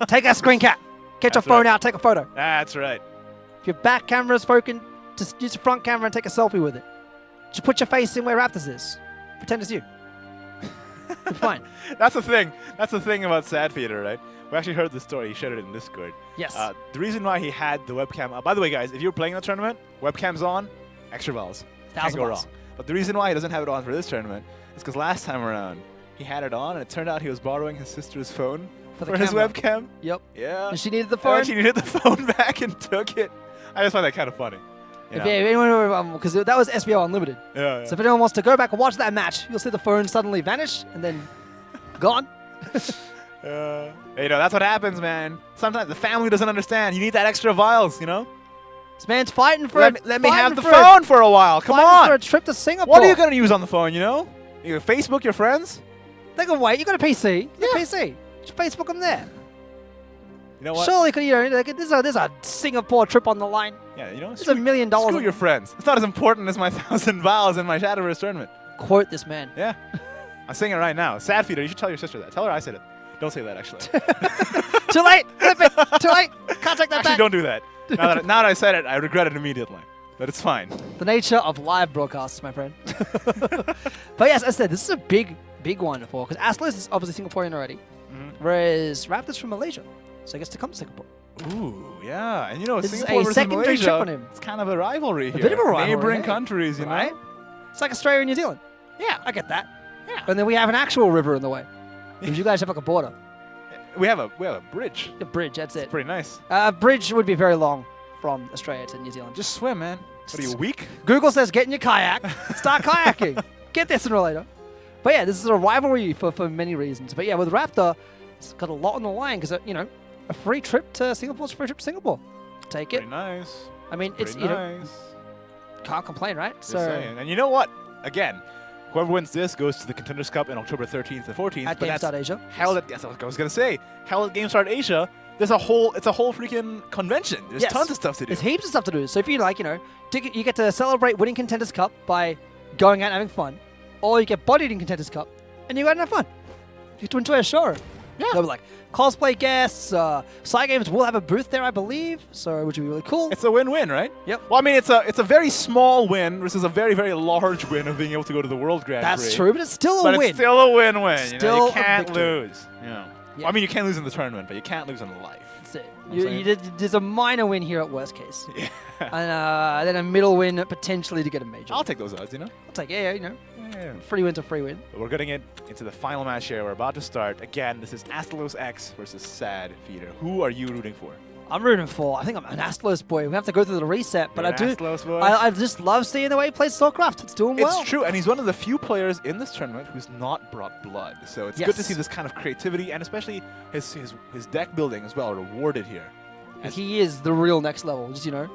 Take a screen cap. Get your phone out, take a photo. That's right. If your back camera is broken, just use your front camera and take a selfie with it. Just put your face in where Raptors is. Pretend it's you. You're fine. That's the thing. That's the thing about Sad Feeder, right? We actually heard the story. He shared it in Discord. Yes. The reason why he had the webcam... by the way, guys, if you're playing the tournament, webcam's on, extra vowels. Can't go wrong. But the reason why he doesn't have it on for this tournament is because last time around, he had it on, and it turned out he was borrowing his sister's phone for his webcam. Yep. Yeah. And she needed the phone? And she needed the phone back and took it. I just find that kind of funny. If anyone, because that was SVO Unlimited. Yeah. So if anyone wants to go back and watch that match, you'll see the phone suddenly vanish and then gone. You know, that's what happens, man. Sometimes the family doesn't understand. You need that extra vials, you know? This man's fighting for Let me have the phone for a while. Come on. For a trip to Singapore. What are you going to use on the phone, you know? You can Facebook your friends? They can wait. You got a PC. You got a PC. Just Facebook them there. You know what? Surely, there's a Singapore trip on the line. Yeah, you know? It's $1 million. Screw your friends. It's not as important as my 1,000 vials in my Shadowverse tournament. Quote this man. Yeah. I'm saying it right now. Sad Feeder, you should tell your sister that. Tell her I said it. Don't say that, actually. Too late. Flip it. Too late. Can't take that actually, back. don't do that. Now that I said it, I regret it immediately. But it's fine. The nature of live broadcasts, my friend. But yes, as I said, this is a big one for, because Astalos is obviously Singaporean already, whereas Raptor's from Malaysia, so he gets to come to Singapore. Ooh, yeah. And you know, this Singapore is a versus secondary Malaysia, trip on him. It's kind of a rivalry A here. bit of a rivalry. Neighboring hey. countries, you right? know? It's like Australia and New Zealand. Yeah. I get that. Yeah. And then we have an actual river in the way. Because you guys have like a border. We have a bridge. A bridge, that's it. It's pretty nice. A bridge would be very long from Australia to New Zealand. Just swim, man. What are you, weak? Google says get in your kayak, start kayaking. Get this sooner or later. But yeah, this is a rivalry for many reasons. But yeah, with Raptor, it's got a lot on the line because, you know, a free trip to Singapore. It's a free trip to Singapore. Take it. Pretty nice. I mean, it's Pretty you know, nice. can't complain, right? Just saying. And you know what? Again, whoever wins this goes to the Contenders Cup in October 13th and 14th. At but GameStart Asia. Hell, that's what I was gonna say. Hell at GameStart Asia. It's a whole freaking convention. There's tons of stuff to do. There's heaps of stuff to do. So if you like, you know, you get to celebrate winning Contenders Cup by going out and having fun, or you get bodied in Contenders Cup and you go out and have fun. You get to enjoy a show. Yeah. There'll be like cosplay guests. Cygames will have a booth there, I believe. So which would be really cool. It's a win-win, right? Yep. Well, I mean, it's a very small win versus a very, very large win of being able to go to the World Grand Prix. That's true, but it's still a but win. It's still a win-win. Still you can't a lose. Yeah. Yeah. Well, I mean, you can lose in the tournament, but you can't lose in life. That's it. You know what I'm saying? There's a minor win here at worst case. Yeah. And then a middle win potentially to get a major. I'll take those odds, you know? I'll take you know. Yeah. Free win's a free win. But we're getting into the final match here. We're about to start. Again, this is Astalos X versus Sad Feeder. Who are you rooting for? I'm rooting for. I think I'm an Astalos boy. We have to go through the reset, but You're I do. an Astalos boy? I just love seeing the way he plays StarCraft. It's doing well. It's true, and he's one of the few players in this tournament who's not brought blood. So it's good to see this kind of creativity and especially his deck building as well rewarded here. He is the real next level, just, you know.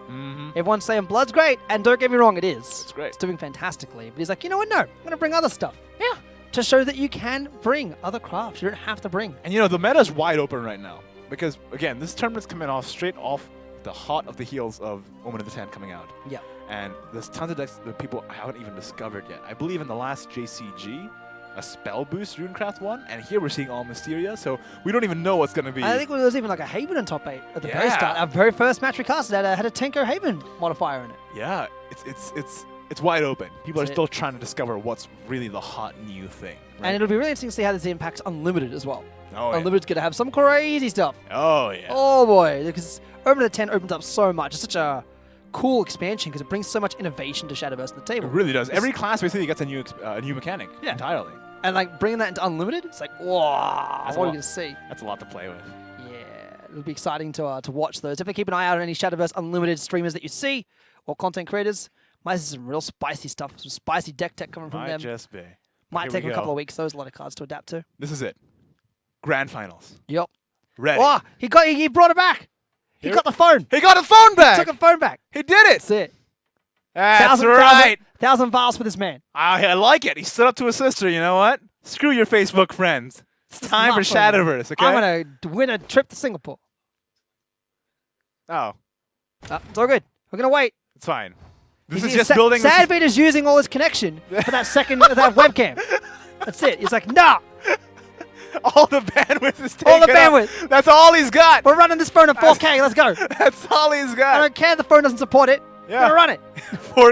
Everyone's saying blood's great, and don't get me wrong, it is. It's great. It's doing fantastically. But he's like, you know what? No, I'm going to bring other stuff. Yeah. To show that you can bring other crafts. You don't have to bring. And you know, the meta's wide open right now. Because, again, this tournament's coming off straight off the hot of the heels of Omen of the Ten coming out. Yeah. And there's tons of decks that people haven't even discovered yet. I believe in the last JCG, a Spell Boost Runecraft won, and here we're seeing all Mysteria, so we don't even know what's going to be. I think there was even like a Haven in top 8 at the very start. Our very first match we casted had a Tenko Haven modifier in it. Yeah, it's wide open. People That's are still trying to discover what's really the hot new thing. Right? And it'll be really interesting to see how this impacts Unlimited as well. Oh, yeah. Unlimited's going to have some crazy stuff. Oh, yeah. Oh, boy. Because Omen of the 10 opens up so much. It's such a cool expansion because it brings so much innovation to Shadowverse to the table. It really does. Every class basically gets a new mechanic entirely. And like bringing that into Unlimited, it's like, wow, what are you going to see? That's a lot to play with. Yeah, it'll be exciting to watch those. Definitely keep an eye out on any Shadowverse Unlimited streamers that you see or content creators. Might see some real spicy stuff, some spicy deck tech coming from them. Might just be. Might Here take we them a couple go. of weeks. There's a lot of cards to adapt to. This is it. Grand Finals. Yep. Ready. Oh, he brought it back. He got the phone. He got the phone back. He took the phone back. He did it. That's it. That's right. 1,000 vials for this man. I like it. He stood up to his sister. You know what? Screw your Facebook friends. It's time for Shadowverse, okay? I'm going to win a trip to Singapore. Oh. It's all good. We're going to wait. It's fine. This You is see, just building... Sad Vader's using all his connection for that that webcam. That's it. He's like, nah. All the bandwidth is taken All the up. bandwidth. That's all he's got. We're running this phone at 4K. Let's go. That's all he's got. I don't care if the phone doesn't support it. Yeah. We're going to run it.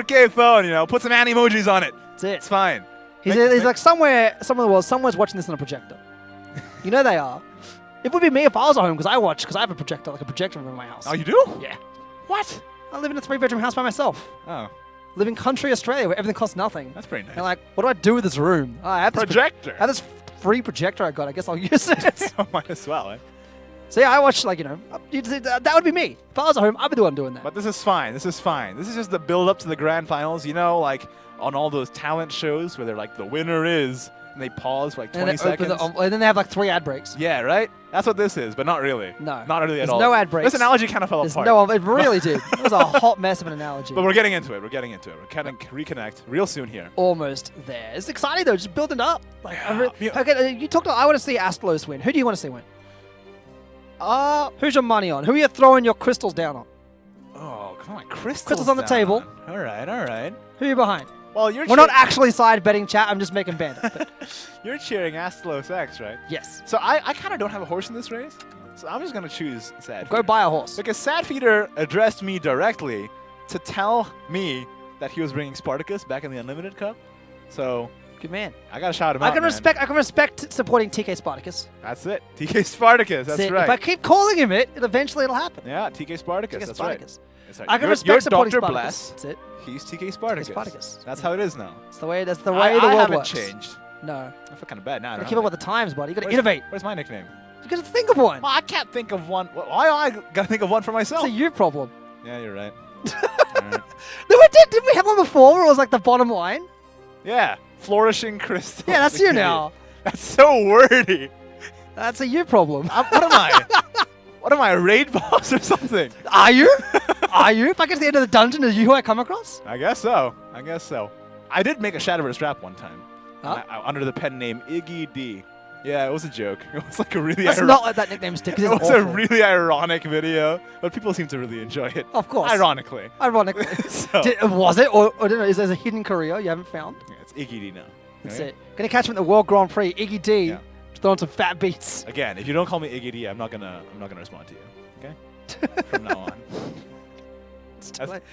4K phone, you know. Put some emojis on it. That's it. It's fine. He's like somewhere in the world, someone's watching this on a projector. You know they are. It would be me if I was at home because I have a projector, like a projector room in my house. Oh, you do? Yeah. What? I live in a 3-bedroom house by myself. Oh. Live in country Australia where everything costs nothing. That's pretty nice. And like, what do I do with this room? Oh, I have this Projector. I have this free projector I got. I guess I'll use it. Might as well, eh? So yeah, I watch like, you know, that would be me. If I was at home, I'd be the one doing that. But this is fine. This is fine. This is just the build up to the grand finals. You know, like on all those talent shows where they're like, the winner is, and they pause for like 20 seconds. And then they have like 3 ad breaks. Yeah, right? That's what this is, but not really. No. Not really at There's all. no ad breaks. This analogy kind of fell apart. No, it really did. It was a hot mess of an analogy. But we're getting into it. We're getting into it. We're going to reconnect real soon here. Almost there. It's exciting though, just building it up. Like, okay, you talked. I want to see Astalos win. Who do you want to see win? Who's your money on? Who are you throwing your crystals down on? Oh, come on, crystals. Crystals on the table. All right, all right. Who are you behind? Well, you're We're not actually side betting, chat. I'm just making Bandit. You're cheering Astalos X, right? Yes. So I kind of don't have a horse in this race, so I'm just going to choose Sad Go Feeder. buy a horse. Because Sad Feeder addressed me directly to tell me that he was bringing Spartacus back in the Unlimited Cup. So good man. I got to shout him I out, can man. respect supporting TK Spartacus. That's it. TK Spartacus. That's right. If I keep calling him eventually it'll happen. Yeah, TK Spartacus. TK That's Spartacus. right. That's right. I can You're respect supporting Dr. Spartacus. Bless. That's it. He's TK Spartacus. Spartacus. That's how it is now. That's the way the I world haven't works. changed. No. I feel kind of bad now. You gotta keep up with the times, buddy. You gotta innovate. Where's my nickname? You gotta think of one. Well, I can't think of one. Why I gotta think of one for myself? It's a you problem. Yeah, you're right. No, we did. Didn't we have one before where it was like the bottom line? Yeah, flourishing crystal. Yeah, that's you now. That's so wordy. That's a you problem. What am I? What am I, a raid boss or something? Are you? Are you? If I get to the end of the dungeon, are you who I come across? I guess so. I guess so. I did make a Shadowverse rap one time. Huh? Under the pen name Iggy D. Yeah, it was a joke. It was like a really Let's not let that nickname stick. It It's was awful. a really ironic video, but people seem to really enjoy it. Of course. Ironically. Ironically. So- Was it? Or I don't know, is there a hidden career you haven't found? Yeah, it's Iggy D now. That's right? it. Gonna catch him at the World Grand Prix. Iggy D. Yeah. Throwing some fat beats. Again, if you don't call me Iggy D, I'm not gonna respond to you. Okay? From now on.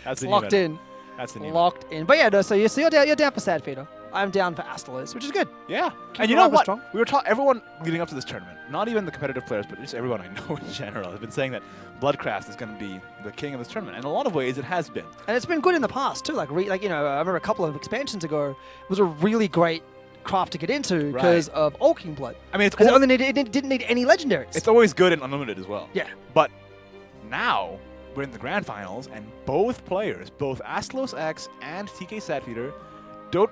That's the new Locked meta. in. That's the new Locked in. But yeah, no, so you're down for Sad Feeder. I'm down for Astalos, which is good. Yeah. Keep And you the know rival what? strong. We were taught everyone leading up to this tournament, not even the competitive players, but just everyone I know in general, have been saying that Bloodcraft is going to be the king of this tournament. And in a lot of ways, it has been. And it's been good in the past too. Like I remember a couple of expansions ago, it was a really great craft to get into because of Alking Blood. I mean, it's because it didn't need any legendaries. It's always good and unlimited as well. Yeah. But now we're in the grand finals, and both players, both Astalos X and TK Sadfeeder,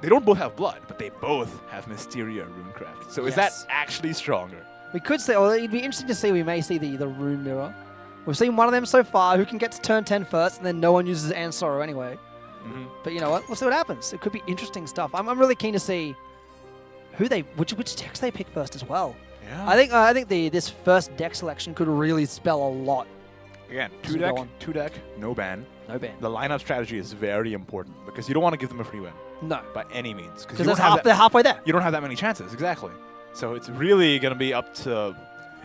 they don't both have blood, but they both have Mysteria Runecraft. So is that Yes. actually stronger? We could say, well, it'd be interesting to see. We may see the Rune Mirror. We've seen one of them so far. Who can get to turn 10 first, and then no one uses Ansoro anyway. But you know what? We'll see what happens. It could be interesting stuff. I'm really keen to see which decks they pick first as well. Yeah. I think this first deck selection could really spell a lot. Again, As we go on. two deck, no ban. No ban. The lineup strategy is very important because you don't want to give them a free win. No. By any means. Because they're halfway there. You don't have that many chances, exactly. So it's really going to be up to...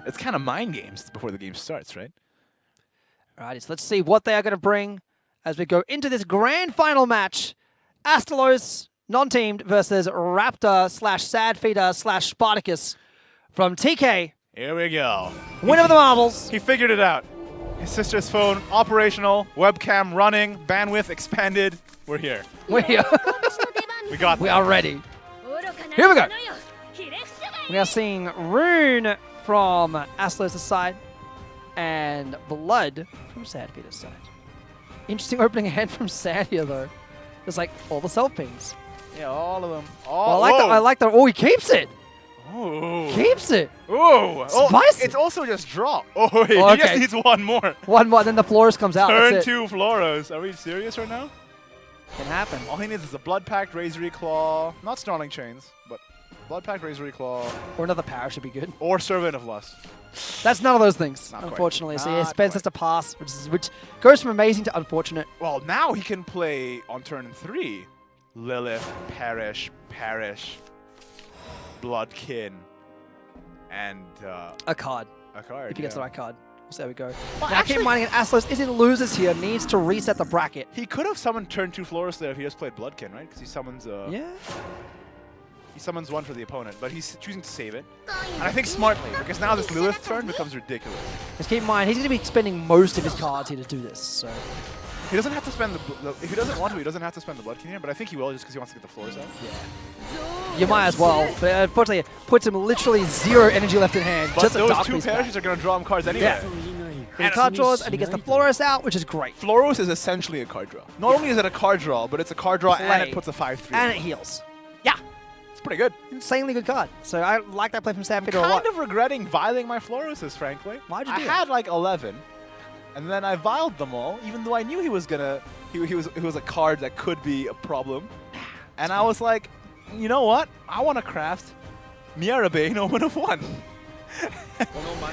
It's kind of mind games before the game starts, right? Alrighty, so let's see what they are going to bring as we go into this grand final match. Astalos, non-teamed, versus Raptor /Sadfeeder /Spartacus from TK. Here we go. Winner of the marbles. He figured it out. His sister's phone, operational, webcam running, bandwidth expanded. We're here. We're here. We got We are ready. Here we go. We are seeing Rune from Astalos' side and Blood from Sadfeeder's side. Interesting opening hand from Sad here, though. There's like all the self pings. Yeah, all of them. Oh, I like that. Oh, he keeps it. Oh. Keeps it. Oh. Spicy. It's also just draw. Oh, he Okay. just needs one more. One more, then the Florist comes out. Turn That's it. 2 Floros. Are we serious right now? Can happen. All he needs is a Blood Pact, Razor Claw, not Snarling Chains, but Blood Pact, Razor Claw. Or another power should be good. Or Servant of Lust. That's none of those things, Not quite. unfortunately. So yeah, Not Spence has to pass, which goes from amazing to unfortunate. Well, now he can play on turn 3 Lilith, Perish, Bloodkin, and A card. a card. If he gets yeah. the right card. So there we go. Well, now keep in mind, Astalos is in losers here, needs to reset the bracket. He could have summoned turn 2 Florist there if he just played Bloodkin, right? Because he summons Yeah. he summons one for the opponent, but he's choosing to save it. And I think smartly, because now this Lilith turn becomes ridiculous. Just keep in mind, he's going to be spending most of his cards here to do this. So He doesn't have to spend if he doesn't want to, he doesn't have to spend the Bloodkin here, but I think he will just because he wants to get the floors out. Yeah. You might as well. But unfortunately, it puts him literally 0 energy left in hand. But just a those Dark 2 Beast perishes are going to draw him cards anyway. He card draws, and he gets the Florist out, which is great. Floros is essentially a card draw. Not only is it a card draw, but it's a card draw and Play. it puts a 5/3. And it heals. Yeah, it's pretty good. Insanely good card. So I like that play from Sadfeeder a lot. Kind of regretting viling my Floroses, frankly. Why'd you I do had like 11, and then I viled them all, even though I knew he was gonna. He was a card that could be a problem, and I was like, you know what? I want to craft Miarabane Omen of 1.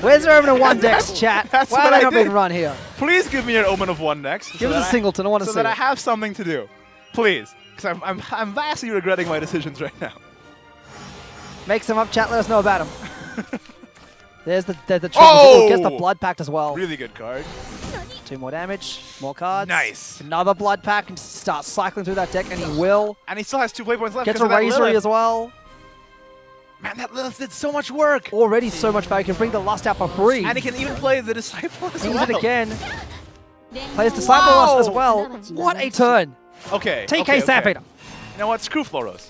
Where's the Omen of 1 decks, chat? That's Why what are they I not did. being run here? Please give me an Omen of 1 next. Give us a singleton. I want to so see that I it. have something to do. Please, because I'm vastly regretting my decisions right now. Make some up, chat. Let us know about him. There's the trick. Oh! Gets the Blood Pact as well. Really good card. 2 more damage, more cards. Nice. Another Blood Pact and start cycling through that deck, and he will. And he still has 2 play points left. Gets because a of that Razory Lilith. as well. Man, that Lilith did so much work. Already so much value. He can bring the Lust out for free. And he can even play the Disciple as Use well. it again. Plays Disciple Lust as well. What a turn. Okay. TK okay, Sadfeeder. You know what? Screw Floros.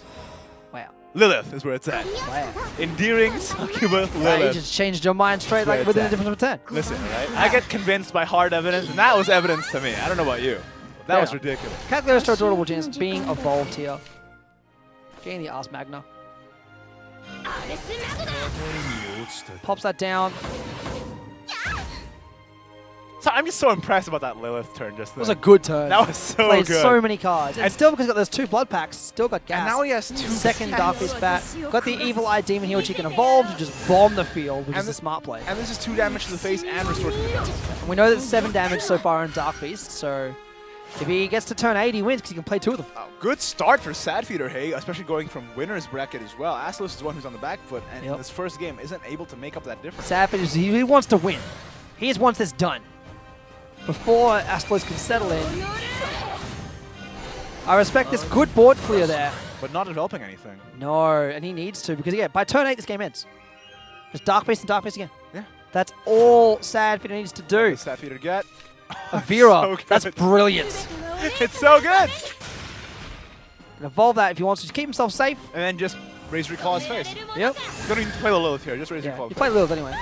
Wow. Lilith is where it's at. Wow. Endearing succubus You Lilith. just changed your mind straight like Where within a it's at. difference of a turn. Listen, right? I get convinced by hard evidence, and that was evidence to me. I don't know about you. But that was ridiculous. Calculator Store Adorable Genes being evolved here. Getting the Ars Magna. Pops that down. So I'm just so impressed about that Lilith turn just then. It was a good turn. That was so Played good. so many cards. And still, because he's got those 2 blood packs, still got gas. And now he has 2 second Dark Beast bat. Got the Evil Eye Demon here, which he can evolve to just bomb the field, which is a smart play. And this is 2 damage to the face and restore to the defense. And we know that 7 damage so far on Dark Beast, so if he gets to turn 8, he wins because he can play 2 of them. Oh, good start for Sadfeeder, hey, especially going from winner's bracket as well. Astalos is the one who's on the back foot, and in this first game isn't able to make up that difference. Sadfeeder, he wants to win. He just wants this done before Astalos can settle in. I respect this good board clear there. But not developing anything. No, and he needs to, because by turn 8 this game ends. Just Dark Beast and Dark Beast again. Yeah. That's all Sadfeeder needs to do. Sadfeeder get? A Vera. So That's brilliant. It's so good. And evolve that if he wants to keep himself safe. And then just raise recall his face. Yep. You don't even play the Lilith here, just raise recall. You play Lilith anyway.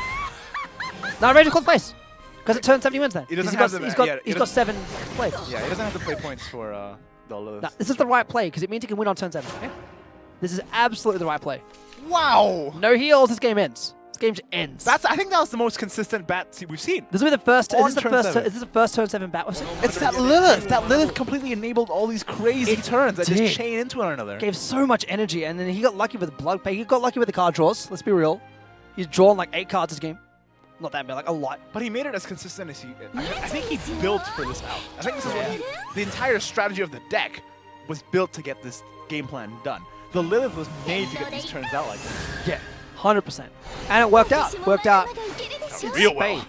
No, raise recall his face. Because it turns 70 wins then. He doesn't He's got 7 plays. Yeah, he doesn't have to play points for the Lilith. No, this is the right play because it means he can win on turn 7. Yeah. This is absolutely the right play. Wow. No heals, this game ends. This game just ends. I think that was the most consistent bat we've seen. This will be the first. On is this the first turn 7 bat we've seen? It's that Lilith. That Lilith completely enabled all these crazy turns that just chain into one another. Gave so much energy, and then he got lucky with the blood pay. He got lucky with the card draws. Let's be real. He's drawn like 8 cards this game. Not that bad, like a lot. But he made it as consistent as he. I think he built for this out. I think this is what the entire strategy of the deck was built to get this game plan done. The Lilith was made to get these turns out like this. Yeah, 100%. And it worked out. Worked out. Real well.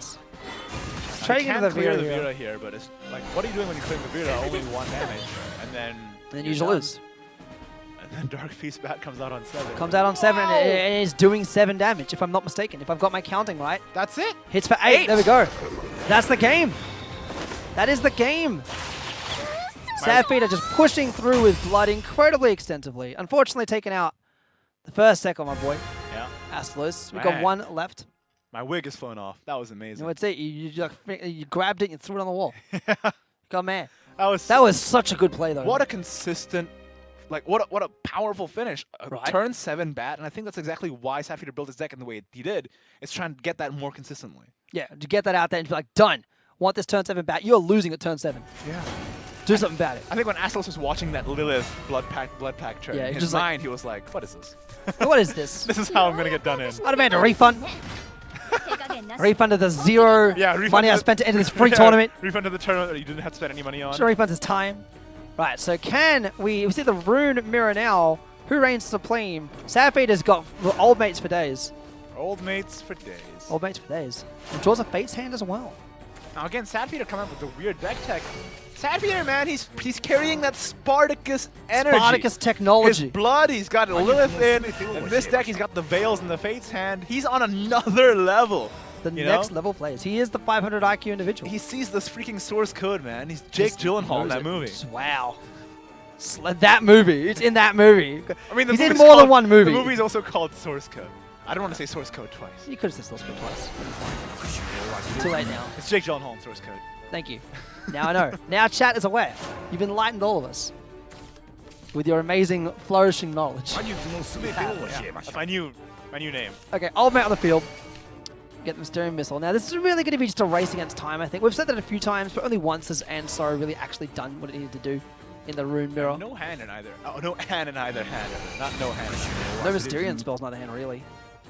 Trading into the clear Vera. the Vera here, but it's like, what are you doing when you clear the Vera? Only 1 damage, and then you lose. And then Dark Beast Bat comes out on 7. Comes out on 7 and is doing 7 damage, if I'm not mistaken. If I've got my counting right. That's it. Hits for 8. There we go. That's the game. That is the game. Sadfeeder just pushing through with blood incredibly extensively. Unfortunately taken out the first second, my boy. Yeah. Astalos. We've got 1 left. My wig is flown off. That was amazing. You know what's it? You grabbed it and you threw it on the wall. God, man. That was such a good play, though. What a consistent, like, what a powerful finish. Right. Turn 7 bat, and I think that's exactly why Sadfeeder built his deck in the way he did. It's trying to get that more consistently. Yeah, to get that out there and be like, done. Want this turn 7 bat. You're losing at turn 7. Yeah. Do something about it. I think when Astalos was watching that Lilith blood pack turn, in his mind, he was like, what is this? What is this? This is how I'm going to get done in. I'd demand a refund. Refund of the 0 money I spent to enter this free tournament. Refund of the tournament that you didn't have to spend any money on. Sure, refunds his time. Right, so can we see the rune mirror now? Who reigns supreme? Sadfeeder's got old mates for days. Old mates for days. Old mates for days. And draws a Fate's Hand as well. Now again, Sadfeeder coming up with the weird deck tech. Sadfeeder, man, he's carrying that Spartacus energy. Spartacus technology. His blood, he's got Lilith in. In this deck, he's got the Veils and the Fate's Hand. He's on another level. The next level players. He is the 500 IQ individual. He sees this freaking source code, man. He's Jake Gyllenhaal in that movie. Wow. That movie. It's in that movie. I mean, he's in more than one movie. The movie's also called Source Code. I don't want to say Source Code twice. You could have said Source Code twice. Too late now. It's Jake Gyllenhaal in Source Code. Thank you. Now I know. Now chat is aware. You've enlightened all of us with your amazing, flourishing knowledge. That's my new name. Okay, old mate on the field. Get the Mysterium Missile. Now, this is really going to be just a race against time, I think. We've said that a few times, but only once has Ansaro really actually done what it needed to do in the rune mirror. No hand in either. Oh, no hand in either hand. Not no hand. No Mysterium spells in either hand, really.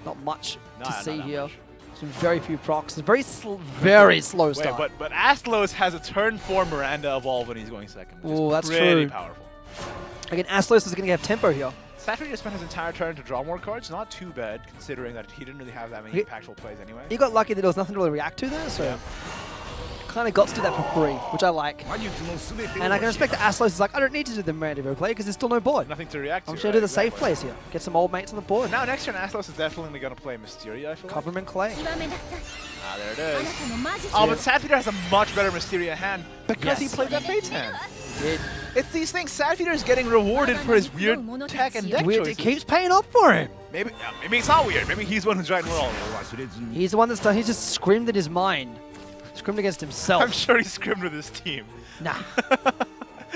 Not much to see here. Some very few procs. It's very slow start. Wait, but Astalos has a turn 4 Miranda evolve when he's going second. Oh, that's pretty true. Powerful. Astalos is going to have tempo here. Sadfeeder spent his entire turn to draw more cards. Not too bad, considering that he didn't really have that many impactful plays anyway. He got lucky that there was nothing to really react to there, so kind of got to do that for free, which I like. And I can respect that Astalos is like, I don't need to do the Miranda play because there's still no board. Nothing to react to. I'm just going to do the safe plays here. Get some old mates on the board. Now next turn, Astalos is definitely going to play Mysteria, I feel Covenant Clay. Ah, there it is. Oh, but Sadfeeder has a much better Mysteria hand because he played that Fate's hand. It's these things. Sadfeeder is getting rewarded for his weird tech and deck choices. It keeps paying off for him. Maybe it's not weird. Maybe he's the one who's driving wrong. He's the one that's done. He just screamed at his mind. Screamed against himself. I'm sure he screamed with his team. Nah.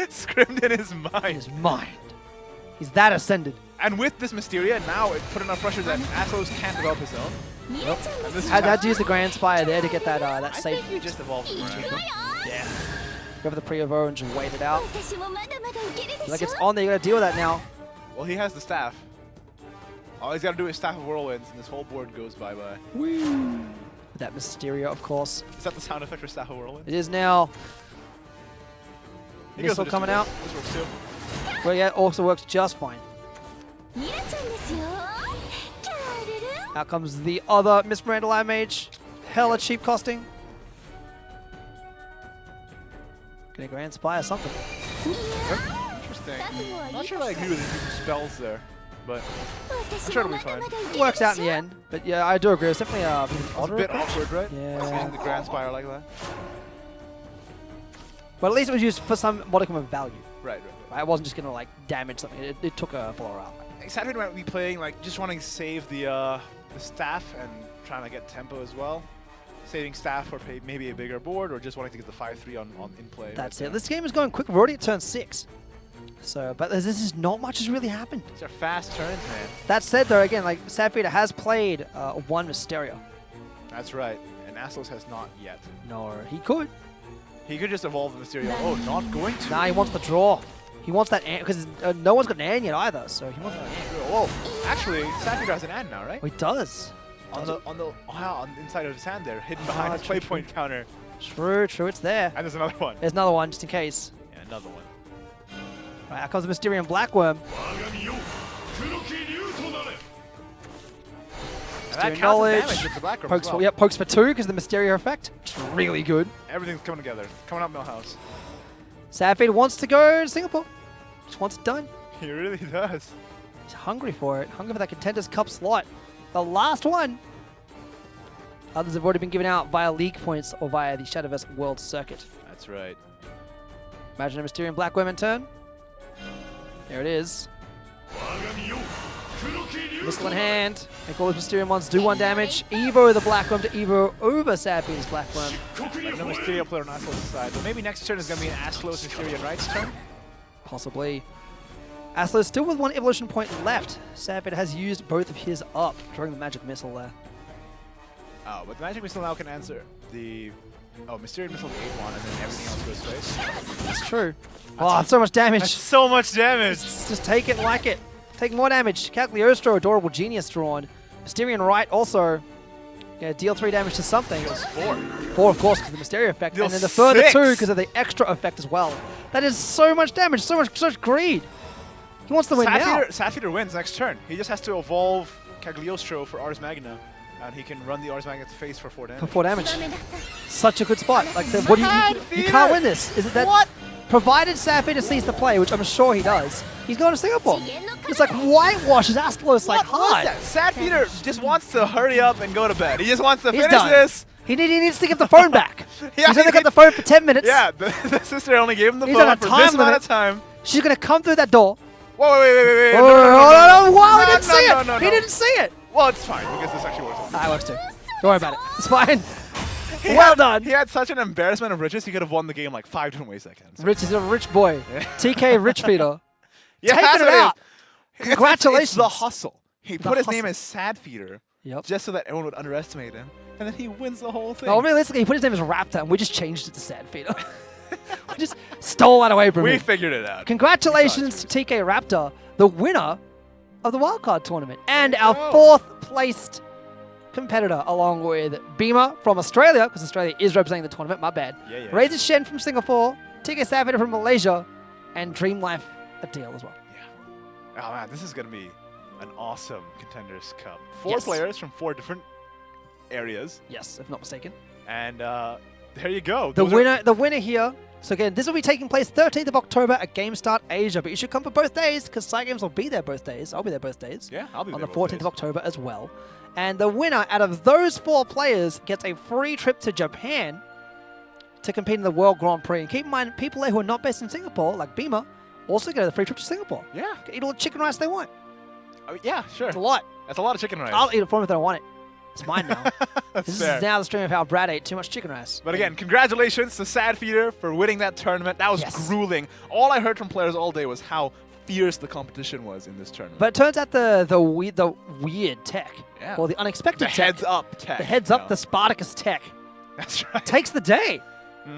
Screamed in his mind. In his mind. He's that ascended. And with this Mysteria, now it put enough pressure that Astalos can't develop his own. Yep. Had to use the Grand Spire there to get that that safe. I think he just evolved him around. Yeah. Go for the pre-evo and just wait it out. Like it's on there, you gotta deal with that now. Well, he has the staff. All he's gotta do is Staff of Whirlwinds, and this whole board goes bye-bye. Woo! That Mysterio, of course. Is that the sound effect for Staff of Whirlwind? It is now. Missile coming out. This works too. Well, yeah, also works just fine. Out comes the other Miss Miranda Live Mage. Hella cheap costing. Gonna Grand Spire something. Interesting. Not sure I agree with the spells there, but I'm sure it'll be fine. It works out in the end, but yeah, I do agree. It's definitely it's a bit awkward, right? Yeah. Using the Grand Spire like that. But at least it was used for some modicum of value. Right. It wasn't just gonna like damage something. It took a blower out. Saturday might be playing like just wanting to save the staff and trying to get tempo as well. Saving staff for maybe a bigger board, or just wanting to get the 5-3 on in play. That's it. This game is going quick. We're already at turn 6. So, but this is not much has really happened. These are fast turns, man. That said, though, again, like Sapphire has played one Mysterio. That's right, and Aslos has not yet. No, he could. He could just evolve the Mysterio. Oh, not going to. Nah, he wants the draw. He wants that because no one's got an An yet either, so he wants that An. Whoa, actually, Sapphire has an An now, right? Oh, he does. On the inside of his hand there, hidden behind his play point counter. True, it's there. And there's another one. There's another one, just in case. Yeah, another one. Right, out comes the Mysterian Blackworm. That knowledge. With the Blackworm pokes as well. for, yep, pokes for 2 because the Mysterio effect. It's really good. Everything's coming together. Coming up Millhouse. Sapphire wants to go to Singapore. Just wants it done. He really does. He's hungry for it. Hungry for that Contenders Cup slot. The last one. Others have already been given out via league points or via the Shadowverse World Circuit. That's right. Imagine a Mysterian Blackworm in turn. There it is. Missile in hand. Make all those Mysterian ones do 1 damage. Evo the Blackworm to Evo over Sapphires Blackworm. Like no Mysterio player on Aslos' side, but maybe next turn is going to be an Aslos Mysterian Right's turn? Possibly. Aslo still with 1 evolution point left. Sapphire has used both of his up during the Magic Missile there. Oh, but the Magic Missile now can answer the... Oh, Mysterian Missile to 8-1, and then everything else goes face. That's true. Oh, that's so much damage. That's so much damage. Just take it like it. Take more damage. Cagliostro, Adorable Genius drawn. Mysterian Right also. Yeah, deal 3 damage to something. Deals 4. 4, of course, because of the Mysterio effect. Deals and then the further 6. 2 because of the extra effect as well. That is so much damage, such greed. He wants to win now. Sapphire wins next turn. He just has to evolve Cagliostro for Ars Magna, and he can run the Ars Magna to face for 4 damage. For 4 damage. Such a good spot. Like, what do you can't win this. Is it that? What? Provided Sapphire sees the play, which I'm sure he does, he's going to Singapore. It's like whitewashes Aslos like hard. Sapphire just wants to hurry up and go to bed. He just wants to finish this. He needs to give the phone back. Yeah, he's only got the phone for 10 minutes. Yeah, the sister only gave him the He's phone on a for time this amount limit. of time. She's going to come through that door. Whoa, wait. No, wow, he didn't see it. He didn't see it. Well, it's fine because this actually works. It works too. Don't worry about it. It's fine. Well done. He had such an embarrassment of riches, he could have won the game like 5 different ways seconds. Rich is a rich boy. TK Rich Feeder. Yeah, taking it out. Congratulations. It's the hustle. He put his name as Sad Feeder just so that everyone would underestimate him, and then he wins the whole thing. No, realistically, he put his name as Raptor, and we just changed it to Sad Feeder. We just stole that away from him. We figured it out. Congratulations to TK Raptor, the winner of the wildcard tournament, and our 4th placed competitor, along with Beamer from Australia, because Australia is representing the tournament, my bad. Yeah. Razor Shen from Singapore, TK Savage from Malaysia, and Dream Life a deal as well. Oh man, this is going to be an awesome Contenders Cup. 4 players from 4 different areas. Yes, if not mistaken. And there you go. The winner here. So again, this will be taking place 13th of October at GameStart Asia, but you should come for both days because Side Games will be there both days. I'll be there both days. Yeah, I'll be there on the both 14th of October as well. And the winner out of those 4 players gets a free trip to Japan to compete in the World Grand Prix. And keep in mind, people there who are not based in Singapore, like Beamer, also get a free trip to Singapore. Yeah. Can eat all the chicken rice they want. Oh, yeah, sure. It's a lot. That's a lot of chicken rice. I'll eat it for them if they don't want it. It's mine now. This fair. is now the stream of how Brad ate too much chicken rice. But again, congratulations to Sad Feeder for winning that tournament. That was grueling. All I heard from players all day was how fierce the competition was in this tournament. But it turns out the weird tech, or the unexpected the tech, heads-up tech. the heads-up, the Spartacus tech, that's right, takes the day.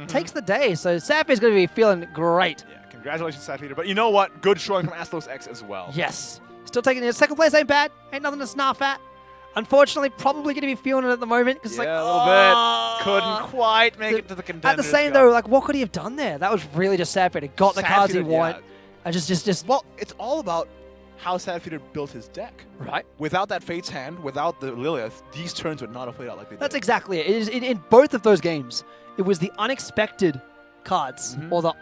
Takes the day. So Sapphir's going to be feeling great. Yeah, congratulations, Sapphire. But you know what? Good showing from Aslos X as well. Yes. Still taking it. Second place ain't bad. Ain't nothing to snarf at. Unfortunately, probably going to be feeling it at the moment because it's like, a little bit. Couldn't quite make it to the Contenders At the same Cup. though, like what could he have done there? That was really just Sapphire. He got the cards he wanted. I just. Well, it's all about how Sapphire built his deck. Right. Without that Fate's Hand, without the Lilith, these turns would not have played out like they did. That's exactly it. It is in both of those games. It was the unexpected cards or the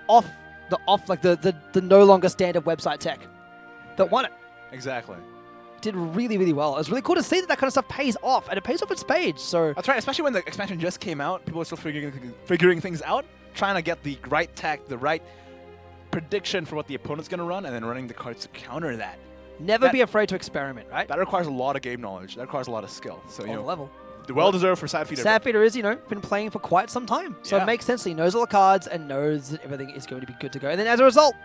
no longer standard website tech that won it. Exactly. Did really, really well. It was really cool to see that kind of stuff pays off, and it pays off in spades. So that's right. Especially when the expansion just came out, people are still figuring things out, trying to get the right tech, the right prediction for what the opponent's going to run, and then running the cards to counter that. Never be afraid to experiment, right? That requires a lot of game knowledge. That requires a lot of skill. So you know, level. Well-deserved for Sapphire. Sapphire is, been playing for quite some time. So it makes sense. He knows all the cards and knows that everything is going to be good to go. And then as a result,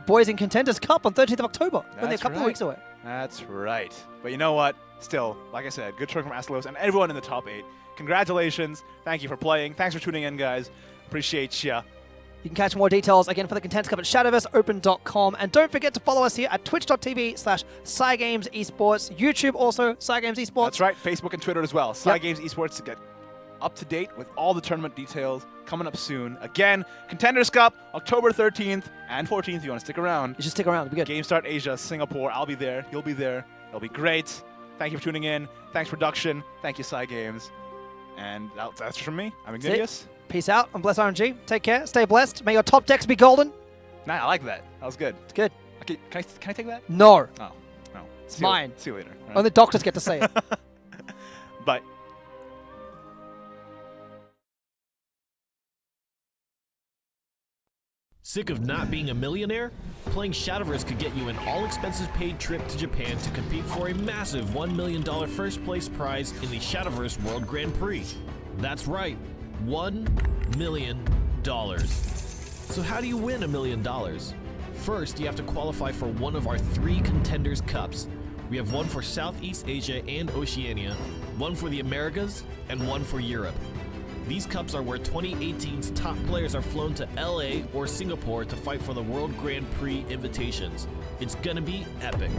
Boys in Contenders Cup on 13th of October. Only a couple of weeks away. That's right. But you know what? Still, like I said, good showing from Aslos and everyone in the top 8. Congratulations. Thank you for playing. Thanks for tuning in, guys. Appreciate ya. You can catch more details again for the Contenders Cup at shadowverseopen.com. And don't forget to follow us here at twitch.tv/SciGamesEsports. YouTube also, SciGames Esports. That's right. Facebook and Twitter as well. SciGames Esports to get up to date with all the tournament details coming up soon. Again, Contenders Cup, October 13th and 14th. If you want to stick around. You should stick around. It'll be good. Game Start Asia, Singapore. I'll be there. You'll be there. It'll be great. Thank you for tuning in. Thanks, production. Thank you, SciGames. And that's from me. I'm Ignidius. Peace out. I'm Bless RNG. Take care. Stay blessed. May your top decks be golden. Nah, I like that. That was good. It's good. Okay, can I take that? No. Oh, no. It's mine. See you later. Right? Only doctors get to say it. Bye. Sick of not being a millionaire? Playing Shadowverse could get you an all-expenses-paid trip to Japan to compete for a massive $1 million first-place prize in the Shadowverse World Grand Prix. That's right, $1 million. So how do you win $1 million? First, you have to qualify for one of our 3 Contenders Cups. We have one for Southeast Asia and Oceania, one for the Americas, and one for Europe. These cups are where 2018's top players are flown to LA or Singapore to fight for the World Grand Prix invitations. It's gonna be epic.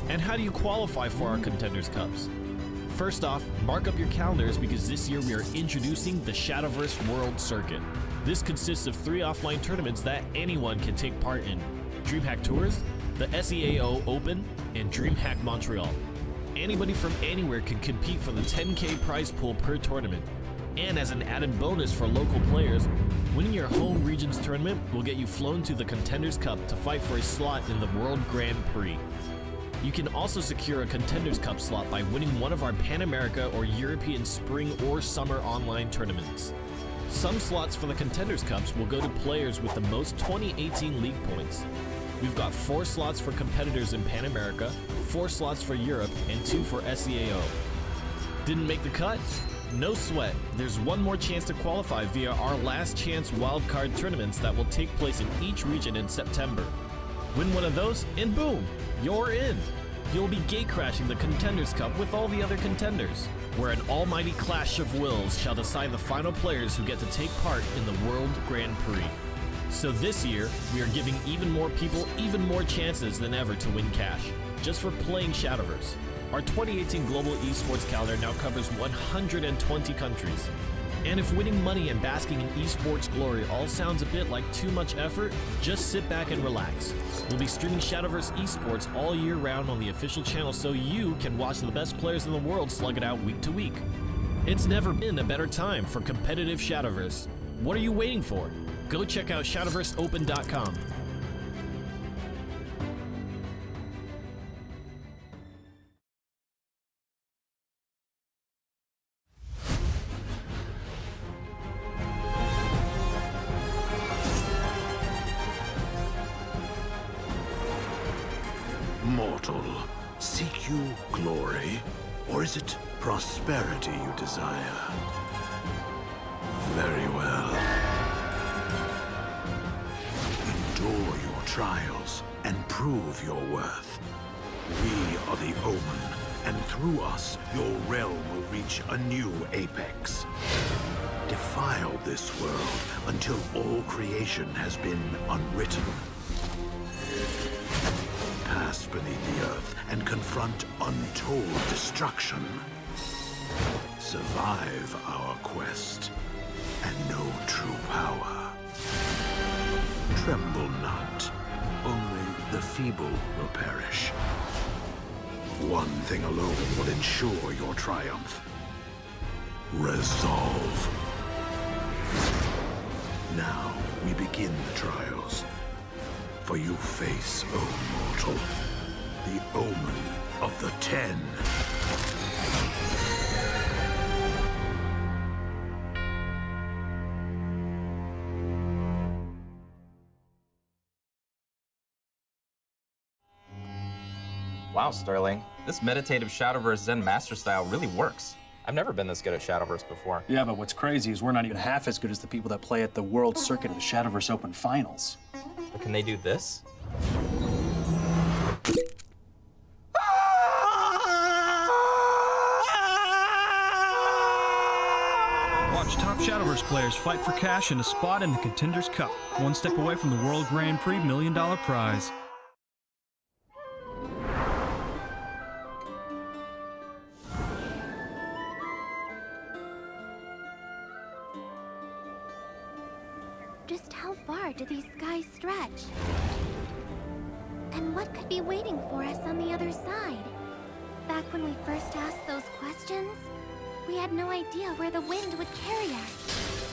And how do you qualify for our Contenders Cups? First off, mark up your calendars because this year we are introducing the Shadowverse World Circuit. This consists of 3 offline tournaments that anyone can take part in. DreamHack Tours, the SEAO Open, and DreamHack Montreal. Anybody from anywhere can compete for the 10K prize pool per tournament. And as an added bonus for local players, winning your home region's tournament will get you flown to the Contenders Cup to fight for a slot in the World Grand Prix. You can also secure a Contenders Cup slot by winning one of our Pan America or European Spring or Summer online tournaments. Some slots for the Contenders Cups will go to players with the most 2018 league points. We've got 4 slots for competitors in Pan America, 4 slots for Europe, and 2 for SEAO. Didn't make the cut? No sweat. There's one more chance to qualify via our last chance wildcard tournaments that will take place in each region in September. Win one of those, and boom, you're in. You'll be gate-crashing the Contenders Cup with all the other contenders, where an almighty clash of wills shall decide the final players who get to take part in the World Grand Prix. So this year, we are giving even more people even more chances than ever to win cash, just for playing Shadowverse. Our 2018 Global Esports calendar now covers 120 countries. And if winning money and basking in esports glory all sounds a bit like too much effort, just sit back and relax. We'll be streaming Shadowverse Esports all year round on the official channel so you can watch the best players in the world slug it out week to week. It's never been a better time for competitive Shadowverse. What are you waiting for? Go check out shadowverseopen.com. Mortal, seek you glory, or is it prosperity you desire? Very well. Endure your trials and prove your worth. We are the Omen, and through us, your realm will reach a new apex. Defile this world until all creation has been unwritten. Pass beneath the earth and confront untold destruction. Survive our quest and know true power. Tremble not, only the feeble will perish. One thing alone will ensure your triumph. Resolve. Now we begin the trials. For you face, O mortal, the Omen of the Ten. Wow, Sterling. This meditative Shadowverse Zen Master Style really works. I've never been this good at Shadowverse before. Yeah, but what's crazy is we're not even half as good as the people that play at the World Circuit of the Shadowverse Open Finals. But can they do this? Watch top Shadowverse players fight for cash and a spot in the Contenders Cup. One step away from the World Grand Prix $1 million prize. Just how far do these skies stretch? And what could be waiting for us on the other side? Back when we first asked those questions, we had no idea where the wind would carry us.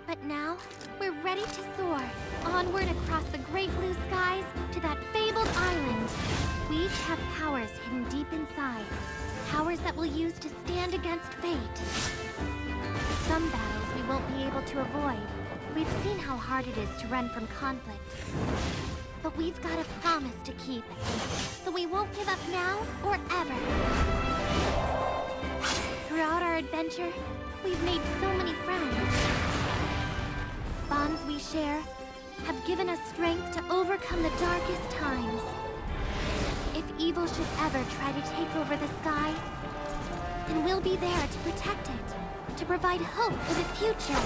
But now, we're ready to soar, onward across the great blue skies to that fabled island. We each have powers hidden deep inside, powers that we'll use to stand against fate. Some battles we won't be able to avoid. We've seen how hard it is to run from conflict. But we've got a promise to keep, so we won't give up now or ever. Throughout our adventure, we've made so many friends. Bonds we share have given us strength to overcome the darkest times. If evil should ever try to take over the sky, then we'll be there to protect it, to provide hope for the future.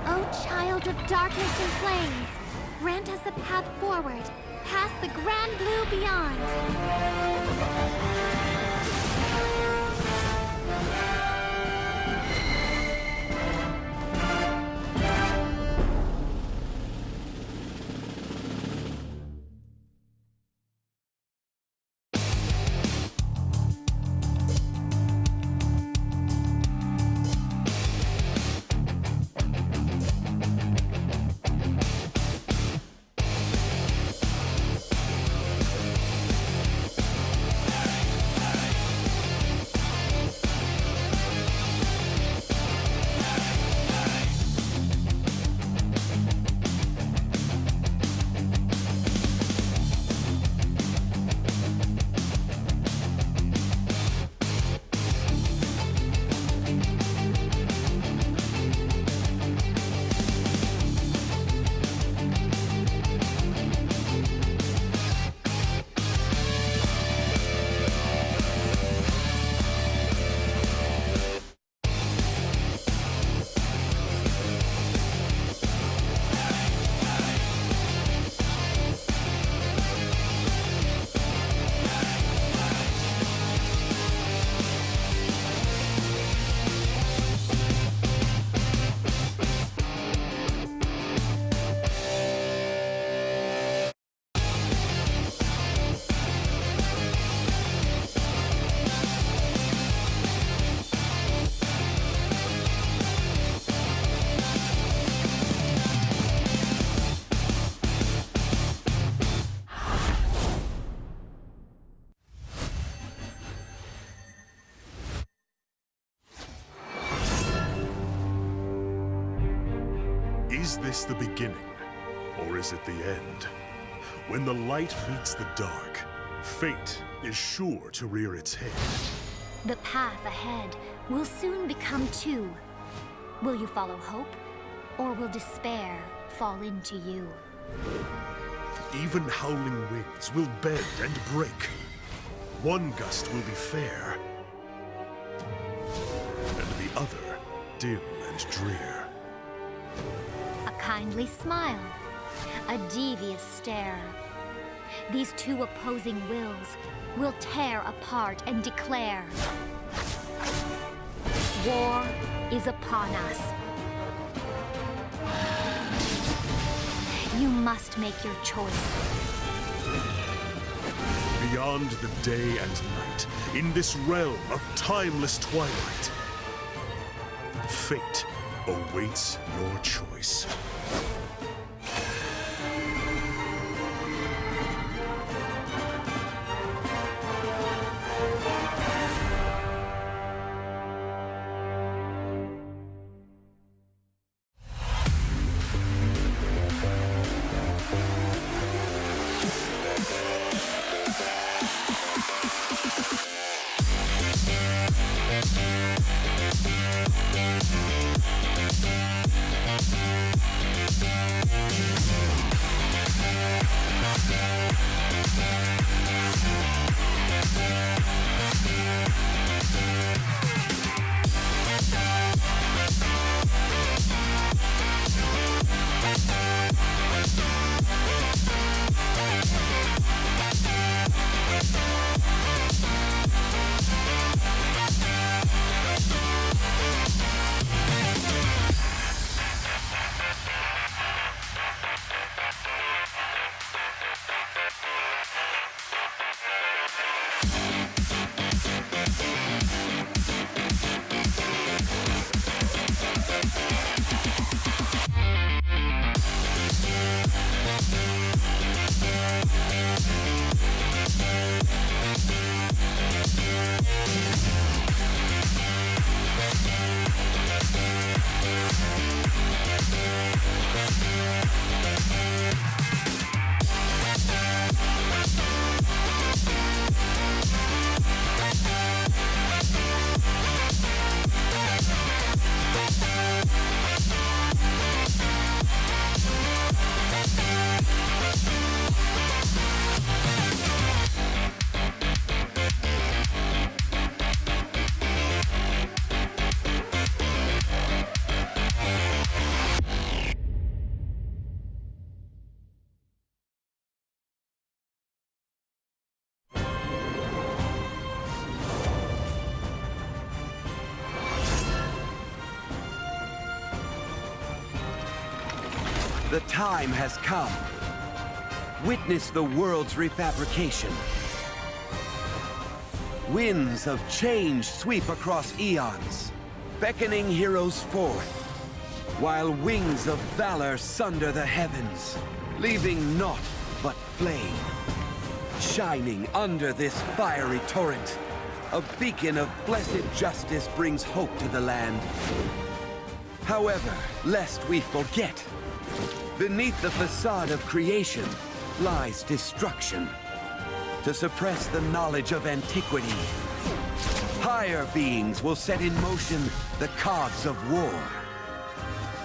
O child of darkness and flames, grant us a path forward, past the grand blue beyond. Is this the beginning, or is it the end? When the light meets the dark, fate is sure to rear its head. The path ahead will soon become two. Will you follow hope, or will despair fall into you. Even howling winds will bend and break. One gust will be fair, and the other dim and drear. A kindly smile, a devious stare. These two opposing wills will tear apart and declare, war is upon us. You must make your choice. Beyond the day and night, in this realm of timeless twilight, fate awaits your choice. The time has come. Witness the world's refabrication. Winds of change sweep across eons, beckoning heroes forth, while wings of valor sunder the heavens, leaving naught but flame. Shining under this fiery torrent, a beacon of blessed justice brings hope to the land. However, lest we forget, beneath the facade of creation lies destruction. To suppress the knowledge of antiquity, higher beings will set in motion the cogs of war.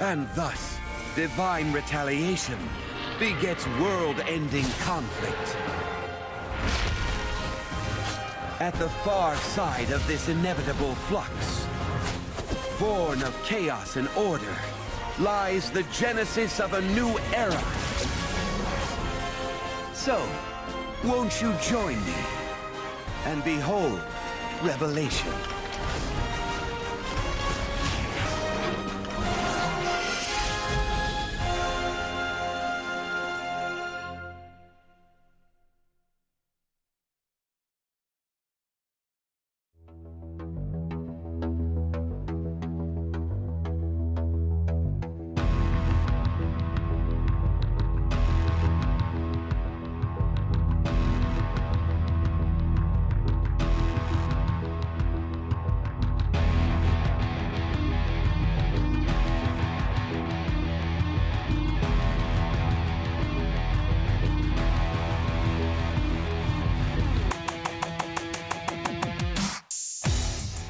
And thus, divine retaliation begets world-ending conflict. At the far side of this inevitable flux, born of chaos and order, lies the genesis of a new era. So, won't you join me and behold revelation?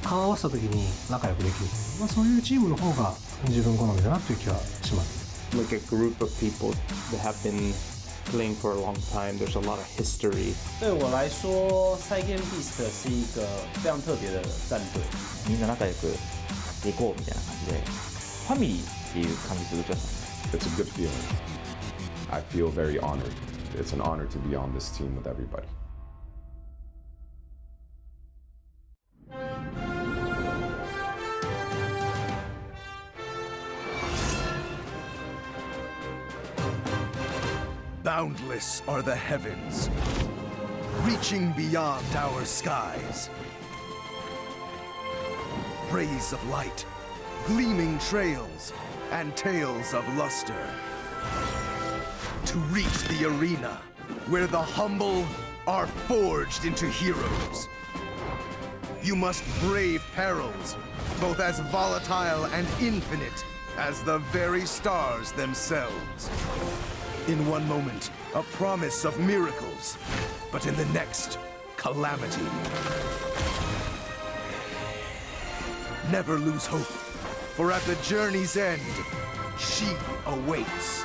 顔合わせた時に仲良くできる、そういうチームの方が自分好みだなという気はします。like a group of people that have been playing for a long time. There's a lot of history. 对我来说 SEAO Beast 是一个非常特别的战队。みんな仲良く行こうみたいな感じで、ファミリーっていう感じするじゃない。It's a good feeling. I feel very honored. It's an honor to be on this team with everybody. Boundless are the heavens, reaching beyond our skies. Rays of light, gleaming trails, and tales of luster. To reach the arena, where the humble are forged into heroes. You must brave perils, both as volatile and infinite as the very stars themselves. In one moment, a promise of miracles, but in the next, calamity. Never lose hope, for at the journey's end, she awaits.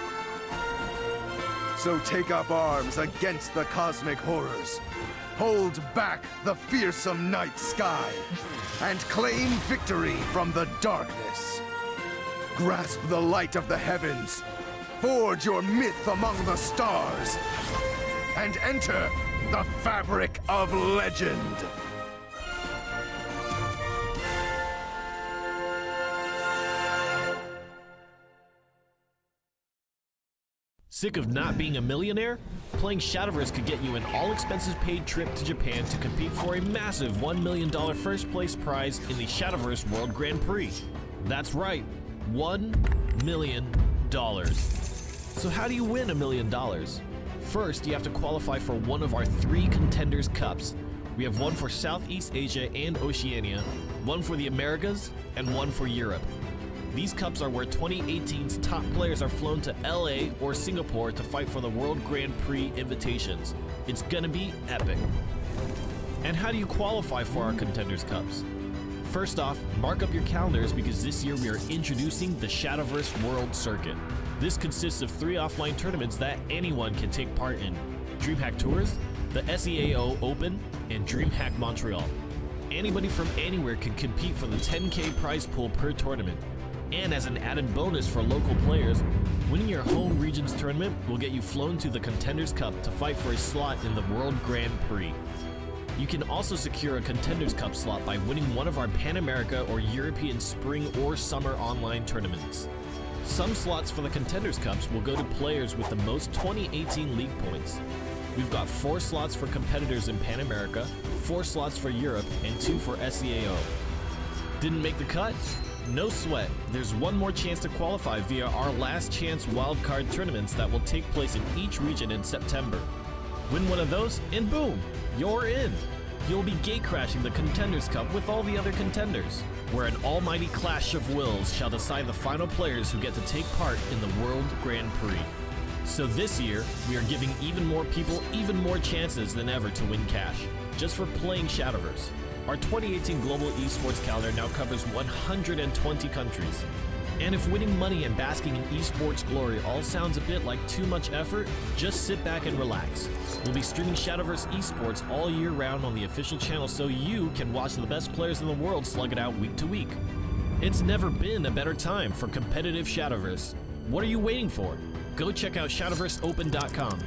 So take up arms against the cosmic horrors. Hold back the fearsome night sky, and claim victory from the darkness. Grasp the light of the heavens, forge your myth among the stars, and enter the fabric of legend. Sick of not being a millionaire? Playing Shadowverse could get you an all-expenses-paid trip to Japan to compete for a massive $1 million first-place prize in the Shadowverse World Grand Prix. That's right, $1 million. So how do you win $1 million? First, you have to qualify for one of our 3 Contenders Cups. We have one for Southeast Asia and Oceania, one for the Americas, and one for Europe. These cups are where 2018's top players are flown to LA or Singapore to fight for the World Grand Prix invitations. It's gonna be epic. And how do you qualify for our Contenders Cups? First off, mark up your calendars because this year we are introducing the Shadowverse World Circuit. This consists of 3 offline tournaments that anyone can take part in: DreamHack Tours, the SEAO Open, and DreamHack Montreal. Anybody from anywhere can compete for the 10K prize pool per tournament. And as an added bonus for local players, winning your home region's tournament will get you flown to the Contenders Cup to fight for a slot in the World Grand Prix. You can also secure a Contenders Cup slot by winning one of our Pan America or European Spring or Summer online tournaments. Some slots for the Contenders Cups will go to players with the most 2018 league points. We've got 4 slots for competitors in Pan America, 4 slots for Europe, and 2 for SEAO. Didn't make the cut? No sweat, there's one more chance to qualify via our last chance wildcard tournaments that will take place in each region in September. Win one of those, and boom, you're in. You'll be gate crashing the Contenders Cup with all the other contenders, where an almighty clash of wills shall decide the final players who get to take part in the World Grand Prix. So this year, we are giving even more people even more chances than ever to win cash, just for playing Shadowverse. Our 2018 Global Esports calendar now covers 120 countries. And if winning money and basking in esports glory all sounds a bit like too much effort, just sit back and relax. We'll be streaming Shadowverse Esports all year round on the official channel so you can watch the best players in the world slug it out week to week. It's never been a better time for competitive Shadowverse. What are you waiting for? Go check out ShadowverseOpen.com.